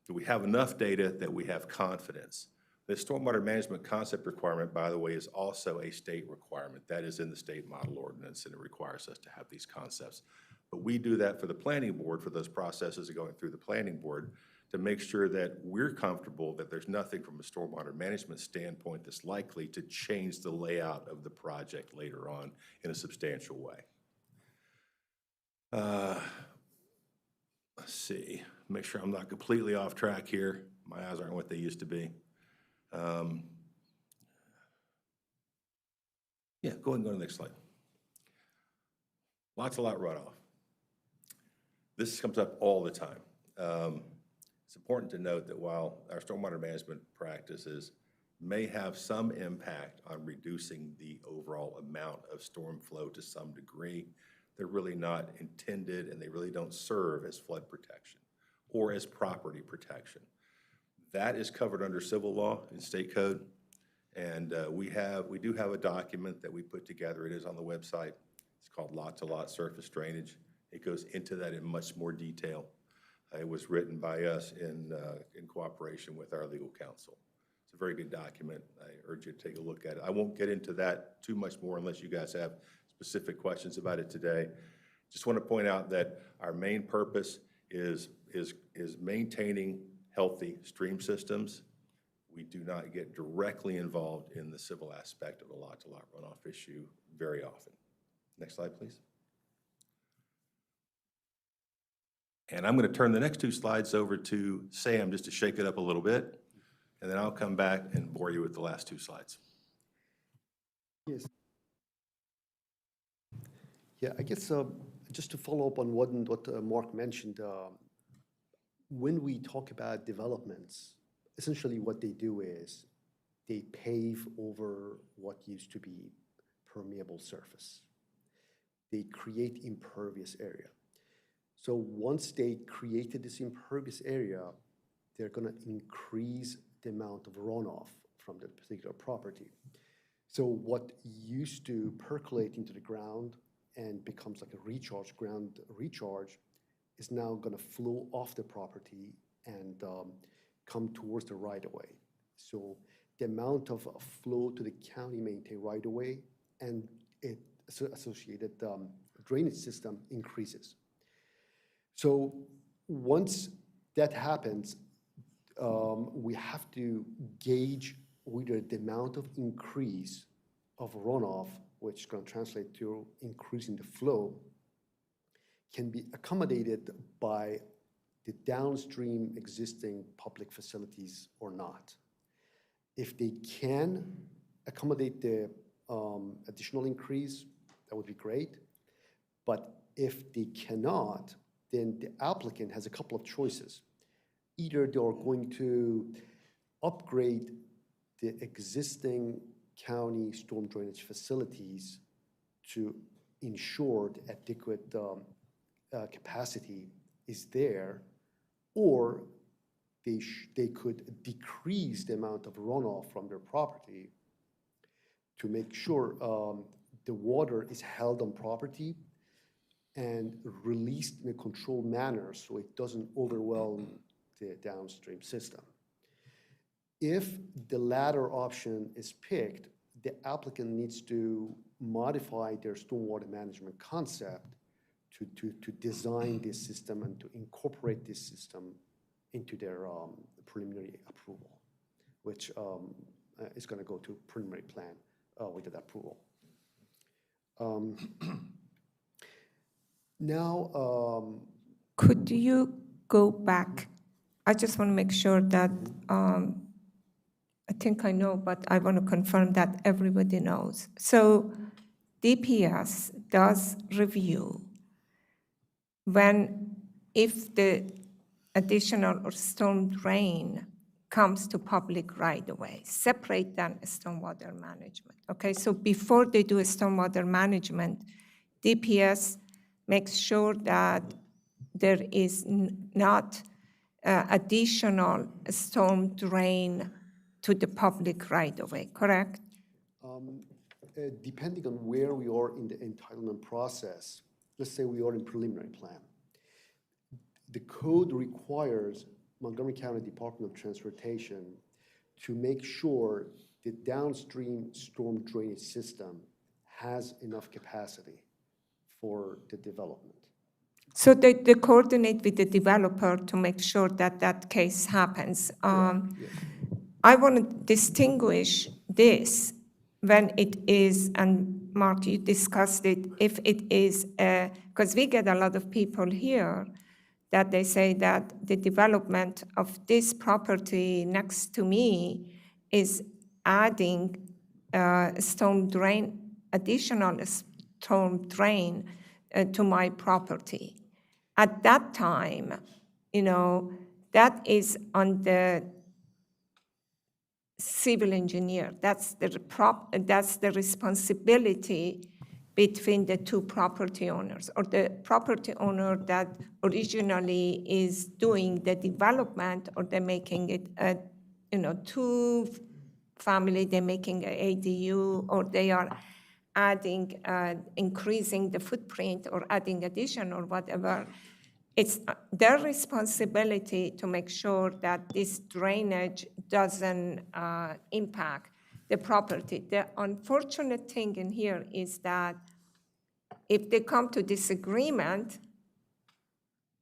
do we have enough data that we have confidence? The stormwater management concept requirement, by the way, is also a state requirement. That is in the state model ordinance, and it requires us to have these concepts. But we do that for the planning board, for those processes of going through the planning board, to make sure that we're comfortable that there's nothing from a stormwater management standpoint that's likely to change the layout of the project later on in a substantial way. Let's see, make sure I'm not completely off track here. My eyes aren't what they used to be. Yeah, go ahead and go to the next slide. Lots of lot runoff. This comes up all the time. It's important to note that while our stormwater management practices may have some impact on reducing the overall amount of storm flow to some degree, they're really not intended and they really don't serve as flood protection or as property protection. That is covered under civil law and state code. And we do have a document that we put together. It is on the website. It's called lot-to-lot surface drainage. It goes into that in much more detail. It was written by us in cooperation with our legal counsel. It's a very good document. I urge you to take a look at it. I won't get into that too much more unless you guys have specific questions about it today. Just want to point out that our main purpose is maintaining healthy stream systems. We do not get directly involved in the civil aspect of the lot-to-lot runoff issue very often. Next slide, please. And I'm going to turn the next two slides over to Sam just to shake it up a little bit, and then I'll come back and bore you with the last two slides. Yes. Yeah, I guess just to follow up on what Mark mentioned, when we talk about developments, essentially what they do is they pave over what used to be permeable surface. They create impervious area. So once they created this impervious area, they're going to increase the amount of runoff from that particular property. So what used to percolate into the ground and becomes like a ground recharge, is now going to flow off the property and come towards the right-of-way. So the amount of flow to the county maintained right-of-way and its associated drainage system increases. So once that happens, we have to gauge whether the amount of increase of runoff, which is going to translate to increasing the flow, can be accommodated by the downstream existing public facilities or not. If they can accommodate the additional increase, that would be great. But if they cannot, then the applicant has a couple of choices. Either they are going to upgrade the existing county storm drainage facilities to ensure the adequate capacity is there, or they could decrease the amount of runoff from their property to make sure the water is held on property and released in a controlled manner so it doesn't overwhelm the downstream system. If the latter option is picked, the applicant needs to modify their stormwater management concept to design this system and to incorporate this system into their preliminary approval, which is going to go to preliminary plan with that approval. Now, could you go back? I just want to make sure that, I think I know, but I want to confirm that everybody knows. So DPS does review if the additional or storm drain comes to public right-of-way, separate than stormwater management. Okay, so before they do a stormwater management, DPS makes sure that there is not additional storm drain to the public right-of-way, correct? Depending on where we are in the entitlement process, let's say we are in preliminary plan. The code requires Montgomery County Department of Transportation to make sure the downstream storm drainage system has enough capacity for the development. So they coordinate with the developer to make sure that that case happens. Yes. I want to distinguish this when it is, and Mark, you discussed it, if it is, because we get a lot of people here that they say that the development of this property next to me is adding storm drain, additional storm drain to my property. At that time, that is on the civil engineer. That's the responsibility between the two property owners, or the property owner that originally is doing the development, or they're making it a, two family, they're making an ADU, or they are adding, increasing the footprint or adding addition or whatever. It's their responsibility to make sure that this drainage doesn't impact the property. The unfortunate thing in here is that if they come to disagreement,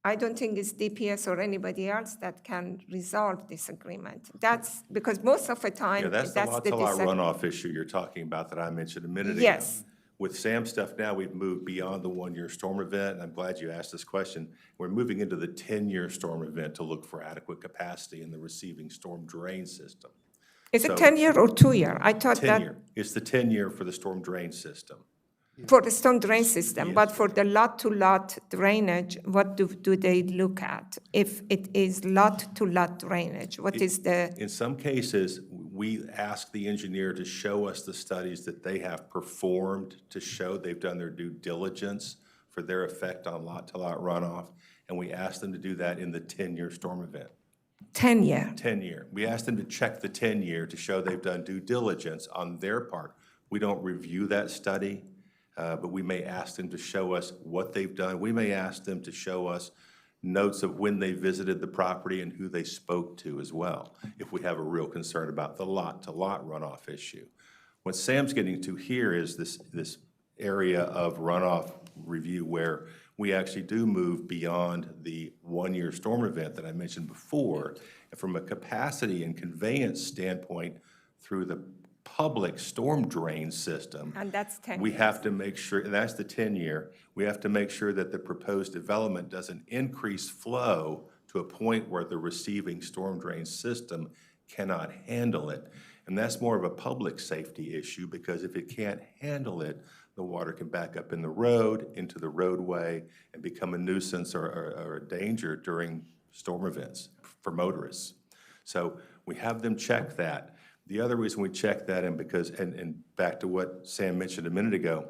I don't think it's DPS or anybody else that can resolve this agreement. That's because most of the time, Yeah, that's the lot-to-lot disagreement. runoff issue you're talking about that I mentioned a minute ago. Yes. With Sam's stuff now, we've moved beyond the one-year storm event, and I'm glad you asked this question. We're moving into the 10-year storm event to look for adequate capacity in the receiving storm drain system. Is it So, 10-year or 2-year? I thought that 10-year. It's the 10-year for the storm drain system. for the storm drain system, but for the lot-to-lot drainage, what do they look at? If it is lot-to-lot drainage, what is the? In some cases, we ask the engineer to show us the studies that they have performed to show they've done their due diligence for their effect on lot-to-lot runoff, and we ask them to do that in the 10-year storm event. 10-year. 10-year. We ask them to check the 10-year to show they've done due diligence on their part. We don't review that study, but we may ask them to show us what they've done. We may ask them to show us notes of when they visited the property and who they spoke to as well, if we have a real concern about the lot-to-lot runoff issue. What Sam's getting to here is this area of runoff review where we actually do move beyond the one-year storm event that I mentioned before. And from a capacity and conveyance standpoint, through the public storm drain system, And that's 10 we years. have to make sure, and that's the 10-year, we have to make sure that the proposed development doesn't increase flow to a point where the receiving storm drain system cannot handle it. And that's more of a public safety issue, because if it can't handle it, the water can back up in the road, into the roadway, and become a nuisance or a danger during storm events for motorists. So we have them check that. The other reason we check that, and back to what Sam mentioned a minute ago,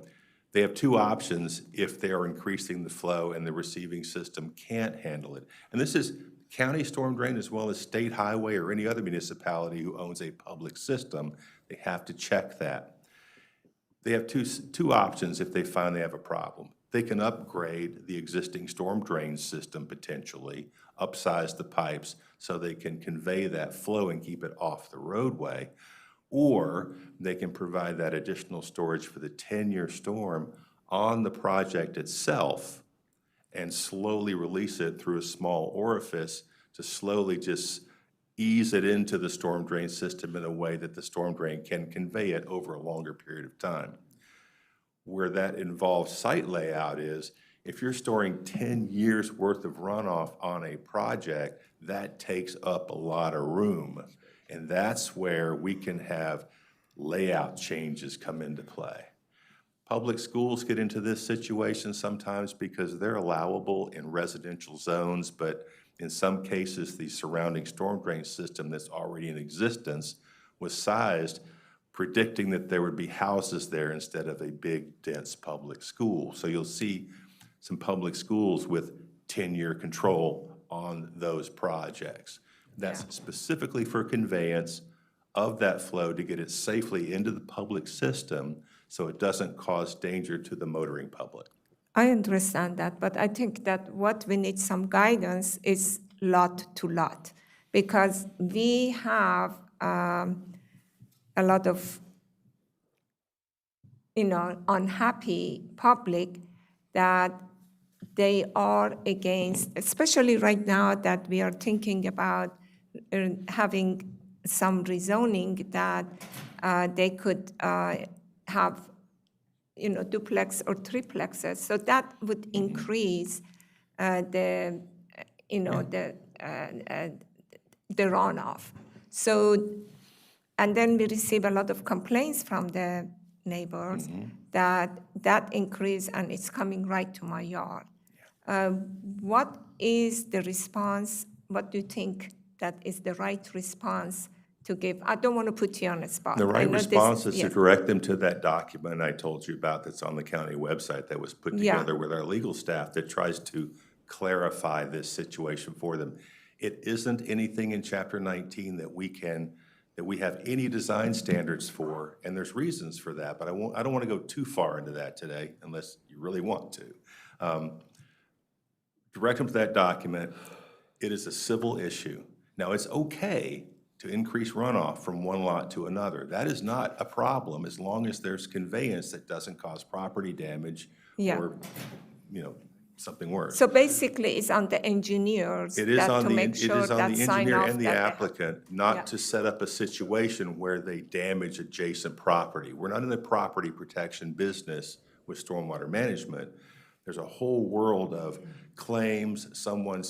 they have two options if they are increasing the flow and the receiving system can't handle it. And this is county storm drain as well as state highway or any other municipality who owns a public system. They have to check that. They have two options if they find they have a problem. They can upgrade the existing storm drain system potentially, upsize the pipes so they can convey that flow and keep it off the roadway, or they can provide that additional storage for the 10-year storm on the project itself and slowly release it through a small orifice to slowly just ease it into the storm drain system in a way that the storm drain can convey it over a longer period of time. Where that involves site layout is, if you're storing 10 years worth of runoff on a project, that takes up a lot of room. And that's where we can have layout changes come into play. Public schools get into this situation sometimes because they're allowable in residential zones, but in some cases, the surrounding storm drain system that's already in existence was sized predicting that there would be houses there instead of a big, dense public school. So you'll see some public schools with 10-year control on those projects. That's specifically for conveyance of that flow to get it safely into the public system so it doesn't cause danger to the motoring public. I understand that, but I think that what we need some guidance is lot to lot, because we have a lot of, unhappy public that they are against, especially right now that we are thinking about having some rezoning that they could have, duplex or triplexes. So that would increase the runoff. So, and then we receive a lot of complaints from the neighbors that increase, and it's coming right to my yard. What is the response? What do you think that is the right response to give? I don't want to put you on the spot. The I right know this response is yeah. to direct them to that document I told you about that's on the county website that was put Yeah. together with our legal staff that tries to clarify this situation for them. It isn't anything in Chapter 19 that we have any design standards for, and there's reasons for that, but I don't want to go too far into that today unless you really want to. Direct them to that document. It is a civil issue. Now, it's okay to increase runoff from one lot to another. That is not a problem as long as there's conveyance that doesn't cause property damage Yeah. or, something worse. So basically, it's on the engineers It is that on to the, make it sure is on that the sign engineer off and the that they have- applicant Yeah. not to set up a situation where they damage adjacent property. We're not in the property protection business with stormwater management. There's a whole world of claims, someone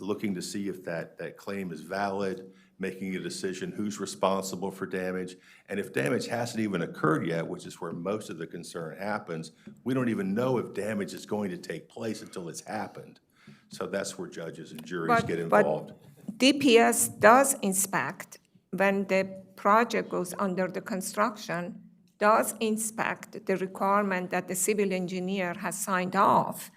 looking to see if that claim is valid, making a decision who's responsible for damage. And if damage hasn't even occurred yet, which is where most of the concern happens, we don't even know if damage is going to take place until it's happened. So that's where judges and juries get involved. But DPS does inspect when the project goes under the construction, does inspect the requirement that the civil engineer has signed off,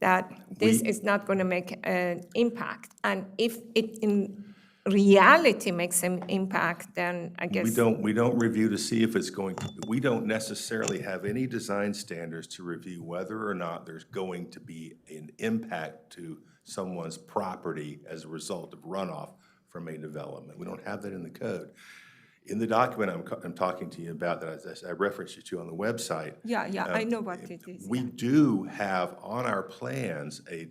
that this is not going to make an impact. And if it in reality makes an impact, then I guess. We don't review to see if it's going, we don't necessarily have any design standards to review whether or not there's going to be an impact to someone's property as a result of runoff from a development. We don't have that in the code. In the document I'm talking to you about that I referenced you to on the website. Yeah, I know what it is. We do have on our plans a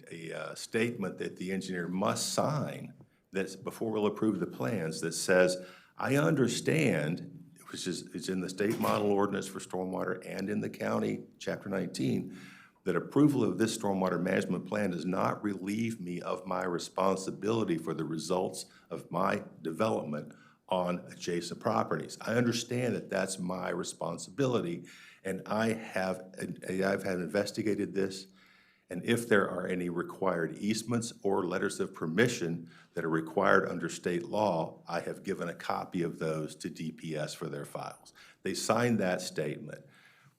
statement that the engineer must sign that's before we'll approve the plans that says, I understand, which is it's in the state model ordinance for stormwater and in the county, Chapter 19, that approval of this stormwater management plan does not relieve me of my responsibility for the results of my development on adjacent properties. I understand that that's my responsibility, and I've investigated this, and if there are any required easements or letters of permission that are required under state law, I have given a copy of those to DPS for their files. They signed that statement.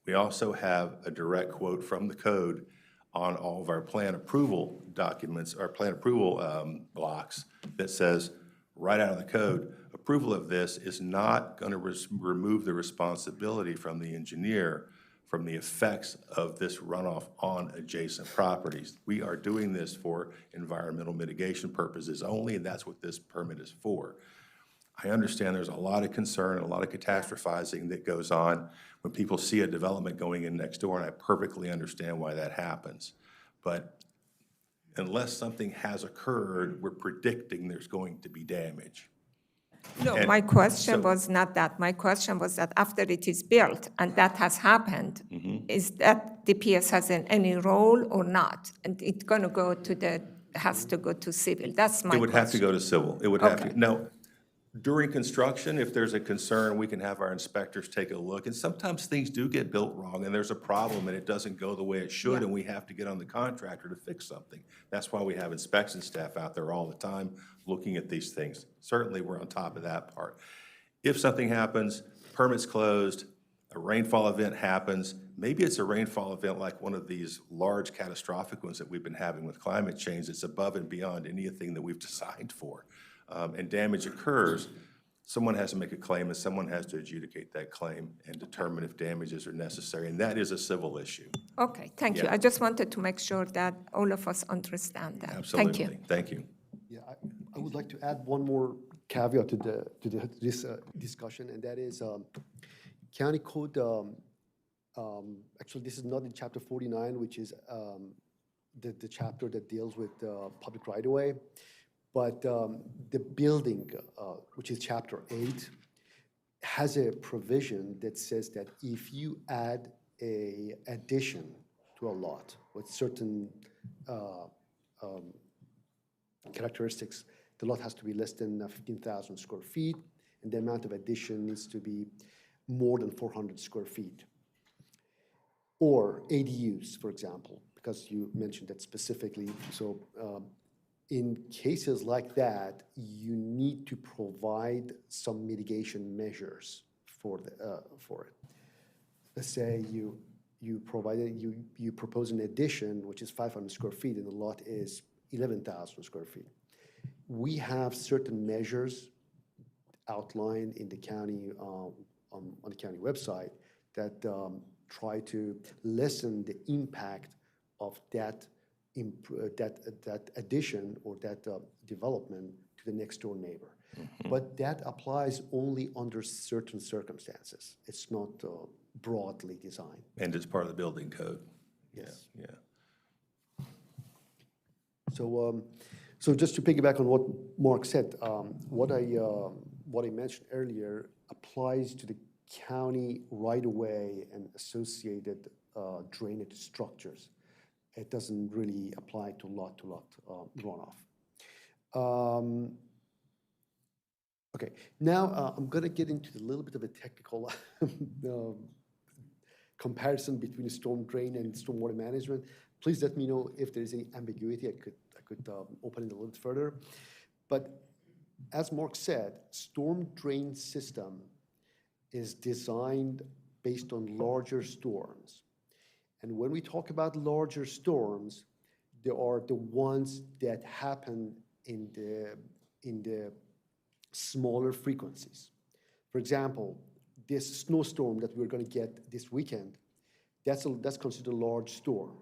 We also have a direct quote from the code on all of our plan approval documents, our plan approval blocks that says, right out of the code, approval of this is not going to remove the responsibility from the engineer from the effects of this runoff on adjacent properties. We are doing this for environmental mitigation purposes only, and that's what this permit is for. I understand there's a lot of concern and a lot of catastrophizing that goes on when people see a development going in next door, and I perfectly understand why that happens. But unless something has occurred, we're predicting there's going to be damage. No, And my question so- was not that. My question was that after it is built and that has happened, is that DPS has any role or not? And it's going to go to has to go to civil. That's my question. It would have to go to civil. It would have Okay. to. Now, during construction, if there's a concern, we can have our inspectors take a look. And sometimes things do get built wrong and there's a problem and it doesn't go the way it should, and we have to get on the contractor to fix something. That's why we have inspection staff out there all the time looking at these things. Certainly, we're on top of that part. If something happens, permit's closed, a rainfall event happens, maybe it's a rainfall event like one of these large catastrophic ones that we've been having with climate change that's above and beyond anything that we've designed for. And damage occurs, someone has to make a claim and someone has to adjudicate that claim and determine if damages are necessary, and that is a civil issue. Okay, thank you. Yeah. I just wanted to make sure that all of us understand that. Absolutely. Thank you. Thank you. Yeah, I would like to add one more caveat to this discussion, and that is county code. Actually, this is not in chapter 49, which is the chapter that deals with public right-of-way, but the building, which is chapter 8, has a provision that says that if you add a addition to a lot with certain characteristics, the lot has to be less than 15,000 square feet, and the amount of addition needs to be more than 400 square feet. Or ADUs, for example, because you mentioned that specifically. So in cases like that, you need to provide some mitigation measures for it. Let's say you propose an addition, which is 500 square feet, and the lot is 11,000 square feet. We have certain measures outlined in the county, on the county website that try to lessen the impact of that addition or that development to the next door neighbor. But that applies only under certain circumstances. It's not broadly designed. And it's part of the building code. Yes. Yeah. So just to piggyback on what Mark said, what I mentioned earlier applies to the county right-of-way and associated drainage structures. It doesn't really apply to lot-to-lot runoff. Okay, now I'm going to get into a little bit of a technical comparison between storm drain and stormwater management. Please let me know if there's any ambiguity. I could open it a little bit further. But as Mark said, storm drain system is designed based on larger storms. And when we talk about larger storms, they are the ones that happen in the smaller frequencies. For example, this snowstorm that we're going to get this weekend, that's considered a large storm.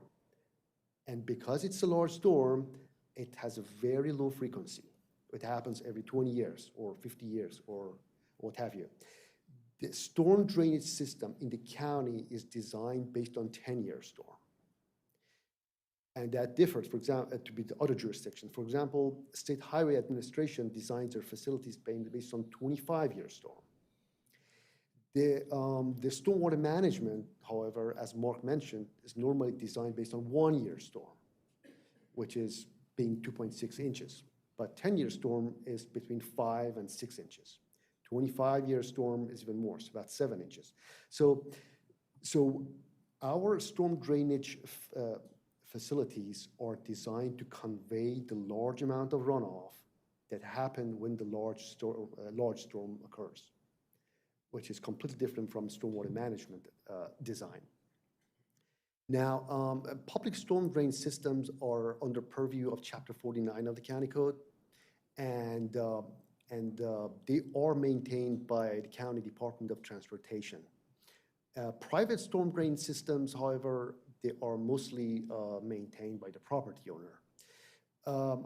And because it's a large storm, it has a very low frequency. It happens every 20 years or 50 years or what have you. The storm drainage system in the county is designed based on 10-year storm. And that differs, for example, to be the other jurisdiction. For example, State Highway Administration designs their facilities based on 25-year storm. The stormwater management, however, as Mark mentioned, is normally designed based on 1-year storm, which is being 2.6 inches. But 10-year storm is between 5 and 6 inches. 25-year storm is even more, so about 7 inches. So our storm drainage facilities are designed to convey the large amount of runoff that happen when the large storm occurs, which is completely different from stormwater management design. Now, public storm drain systems are under purview of Chapter 49 of the County Code, and they are maintained by the County Department of Transportation. Private storm drain systems, however, they are mostly maintained by the property owner.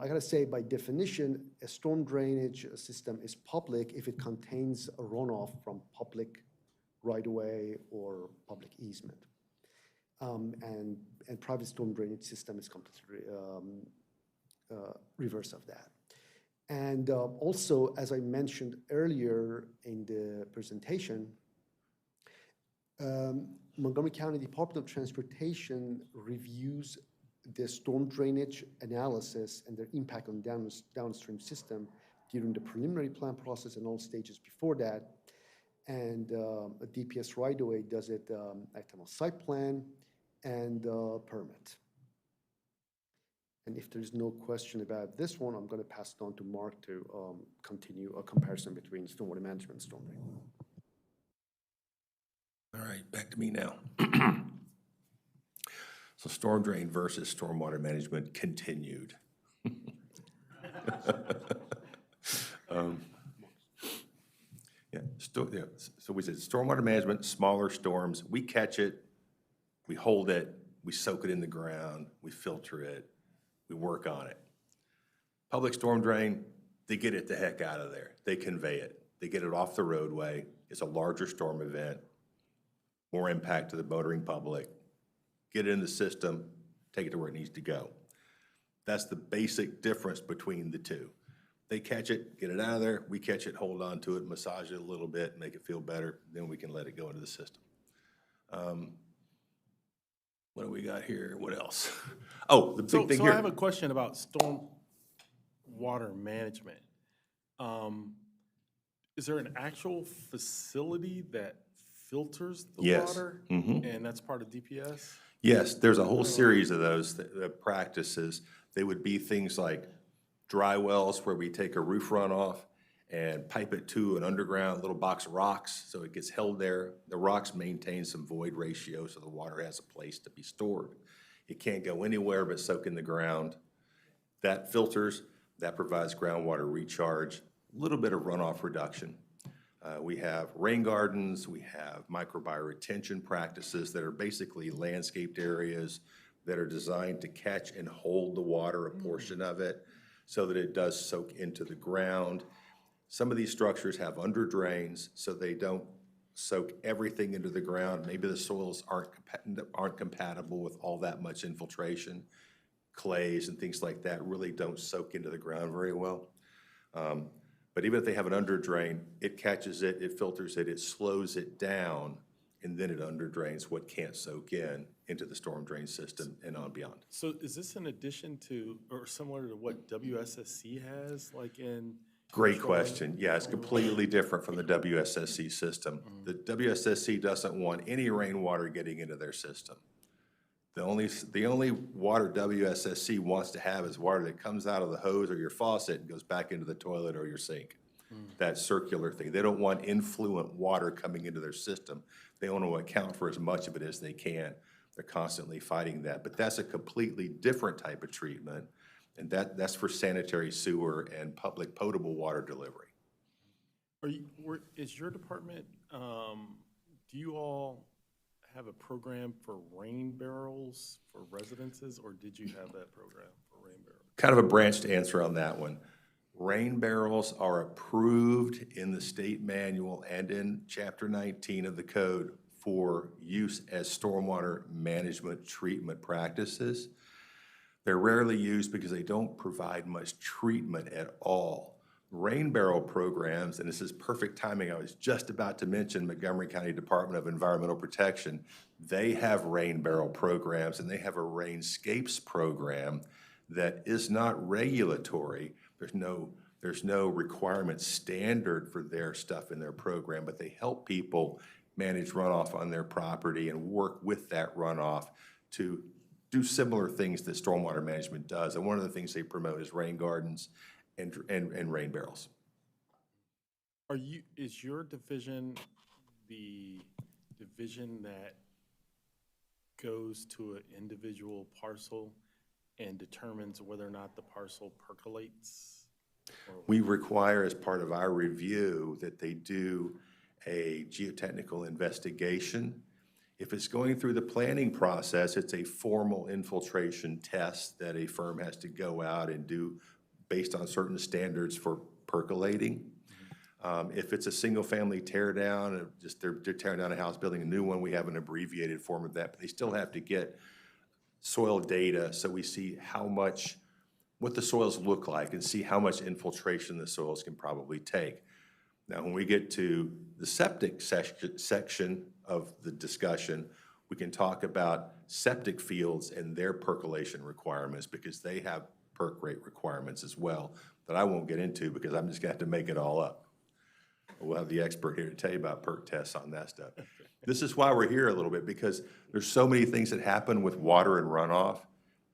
I gotta say, by definition, a storm drainage system is public if it contains a runoff from public right-of-way or public easement. And private storm drainage system is completely reverse of that. And also, as I mentioned earlier in the presentation, Montgomery County Department of Transportation reviews the storm drainage analysis and their impact on downstream system during the preliminary plan process and all stages before that. And a DPS right-of-way does it at time of site plan and permit. And if there's no question about this one, I'm going to pass it on to Mark to continue a comparison between stormwater management and storm drain. All right, back to me now. So storm drain versus stormwater management continued. So we said stormwater management, smaller storms, we catch it, we hold it, we soak it in the ground, we filter it, we work on it. Public storm drain, they get it the heck out of there. They convey it. They get it off the roadway. It's a larger storm event, more impact to the motoring public. Get it in the system, take it to where it needs to go. That's the basic difference between the two. They catch it, get it out of there, we catch it, hold on to it, massage it a little bit, make it feel better, then we can let it go into the system. What do we got here? What else? Oh, the big thing So here. I have a question about storm water management. Is there an actual facility that filters the Yes. water? Mhm. And that's part of DPS? Yes, there's a whole series of those practices. They would be things like dry wells where we take a roof runoff and pipe it to an underground little box of rocks, so it gets held there. The rocks maintain some void ratio, so the water has a place to be stored. It can't go anywhere but soak in the ground. That filters, that provides groundwater recharge, a little bit of runoff reduction. We have rain gardens, we have microbial retention practices that are basically landscaped areas that are designed to catch and hold the water, a portion of it, so that it does soak into the ground. Some of these structures have under drains, so they don't soak everything into the ground. Maybe the soils aren't compatible with all that much infiltration. Clays and things like that really don't soak into the ground very well. But even if they have an under drain, it catches it, it filters it, it slows it down, and then it under drains what can't soak into the storm drain system and on beyond. So is this in addition to, or similar to what WSSC has, like in? Great question. Yeah, it's completely different from the WSSC system. The WSSC doesn't want any rainwater getting into their system. The only water WSSC wants to have is water that comes out of the hose or your faucet and goes back into the toilet or your sink. That circular thing. They don't want influent water coming into their system. They want to account for as much of it as they can. They're constantly fighting that. But that's a completely different type of treatment, and that's for sanitary sewer and public potable water delivery. Is your department, do you all have a program for rain barrels for residences, or did you have that program for rain barrels? Kind of a branched answer on that one. Rain barrels are approved in the state manual and in Chapter 19 of the code for use as stormwater management treatment practices. They're rarely used because they don't provide much treatment at all. Rain barrel programs, and this is perfect timing, I was just about to mention Montgomery County Department of Environmental Protection. They have rain barrel programs, and they have a rainscapes program that is not regulatory. There's no requirement standard for their stuff in their program, but they help people manage runoff on their property and work with that runoff to do similar things that stormwater management does. And one of the things they promote is rain gardens and rain barrels. Is your division the division that goes to an individual parcel and determines whether or not the parcel percolates? We require, as part of our review, that they do a geotechnical investigation. If it's going through the planning process, it's a formal infiltration test that a firm has to go out and do based on certain standards for percolating. If it's a single-family tear down, they're tearing down a house, building a new one, we have an abbreviated form of that, but they still have to get soil data so we see what the soils look like and see how much infiltration the soils can probably take. Now, when we get to the septic section of the discussion, we can talk about septic fields and their percolation requirements because they have perk rate requirements as well that I won't get into because I'm just going to have to make it all up. We'll have the expert here to tell you about perk tests on that stuff. This is why we're here a little bit, because there's so many things that happen with water and runoff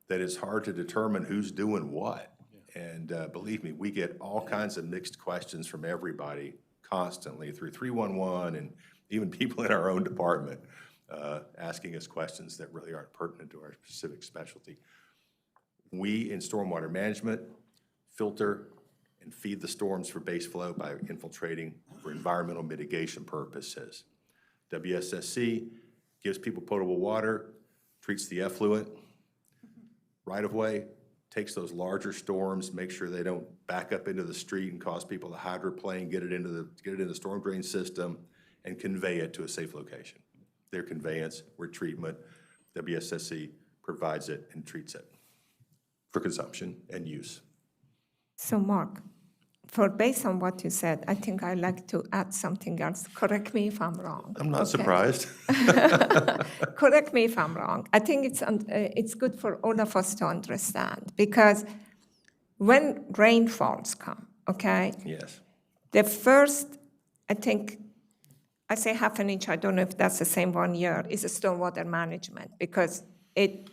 that it's hard to determine who's doing what. And believe me, we get all kinds of mixed questions from everybody constantly through 311 and even people in our own department asking us questions that really aren't pertinent to our specific specialty. We, in stormwater management, filter and feed the storms for base flow by infiltrating for environmental mitigation purposes. WSSC gives people potable water, treats the effluent right of way, takes those larger storms, make sure they don't back up into the street and cause people to hydroplane, get it into the storm drain system, and convey it to a safe location. Their conveyance, we're treatment. WSSC provides it and treats it for consumption and use. So Mark, based on what you said, I think I'd like to add something else. Correct me if I'm wrong. I'm not surprised. Correct me if I'm wrong. I think it's good for all of us to understand because when rainfalls come, okay? Yes. The first, I say half an inch, I don't know if that's the same 1 year, is a stormwater management because it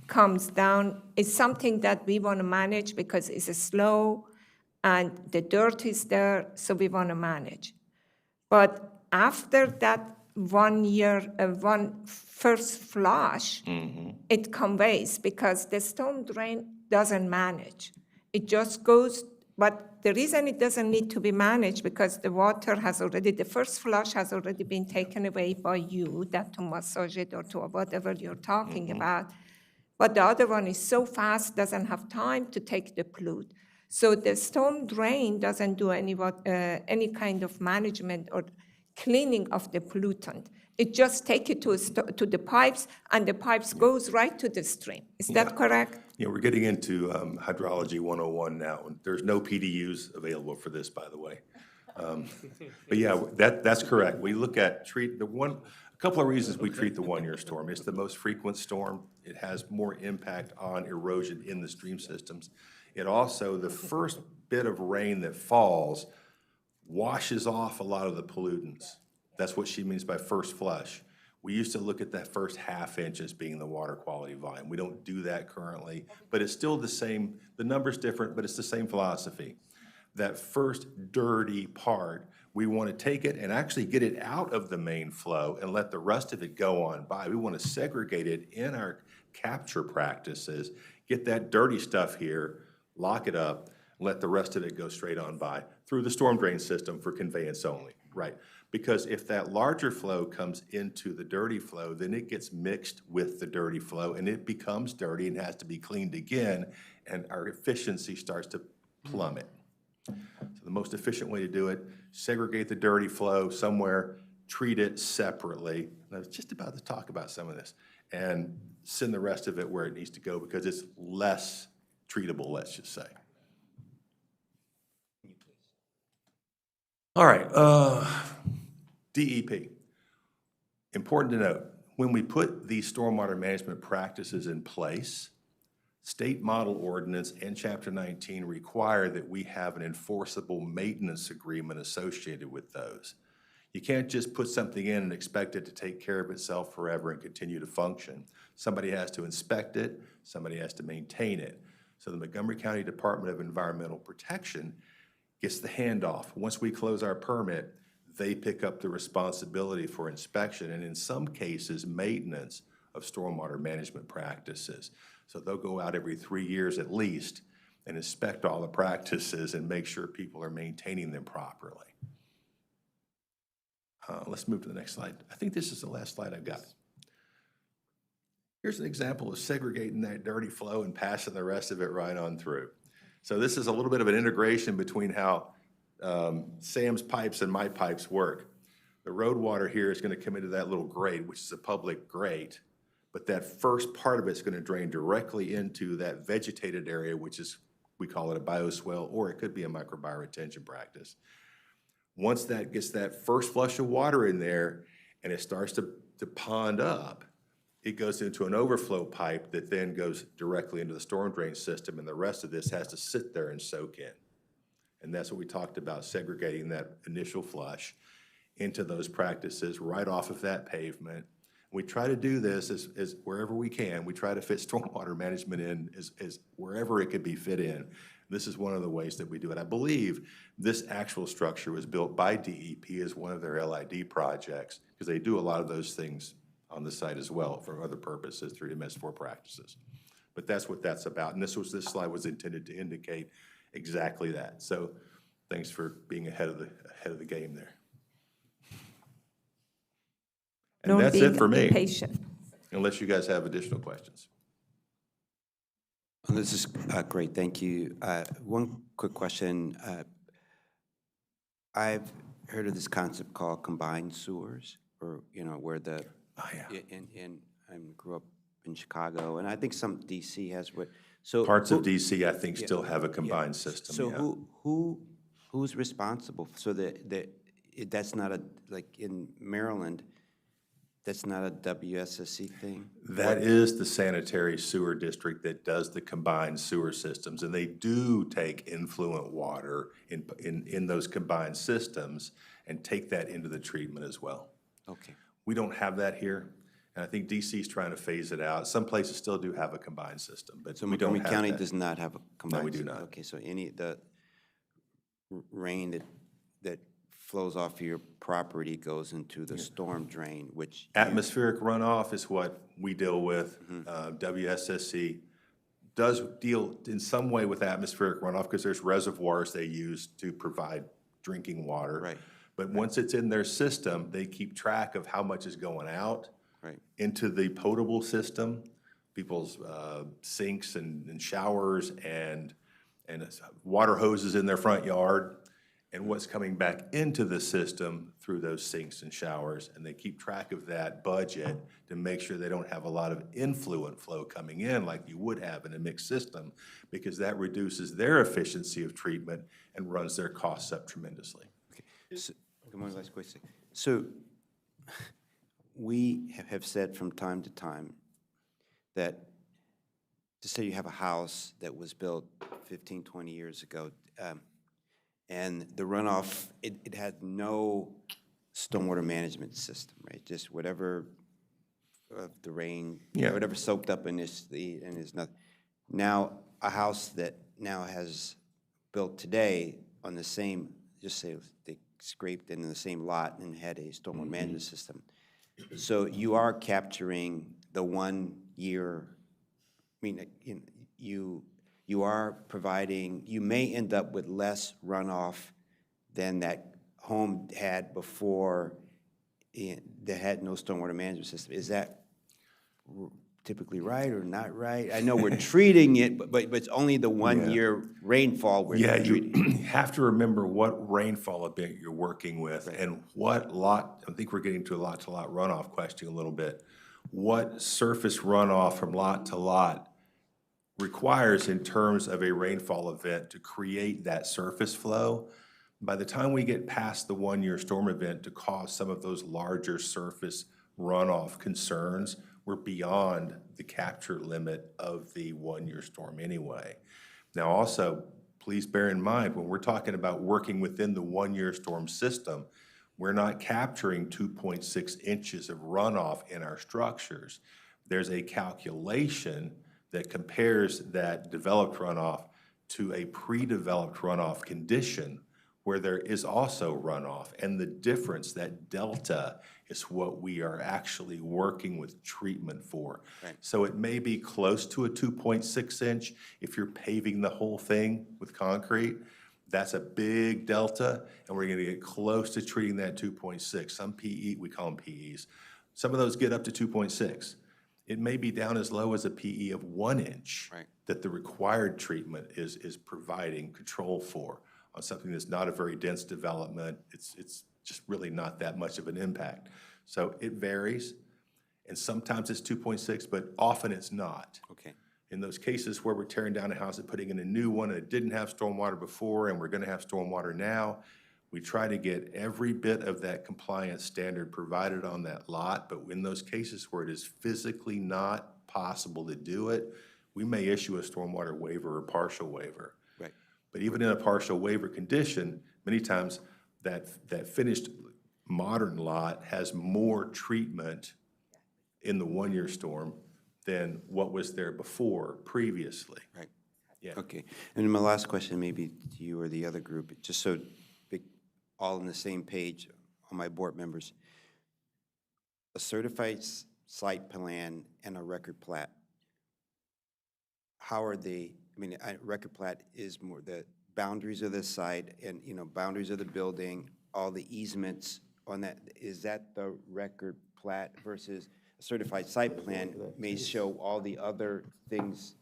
comes down is something that we want to manage because it's slow and the dirt is there, so we want to manage. But after that 1 year, one first flush, it conveys because the storm drain doesn't manage. It just goes, but the reason it doesn't need to be managed because the water has already, the first flush has already been taken away by you, that to massage it or to whatever you're talking about. But the other one is so fast, doesn't have time to take the pollutant. So the storm drain doesn't do any kind of management or cleaning of the pollutant. It just takes it to the pipes, and the pipes goes right to the stream. Is that correct? Yeah, we're getting into hydrology 101 now, and there's no PDUs available for this, by the way. But yeah, that's correct. We look at a couple of reasons we treat the 1 year storm. It's the most frequent storm. It has more impact on erosion in the stream systems. It also, the first bit of rain that falls washes off a lot of the pollutants. That's what she means by first flush. We used to look at that first half inch as being the water quality volume. We don't do that currently, but it's still the same. The number's different, but it's the same philosophy. That first dirty part, we want to take it and actually get it out of the main flow and let the rest of it go on by. We want to segregate it in our capture practices, get that dirty stuff here, lock it up, let the rest of it go straight on by through the storm drain system for conveyance only, right? Because if that larger flow comes into the dirty flow, then it gets mixed with the dirty flow and it becomes dirty and has to be cleaned again, and our efficiency starts to plummet. So the most efficient way to do it, segregate the dirty flow somewhere, treat it separately. And I was just about to talk about some of this, and send the rest of it where it needs to go because it's less treatable, let's just say. All right, DEP. Important to note, when we put these stormwater management practices in place, state model ordinance and Chapter 19 require that we have an enforceable maintenance agreement associated with those. You can't just put something in and expect it to take care of itself forever and continue to function. Somebody has to inspect it, somebody has to maintain it. So the Montgomery County Department of Environmental Protection gets the handoff. Once we close our permit, they pick up the responsibility for inspection and in some cases, maintenance of stormwater management practices. So they'll go out every 3 years at least and inspect all the practices and make sure people are maintaining them properly. Let's move to the next slide. I think this is the last slide I've got. Here's an example of segregating that dirty flow and passing the rest of it right on through. So this is a little bit of an integration between how Sam's pipes and my pipes work. The road water here is going to come into that little grate, which is a public grate, but that first part of it's going to drain directly into that vegetated area, which is, we call it a bioswale, or it could be a microbial-retention practice. Once that gets that first flush of water in there and it starts to pond up, it goes into an overflow pipe that then goes directly into the storm drain system, and the rest of this has to sit there and soak in. And that's what we talked about, segregating that initial flush into those practices right off of that pavement. We try to do this as wherever we can. We try to fit stormwater management in as wherever it could be fit in. This is one of the ways that we do it. I believe this actual structure was built by DEP as one of their LID projects, because they do a lot of those things on the site as well for other purposes through MS4 practices. But that's what that's about. And this slide was intended to indicate exactly that. So thanks for being ahead of the game there. And that's it for me. Patient. Unless you guys have additional questions. Well, this is great, thank you. One quick question. I've heard of this concept called combined sewers, or, you know, where the, I grew up in Chicago, and I think some DC has what, so. Parts of DC, I think, still have a combined system. So who's responsible? So that's not a, like in Maryland, that's not a WSSC thing? That is the sanitary sewer district that does the combined sewer systems, and they do take influent water in those combined systems and take that into the treatment as well. Okay. We don't have that here, And I think DC's trying to phase it out. Some places still do have a combined system, but So we don't Montgomery have County that. does not have a combined? we do system. not. Okay, so the rain that flows off of your property goes into the storm drain, which Atmospheric runoff is what we deal with. WSSC does deal in some way with atmospheric runoff because there's reservoirs they use to provide drinking water. Right. But once it's in their system, they keep track of how much is going out into the potable system, people's sinks and showers and water hoses in their front yard, and what's coming back into the system through those sinks and showers. And they keep track of that budget to make sure they don't have a lot of influent flow coming in like you would have in a mixed system, because that reduces their efficiency of treatment and runs their costs up tremendously. So, one last question. So we have said from time to time that, just say you have a house that was built 15, 20 years ago, and the runoff, it had no stormwater management system, right? Just whatever of the rain, whatever soaked up initially, and is nothing. Now, a house that now has built today on the same, just say they scraped in the same lot and had a stormwater management system. So you are capturing the 1 year, I mean, you are providing, you may end up with less runoff than that home had before that had no stormwater management system. Is that typically right or not right? I know we're treating it, but it's only the 1 year rainfall we're treating. You have to remember what rainfall event you're working with and what lot, I think we're getting to a lot-to-lot runoff question a little bit. What surface runoff from lot to lot requires in terms of a rainfall event to create that surface flow. By the time we get past the 1 year storm event to cause some of those larger surface runoff concerns, we're beyond the capture limit of the 1 year storm anyway. Now also, please bear in mind, when we're talking about working within the 1 year storm system, we're not capturing 2.6 inches of runoff in our structures. There's a calculation that compares that developed runoff to a pre-developed runoff condition where there is also runoff. And the difference, that delta, is what we are actually working with treatment for. So it may be close to a 2.6 inch if you're paving the whole thing with concrete. That's a big delta, and we're gonna get close to treating that 2.6. Some PE, we call them PEs. Some of those get up to 2.6. It may be down as low as a PE of 1 inch that the required treatment is providing control for on something that's not a very dense development. It's just really not that much of an impact. So it varies, and sometimes it's 2.6, but often it's not. Okay. In those cases where we're tearing down a house and putting in a new one that didn't have stormwater before and we're gonna have stormwater now, we try to get every bit of that compliance standard provided on that lot, but in those cases where it is physically not possible to do it, we may issue a stormwater waiver or partial waiver. Right. But even in a partial waiver condition, many times that finished modern lot has more treatment in the 1 year storm than what was there before previously. Right. Yeah. Okay. And my last question, maybe to you or the other group, just so all on the same page, on my board members. A certified site plan and a record plat. How are they, I mean, a record plat is more the boundaries of the site and, boundaries of the building, all the easements on that. Is that the record plat versus a certified site plan may show all the other things?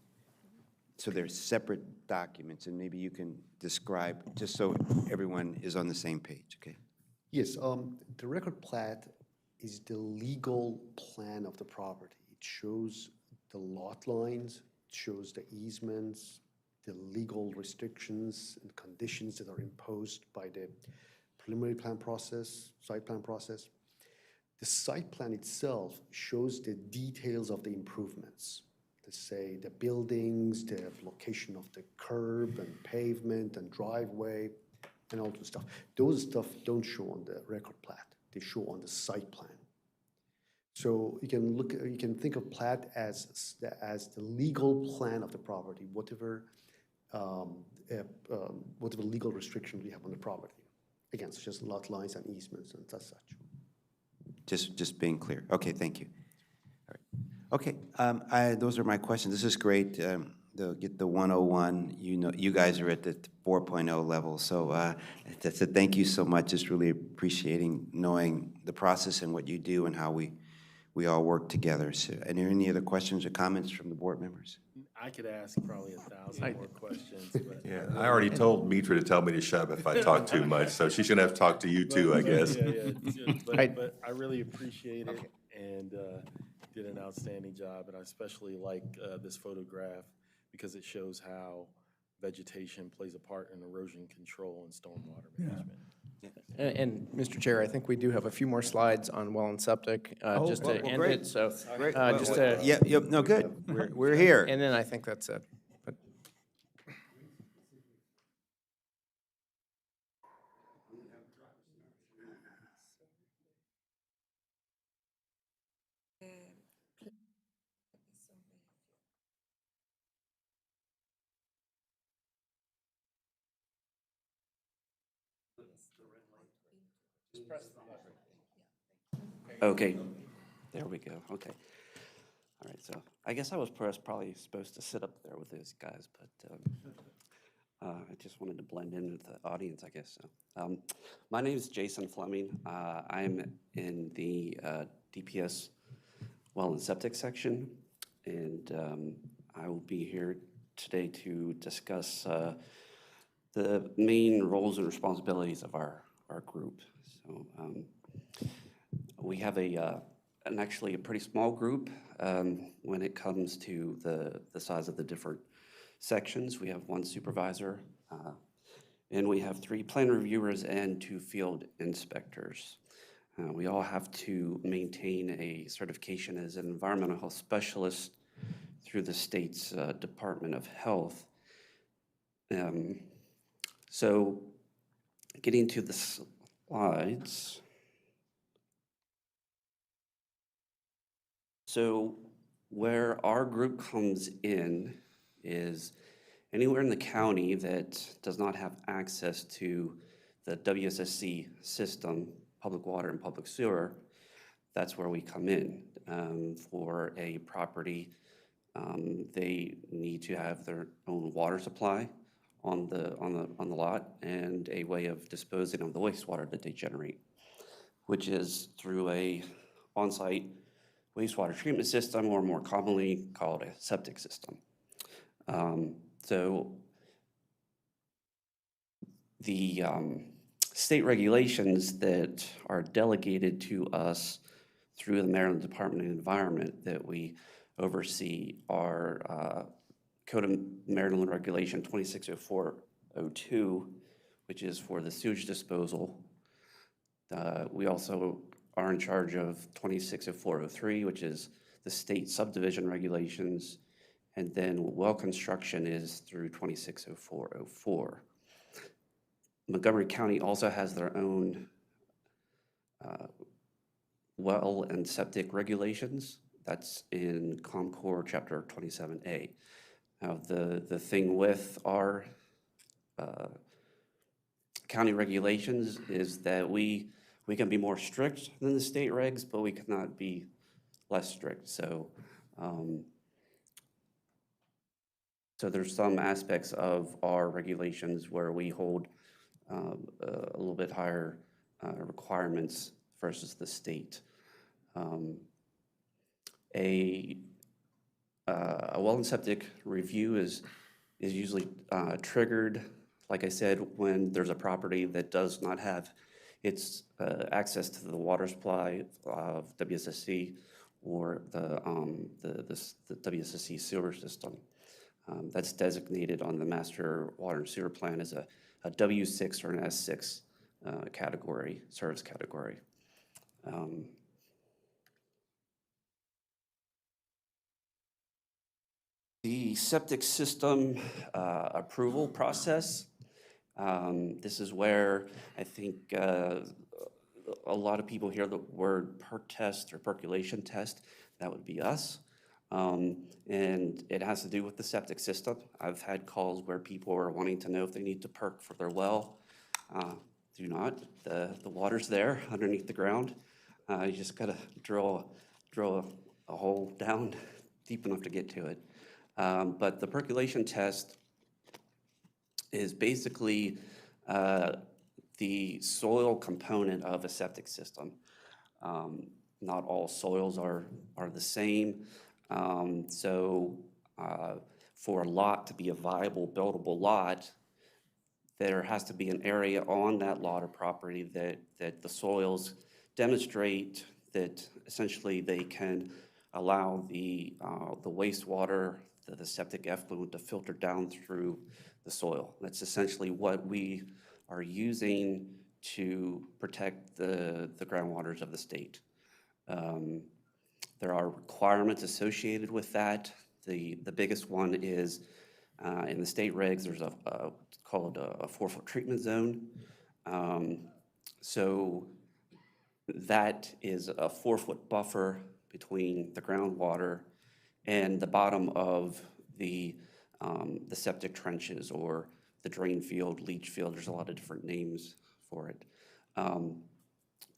So they're separate documents, and maybe you can describe, just so everyone is on the same page, okay? Yes, the record plat is the legal plan of the property. It shows the lot lines, it shows the easements, the legal restrictions and conditions that are imposed by the preliminary plan process, site plan process. The site plan itself shows the details of the improvements. Let's say the buildings, the location of the curb and pavement and driveway and all those stuff. Those stuff don't show on the record plat. They show on the site plan. So you can think of plat as the legal plan of the property, whatever legal restrictions we have on the property. Again, such as lot lines and easements and such. Just being clear. Okay, thank you. All right. Okay, those are my questions. This is great. They'll get the 101. You guys are at the 4.0 level. So thank you so much. Just really appreciating knowing the process and what you do and how we all work together. So, are there any other questions or comments from the board members? I could ask probably 1,000 more questions, but. Yeah, I already told Mitra to tell me to shut up if I talk too much, so she's gonna have to talk to you too, I guess. Yeah, but I really appreciate it and did an outstanding job, and I especially like this photograph because it shows how vegetation plays a part in erosion control and stormwater management. And Mr. Chair, I think we do have a few more slides on well and septic, just to end great. it, so. Great. Just to. Yep, no, good. We're here. And then I think that's it. But Okay, there we go, okay. All right, so I guess I was probably supposed to sit up there with those guys, but I just wanted to blend in with the audience, I guess. So, my name is Jason Fleming. I'm in the DPS well and septic section, and I will be here today to discuss the main roles and responsibilities of our group. So we have actually a pretty small group when it comes to the size of the different sections. We have one supervisor, and we have 3 plan reviewers and 2 field inspectors. We all have to maintain a certification as an environmental health specialist through the state's Department of Health. So getting to the slides. So where our group comes in is anywhere in the county that does not have access to the WSSC system, public water and public sewer, that's where we come in. For a property, they need to have their own water supply on the lot and a way of disposing of the wastewater that they generate, which is through a on-site wastewater treatment system, or more commonly called a septic system. So the state regulations that are delegated to us through the Maryland Department of Environment that we oversee are Code of Maryland Regulation 260402, which is for the sewage disposal. We also are in charge of 260403, which is the state subdivision regulations, and then well construction is through 260404. Montgomery County also has their own well and septic regulations. That's in ComCore Chapter 27A. Now, the thing with our county regulations is that we can be more strict than the state regs, but we cannot be less strict. So, so there's some aspects of our regulations where we hold a little bit higher requirements versus the state. A well and septic review is usually triggered, like I said, when there's a property that does not have its access to the water supply of WSSC or the WSSC sewer system. That's designated on the master water and sewer plan as a W6 or an S6 category, service category. The septic system approval process, this is where I think a lot of people hear the word perk test or percolation test. That would be us. And it has to do with the septic system. I've had calls where people are wanting to know if they need to perk for their well. Do not. The water's there underneath the ground. You just gotta drill a hole down deep enough to get to it. But the percolation test is basically the soil component of a septic system. Not all soils are the same. For a lot to be a viable, buildable lot, there has to be an area on that lot or property that the soils demonstrate that essentially they can allow the wastewater, the septic effluent to filter down through the soil. That's essentially what we are using to protect the groundwaters of the state. There are requirements associated with that. The biggest one is in the state regs, there's called a 4-foot treatment zone. So that is a 4-foot buffer between the groundwater and the bottom of the septic trenches or the drain field, leach field. There's a lot of different names for it.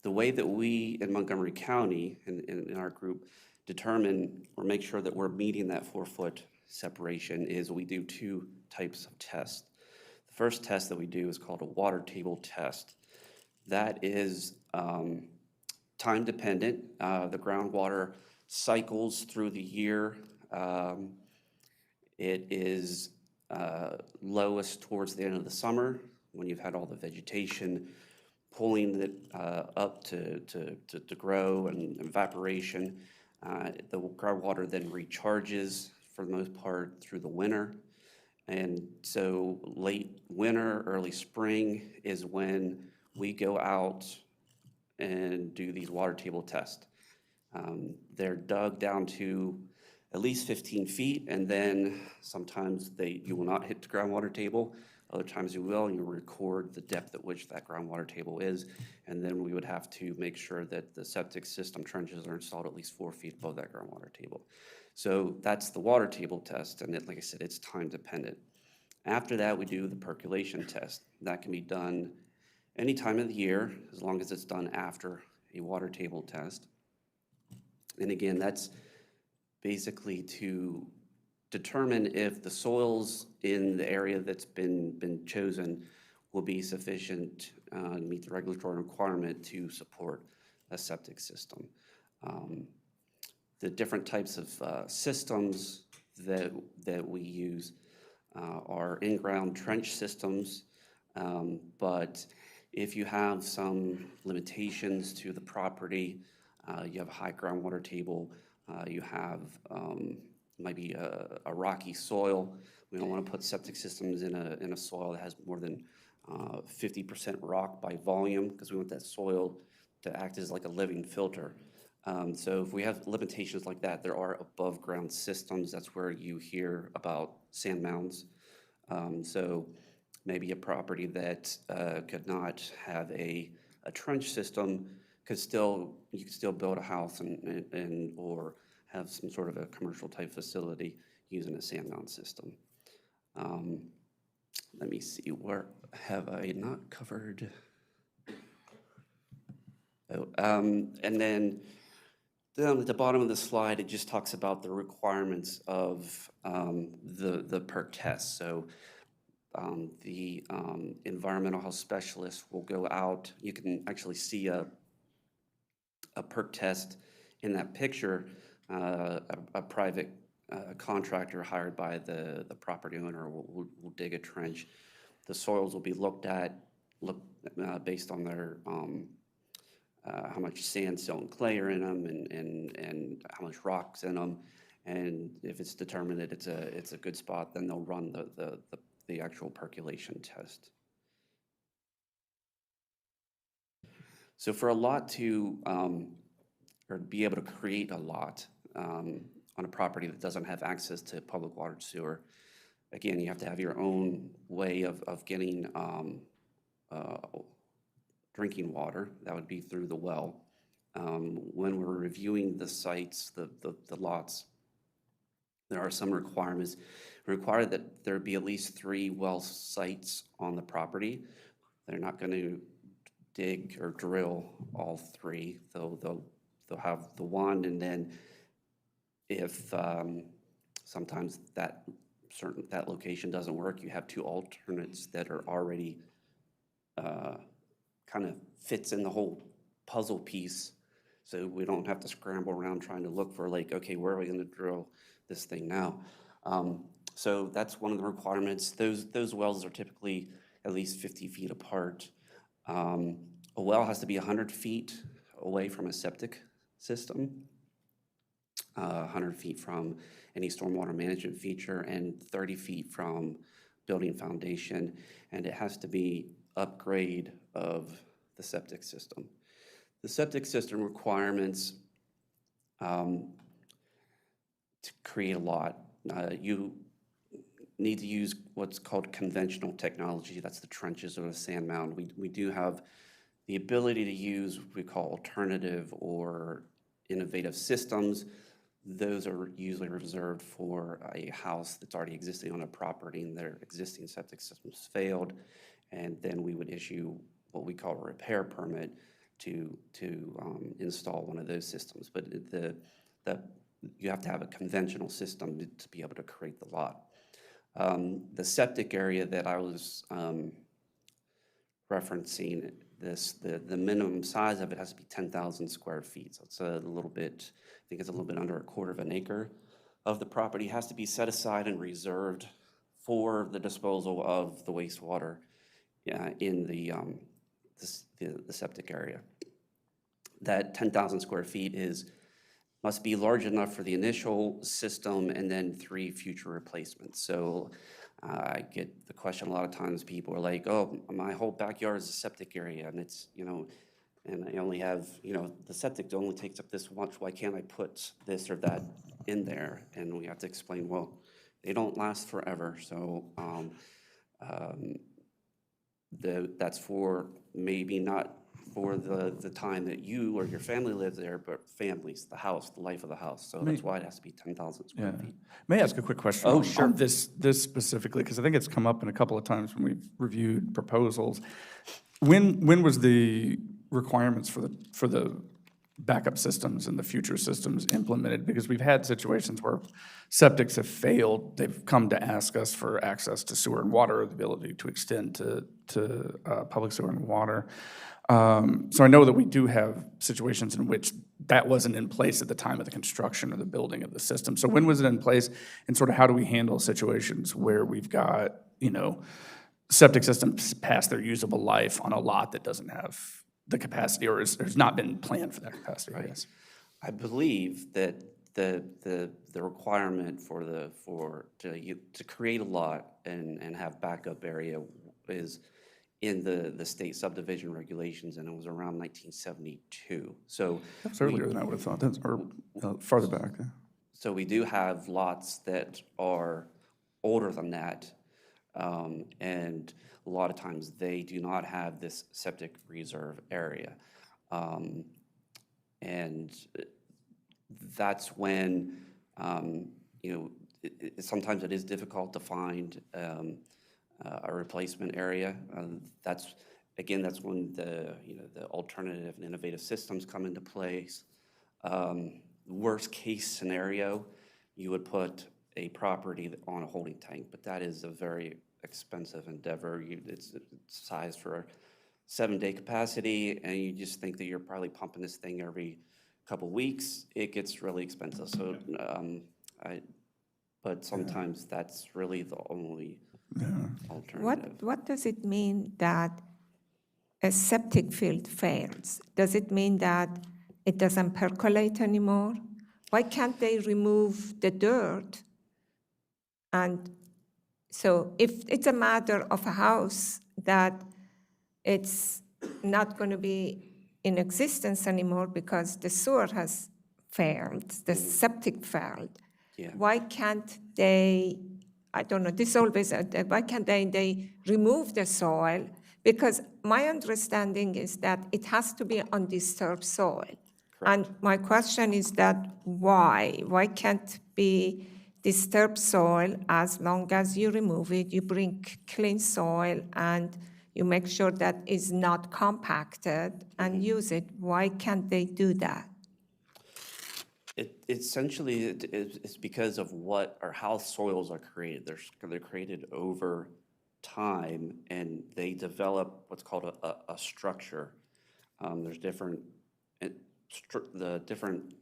The way that we in Montgomery County, in our group, determine or make sure that we're meeting that 4-foot separation is we do 2 types of tests. The first test that we do is called a water table test. That is time dependent. The groundwater cycles through the year. It is lowest towards the end of the summer when you've had all the vegetation pulling it up to grow and evaporation. The groundwater then recharges for the most part through the winter. And so late winter, early spring is when we go out and do these water table tests. They're dug down to at least 15 feet, and then sometimes you will not hit the groundwater table. Other times you will, and you record the depth at which that groundwater table is, and then we would have to make sure that the septic system trenches are installed at least 4 feet above that groundwater table. So that's the water table test, and like I said, it's time dependent. After that, we do the percolation test. That can be done any time of the year, as long as it's done after a water table test. And again, that's basically to determine if the soils in the area that's been chosen will be sufficient to meet the regulatory requirement to support a septic system. The different types of systems that we use are in-ground trench systems, but if you have some limitations to the property, you have a high groundwater table, you have maybe a rocky soil. We don't want to put septic systems in a soil that has more than 50% rock by volume, because we want that soil to act as like a living filter. So if we have limitations like that, there are above ground systems. That's where you hear about sand mounds. So maybe a property that could not have a trench system you could still build a house or have some sort of a commercial type facility using a sand mound system. Let me see, where have I not covered? And then down at the bottom of the slide, it just talks about the requirements of the perk test. So the environmental health specialist will go out. You can actually see a perk test in that picture. A private contractor hired by the property owner will dig a trench. The soils will be looked based on their how much sand, silt, and clay are in them, and how much rock's in them. And if it's determined that it's a good spot, then they'll run the actual percolation test. So for a lot to, or be able to create a lot on a property that doesn't have access to public water and sewer, again, you have to have your own way of getting drinking water. That would be through the well. When we're reviewing the sites, the lots, there are some requirements. Require that there be at least 3 well sites on the property. They're not going to dig or drill all 3. They'll have the one, and then if sometimes that location doesn't work, you have 2 alternates that are already kind of fits in the whole puzzle piece, so we don't have to scramble around trying to look for, like, okay, where are we going to drill this thing now? So that's one of the requirements. Those wells are typically at least 50 feet apart. A well has to be 100 feet away from a septic system, 100 feet from any stormwater management feature, and 30 feet from building foundation, and it has to be upgrade of the septic system. The septic system requirements to create a lot, you need to use what's called conventional technology. That's the trenches or the sand mound. We do have the ability to use what we call alternative or innovative systems. Those are usually reserved for a house that's already existing on a property and their existing septic system's failed, and then we would issue what we call a repair permit to install one of those systems. But you have to have a conventional system to be able to create the lot. The septic area that I was referencing, the minimum size of it has to be 10,000 square feet. So it's a little bit, I think it's a little bit under 1/4 of an acre of the property has to be set aside and reserved for the disposal of the wastewater in the septic area. That 10,000 square feet must be large enough for the initial system and then 3 future replacements. So I get the question a lot of times, people are like, oh, my whole backyard is a septic area, and it's, and I only have, the septic only takes up this much, why can't I put this or that in there? And we have to explain, well, they don't last forever, so that's for maybe not for the time that you or your family lives there, but families, the house, the life of the house. So that's why it has to be 10,000 square feet. May I ask a quick question? Oh, on sure. this specifically, because I think it's come up in a couple of times when we've reviewed proposals. When was the requirements for the backup systems and the future systems implemented? Because we've had situations where septics have failed. They've come to ask us for access to sewer and water, the ability to extend to public sewer and water. So I know that we do have situations in which that wasn't in place at the time of the construction or the building of the system. So when was it in place, and sort of how do we handle situations where we've got, septic systems past their usable life on a lot that doesn't have the capacity or has not been planned for that capacity? Right. Yes. I believe that the requirement to create a lot and have backup area is in the state subdivision regulations, and it was around 1972. So That's earlier than I would have thought. That's farther back. Yeah. So we do have lots that are older than that, and a lot of times they do not have this septic reserve area. And that's when, sometimes it is difficult to find a replacement area. That's when the alternative and innovative systems come into place. Worst case scenario, you would put a property on a holding tank, but that is a very expensive endeavor. It's sized for a 7-day capacity, and you just think that you're probably pumping this thing every couple weeks. It gets really expensive. So, but sometimes that's really the only alternative. What does it mean that a septic field fails? Does it mean that it doesn't percolate anymore? Why can't they remove the dirt? And so if it's a matter of a house that it's not going to be in existence anymore because the sewer has failed, the septic failed, why can't they, I don't know, this always, why can't they remove the soil, Because my understanding is that it has to be undisturbed soil. And my question is that why? Why can't be disturbed soil as long as you remove it, you bring clean soil and you make sure that it's not compacted and use it? Why can't they do that? Essentially, it's because of what or how soils are created. They're created over time, and they develop what's called a structure. There's the different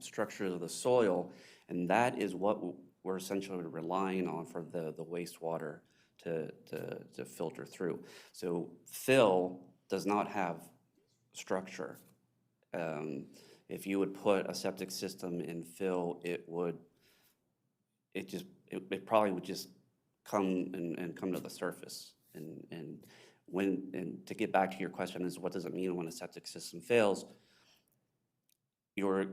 structures of the soil, and that is what we're essentially relying on for the wastewater to filter through. So fill does not have structure. If you would put a septic system in fill, it probably would just come to the surface. And to get back to your question is, what does it mean when a septic system fails? You're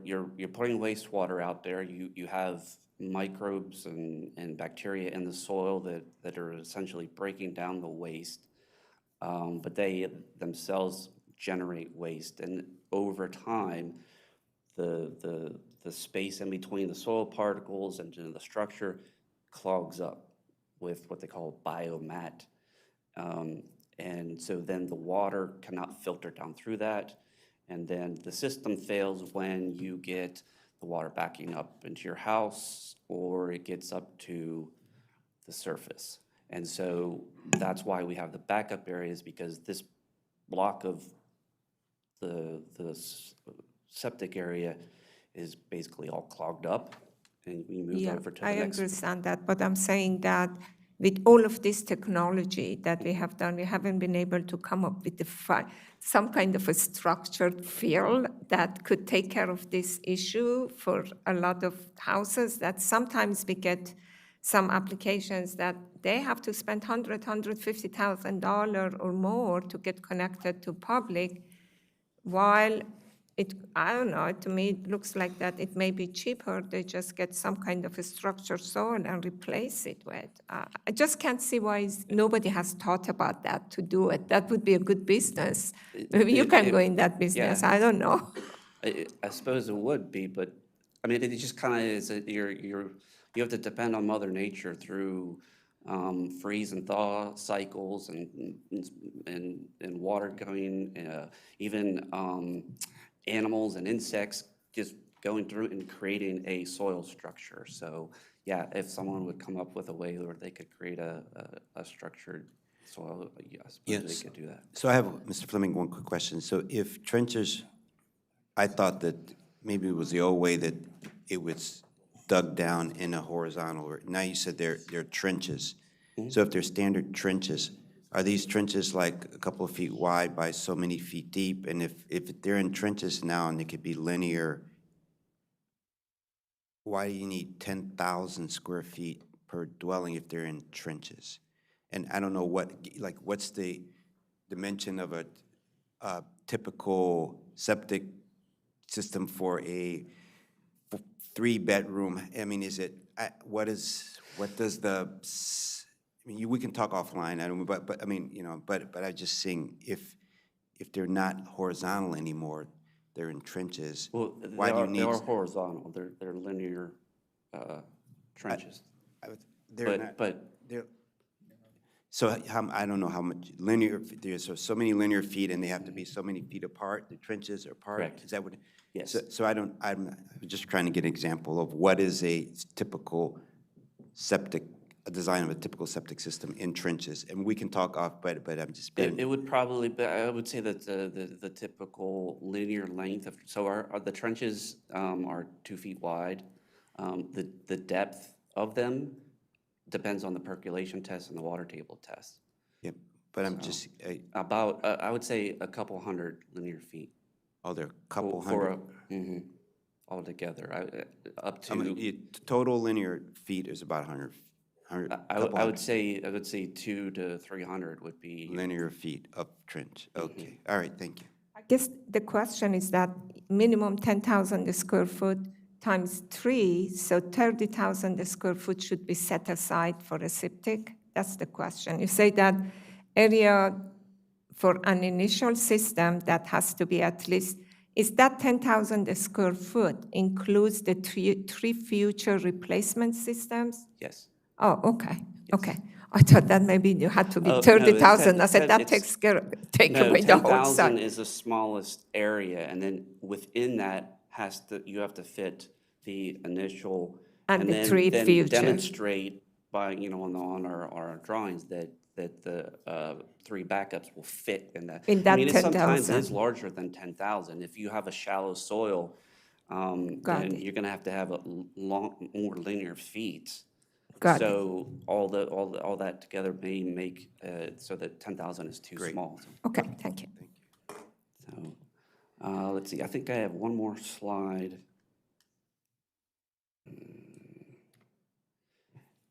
putting wastewater out there. You have microbes and bacteria in the soil that are essentially breaking down the waste, but they themselves generate waste. And over time, the space in between the soil particles and the structure clogs up with what they call biomat. And so then the water cannot filter down through that. And then the system fails when you get the water backing up into your house or it gets up to the surface. And so that's why we have the backup areas, because this block of the septic area is basically all clogged up, and we move over to the I next. understand that, but I'm saying that with all of this technology that we have done, we haven't been able to come up with some kind of a structured field that could take care of this issue for a lot of houses. That sometimes we get some applications that they have to spend $150,000 or more to get connected to public, while I don't know, to me, it looks like that it may be cheaper. They just get some kind of a structured soil and replace it with. I just can't see why nobody has thought about that to do it. That would be a good business. Maybe you can go in that business. Yeah. I don't know. I suppose it would be, but I mean, it just kind of is. You have to depend on Mother Nature through freeze and thaw cycles and water going, even animals and insects just going through and creating a soil structure. So yeah, if someone would come up with a way where they could create a structured soil, yes, they could do that. So I have, Mr. Fleming, one quick question. So if trenches, I thought that maybe it was the old way that it was dug down in a horizontal, or now you said they're trenches. So if they're standard trenches, are these trenches like a couple of feet wide by so many feet deep? And if they're in trenches now and they could be linear, why do you need 10,000 square feet per dwelling if they're in trenches? And I don't know what's the dimension of a typical septic system for a 3-bedroom? I mean, we can talk offline. But I mean, but I'm just saying, if they're not horizontal anymore, they're in trenches. Well, why do you need? They are horizontal. They're linear trenches. So I don't know how much linear. There's so many linear feet, and they have to be so many feet apart. The trenches are apart. Correct. Is that what? Yes. So I'm just trying to get an example of what is a typical a design of a typical septic system in trenches, and we can talk off. But I'm just. It would probably be, I would say that the typical linear length of, so the trenches are 2 feet wide. The depth of them depends on the percolation test and the water table test. Yep, but I'm just. About, I would say a couple hundred linear feet. Oh, they're a couple hundred? Altogether, up to. I mean, total linear feet is about 100. I would say 200 to 300 would be. Linear feet of trench. Okay, all right, thank you. I guess the question is that minimum 10,000 square foot times 3, so 30,000 square foot should be set aside for a septic. That's the question. You say that area for an initial system that has to be at least, is that 10,000 square foot includes the three future replacement systems? Yes. Oh, okay, okay. I thought that maybe you had to be Oh, no, it's 30,000. I said, that it's- take No, away the whole 10,000 site. is the smallest area, and then within that you have to fit the initial. And the then- three then future. demonstrate by, on our drawings that the three backups will fit in that. In I that mean, it sometimes 10,000. is larger than 10,000. If you have a shallow soil, Got then it. you're gonna have to have a more linear feet. Got it. So all that together may make so that 10,000 is too small. Okay, thank you. So, let's see, I think I have one more slide.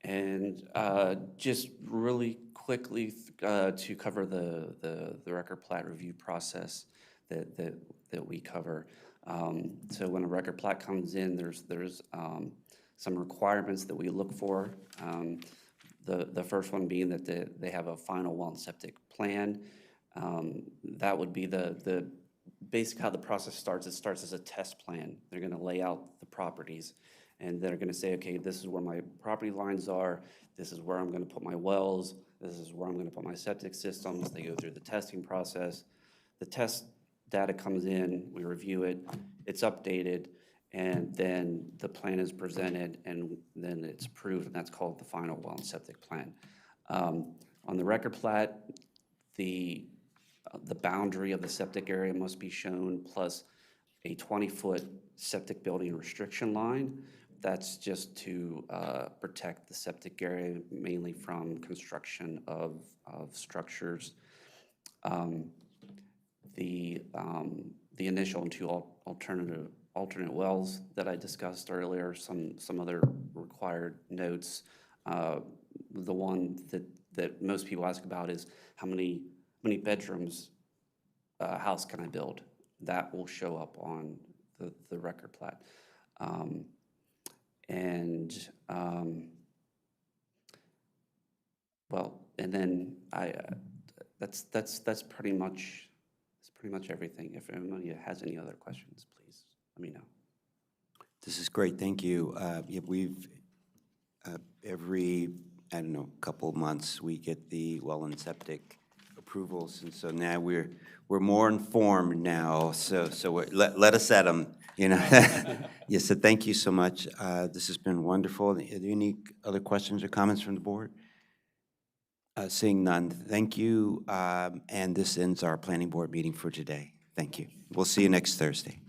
And just really quickly to cover the record plat review process that we cover. So when a record plat comes in, there's some requirements that we look for. The first one being that they have a final well and septic plan. That would be the basic how the process starts. It starts as a test plan. They're going to lay out the properties, and they're going to say, okay, this is where my property lines are. This is where I'm going to put my wells. This is where I'm going to put my septic systems. They go through the testing process. The test data comes in, we review it, it's updated, and then the plan is presented, and then it's approved, and that's called the final well and septic plan. On the record plat, the boundary of the septic area must be shown, plus a 20-foot septic building restriction line. That's just to protect the septic area, mainly from construction of structures. The initial and two alternate wells that I discussed earlier, some other required notes. The one that most people ask about is how many bedrooms house can I build? That will show up on the record plat. Well, and then that's pretty much everything. If anybody has any other questions, please let me know. This is great, thank you. Yeah, we've, every, I don't know, couple of months, we get the well and septic approvals, and so now we're more informed now, so let us at them, you know. Yes, so thank you so much. This has been wonderful. Are there any other questions or comments from the board? Seeing none, thank you, and this ends our planning board meeting for today. Thank you. We'll see you next Thursday.